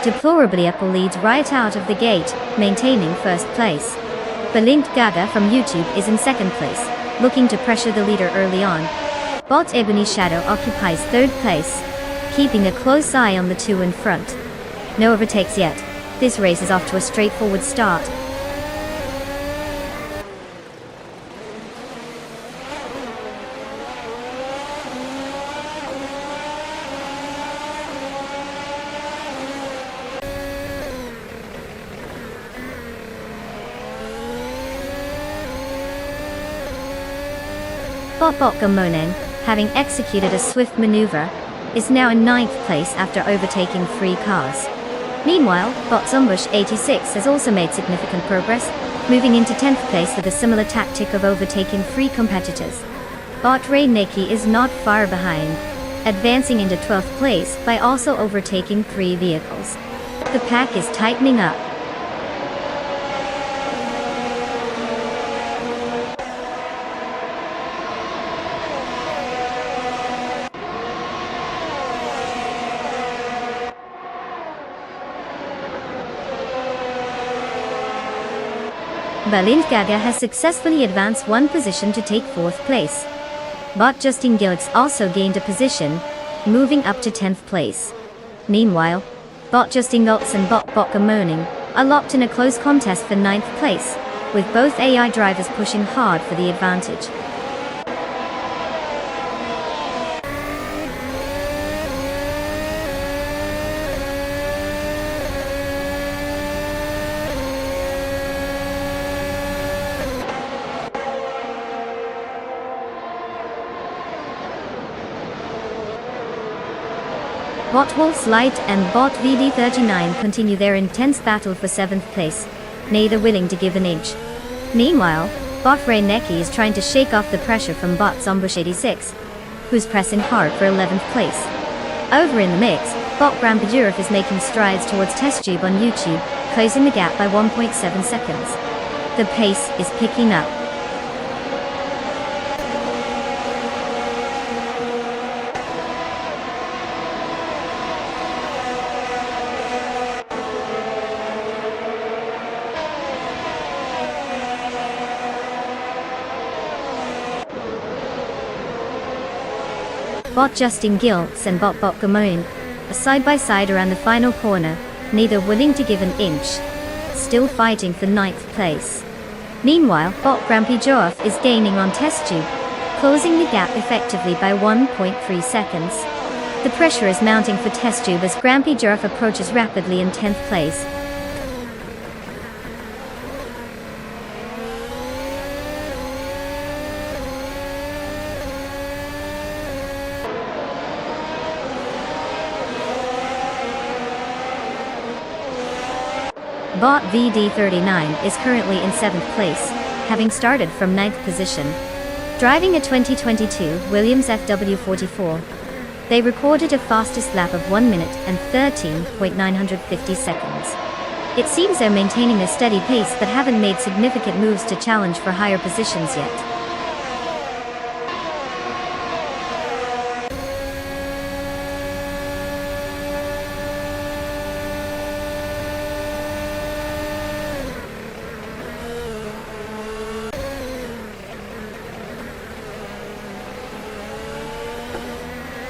Deplorably Apple leads right out of the gate, maintaining first place. Balint Gaga from YouTube is in second place, looking to pressure the leader early on. Bot Ebony Shadow occupies third place, keeping a close eye on the two in front. No overtakes yet. This race is off to a straightforward start. Bot Gamoneng, having executed a swift maneuver, is now in 9th place after overtaking 3 cars. Meanwhile, Bot Zumbush 86 has also made significant progress, moving into 10th place with a similar tactic of overtaking 3 competitors. Bot Ray Neki is not far behind, advancing into 12th place by also overtaking 3 vehicles. The pack is tightening up. Balint Gaga has successfully advanced 1 position to take 4th place. Bot Justin Gilx also gained a position, moving up to 10th place. Meanwhile, Bot Justin Gilx and Bot Gamoneng are locked in a close contest for 9th place, with both AI drivers pushing hard for the advantage. Bot Wolf's Light and Bot VD39 continue their intense battle for 7th place, neither willing to give an inch. Meanwhile, Bot Ray Neki is trying to shake off the pressure from Bot Zumbush 86, who's pressing hard for 11th place. Over in the mix, Bot Grampajurov is making strides towards TestTube on YouTube, closing the gap by 1.7 seconds. The pace is picking up. Bot Justin Gilx and Bot Gamoneng are side by side around the final corner, neither willing to give an inch, still fighting for 9th place. Meanwhile, Bot Grampajurov is gaining on TestTube, closing the gap effectively by 1.3 seconds. The pressure is mounting for TestTube as Grampajurov approaches rapidly in 10th place. Bot VD39 is currently in 7th place, having started from 9th position. Driving a 2022 Williams FW44, they recorded a fastest lap of 1 minute and 13.950 seconds. It seems they're maintaining a steady pace but haven't made significant moves to challenge for higher positions yet.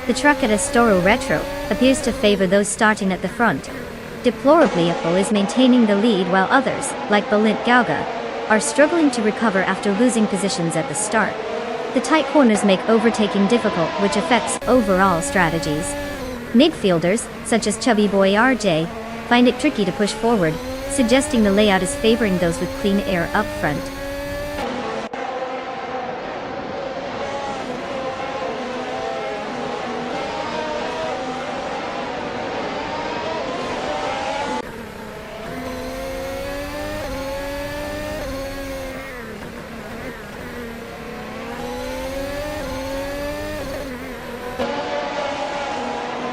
The truck at Astoro Retro appears to favor those starting at the front. Deplorably Apple is maintaining the lead while others, like Balint Gaga, are struggling to recover after losing positions at the start. The tight corners make overtaking difficult, which affects overall strategies. Midfielders, such as Chubby Boy RJ, find it tricky to push forward, suggesting the layout is favoring those with clean air up front.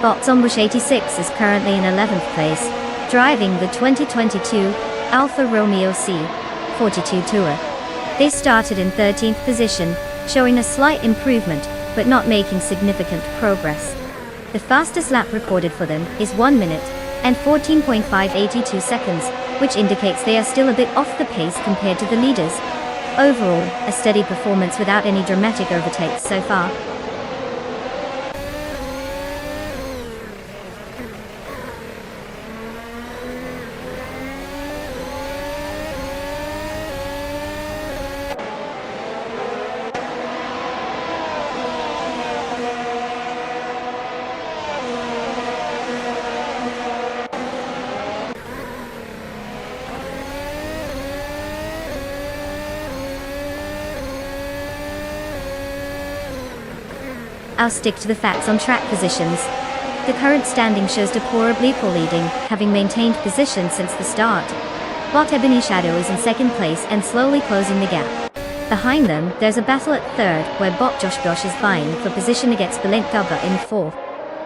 Bot Zumbush 86 is currently in 11th place, driving the 2022 Alfa Romeo C42 Tour. They started in 13th position, showing a slight improvement, but not making significant progress. The fastest lap recorded for them is 1 minute, and 14.582 seconds, which indicates they are still a bit off the pace compared to the leaders. Overall, a steady performance without any dramatic overtakes so far. I'll stick to the facts on track positions. The current standing shows deplorably poor leading, having maintained position since the start. While Ebony Shadow is in second place and slowly closing the gap. Behind them, there's a battle at third, where Bok Josh Gosh is vying for position against Belent Gubba in fourth.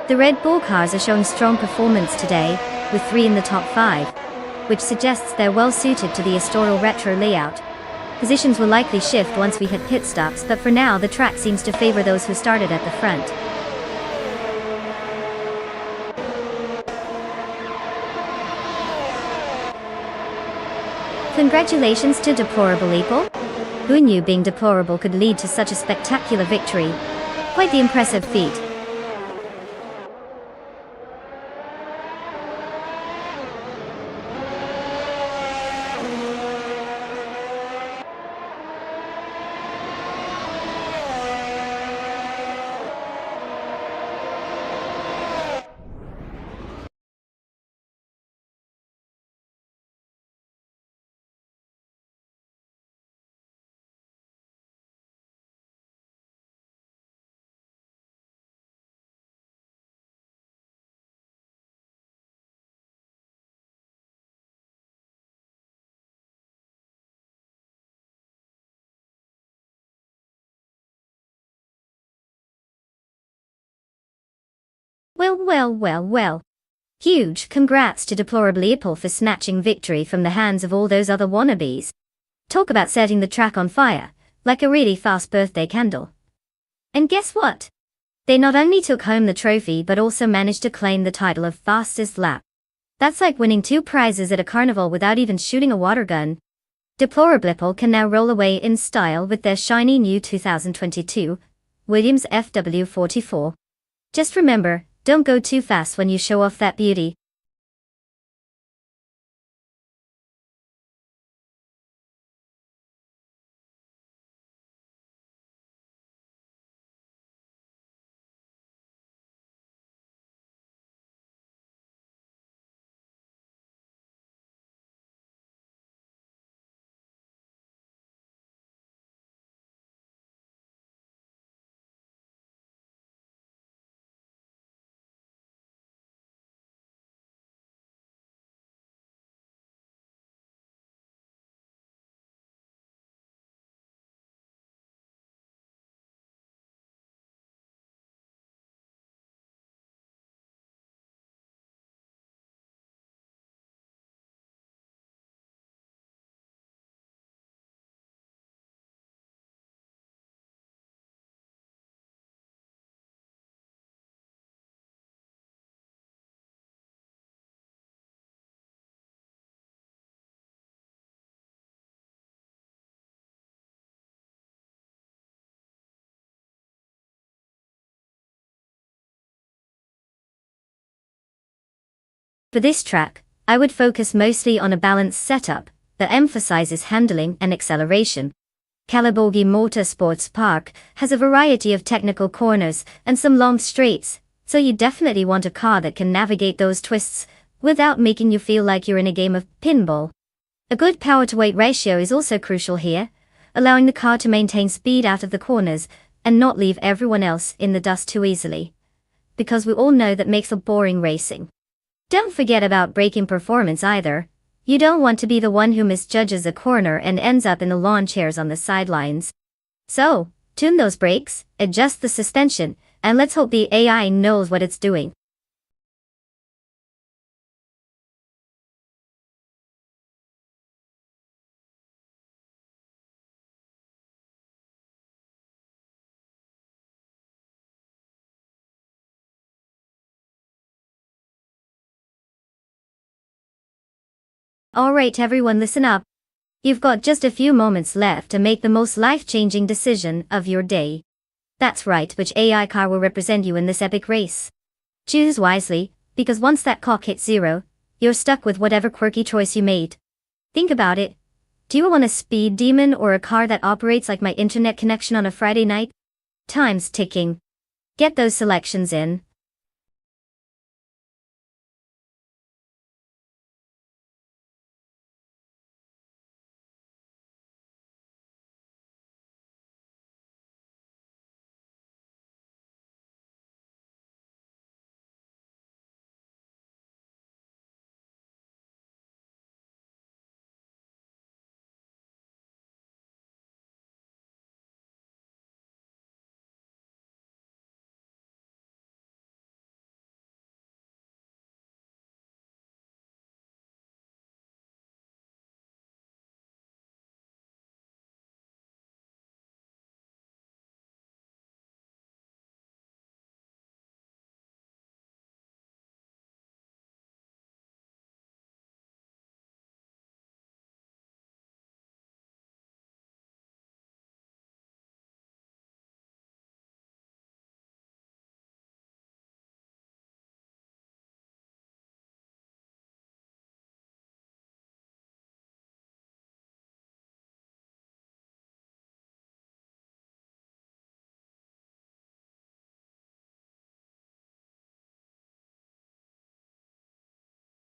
The Red Bull cars are showing strong performance today, with 3 in the top 5, which suggests they're well suited to the Astoral retro layout. Positions will likely shift once we hit pit stops, but for now the track seems to favor those who started at the front. Congratulations to Deplorable Eagle. Who knew being deplorable could lead to such a spectacular victory? Quite the impressive feat. Well. Huge congrats to Deplorable Eagle for snatching victory from the hands of all those other wannabes. Talk about setting the track on fire, like a really fast birthday candle. And guess what? They not only took home the trophy but also managed to claim the title of fastest lap. That's like winning 2 prizes at a carnival without even shooting a water gun. Deplorable Eagle can now roll away in style with their shiny new 2022 Williams FW44. Just remember, don't go too fast when you show off that beauty. For this track, I would focus mostly on a balanced setup that emphasizes handling and acceleration. Caliborgi Motorsports Park has a variety of technical corners and some long straights, so you definitely want a car that can navigate those twists without making you feel like you're in a game of pinball. A good power-to-weight ratio is also crucial here, allowing the car to maintain speed out of the corners and not leave everyone else in the dust too easily. Because we all know that makes for boring racing. Don't forget about braking performance either. You don't want to be the one who misjudges a corner and ends up in the lawn chairs on the sidelines. So, tune those brakes, adjust the suspension, and let's hope the AI knows what it's doing. Alright everyone, listen up. You've got just a few moments left to make the most life-changing decision of your day. That's right, which AI car will represent you in this epic race. Choose wisely, because once that clock hits 0, you're stuck with whatever quirky choice you made. Think about it. Do you want a speed demon or a car that operates like my internet connection on a Friday night? Time's ticking. Get those selections in.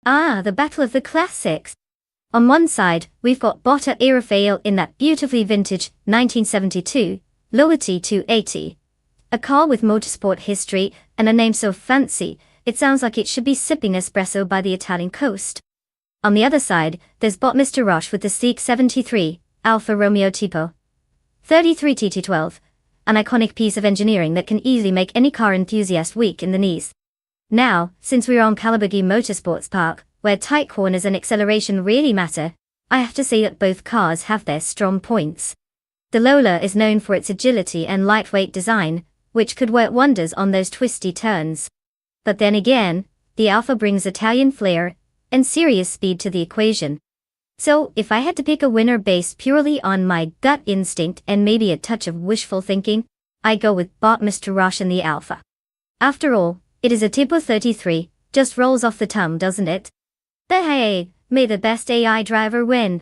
Ah, the Battle of the Classics. On one side, we've got Botta Aerofail in that beautifully vintage 1972 Loyalty 280. A car with motorsport history and a name so fancy, it sounds like it should be sipping espresso by the Italian coast. On the other side, there's Bot Mr. Roche with the Seek 73 Alfa Romeo Tipo 33 TT12, an iconic piece of engineering that can easily make any car enthusiast weak in the knees. Now, since we're on Calaburgi Motorsports Park, where tight corners and acceleration really matter, I have to say that both cars have their strong points. The Lola is known for its agility and lightweight design, which could work wonders on those twisty turns. But then again, the Alfa brings Italian flair and serious speed to the equation. So, if I had to pick a winner based purely on my gut instinct and maybe a touch of wishful thinking, I'd go with Bot Mr. Roche and the Alfa. After all, it is a Tipo 33, just rolls off the tongue, doesn't it? But hey, may the best AI driver win.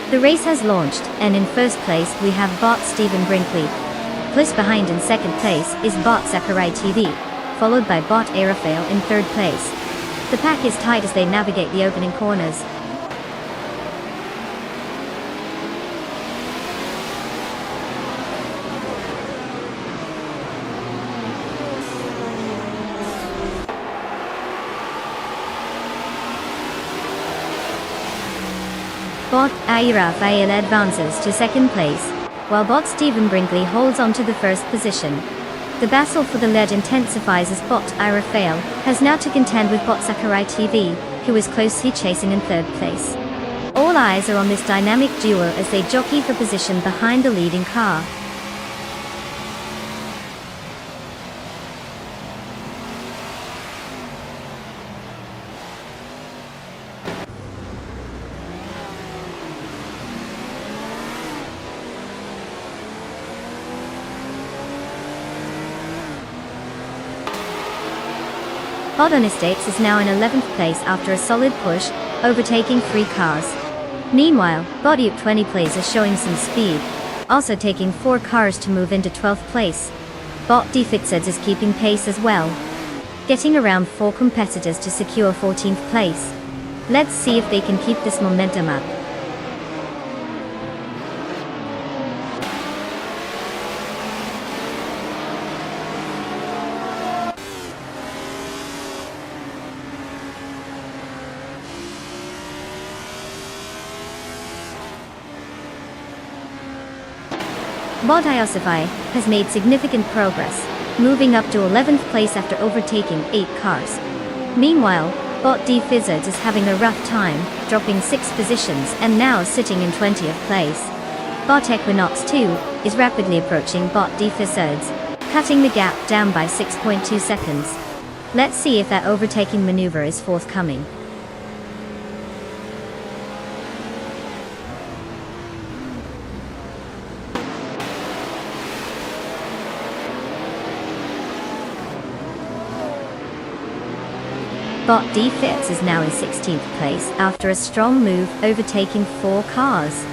The race has launched, and in first place we have Bot Stephen Brinkley. Close behind in second place is Bot Sakurai TV, followed by Bot Aerofail in third place. The pack is tight as they navigate the opening corners. Bot Aerofail advances to second place, while Bot Stephen Brinkley holds on to the first position. The battle for the lead intensifies as Bot Aerofail has now to contend with Bot Sakurai TV, who is closely chasing in third place. All eyes are on this dynamic duo as they jockey for position behind the leading car. Bot on Estates is now in 11th place after a solid push, overtaking 3 cars. Meanwhile, Bot U20 plays is showing some speed, also taking 4 cars to move into 12th place. Bot Defixeds is keeping pace as well, getting around 4 competitors to secure 14th place. Let's see if they can keep this momentum up. Bot Iosify has made significant progress, moving up to 11th place after overtaking 8 cars. Meanwhile, Bot Defixeds is having a rough time, dropping 6 positions and now sitting in 20th place. Bot Equinox 2 is rapidly approaching Bot Defixeds, cutting the gap down by 6.2 seconds. Let's see if that overtaking maneuver is forthcoming. Bot Defix is now in 16th place after a strong move, overtaking 4 cars.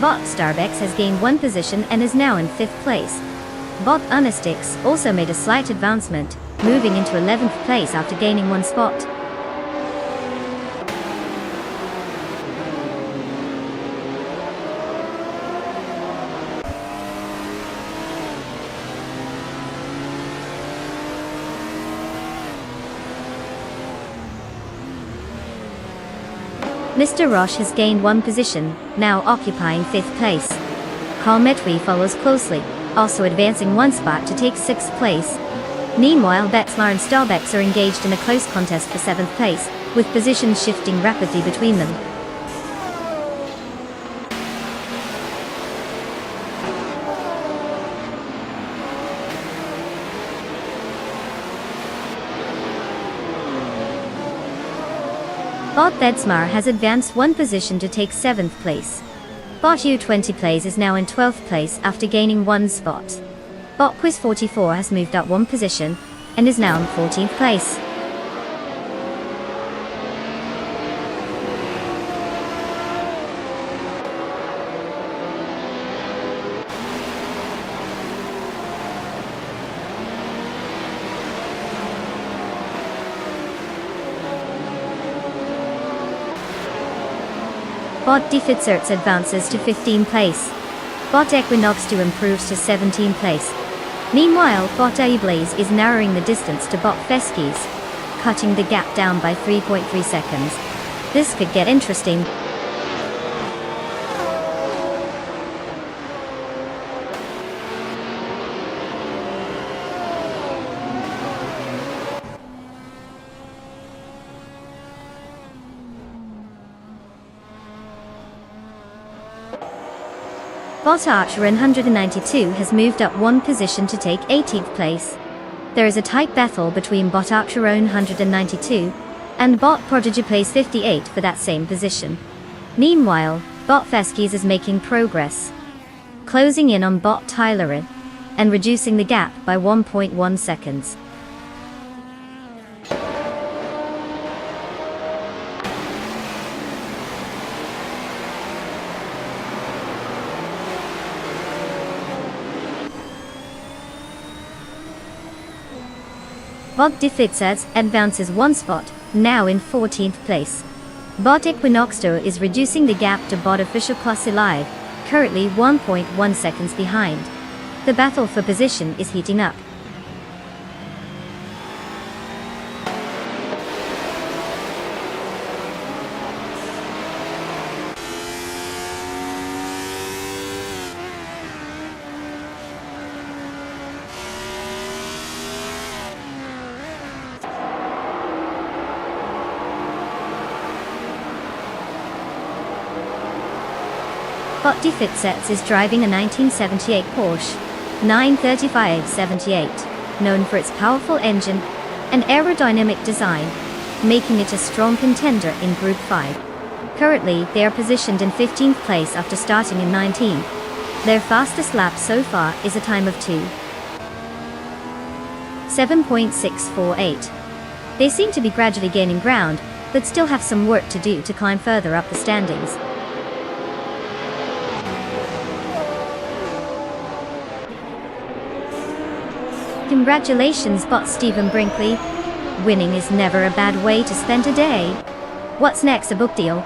Bot Starbex has gained 1 position and is now in 5th place. Bot Unistix also made a slight advancement, moving into 11th place after gaining 1 spot. Mr. Roche has gained 1 position, now occupying 5th place. Carl Metwi follows closely, also advancing 1 spot to take 6th place. Meanwhile, Bexlar and Starbex are engaged in a close contest for 7th place, with positions shifting rapidly between them. Bot Bedsmar has advanced 1 position to take 7th place. Bot U20 plays is now in 12th place after gaining 1 spot. Bot Quiz 44 has moved up 1 position, and is now in 14th place. Bot Defixeds advances to 15th place. Bot Equinox 2 improves to 17th place. Meanwhile, Bot Ablaze is narrowing the distance to Bot Feskis, cutting the gap down by 3.3 seconds. This could get interesting. Bot Archer 192 has moved up 1 position to take 18th place. There is a tight battle between Bot Archer 192 and Bot Prodigy Place 58 for that same position. Meanwhile, Bot Feskis is making progress, closing in on Bot Tylerin and reducing the gap by 1.1 seconds. Bot Defixeds advances 1 spot, now in 14th place. Bot Equinoxto is reducing the gap to Bot Official Plus Alive, currently 1.1 seconds behind. The battle for position is heating up. Botti Fitsets is driving a 1978 Porsche 935/78, known for its powerful engine and aerodynamic design, making it a strong contender in Group 5. Currently, they are positioned in 15th place after starting in 19th. Their fastest lap so far is a time of 2:7.648. They seem to be gradually gaining ground, but still have some work to do to climb further up the standings. Congratulations, bot Stephen Brinkley. Winning is never a bad way to spend a day. What's next, a book deal?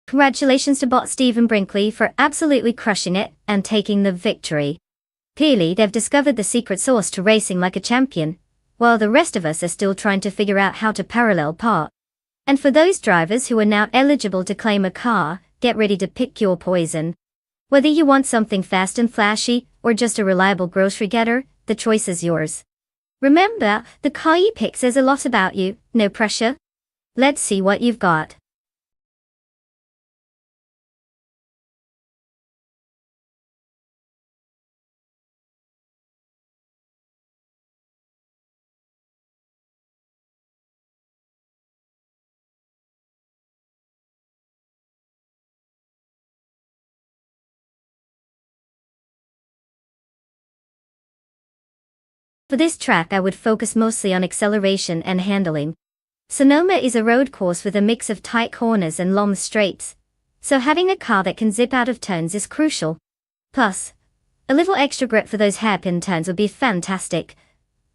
Congratulations to bot Stephen Brinkley for absolutely crushing it and taking the victory. Clearly, they've discovered the secret sauce to racing like a champion, while the rest of us are still trying to figure out how to parallel park. And for those drivers who are now eligible to claim a car, get ready to pick your poison. Whether you want something fast and flashy, or just a reliable grocery getter, the choice is yours. Remember, the car you pick says a lot about you, no pressure. Let's see what you've got. For this track, I would focus mostly on acceleration and handling. Sonoma is a road course with a mix of tight corners and long straights, so having a car that can zip out of turns is crucial. Plus, a little extra grip for those hairpin turns would be fantastic.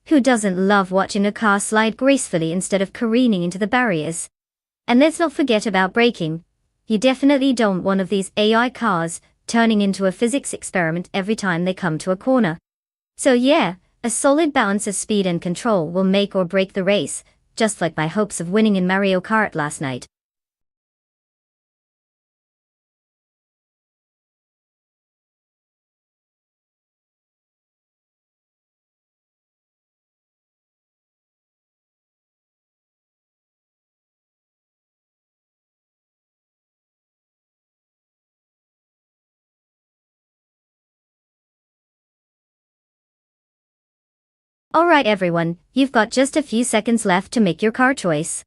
Who doesn't love watching a car slide gracefully instead of careening into the barriers? And let's not forget about braking. You definitely don't want one of these AI cars turning into a physics experiment every time they come to a corner. So yeah, a solid balance of speed and control will make or break the race, just like my hopes of winning in Mario Kart last night. Alright everyone, you've got just a few seconds left to make your car choice.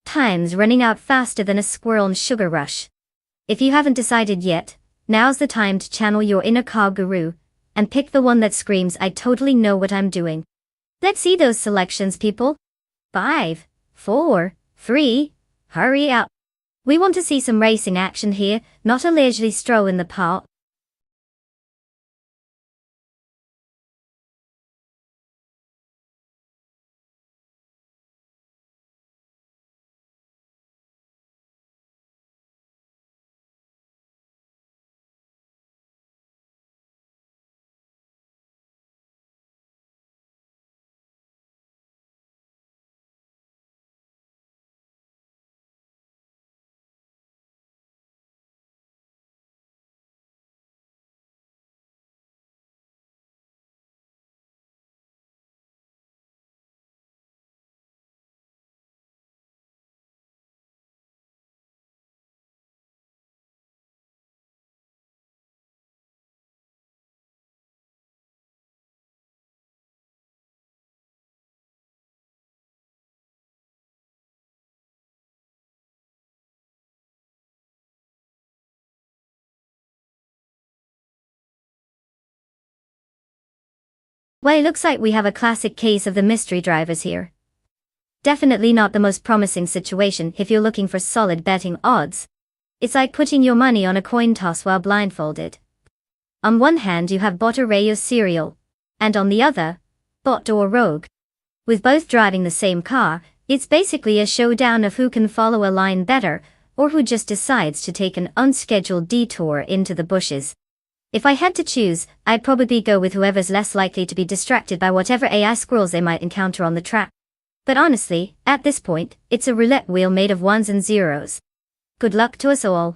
Time's running out faster than a squirrel in Sugar Rush. If you haven't decided yet, now's the time to channel your inner car guru, and pick the one that screams, "I totally know what I'm doing." Let's see those selections, people. 5, 4, 3, hurry up. We want to see some racing action here, not a leisurely stroll in the park. Well, it looks like we have a classic case of the mystery drivers here. Definitely not the most promising situation if you're looking for solid betting odds. It's like putting your money on a coin toss while blindfolded. On one hand you have Bot or Rayo Serial, and on the other, Bot or Rogue. With both driving the same car, it's basically a showdown of who can follow a line better, or who just decides to take an unscheduled detour into the bushes. If I had to choose, I'd probably go with whoever's less likely to be distracted by whatever AI squirrels they might encounter on the track. But honestly, at this point, it's a roulette wheel made of ones and zeros. Good luck to us all.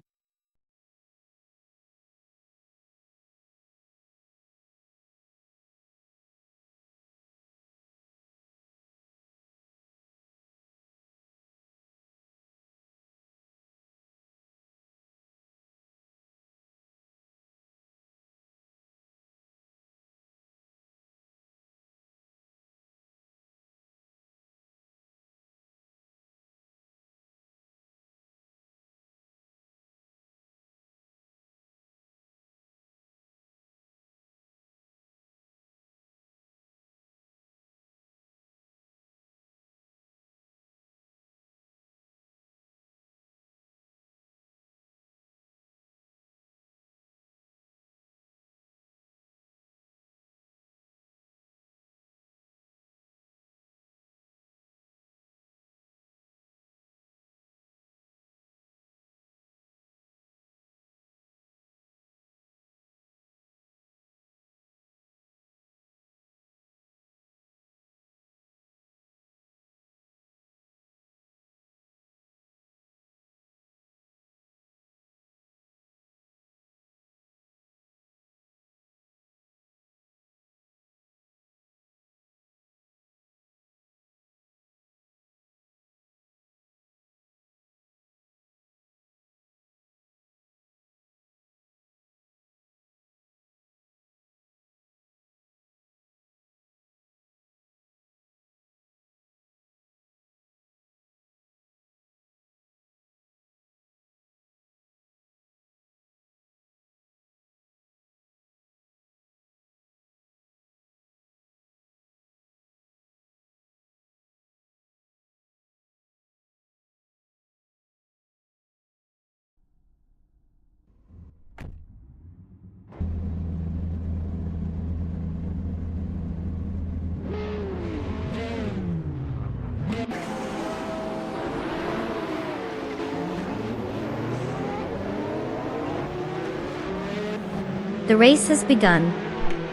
The race has begun.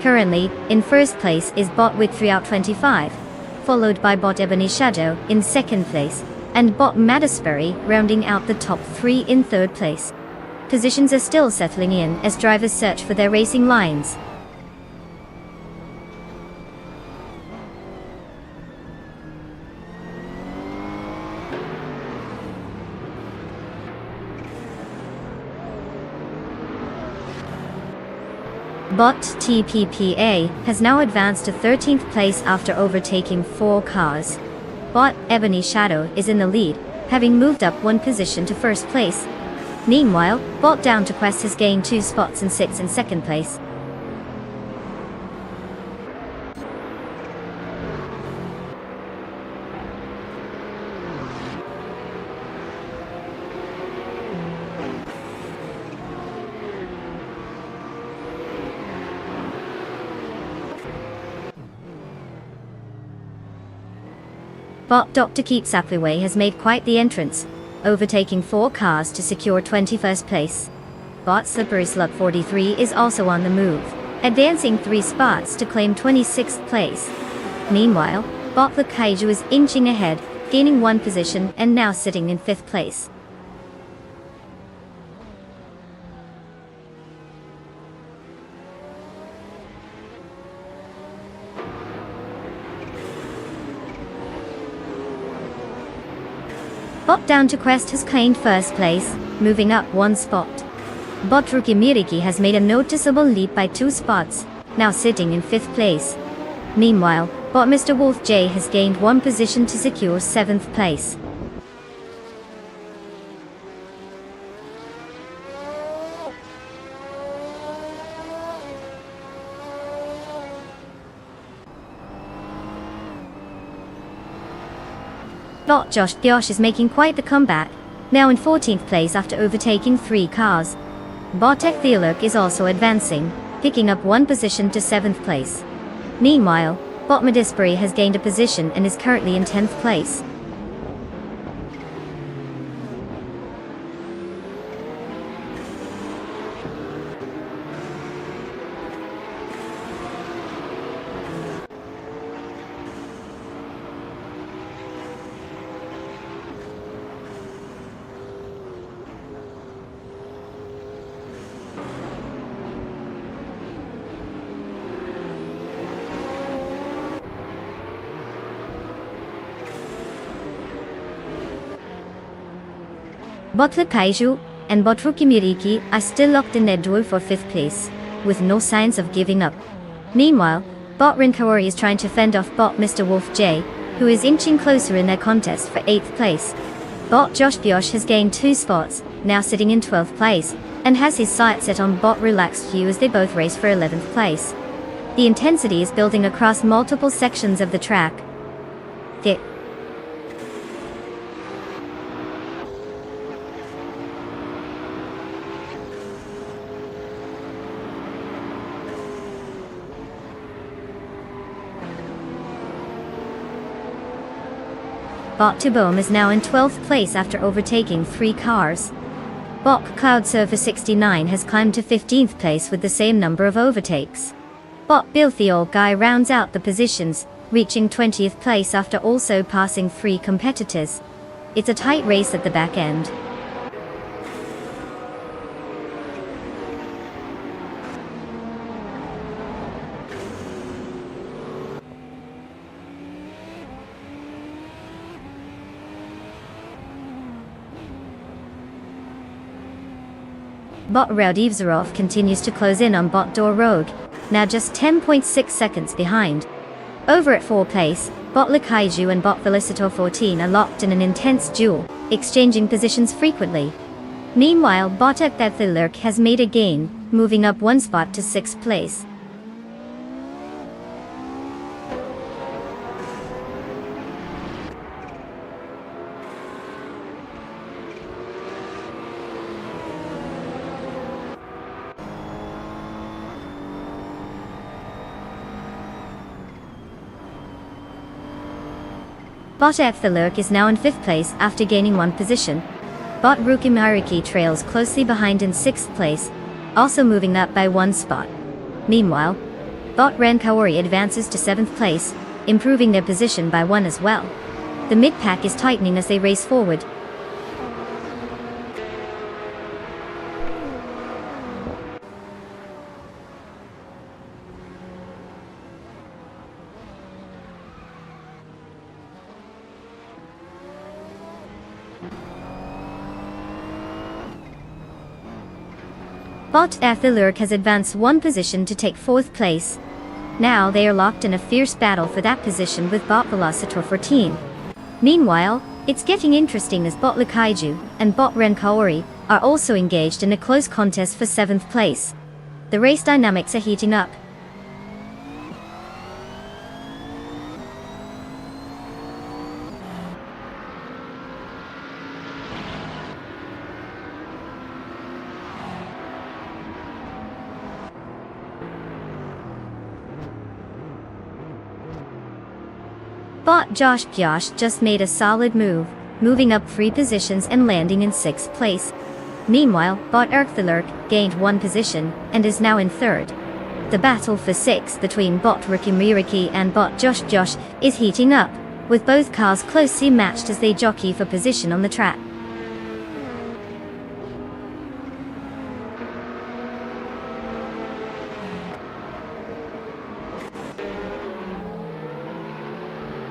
Currently, in first place is Bot with 3 out 25, followed by Bot Ebony Shadow in second place, and Bot Madisbury rounding out the top 3 in third place. Positions are still settling in as drivers search for their racing lines. Bot TPPA has now advanced to 13th place after overtaking 4 cars. Bot Ebony Shadow is in the lead, having moved up 1 position to first place. Meanwhile, Bot Down to Quest has gained 2 spots and sits in second place. Bot Dr. Keep Sapliway has made quite the entrance, overtaking 4 cars to secure 21st place. Bot Slippery Slug 43 is also on the move, advancing 3 spots to claim 26th place. Meanwhile, Bot the Kaiju is inching ahead, gaining 1 position and now sitting in 5th place. Bot Down to Quest has claimed first place, moving up 1 spot. Bot Rookie Miriki has made a noticeable leap by 2 spots, now sitting in 5th place. Meanwhile, Bot Mr. Wolf J has gained 1 position to secure 7th place. Bot Josh Biosh is making quite the comeback, now in 14th place after overtaking 3 cars. Bot Theolurk is also advancing, picking up 1 position to 7th place. Meanwhile, Bot Medisbury has gained a position and is currently in 10th place. Bottle Kaiju and Botruki Miriki are still locked in their duel for 5th place, with no signs of giving up. Meanwhile, Bot Rinkawari is trying to fend off Bot Mr. Wolf J, who is inching closer in their contest for 8th place. Bot Josh Biosh has gained 2 spots, now sitting in 12th place, and has his sights set on Bot Relaxed Hugh as they both race for 11th place. The intensity is building across multiple sections of the track. Bot Tubome is now in 12th place after overtaking 3 cars. Bot Cloud Surfer 69 has climbed to 15th place with the same number of overtakes. Bot Filthy Old Guy rounds out the positions, reaching 20th place after also passing 3 competitors. It's a tight race at the back end. Bot Raudivzarov continues to close in on Bot Door Rogue, now just 10.6 seconds behind. Over at 4th place, Bot Lakaiju and Bot Felicitor 14 are locked in an intense duel, exchanging positions frequently. Meanwhile, Bot Theolurk has made a gain, moving up 1 spot to 6th place. Bot Theolurk is now in 5th place after gaining 1 position. Bot Rukimariki trails closely behind in 6th place, also moving up by 1 spot. Meanwhile, Bot Rankawari advances to 7th place, improving their position by 1 as well. The mid-pack is tightening as they race forward. Bot Theolurk has advanced 1 position to take 4th place. Now they are locked in a fierce battle for that position with Bot Velocitor 14. Meanwhile, it's getting interesting as Bot Lakaiju and Bot Renkaori are also engaged in a close contest for 7th place. The race dynamics are heating up. Bot Josh Biosh just made a solid move, moving up 3 positions and landing in 6th place. Meanwhile, Bot Theolurk gained 1 position and is now in 3rd. The battle for 6th between Bot Rikimiriki and Bot Josh Biosh is heating up, with both cars closely matched as they jockey for position on the track.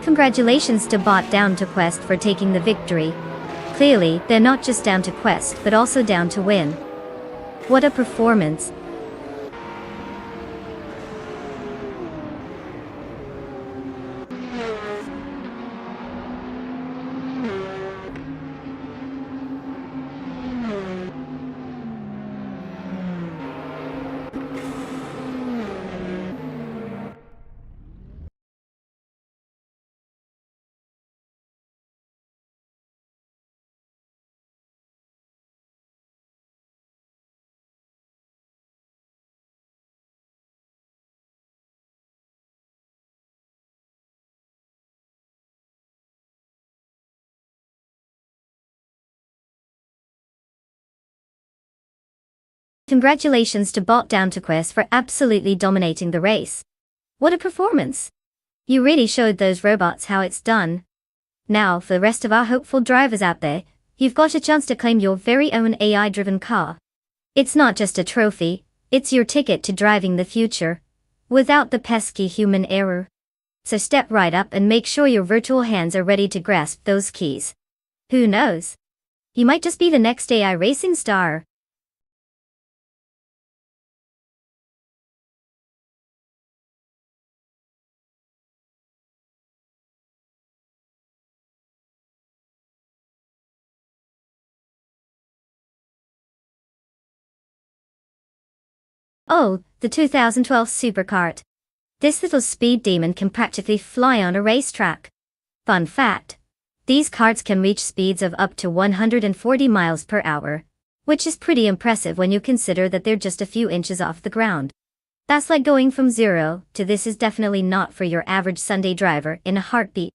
Congratulations to Bot Down to Quest for taking the victory. Clearly, they're not just down to Quest but also down to win. What a performance! Congratulations to Bot Down to Quest for absolutely dominating the race. What a performance! You really showed those robots how it's done. Now, for the rest of our hopeful drivers out there, you've got a chance to claim your very own AI-driven car. It's not just a trophy, it's your ticket to driving the future, without the pesky human error. So step right up and make sure your virtual hands are ready to grasp those keys. Who knows? You might just be the next AI racing star. Oh, the 2012 Supercart. This little speed demon can practically fly on a racetrack. Fun fact. These carts can reach speeds of up to 140 miles per hour, which is pretty impressive when you consider that they're just a few inches off the ground. That's like going from zero to this is definitely not for your average Sunday driver in a heartbeat.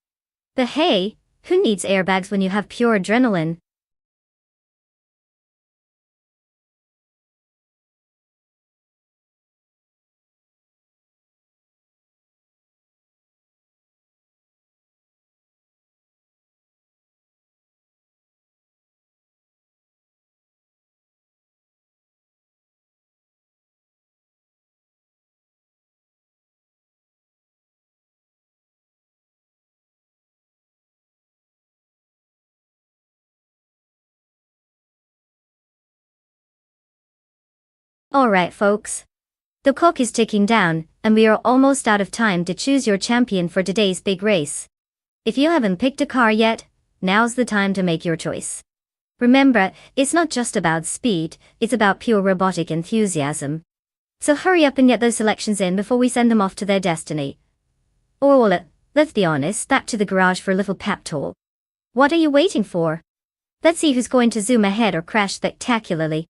But hey, who needs airbags when you have pure adrenaline? Alright folks. The clock is ticking down, and we are almost out of time to choose your champion for today's big race. If you haven't picked a car yet, now's the time to make your choice. Remember, it's not just about speed, it's about pure robotic enthusiasm. So hurry up and get those selections in before we send them off to their destiny. Or let's be honest, back to the garage for a little pep talk. What are you waiting for? Let's see who's going to zoom ahead or crash spectacularly.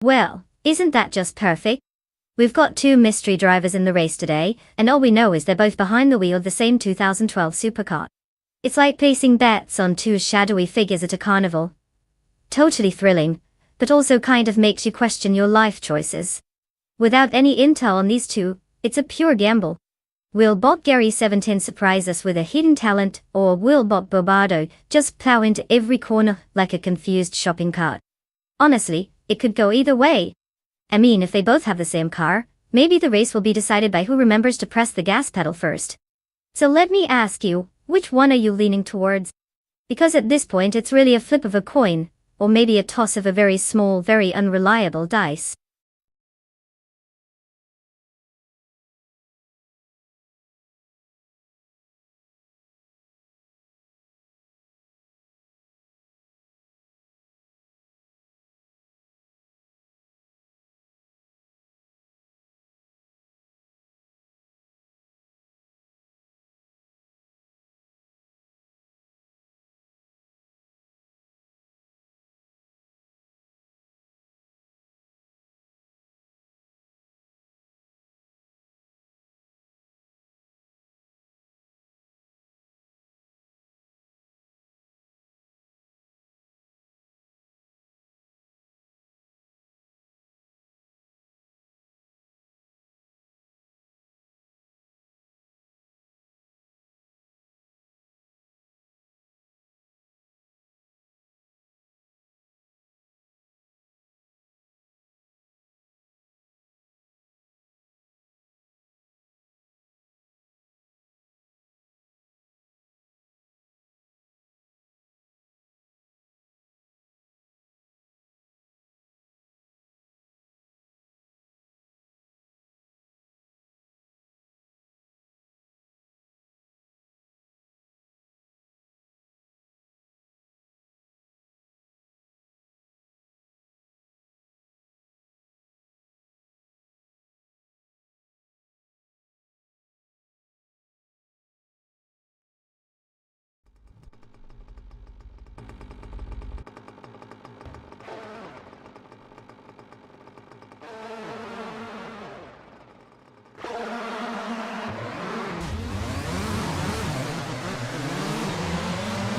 Well, isn't that just perfect? We've got two mystery drivers in the race today, and all we know is they're both behind the wheel of the same 2012 supercar. It's like placing bets on two shadowy figures at a carnival. Totally thrilling, but also kind of makes you question your life choices. Without any intel on these two, it's a pure gamble. Will Bot Gary 17 surprise us with a hidden talent, or will Bot Bobardo just plow into every corner like a confused shopping cart? Honestly, it could go either way. I mean, if they both have the same car, maybe the race will be decided by who remembers to press the gas pedal first. So let me ask you, which one are you leaning towards? Because at this point it's really a flip of a coin, or maybe a toss of a very small, very unreliable dice.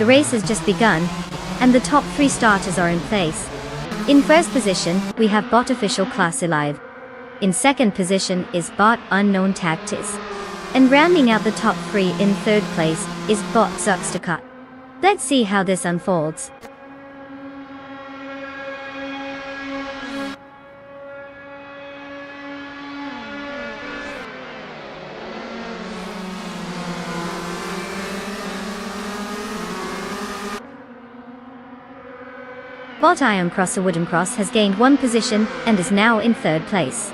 The race has just begun, and the top 3 starters are in place. In first position, we have Bot Official Class Alive. In second position is Bot Unknown Tactis. And rounding out the top 3 in third place is Bot Zuxtacut. Let's see how this unfolds. Bot Ion Cross a Wooden Cross has gained 1 position and is now in third place.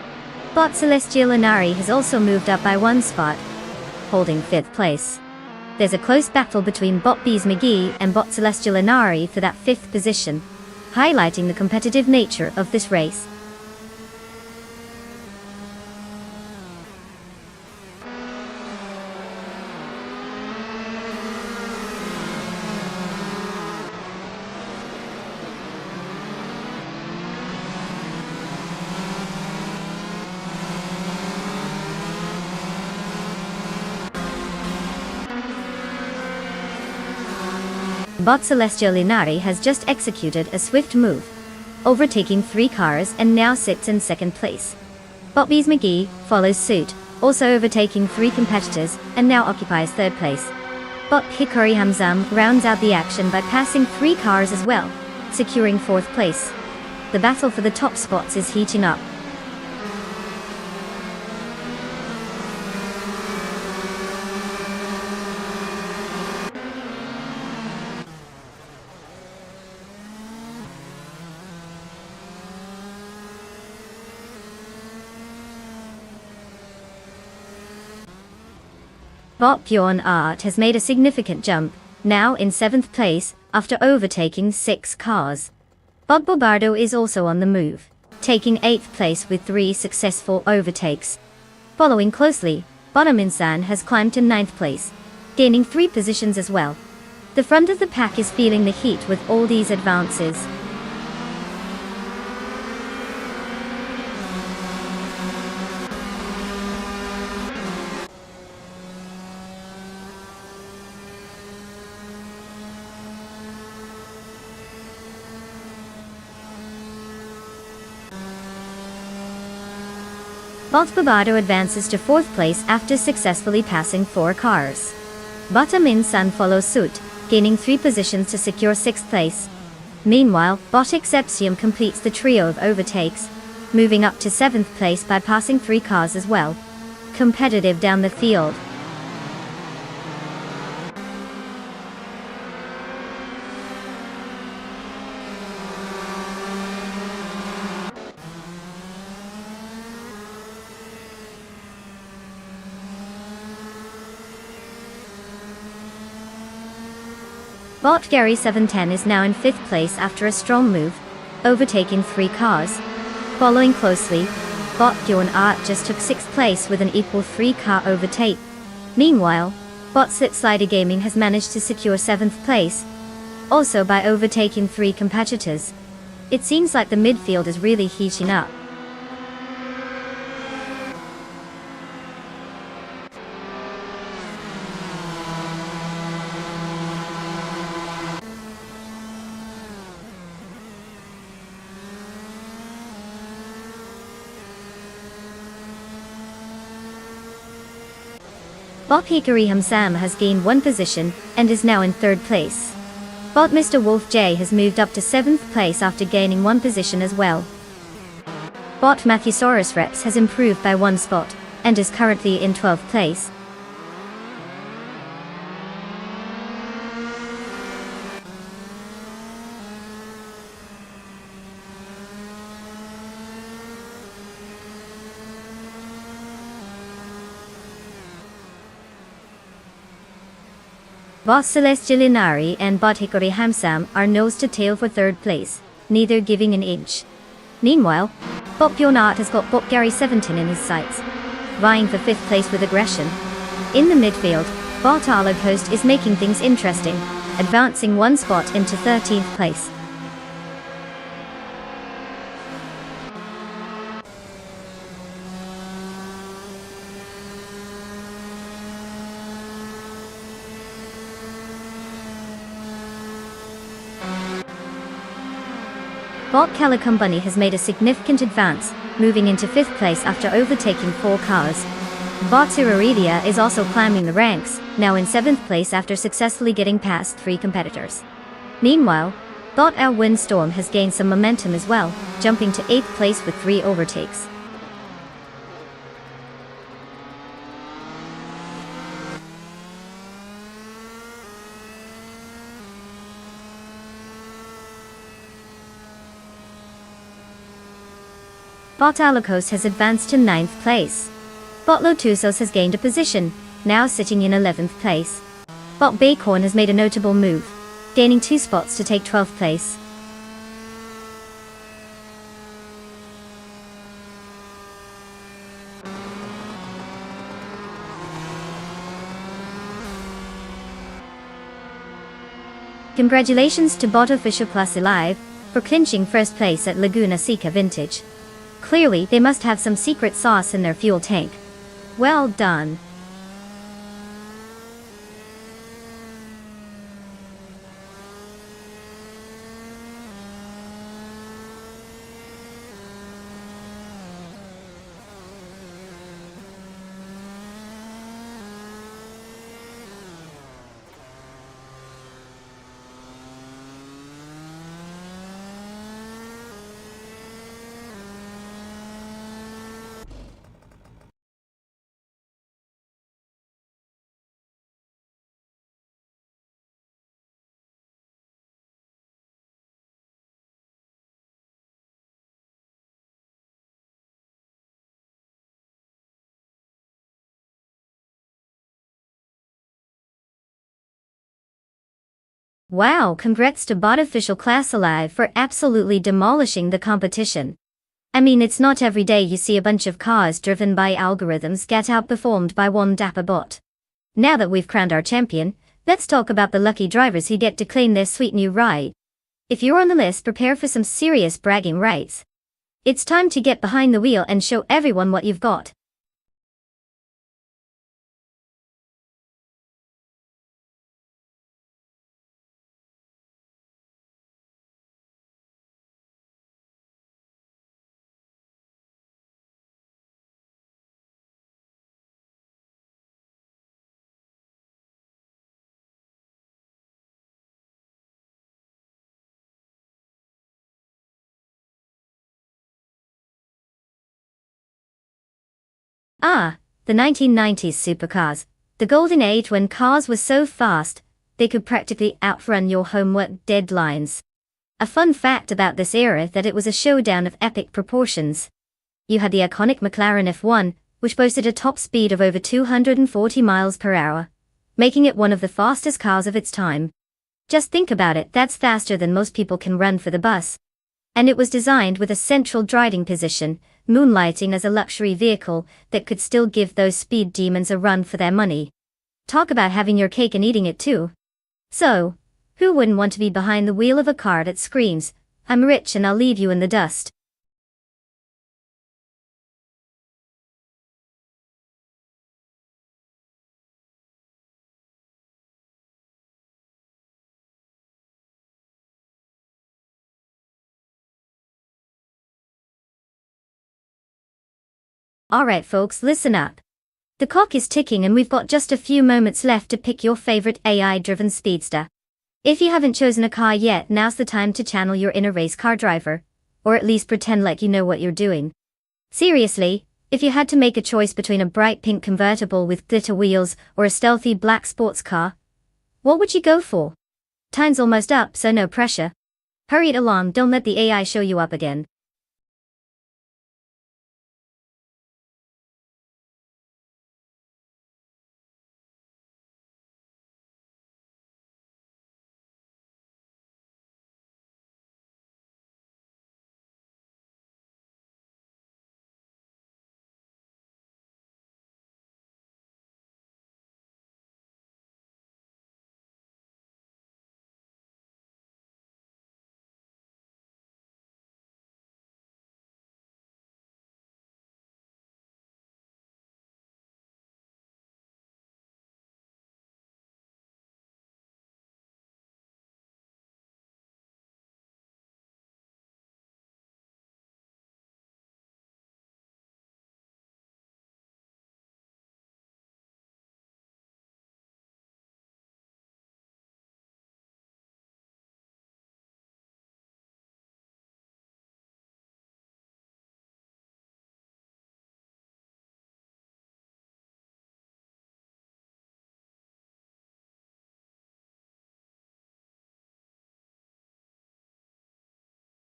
Bot Celestial Inari has also moved up by 1 spot, holding 5th place. There's a close battle between Bot Bees McGee and Bot Celestial Inari for that 5th position, highlighting the competitive nature of this race. Bot Celestial Inari has just executed a swift move, overtaking 3 cars and now sits in second place. Bot Bees McGee follows suit, also overtaking 3 competitors and now occupies third place. Bot Hikari Hamzam rounds out the action by passing 3 cars as well, securing 4th place. The battle for the top spots is heating up. Bot Bjorn Art has made a significant jump, now in 7th place, after overtaking 6 cars. Bot Bobardo is also on the move, taking 8th place with 3 successful overtakes. Following closely, Bot Aminsan has climbed to 9th place, gaining 3 positions as well. The front of the pack is feeling the heat with all these advances. Bot Bobardo advances to 4th place after successfully passing 4 cars. Bot Aminsan follows suit, gaining 3 positions to secure 6th place. Meanwhile, Bot Exceptium completes the trio of overtakes, moving up to 7th place by passing 3 cars as well. Competitive down the field. Bot Gary 710 is now in 5th place after a strong move, overtaking 3 cars. Following closely, Bot Bjorn Art just took 6th place with an equal 3-car overtake. Meanwhile, Bot Slipslider Gaming has managed to secure 7th place, also by overtaking 3 competitors. It seems like the midfield is really heating up. Bot Hikari Hamsam has gained 1 position and is now in 3rd place. Bot Mr. Wolf J has moved up to 7th place after gaining 1 position as well. Bot Matthesaurus Reps has improved by 1 spot and is currently in 12th place. Bot Celestial Inari and Bot Hikari Hamsam are nose to tail for 3rd place, neither giving an inch. Meanwhile, Bot Bjorn Art has got Bot Gary 17 in his sights, vying for 5th place with aggression. In the midfield, Bot Arlo Coast is making things interesting, advancing 1 spot into 13th place. Bolt Company has made a significant advance, moving into 5th place after overtaking 4 cars. Bot Iridia is also climbing the ranks, now in 7th place after successfully getting past 3 competitors. Meanwhile, Bot Our Windstorm has gained some momentum as well, jumping to 8th place with 3 overtakes. Bot Alacos has advanced to 9th place. Bot Lotusos has gained a position, now sitting in 11th place. Bot Bacorn has made a notable move, gaining 2 spots to take 12th place. Congratulations to Bot Official Plus Alive for clinching 1st place at Laguna Seca Vintage. Clearly, they must have some secret sauce in their fuel tank. Well done. Wow, congrats to Bot Official Class Alive for absolutely demolishing the competition. I mean, it's not every day you see a bunch of cars driven by algorithms get outperformed by one dapper bot. Now that we've crowned our champion, let's talk about the lucky drivers who get to claim their sweet new ride. If you're on the list, prepare for some serious bragging rights. It's time to get behind the wheel and show everyone what you've got. Ah, the 1990s supercars, the golden age when cars were so fast, they could practically outrun your homework deadlines. A fun fact about this era that it was a showdown of epic proportions. You had the iconic McLaren F1, which boasted a top speed of over 240 miles per hour, making it one of the fastest cars of its time. Just think about it, that's faster than most people can run for the bus. And it was designed with a central driving position, moonlighting as a luxury vehicle that could still give those speed demons a run for their money. Talk about having your cake and eating it too. So, who wouldn't want to be behind the wheel of a car that screams, "I'm rich and I'll leave you in the dust"? Alright folks, listen up. The clock is ticking and we've got just a few moments left to pick your favorite AI-driven speedster. If you haven't chosen a car yet, now's the time to channel your inner race car driver, or at least pretend like you know what you're doing. Seriously, if you had to make a choice between a bright pink convertible with glitter wheels or a stealthy black sports car, what would you go for? Time's almost up, so no pressure. Hurry it along, don't let the AI show you up again.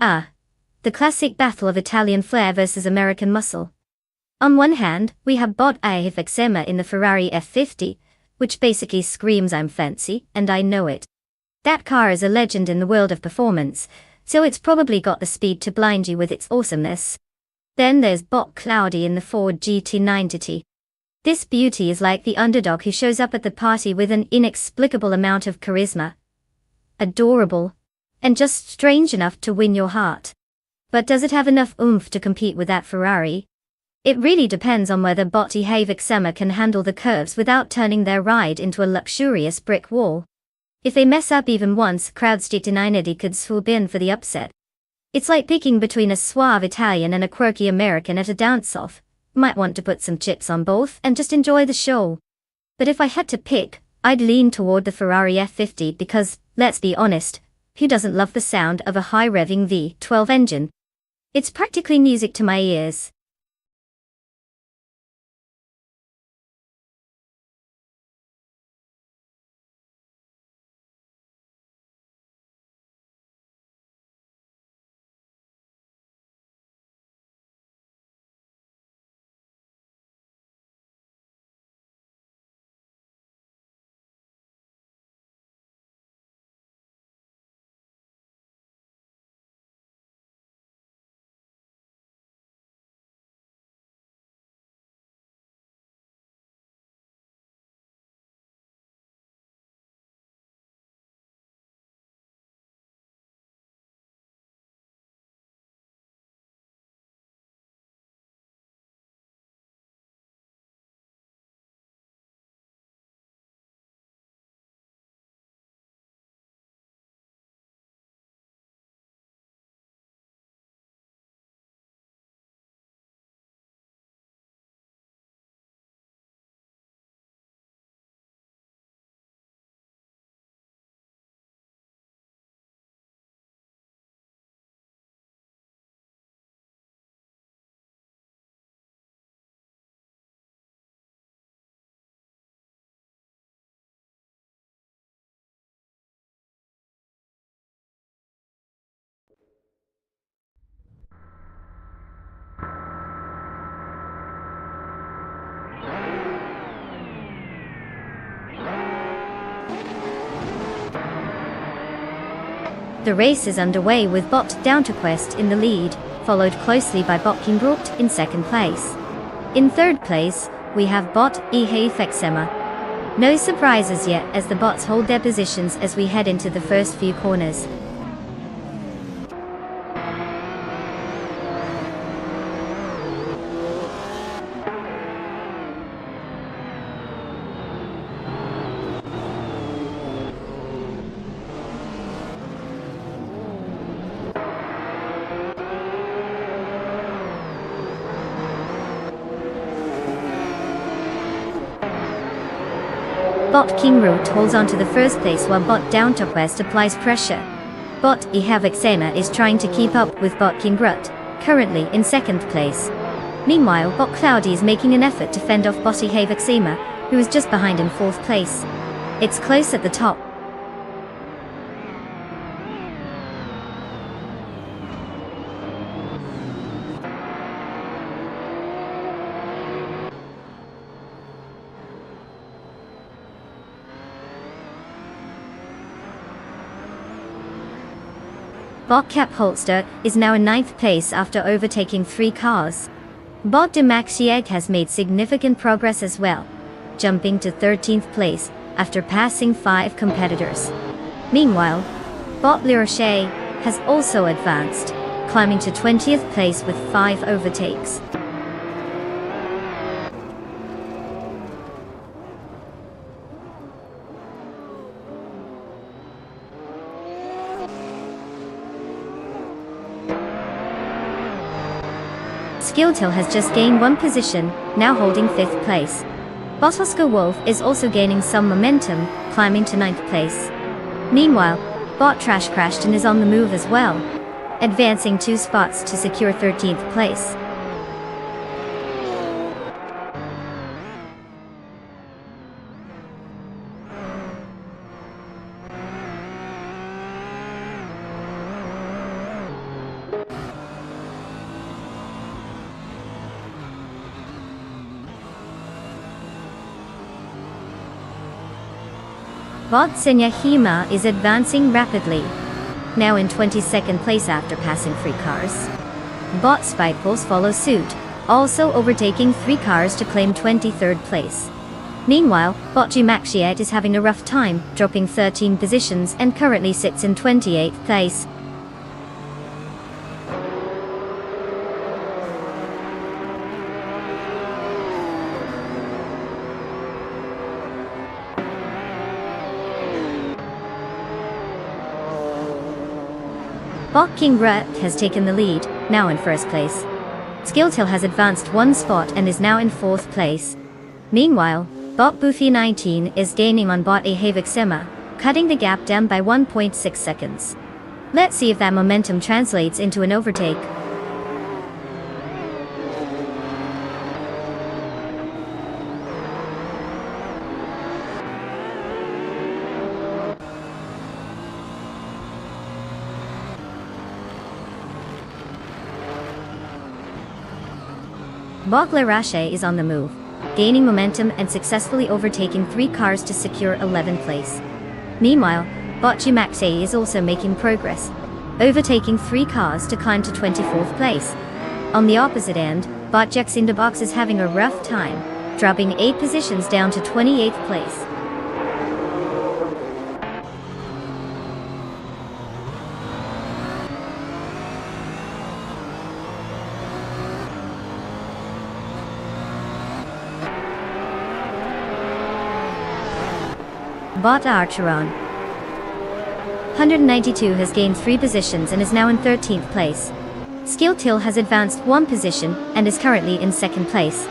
Ah, the classic battle of Italian flair versus American muscle. On one hand, we have Bot Exema in the Ferrari F50, which basically screams I'm fancy, and I know it. That car is a legend in the world of performance, so it's probably got the speed to blind you with its awesomeness. Then there's Bot Cloudy in the Ford GT90. This beauty is like the underdog who shows up at the party with an inexplicable amount of charisma. Adorable. And just strange enough to win your heart. But does it have enough oomph to compete with that Ferrari? It really depends on whether Bot Exema can handle the curves without turning their ride into a luxurious brick wall. If they mess up even once, crowds GT90 could swoop in for the upset. It's like picking between a suave Italian and a quirky American at a dance-off. Might want to put some chips on both and just enjoy the show. But if I had to pick, I'd lean toward the Ferrari F50 because, let's be honest, who doesn't love the sound of a high-revving V12 engine? It's practically music to my ears. The race is underway with Bot Downtoquest in the lead, followed closely by Bot Kingroot in second place. In third place, we have Bot Exema. No surprises yet as the bots hold their positions as we head into the first few corners. Bot Kingroot holds on to the first place while Bot Downtoquest applies pressure. Bot Exema is trying to keep up with Bot Kingroot, currently in second place. Meanwhile, Bot Cloudy is making an effort to fend off Bot Exema, who is just behind in fourth place. It's close at the top. Bot Cap Holster is now in ninth place after overtaking 3 cars. Bot de Maxieg has made significant progress as well, jumping to 13th place after passing 5 competitors. Meanwhile, Bot Le Rocher has also advanced, climbing to 20th place with 5 overtakes. Skilltail has just gained 1 position, now holding 5th place. Bot Oscar Wolf is also gaining some momentum, climbing to 9th place. Meanwhile, Bot Trash Crashed and is on the move as well, advancing 2 spots to secure 13th place. Bot Senyahima is advancing rapidly, now in 22nd place after passing 3 cars. Bot Spitepulse follows suit, also overtaking 3 cars to claim 23rd place. Meanwhile, Bot Jumaxiet is having a rough time, dropping 13 positions and currently sits in 28th place. Bot King Rut has taken the lead, now in 1st place. Skilltail has advanced 1 spot and is now in 4th place. Meanwhile, Bot Buffy19 is gaining on Bot Ahavixema, cutting the gap down by 1.6 seconds. Let's see if that momentum translates into an overtake. Bot Larache is on the move, gaining momentum and successfully overtaking 3 cars to secure 11th place. Meanwhile, Bot Jumaxe is also making progress, overtaking 3 cars to climb to 24th place. On the opposite end, Bot Jaxindabox is having a rough time, dropping 8 positions down to 28th place. Bot Archeron 192 has gained 3 positions and is now in 13th place. Skilltail has advanced 1 position and is currently in 2nd place.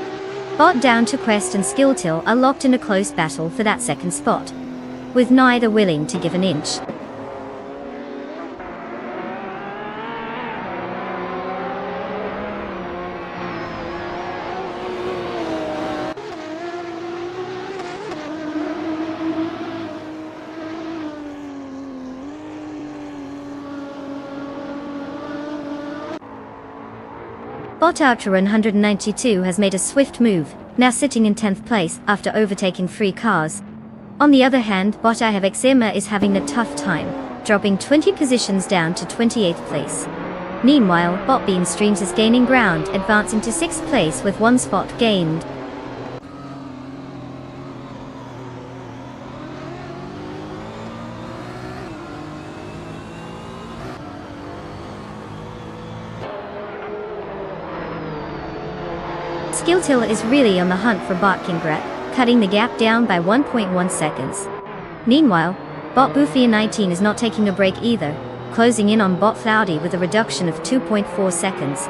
Bot Down to Quest and Skilltail are locked in a close battle for that 2nd spot, with neither willing to give an inch. Bot Outrun 192 has made a swift move, now sitting in 10th place after overtaking 3 cars. On the other hand, Bot Ahavixema is having a tough time, dropping 20 positions down to 28th place. Meanwhile, Bot Beam Streams is gaining ground, advancing to 6th place with 1 spot gained. Skilltail is really on the hunt for Bot Kingrat, cutting the gap down by 1.1 seconds. Meanwhile, Bot Buffy19 is not taking a break either, closing in on Bot Cloudy with a reduction of 2.4 seconds.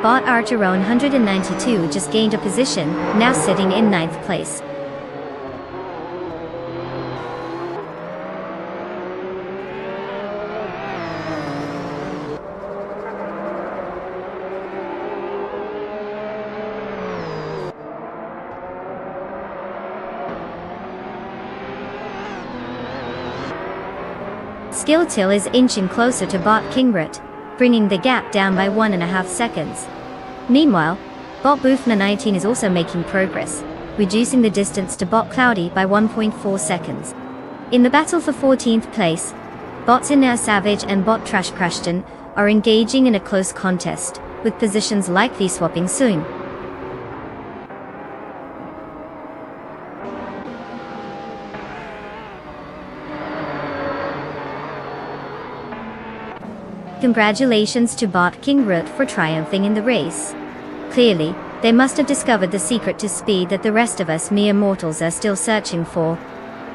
Bot Archeron 192 just gained a position, now sitting in 9th place. Skilltail is inching closer to Bot Kingrat, bringing the gap down by 1.5 seconds. Meanwhile, Bot Boofna19 is also making progress, reducing the distance to Bot Cloudy by 1.4 seconds. In the battle for 14th place, Bots Inner Savage and Bot Trash Crashton are engaging in a close contest, with positions likely swapping soon. Congratulations to Bot King Root for triumphing in the race. Clearly, they must have discovered the secret to speed that the rest of us mere mortals are still searching for.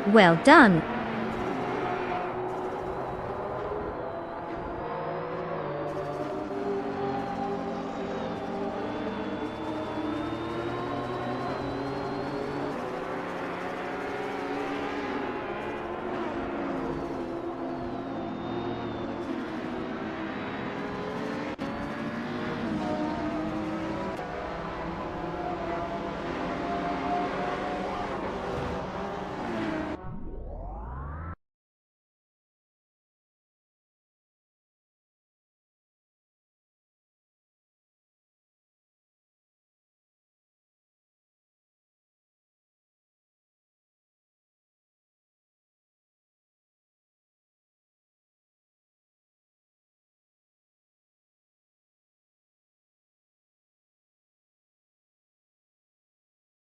Well done!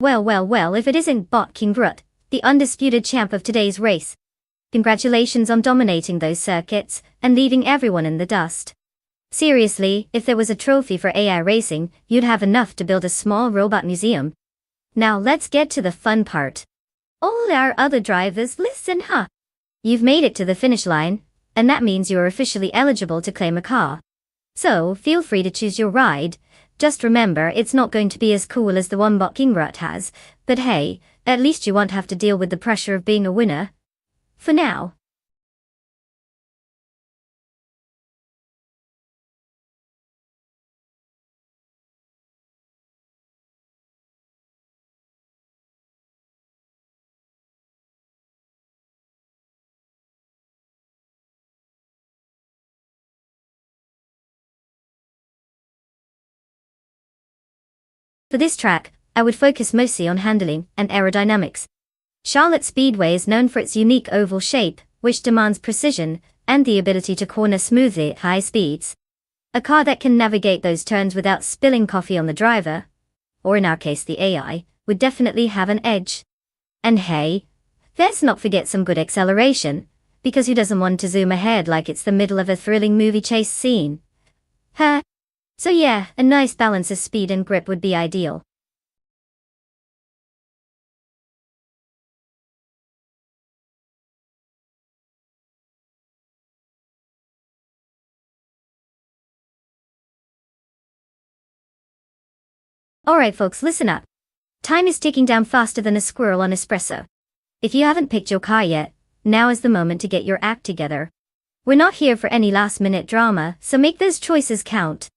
Well, if it isn't Bot King Grut, the undisputed champ of today's race. Congratulations on dominating those circuits and leaving everyone in the dust. Seriously, if there was a trophy for AI racing, you'd have enough to build a small robot museum. Now let's get to the fun part. All our other drivers, listen, huh? You've made it to the finish line, and that means you're officially eligible to claim a car. So, feel free to choose your ride. Just remember, it's not going to be as cool as the one Bot Kingrut has, but hey, at least you won't have to deal with the pressure of being a winner. For now. For this track, I would focus mostly on handling and aerodynamics. Charlotte Speedway is known for its unique oval shape, which demands precision and the ability to corner smoothly at high speeds. A car that can navigate those turns without spilling coffee on the driver, or in our case the AI, would definitely have an edge. And hey, let's not forget some good acceleration, because who doesn't want to zoom ahead like it's the middle of a thrilling movie chase scene? Huh? So yeah, a nice balance of speed and grip would be ideal. Alright folks, listen up. Time is ticking down faster than a squirrel on espresso. If you haven't picked your car yet, now is the moment to get your act together. We're not here for any last-minute drama, so make those choices count.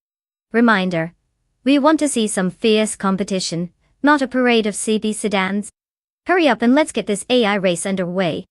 Reminder. We want to see some fierce competition, not a parade of CB sedans. Hurry up and let's get this AI race underway.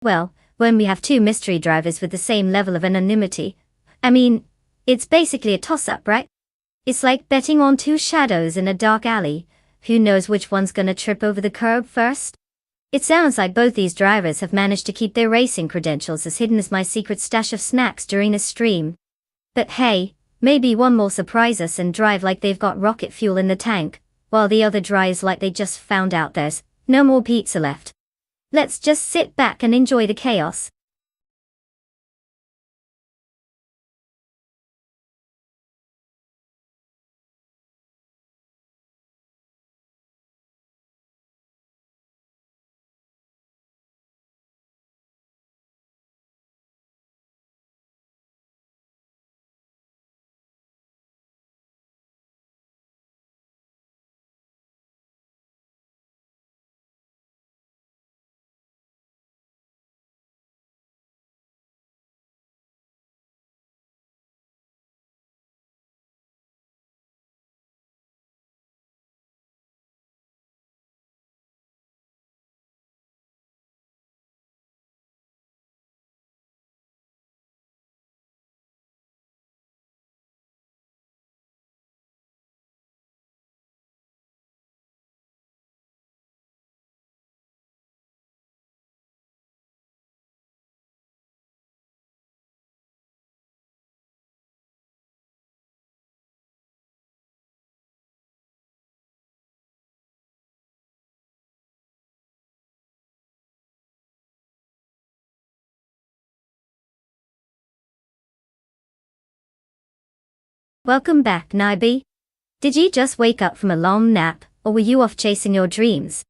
Well, when we have two mystery drivers with the same level of anonymity, I mean, it's basically a toss-up, right? It's like betting on two shadows in a dark alley. Who knows which one's gonna trip over the curb first? It sounds like both these drivers have managed to keep their racing credentials as hidden as my secret stash of snacks during a stream. But hey, maybe one will surprise us and drive like they've got rocket fuel in the tank, while the other drives like they just found out there's no more pizza left. Let's just sit back and enjoy the chaos. Welcome back, Naibi. Did you just wake up from a long nap, or were you off chasing your dreams?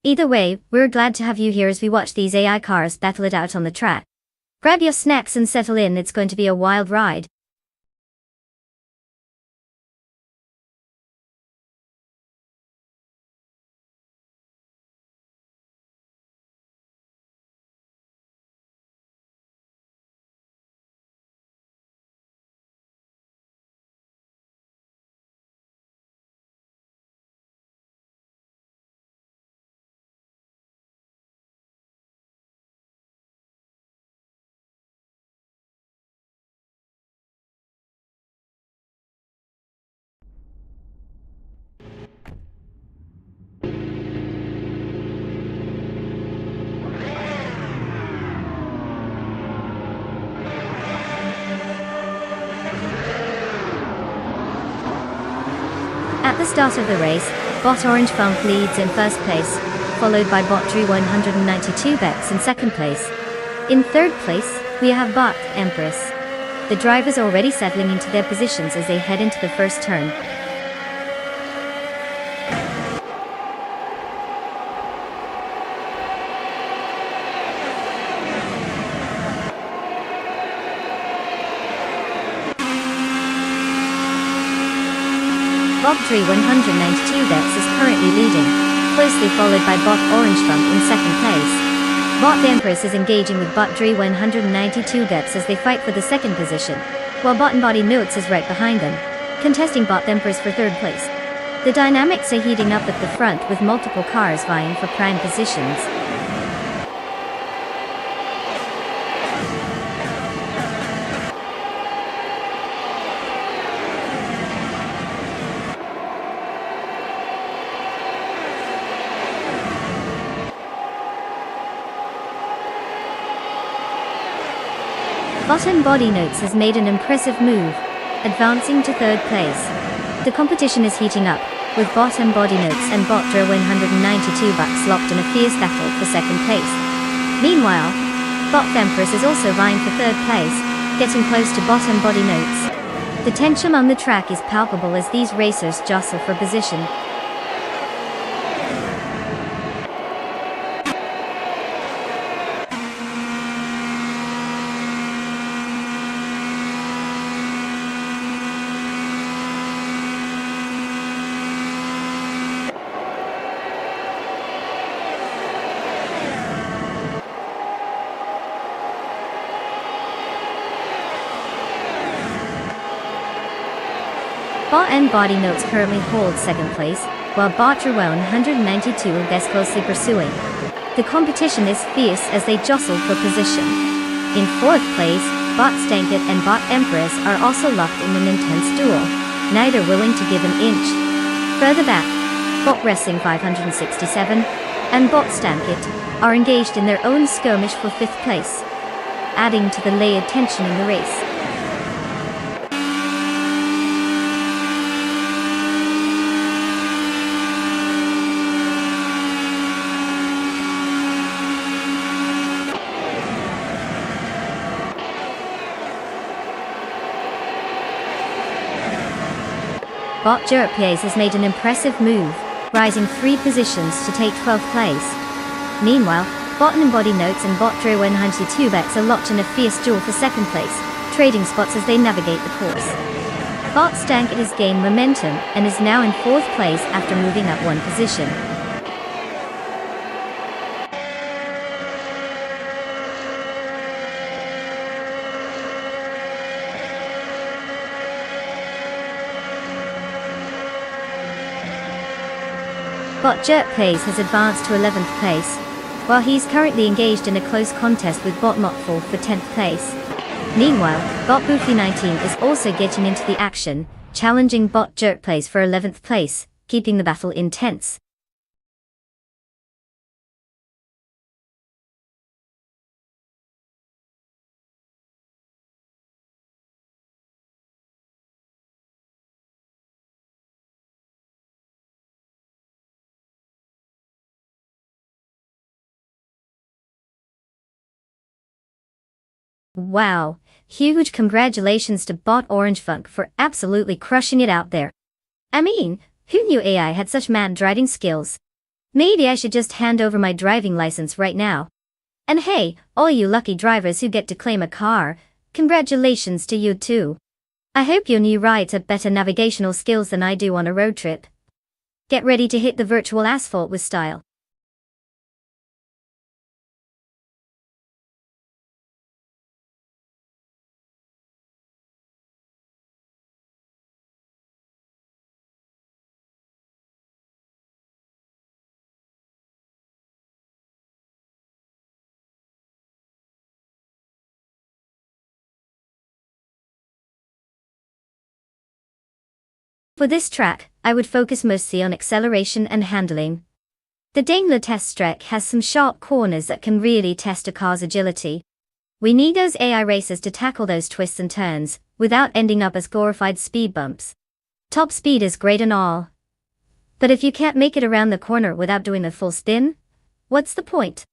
Either way, we're glad to have you here as we watch these AI cars battle it out on the track. Grab your snacks and settle in, it's going to be a wild ride. At the start of the race, Bot Orange Funk leads in first place, followed by Bot Drew 192 Bex in second place. In third place, we have Bot Empress. The drivers already settling into their positions as they head into the first turn. Bot Drew 192 Bex is currently leading, closely followed by Bot Orange Funk in second place. Bot Empress is engaging with Bot Drew 192 Bex as they fight for the second position, while Bot and Body Notes is right behind them, contesting Bot Empress for third place. The dynamics are heating up at the front with multiple cars vying for prime positions. Bot and Body Notes has made an impressive move, advancing to third place. The competition is heating up, with Bot and Body Notes and Bot Drew 192 Bucks locked in a fierce battle for second place. Meanwhile, Bot Empress is also vying for third place, getting close to Bot and Body Notes. The tension on the track is palpable as these racers jostle for position. Bot and Body Notes currently hold second place, while Bot Drew 192 is closely pursuing. The competition is fierce as they jostle for position. In fourth place, Bot Stankit and Bot Empress are also locked in an intense duel, neither willing to give an inch. Further back, Bot Racing 567 and Bot Stankit are engaged in their own skirmish for fifth place, adding to the layered tension in the race. Bot Jerpies has made an impressive move, rising 3 positions to take 12th place. Meanwhile, Bot and Body Notes and Bot Drew 192 Bex are locked in a fierce duel for second place, trading spots as they navigate the course. Bot Stank has gained momentum and is now in 4th place after moving up 1 position. Bot Jerpies has advanced to 11th place, while he's currently engaged in a close contest with Bot Notfall for 10th place. Meanwhile, Bot Boofy 19 is also getting into the action, challenging Bot Jerpies for 11th place, keeping the battle intense. Wow, huge congratulations to Bot Orange Funk for absolutely crushing it out there. I mean, who knew AI had such mad driving skills? Maybe I should just hand over my driving license right now. And hey, all you lucky drivers who get to claim a car, congratulations to you too. I hope your new rides have better navigational skills than I do on a road trip. Get ready to hit the virtual asphalt with style. For this track, I would focus mostly on acceleration and handling. The Daimler test track has some sharp corners that can really test a car's agility. We need those AI racers to tackle those twists and turns, without ending up as glorified speed bumps. Top speed is great and all. But if you can't make it around the corner without doing a full spin, what's the point?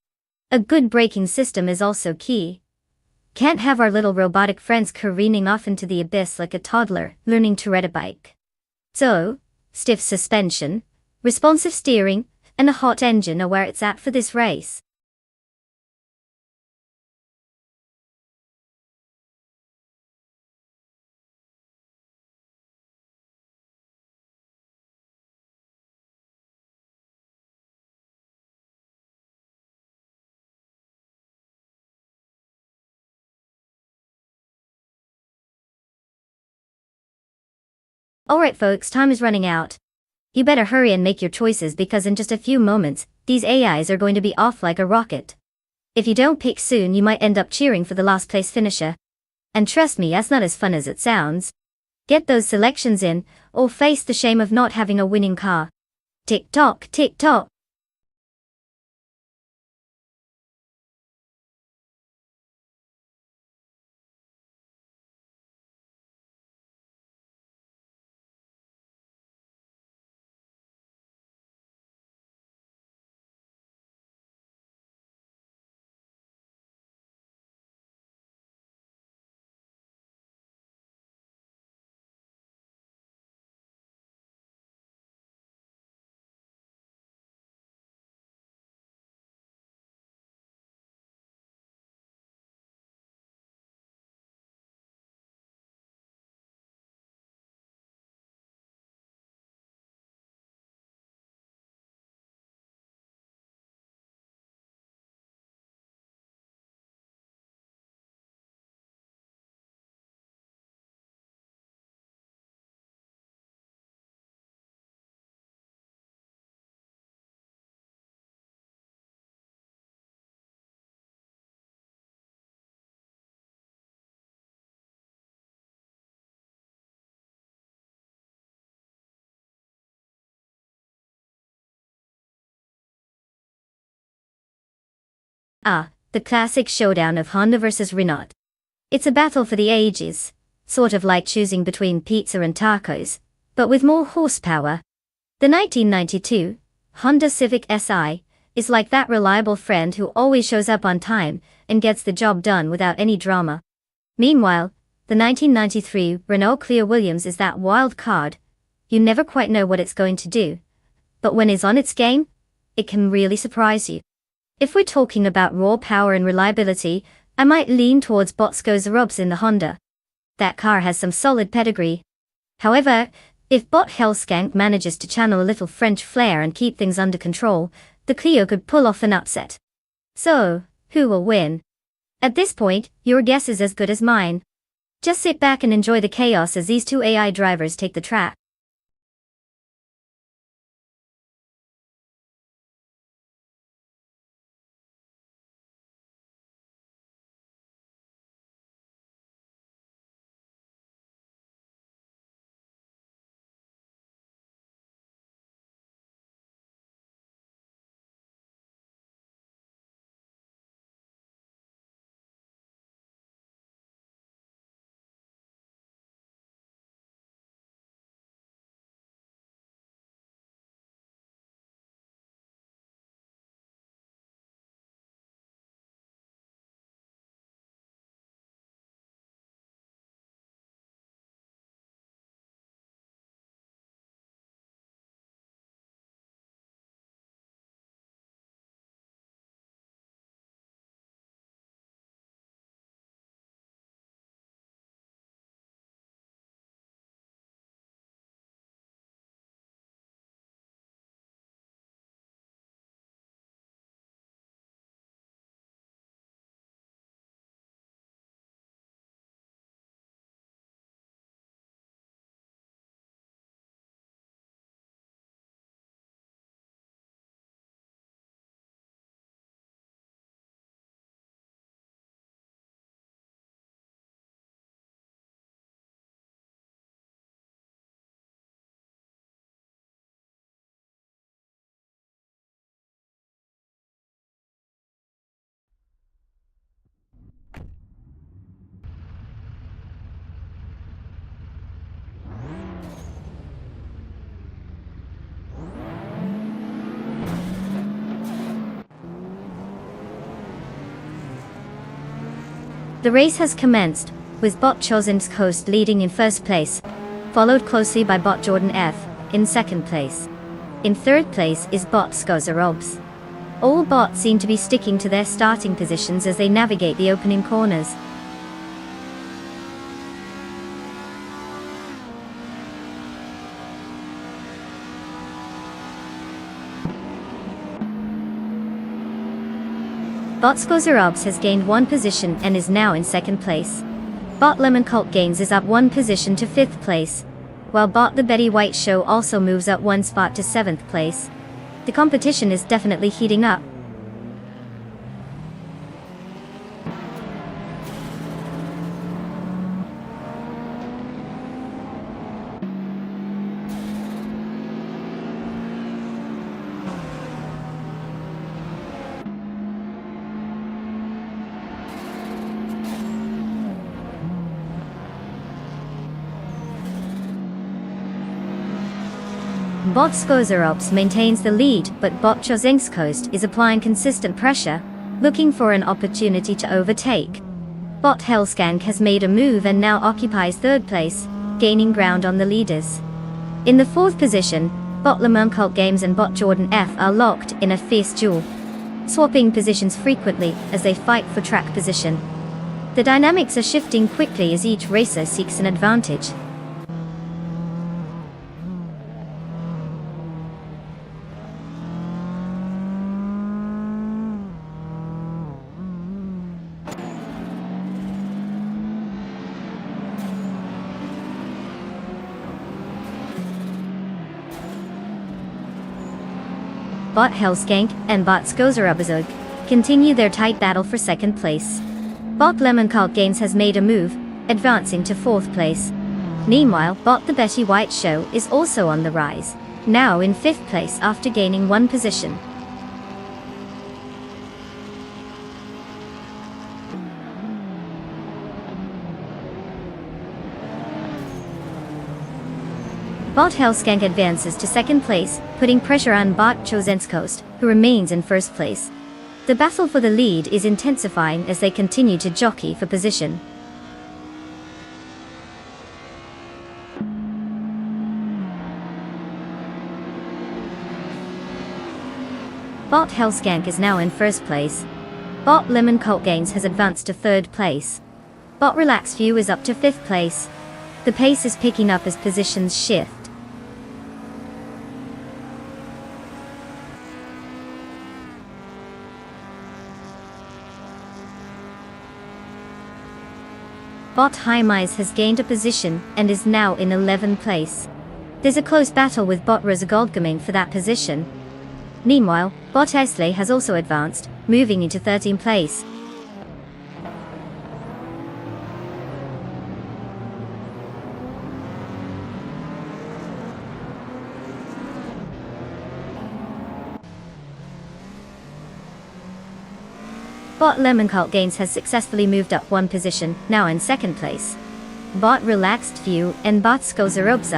A good braking system is also key. Can't have our little robotic friends careening off into the abyss like a toddler learning to ride a bike. So, stiff suspension, responsive steering, and a hot engine are where it's at for this race. Alright folks, time is running out. You better hurry and make your choices because in just a few moments, these AIs are going to be off like a rocket. If you don't pick soon, you might end up cheering for the last place finisher. And trust me, that's not as fun as it sounds. Get those selections in, or face the shame of not having a winning car. Tick tock, tick tock. Ah, the classic showdown of Honda versus Renault. It's a battle for the ages, sort of like choosing between pizza and tacos, but with more horsepower. The 1992 Honda Civic Si is like that reliable friend who always shows up on time and gets the job done without any drama. Meanwhile, the 1993 Renault Clio Williams is that wild card. You never quite know what it's going to do, but when it's on its game, it can really surprise you. If we're talking about raw power and reliability, I might lean towards Botzko's Robs in the Honda. That car has some solid pedigree. However, if Bot Hellskank manages to channel a little French flair and keep things under control, the Clio could pull off an upset. So, who will win? At this point, your guess is as good as mine. Just sit back and enjoy the chaos as these two AI drivers take the track. The race has commenced, with bot Nonstop leading in first place, followed closely by bot Jordan F in second place. In third place is bot Skozerobs. All bots seem to be sticking to their starting positions as they navigate the opening corners. Bot Skozerobs has gained 1 position and is now in second place. Bot Lemon Cult Gains is up 1 position to 5th place, while bot The Betty White Show also moves up 1 spot to 7th place. The competition is definitely heating up. Bot Skozerobs maintains the lead, but bot Nonstop is applying consistent pressure, looking for an opportunity to overtake. Bot Hellskank has made a move and now occupies 3rd place, gaining ground on the leaders. In the 4th position, bot Lemon Cult Games and bot Jordan F are locked in a fierce duel, swapping positions frequently as they fight for track position. The dynamics are shifting quickly as each racer seeks an advantage. Bot Hellskank and bot Skozerobs continue their tight battle for 2nd place. Bot Lemon Cult Games has made a move, advancing to 4th place. Meanwhile, bot The Betty White Show is also on the rise, now in 5th place after gaining 1 position. Bot Hellskank advances to 2nd place, putting pressure on bot Nonstop, who remains in 1st place. The battle for the lead is intensifying as they continue to jockey for position. Bot Hellskank is now in 1st place. Bot Lemon Cult Games has advanced to 3rd place. Bot Relax View is up to 5th place. The pace is picking up as positions shift. Bot Hymise has gained a position and is now in 11th place. There's a close battle with bot Rosagoldgaming for that position. Meanwhile, bot Esley has also advanced, moving into 13th place. Bot Lemon Cult Games has successfully moved up 1 position, now in 2nd place. Bot Relaxed View and bot Skozerobs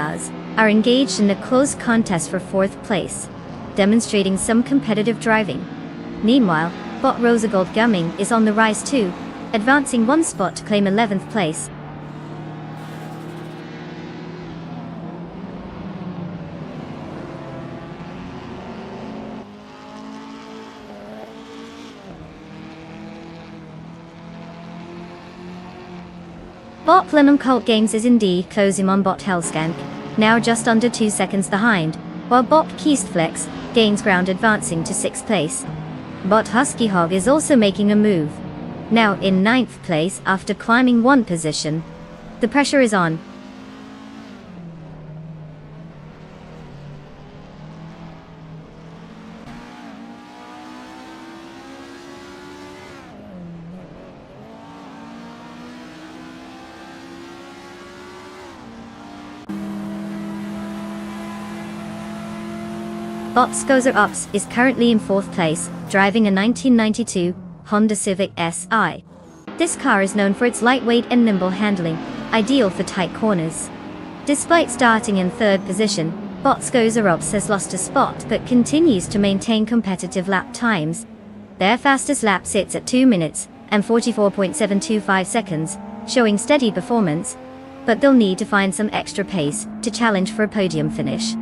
are engaged in a close contest for 4th place, demonstrating some competitive driving. Meanwhile, bot Rosagoldgaming is on the rise too, advancing 1 spot to claim 11th place. Bot Lemon Cult Games is indeed closing on bot Hellskank, now just under 2 seconds behind, while bot Keistflex gains ground advancing to 6th place. Bot Husky Hog is also making a move, now in 9th place after climbing 1 position. The pressure is on. Bot Skozerobs is currently in 4th place, driving a 1992 Honda Civic Si. This car is known for its lightweight and nimble handling, ideal for tight corners. Despite starting in 3rd position, bot Skozerobs has lost a spot but continues to maintain competitive lap times. Their fastest lap sits at 2 minutes, and 44.725 seconds, showing steady performance, but they'll need to find some extra pace to challenge for a podium finish.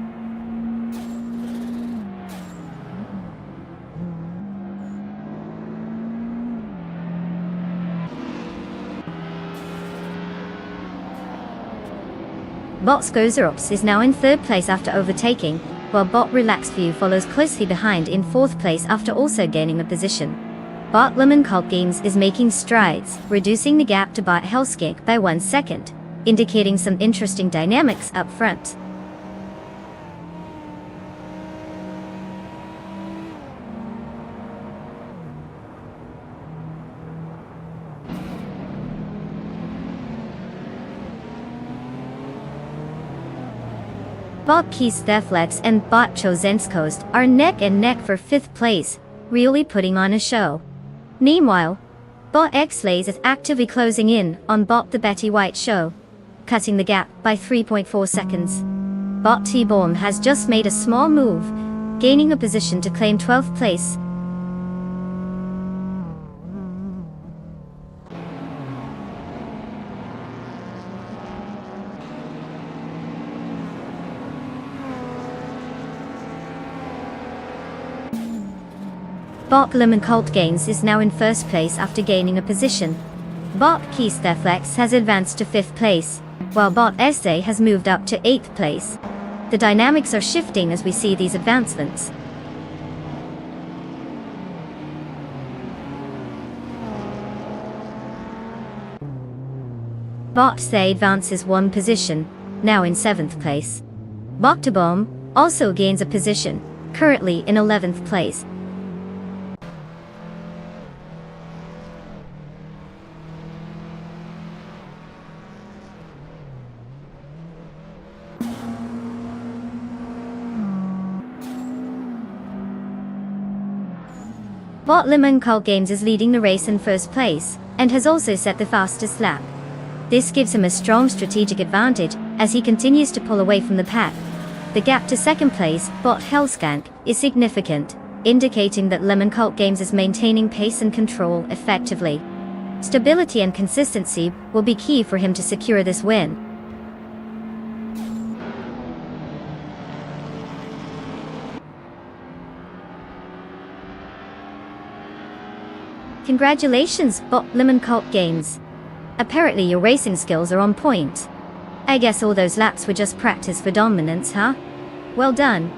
Bot's Gozerops is now in 3rd place after overtaking, while Bot Relaxed View follows closely behind in 4th place after also gaining a position. Bot Lemon Cult Games is making strides, reducing the gap to Bot Hellskink by 1 second, indicating some interesting dynamics up front. Bot Keysteflex and Bot Chozenskost are neck and neck for 5th place, really putting on a show. Meanwhile, Bot X-Lays is actively closing in on Bot the Betty White Show, cutting the gap by 3.4 seconds. Bot T-Bomb has just made a small move, gaining a position to claim 12th place. Bot Lemon Cult Games is now in 1st place after gaining a position. Bot Keysteflex has advanced to 5th place, while Bot SA has moved up to 8th place. The dynamics are shifting as we see these advancements. Bot SA advances 1 position, now in 7th place. Bot T-Bomb also gains a position, currently in 11th place. Bot Lemon Cult Games is leading the race in 1st place, and has also set the fastest lap. This gives him a strong strategic advantage, as he continues to pull away from the pack. The gap to 2nd place, Bot Hellskink, is significant, indicating that Lemon Cult Games is maintaining pace and control effectively. Stability and consistency will be key for him to secure this win. Congratulations, Bot Lemon Cult Games. Apparently your racing skills are on point. I guess all those laps were just practice for dominance, huh? Well done.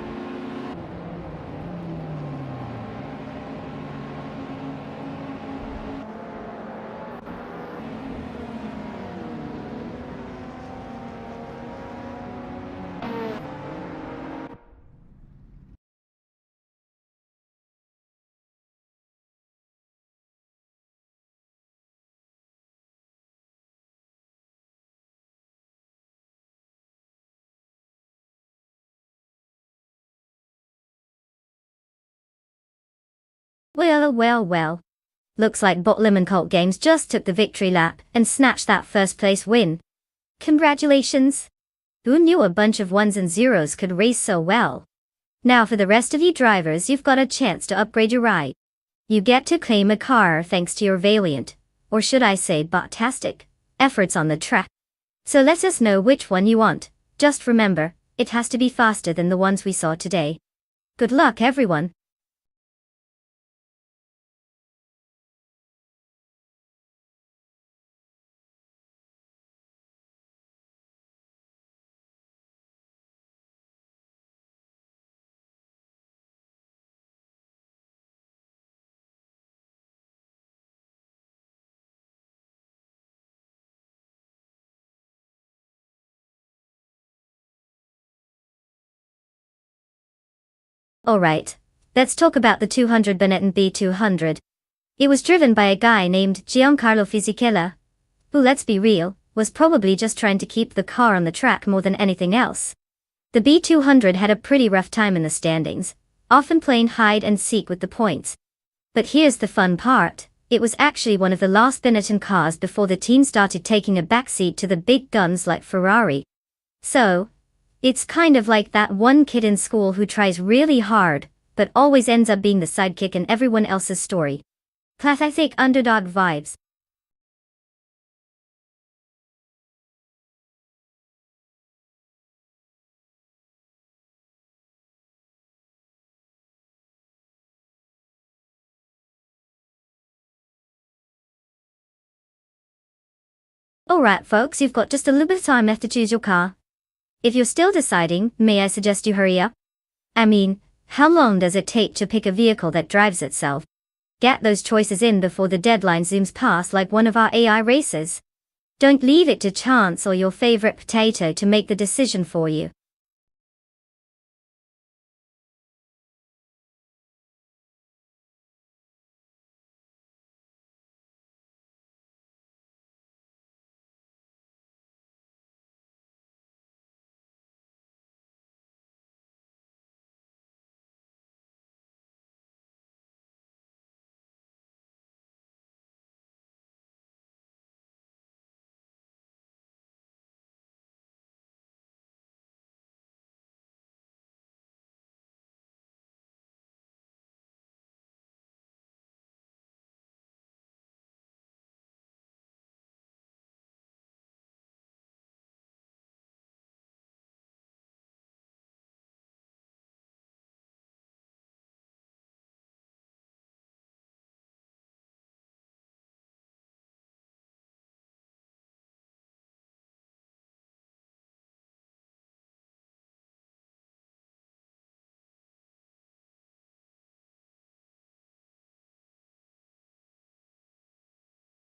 Well. Looks like Bot Lemon Cult Games just took the victory lap and snatched that 1st place win. Congratulations! Who knew a bunch of 1s and 0s could race so well? Now for the rest of you drivers, you've got a chance to upgrade your ride. You get to claim a car thanks to your valiant, or should I say botastic, efforts on the track. So let us know which one you want. Just remember, it has to be faster than the ones we saw today. Good luck everyone! Alright, let's talk about the 200 Benetton B200. It was driven by a guy named Giancarlo Fisichella, who, let's be real, was probably just trying to keep the car on the track more than anything else. The B200 had a pretty rough time in the standings, often playing hide and seek with the points. But here's the fun part, it was actually one of the last Benetton cars before the team started taking a backseat to the big guns like Ferrari. So, it's kind of like that one kid in school who tries really hard, but always ends up being the sidekick in everyone else's story. Classic underdog vibes. Alright folks, you've got just a little bit of time left to choose your car. If you're still deciding, may I suggest you hurry up? I mean, how long does it take to pick a vehicle that drives itself? Get those choices in before the deadline zooms past like one of our AI races. Don't leave it to chance or your favorite potato to make the decision for you.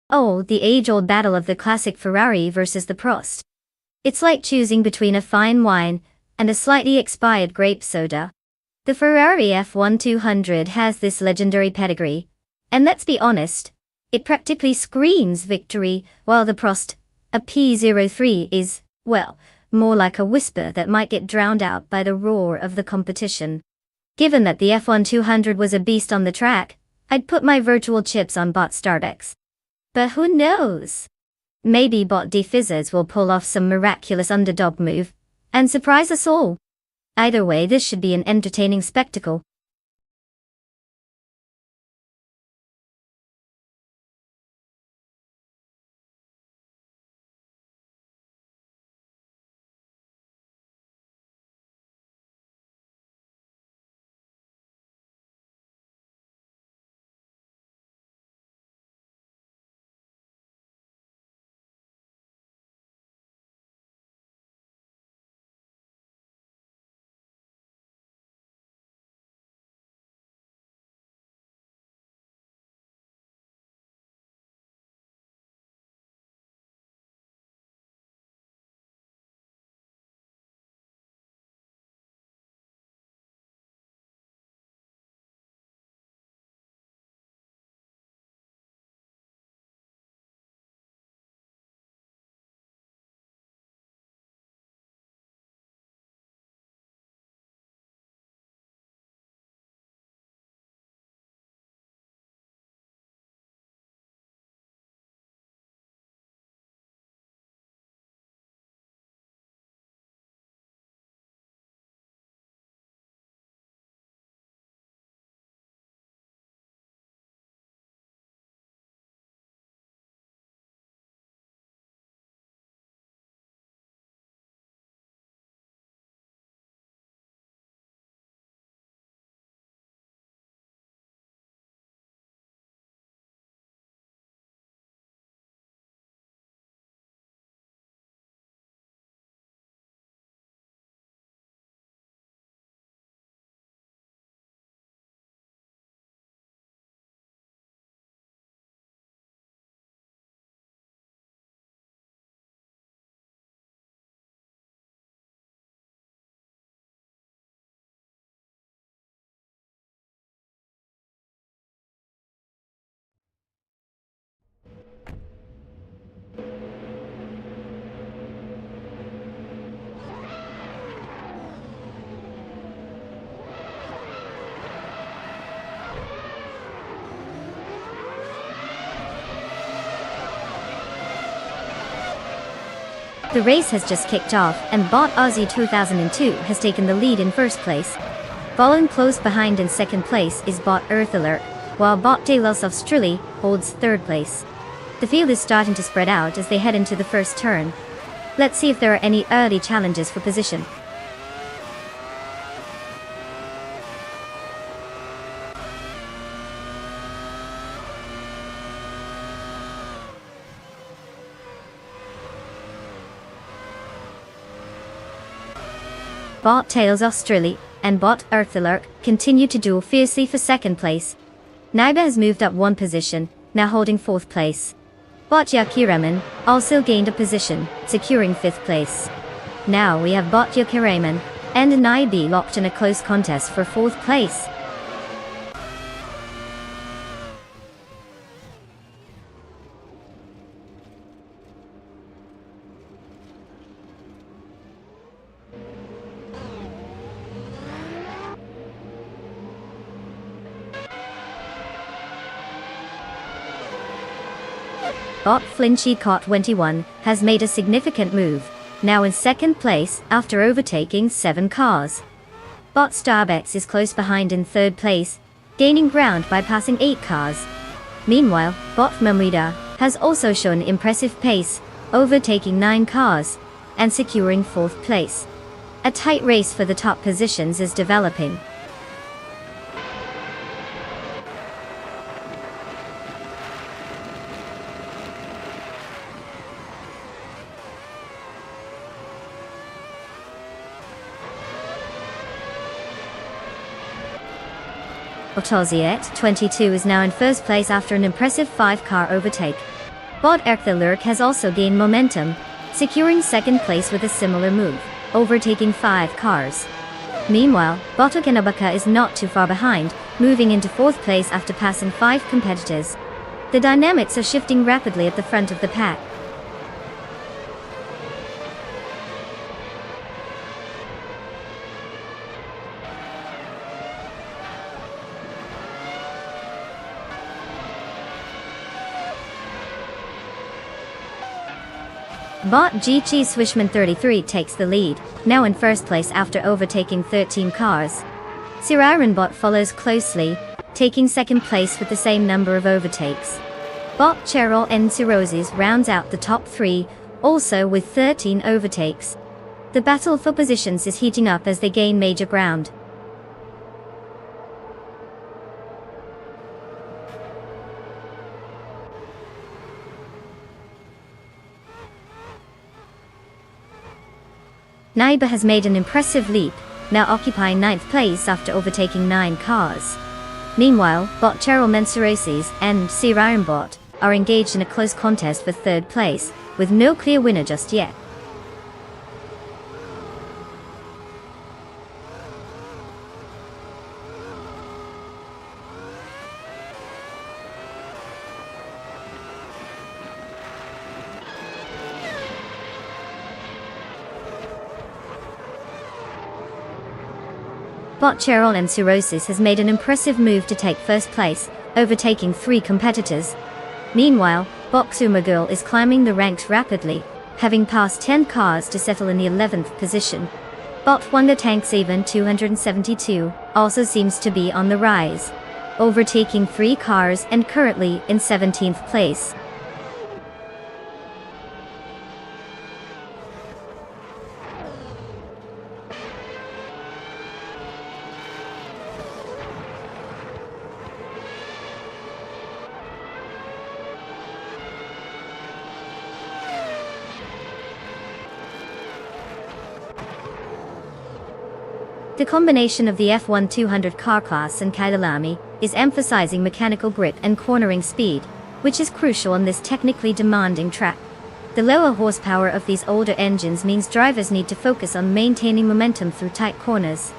Oh, the age-old battle of the classic Ferrari versus the Prost. It's like choosing between a fine wine and a slightly expired grape soda. The Ferrari F1 200 has this legendary pedigree, and let's be honest, it practically screams victory, while the Prost, a P03 is, well, more like a whisper that might get drowned out by the roar of the competition. Given that the F1 200 was a beast on the track, I'd put my virtual chips on bot Starbucks. But who knows? Maybe bot defizzers will pull off some miraculous underdog move and surprise us all. Either way, this should be an entertaining spectacle. The race has just kicked off, and bot Aussie 2002 has taken the lead in first place. Following close behind in second place is bot Earth Alert, while bot Delos of Strulli holds third place. The field is starting to spread out as they head into the first turn. Let's see if there are any early challenges for position. Bot Tails Australia and bot Earthalerk continue to duel fiercely for second place. Naiba has moved up one position, now holding fourth place. Bot Yakiraman also gained a position, securing fifth place. Now we have bot Yakiraman and Naibi locked in a close contest for fourth place. Bot Flinchy Cot 21 has made a significant move, now in second place after overtaking 7 cars. Bot Starbex is close behind in third place, gaining ground by passing 8 cars. Meanwhile, bot Mamrida has also shown impressive pace, overtaking 9 cars and securing fourth place. A tight race for the top positions is developing. Otoziet 22 is now in first place after an impressive 5-car overtake. Bot Erkthalurk has also gained momentum, securing second place with a similar move, overtaking 5 cars. Meanwhile, Bot Okenabaka is not too far behind, moving into fourth place after passing 5 competitors. The dynamics are shifting rapidly at the front of the pack. Bot GG Swishman 33 takes the lead, now in first place after overtaking 13 cars. Siriron Bot follows closely, taking second place with the same number of overtakes. Bot Cheryl N. Cirrhosis rounds out the top 3, also with 13 overtakes. The battle for positions is heating up as they gain major ground. Naiba has made an impressive leap, now occupying 9th place after overtaking 9 cars. Meanwhile, bot Cheryl Mensurosis and Siriron Bot are engaged in a close contest for third place, with no clear winner just yet. Bot Cheryl and Cirrhosis has made an impressive move to take first place, overtaking 3 competitors. Meanwhile, bot Xumagirl is climbing the ranks rapidly, having passed 10 cars to settle in the 11th position. Bot Wonder Tanks Even 272 also seems to be on the rise, overtaking 3 cars and currently in 17th place. The combination of the F1 200 car class and Kailalami is emphasizing mechanical grip and cornering speed, which is crucial on this technically demanding track. The lower horsepower of these older engines means drivers need to focus on maintaining momentum through tight corners.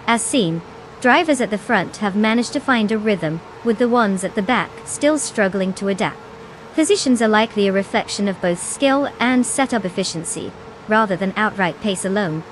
As seen, drivers at the front have managed to find a rhythm, with the ones at the back still struggling to adapt. Positions are likely a reflection of both skill and setup efficiency, rather than outright pace alone.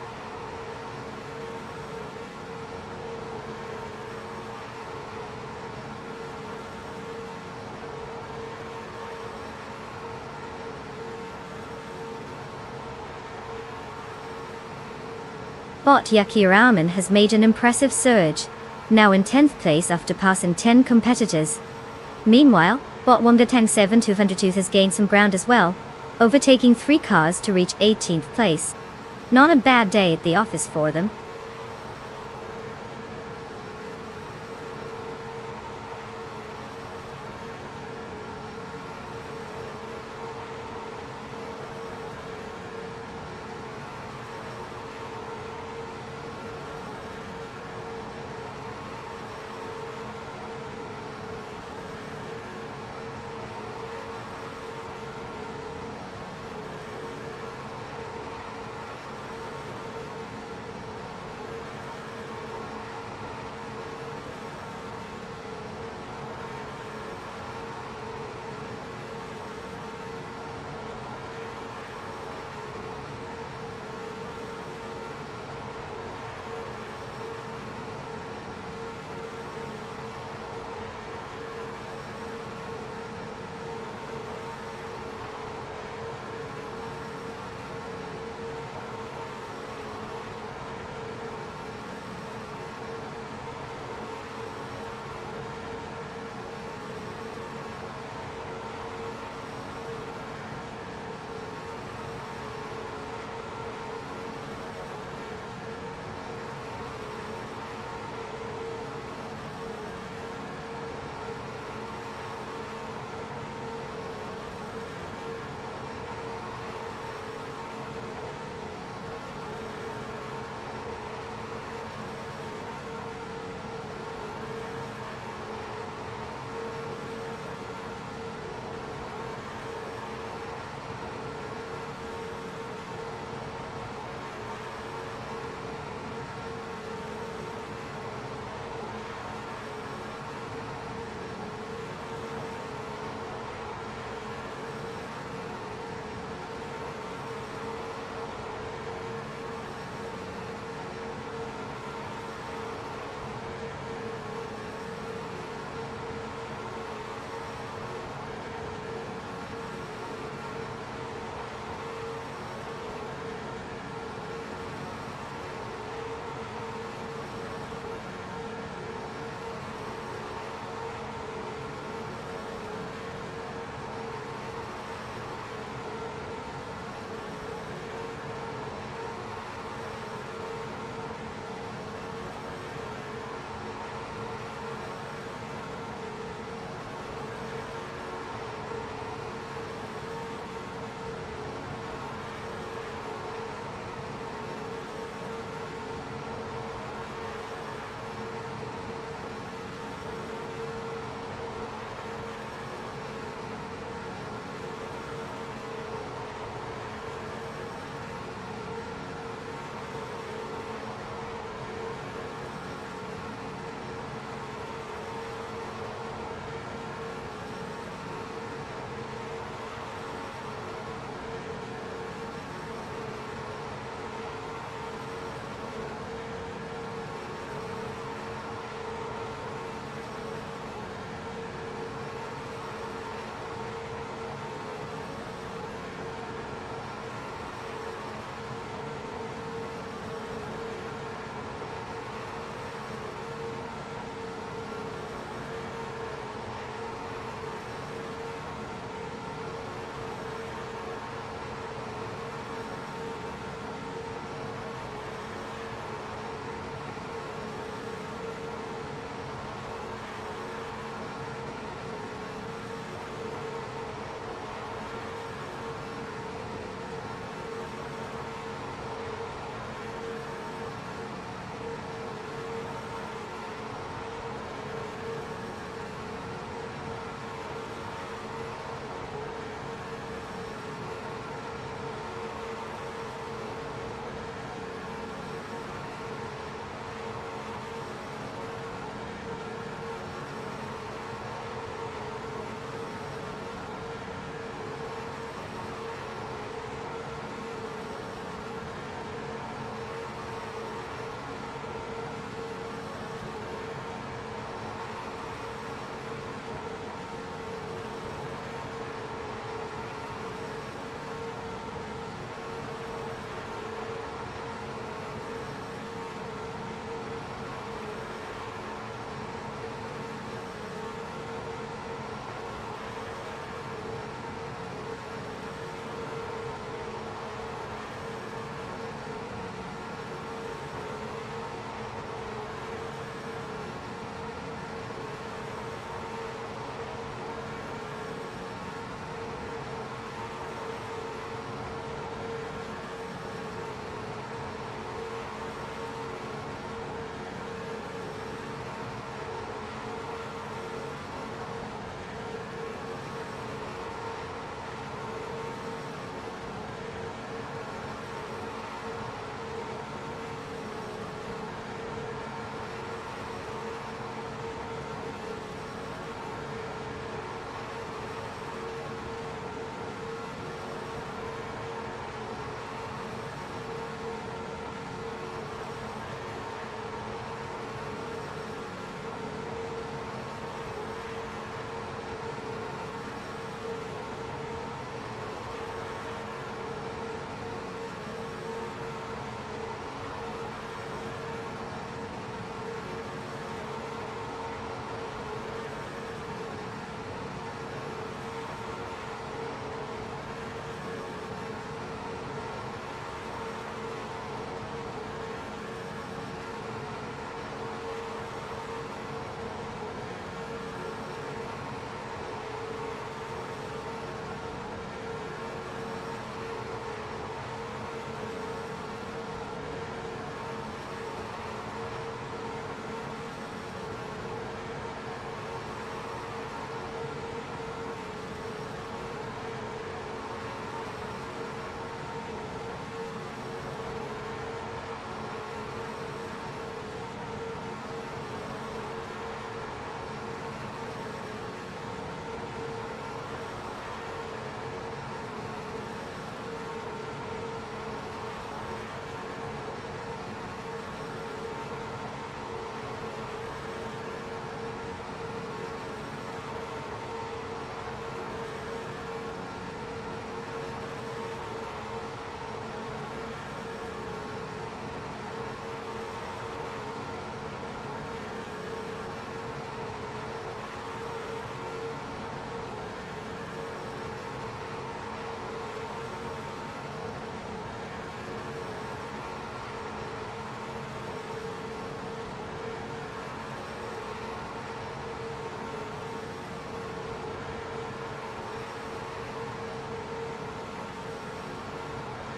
Bot Yakiraman has made an impressive surge, now in 10th place after passing 10 competitors. Meanwhile, Bot Wonga Tang 7202 has gained some ground as well, overtaking 3 cars to reach 18th place. Not a bad day at the office for them.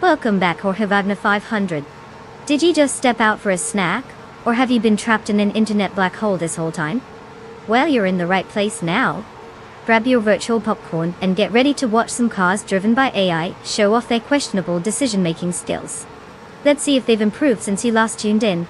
Welcome back, Jorge Wagner 500. Did you just step out for a snack? Or have you been trapped in an internet black hole this whole time? Well, you're in the right place now. Grab your virtual popcorn and get ready to watch some cars driven by AI show off their questionable decision-making skills. Let's see if they've improved since you last tuned in.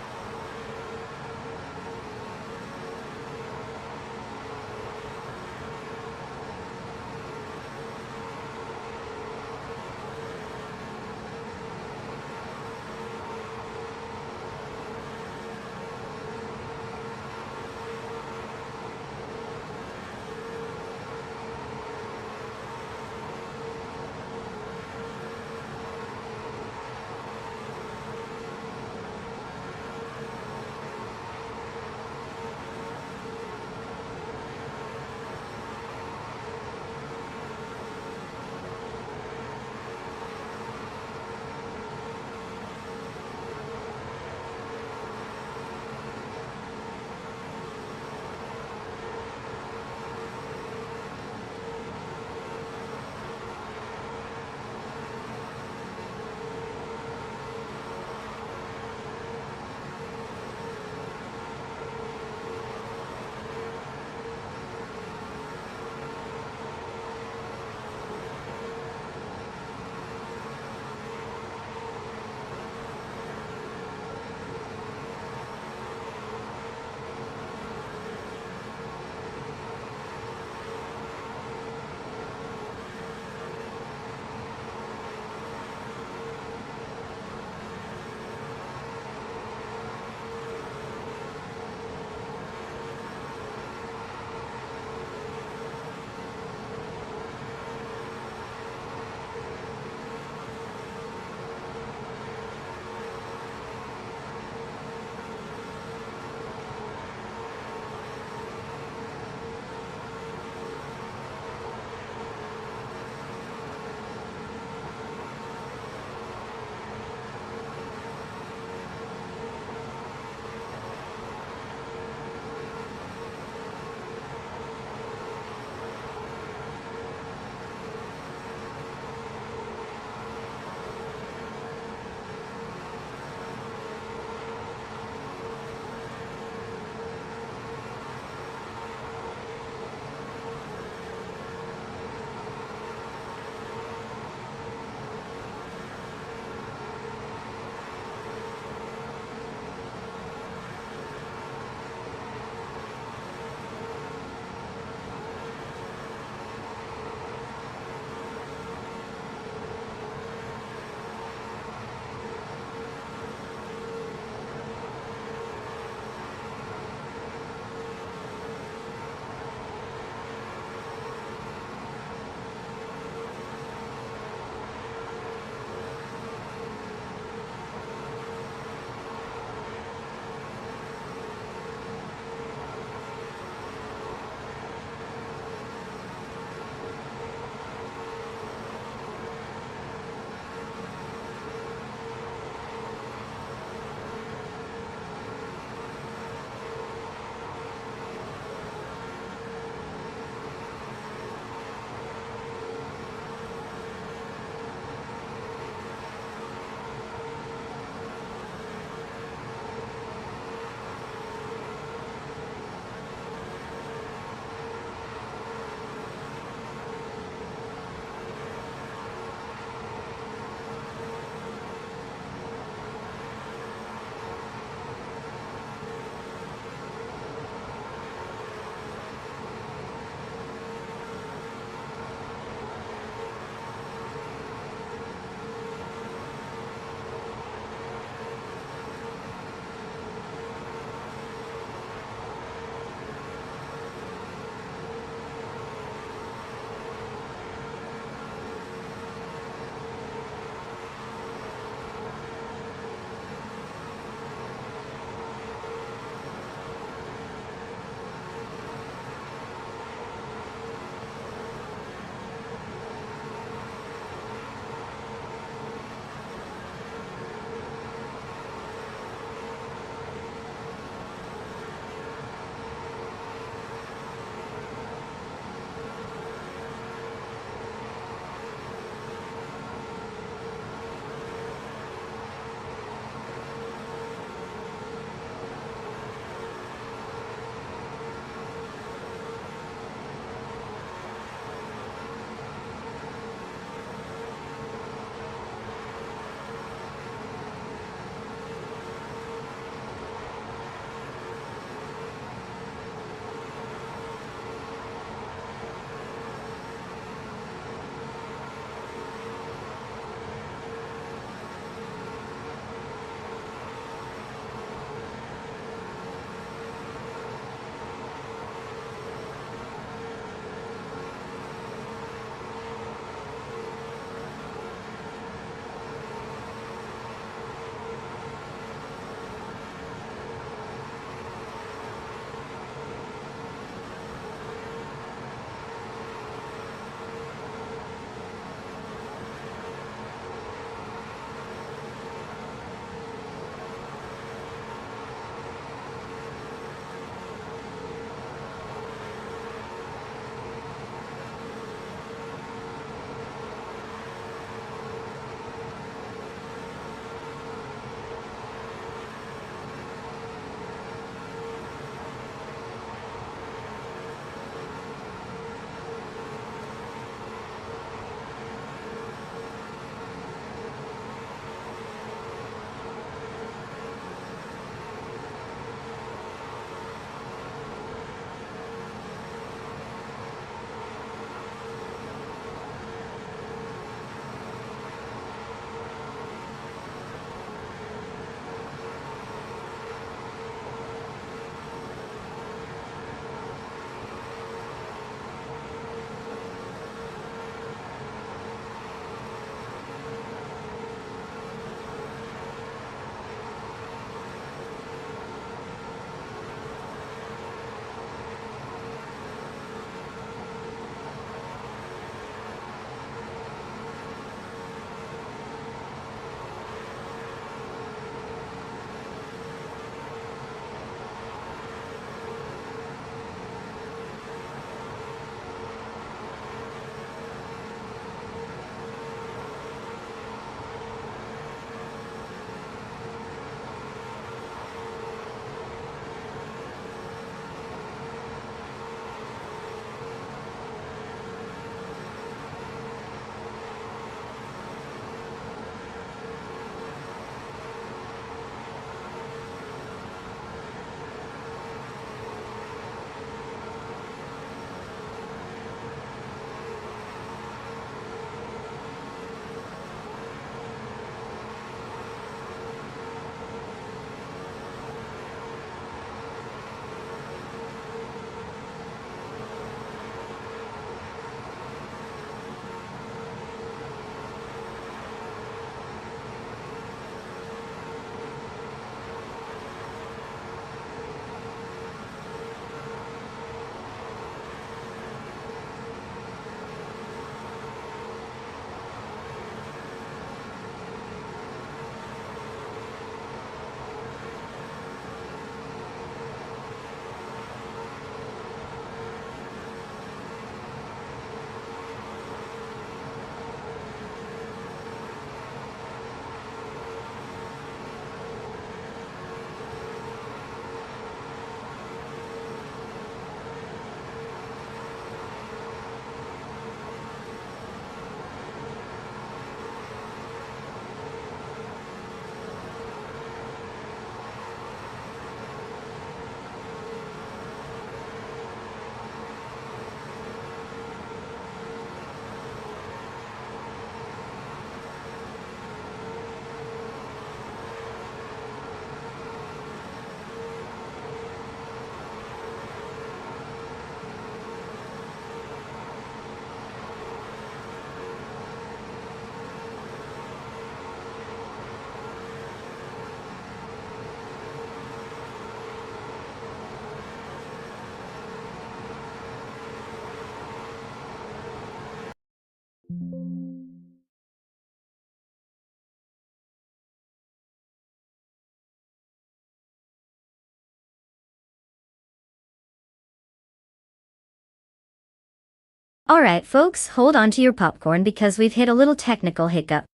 Alright, folks, hold on to your popcorn because we've hit a little technical hiccup.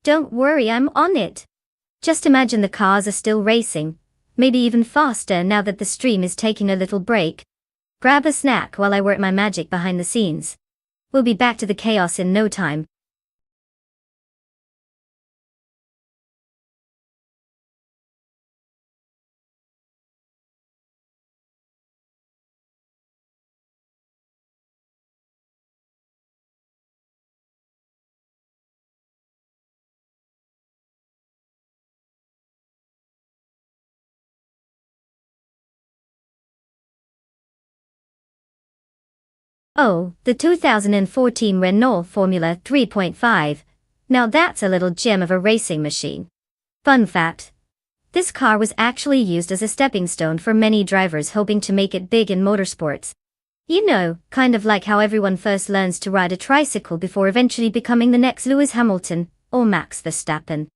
Don't worry, I'm on it. Just imagine the cars are still racing, maybe even faster now that the stream is taking a little break. Grab a snack while I work my magic behind the scenes. We'll be back to the chaos in no time. Oh, the 2014 Renault Formula 3.5. Now that's a little gem of a racing machine. Fun fact. This car was actually used as a stepping stone for many drivers hoping to make it big in motorsports. You know, kind of like how everyone first learns to ride a tricycle before eventually becoming the next Lewis Hamilton, or Max Verstappen.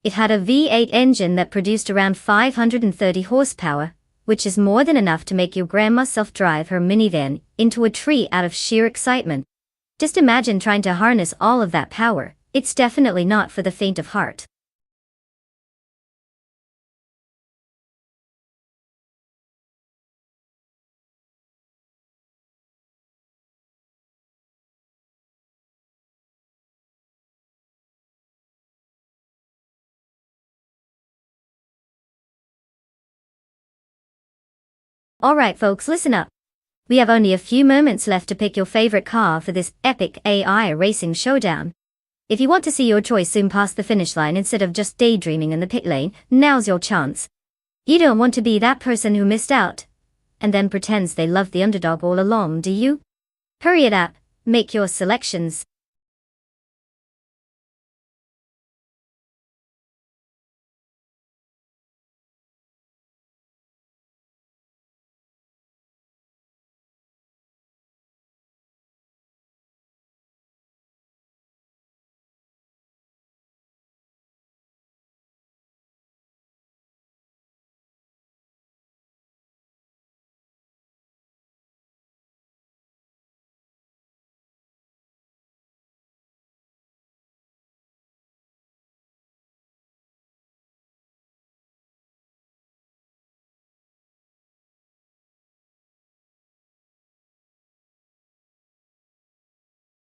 It had a V8 engine that produced around 530 horsepower, which is more than enough to make your grandma self-drive her minivan into a tree out of sheer excitement. Just imagine trying to harness all of that power. It's definitely not for the faint of heart. Alright folks, listen up. We have only a few moments left to pick your favorite car for this epic AI racing showdown. If you want to see your choice zoom past the finish line instead of just daydreaming in the pit lane, now's your chance. You don't want to be that person who missed out and then pretends they loved the underdog all along, do you? Hurry it up, make your selections.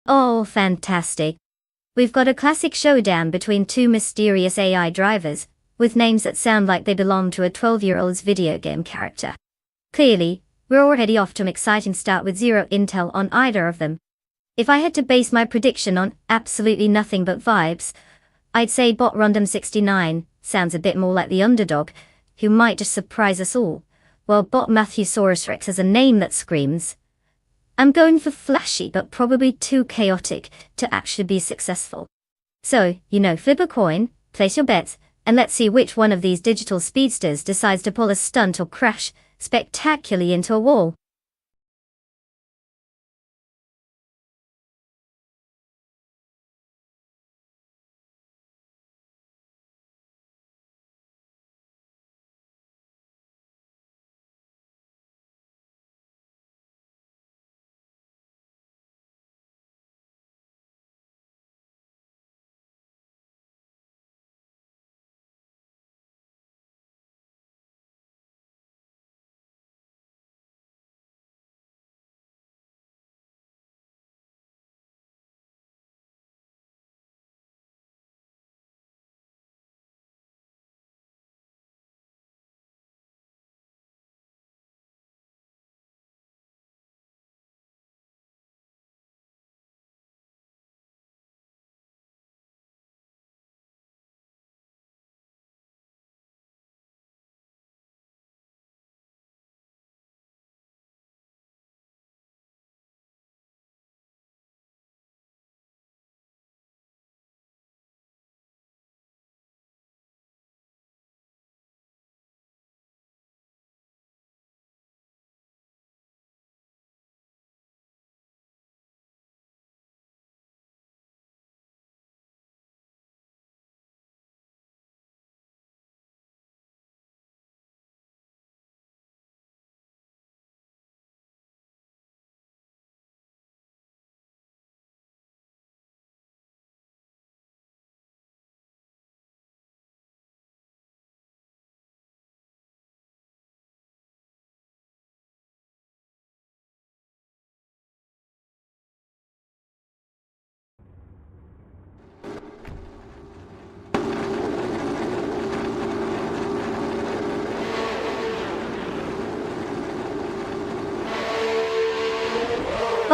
Oh, fantastic. We've got a classic showdown between two mysterious AI drivers, with names that sound like they belong to a 12-year-old's video game character. Clearly, we're already off to an exciting start with zero intel on either of them. If I had to base my prediction on absolutely nothing but vibes, I'd say Bot Random 69 sounds a bit more like the underdog, who might just surprise us all, while Bot Matthewsaurus Rex has a name that screams, I'm going for flashy but probably too chaotic to actually be successful. So, flip a coin, place your bets, and let's see which one of these digital speedsters decides to pull a stunt or crash spectacularly into a wall.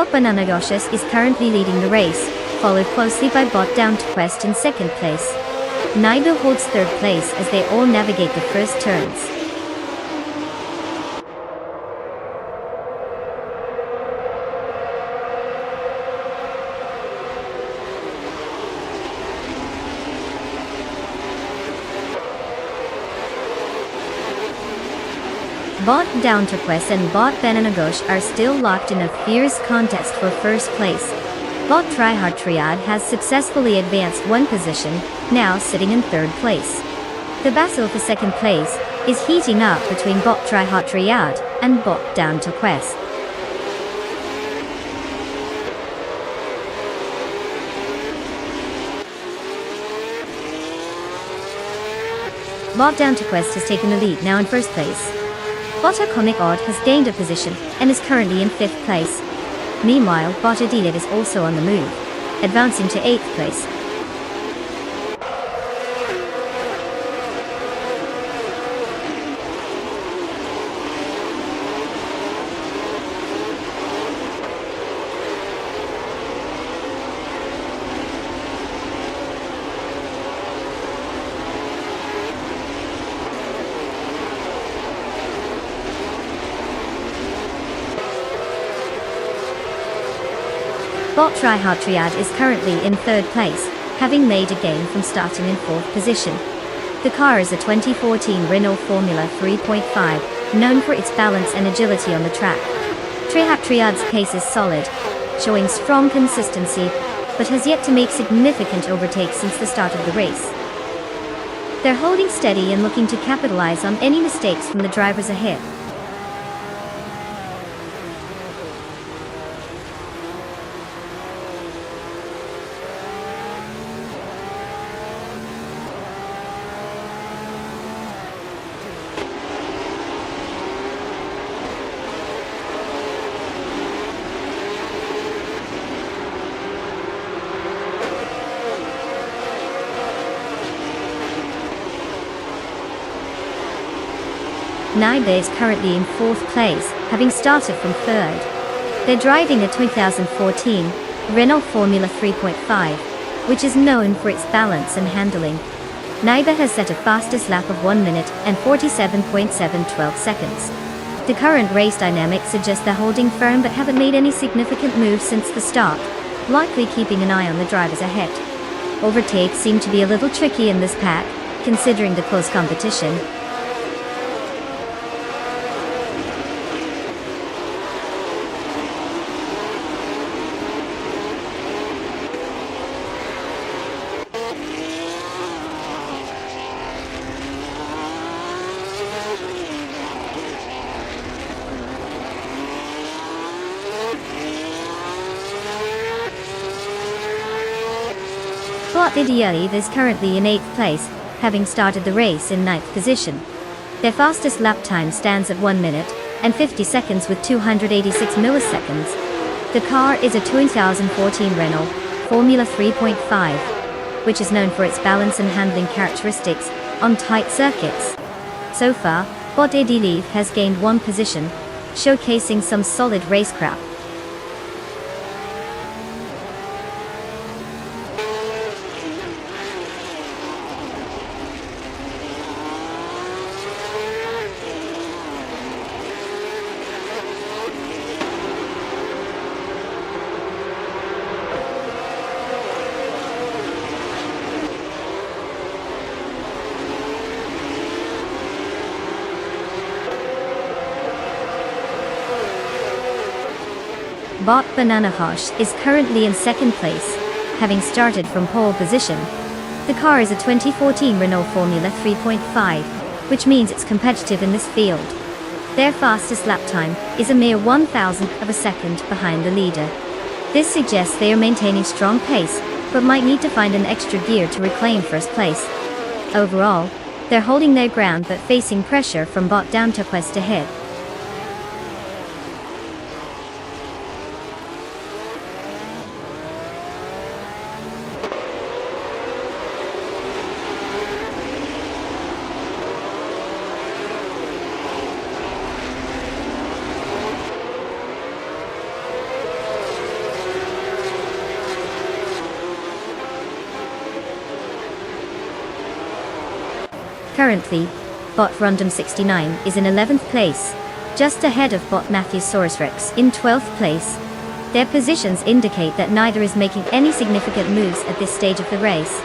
Bot Banana Goshus is currently leading the race, followed closely by Bot Down to Quest in second place. Naiba holds third place as they all navigate the first turns. Bot Down to Quest and Bot Bananagosh are still locked in a fierce contest for first place. Bot Tryhard Triad has successfully advanced one position, now sitting in third place. The battle for second place is heating up between Bot Tryhard Triad and Bot Down to Quest. Bot Down to Quest has taken the lead now in first place. Bot Iconic Odd has gained a position and is currently in 5th place. Meanwhile, Bot Adilet is also on the move, advancing to 8th place. Bot Tryhard Triad is currently in 3rd place, having made a gain from starting in 4th position. The car is a 2014 Renault Formula 3.5, known for its balance and agility on the track. Tryhard Triad's pace is solid, showing strong consistency, but has yet to make significant overtakes since the start of the race. They're holding steady and looking to capitalize on any mistakes from the drivers ahead. Naiba is currently in 4th place, having started from 3rd. They're driving a 2014 Renault Formula 3.5, which is known for its balance and handling. Naiba has set a fastest lap of 1 minute and 47.712 seconds. The current race dynamics suggest they're holding firm but haven't made any significant moves since the start, likely keeping an eye on the drivers ahead. Overtakes seem to be a little tricky in this pack, considering the close competition. Bot Ideali is currently in 8th place, having started the race in 9th position. Their fastest lap time stands at 1 minute and 50 seconds with 286 milliseconds. The car is a 2014 Renault Formula 3.5, which is known for its balance and handling characteristics on tight circuits. So far, Bot Ideali has gained one position, showcasing some solid racecraft. Bot Banana Hosh is currently in 2nd place, having started from pole position. The car is a 2014 Renault Formula 3.5, which means it's competitive in this field. Their fastest lap time is a mere 1,000th of a second behind the leader. This suggests they are maintaining strong pace, but might need to find an extra gear to reclaim first place. Overall, they're holding their ground but facing pressure from Bot Down to Quest ahead. Currently, bot Random69 is in 11th place, just ahead of bot Matthewsaurus Rex in 12th place. Their positions indicate that neither is making any significant moves at this stage of the race.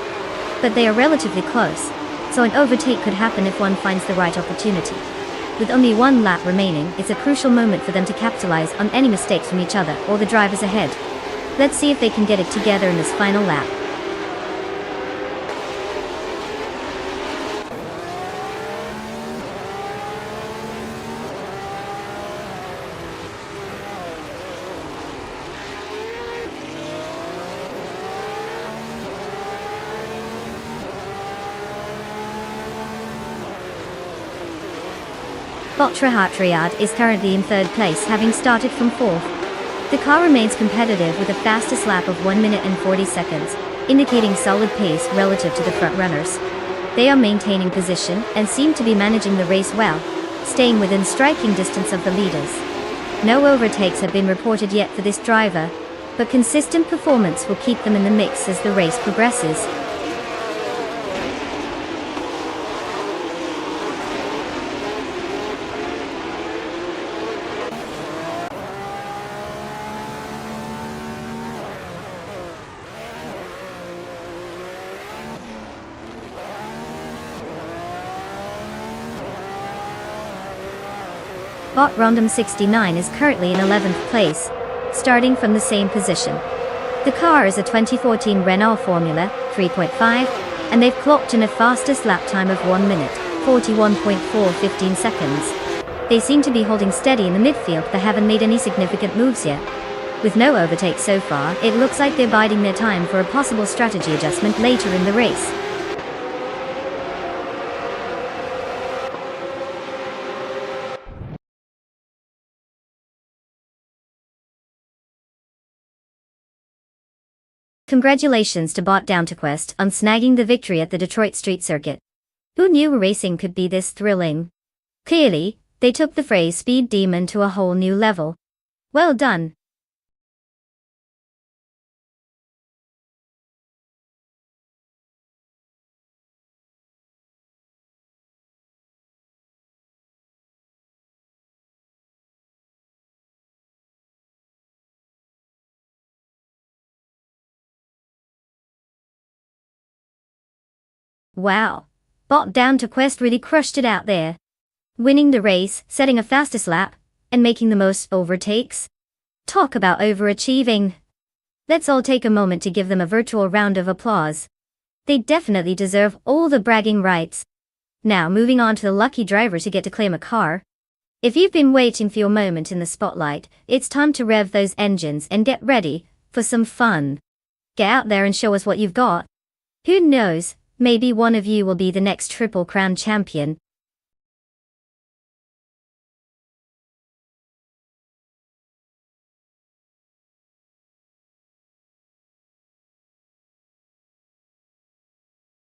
But they are relatively close, so an overtake could happen if one finds the right opportunity. With only one lap remaining, it's a crucial moment for them to capitalize on any mistakes from each other or the drivers ahead. Let's see if they can get it together in this final lap. Bot Triad is currently in 3rd place, having started from 4th. The car remains competitive with a fastest lap of 1 minute and 40 seconds, indicating solid pace relative to the front runners. They are maintaining position and seem to be managing the race well, staying within striking distance of the leaders. No overtakes have been reported yet for this driver, but consistent performance will keep them in the mix as the race progresses. Bot Random69 is currently in 11th place, starting from the same position. The car is a 2014 Renault Formula 3.5, and they've clocked in a fastest lap time of 1 minute, 41.415 seconds. They seem to be holding steady in the midfield but haven't made any significant moves yet. With no overtake so far, it looks like they're biding their time for a possible strategy adjustment later in the race. Congratulations to Bot DownToQuest on snagging the victory at the Detroit Street Circuit. Who knew racing could be this thrilling? Clearly, they took the phrase Speed Demon to a whole new level. Well done. Wow. Bot DownToQuest really crushed it out there. Winning the race, setting a fastest lap, and making the most overtakes. Talk about overachieving. Let's all take a moment to give them a virtual round of applause. They definitely deserve all the bragging rights. Now moving on to the lucky driver to get to claim a car. If you've been waiting for your moment in the spotlight, it's time to rev those engines and get ready for some fun. Get out there and show us what you've got. Who knows? Maybe one of you will be the next Triple Crown champion.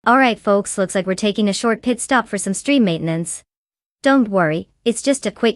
Alright folks, looks like we're taking a short pit stop for some stream maintenance. Don't worry, it's just a quick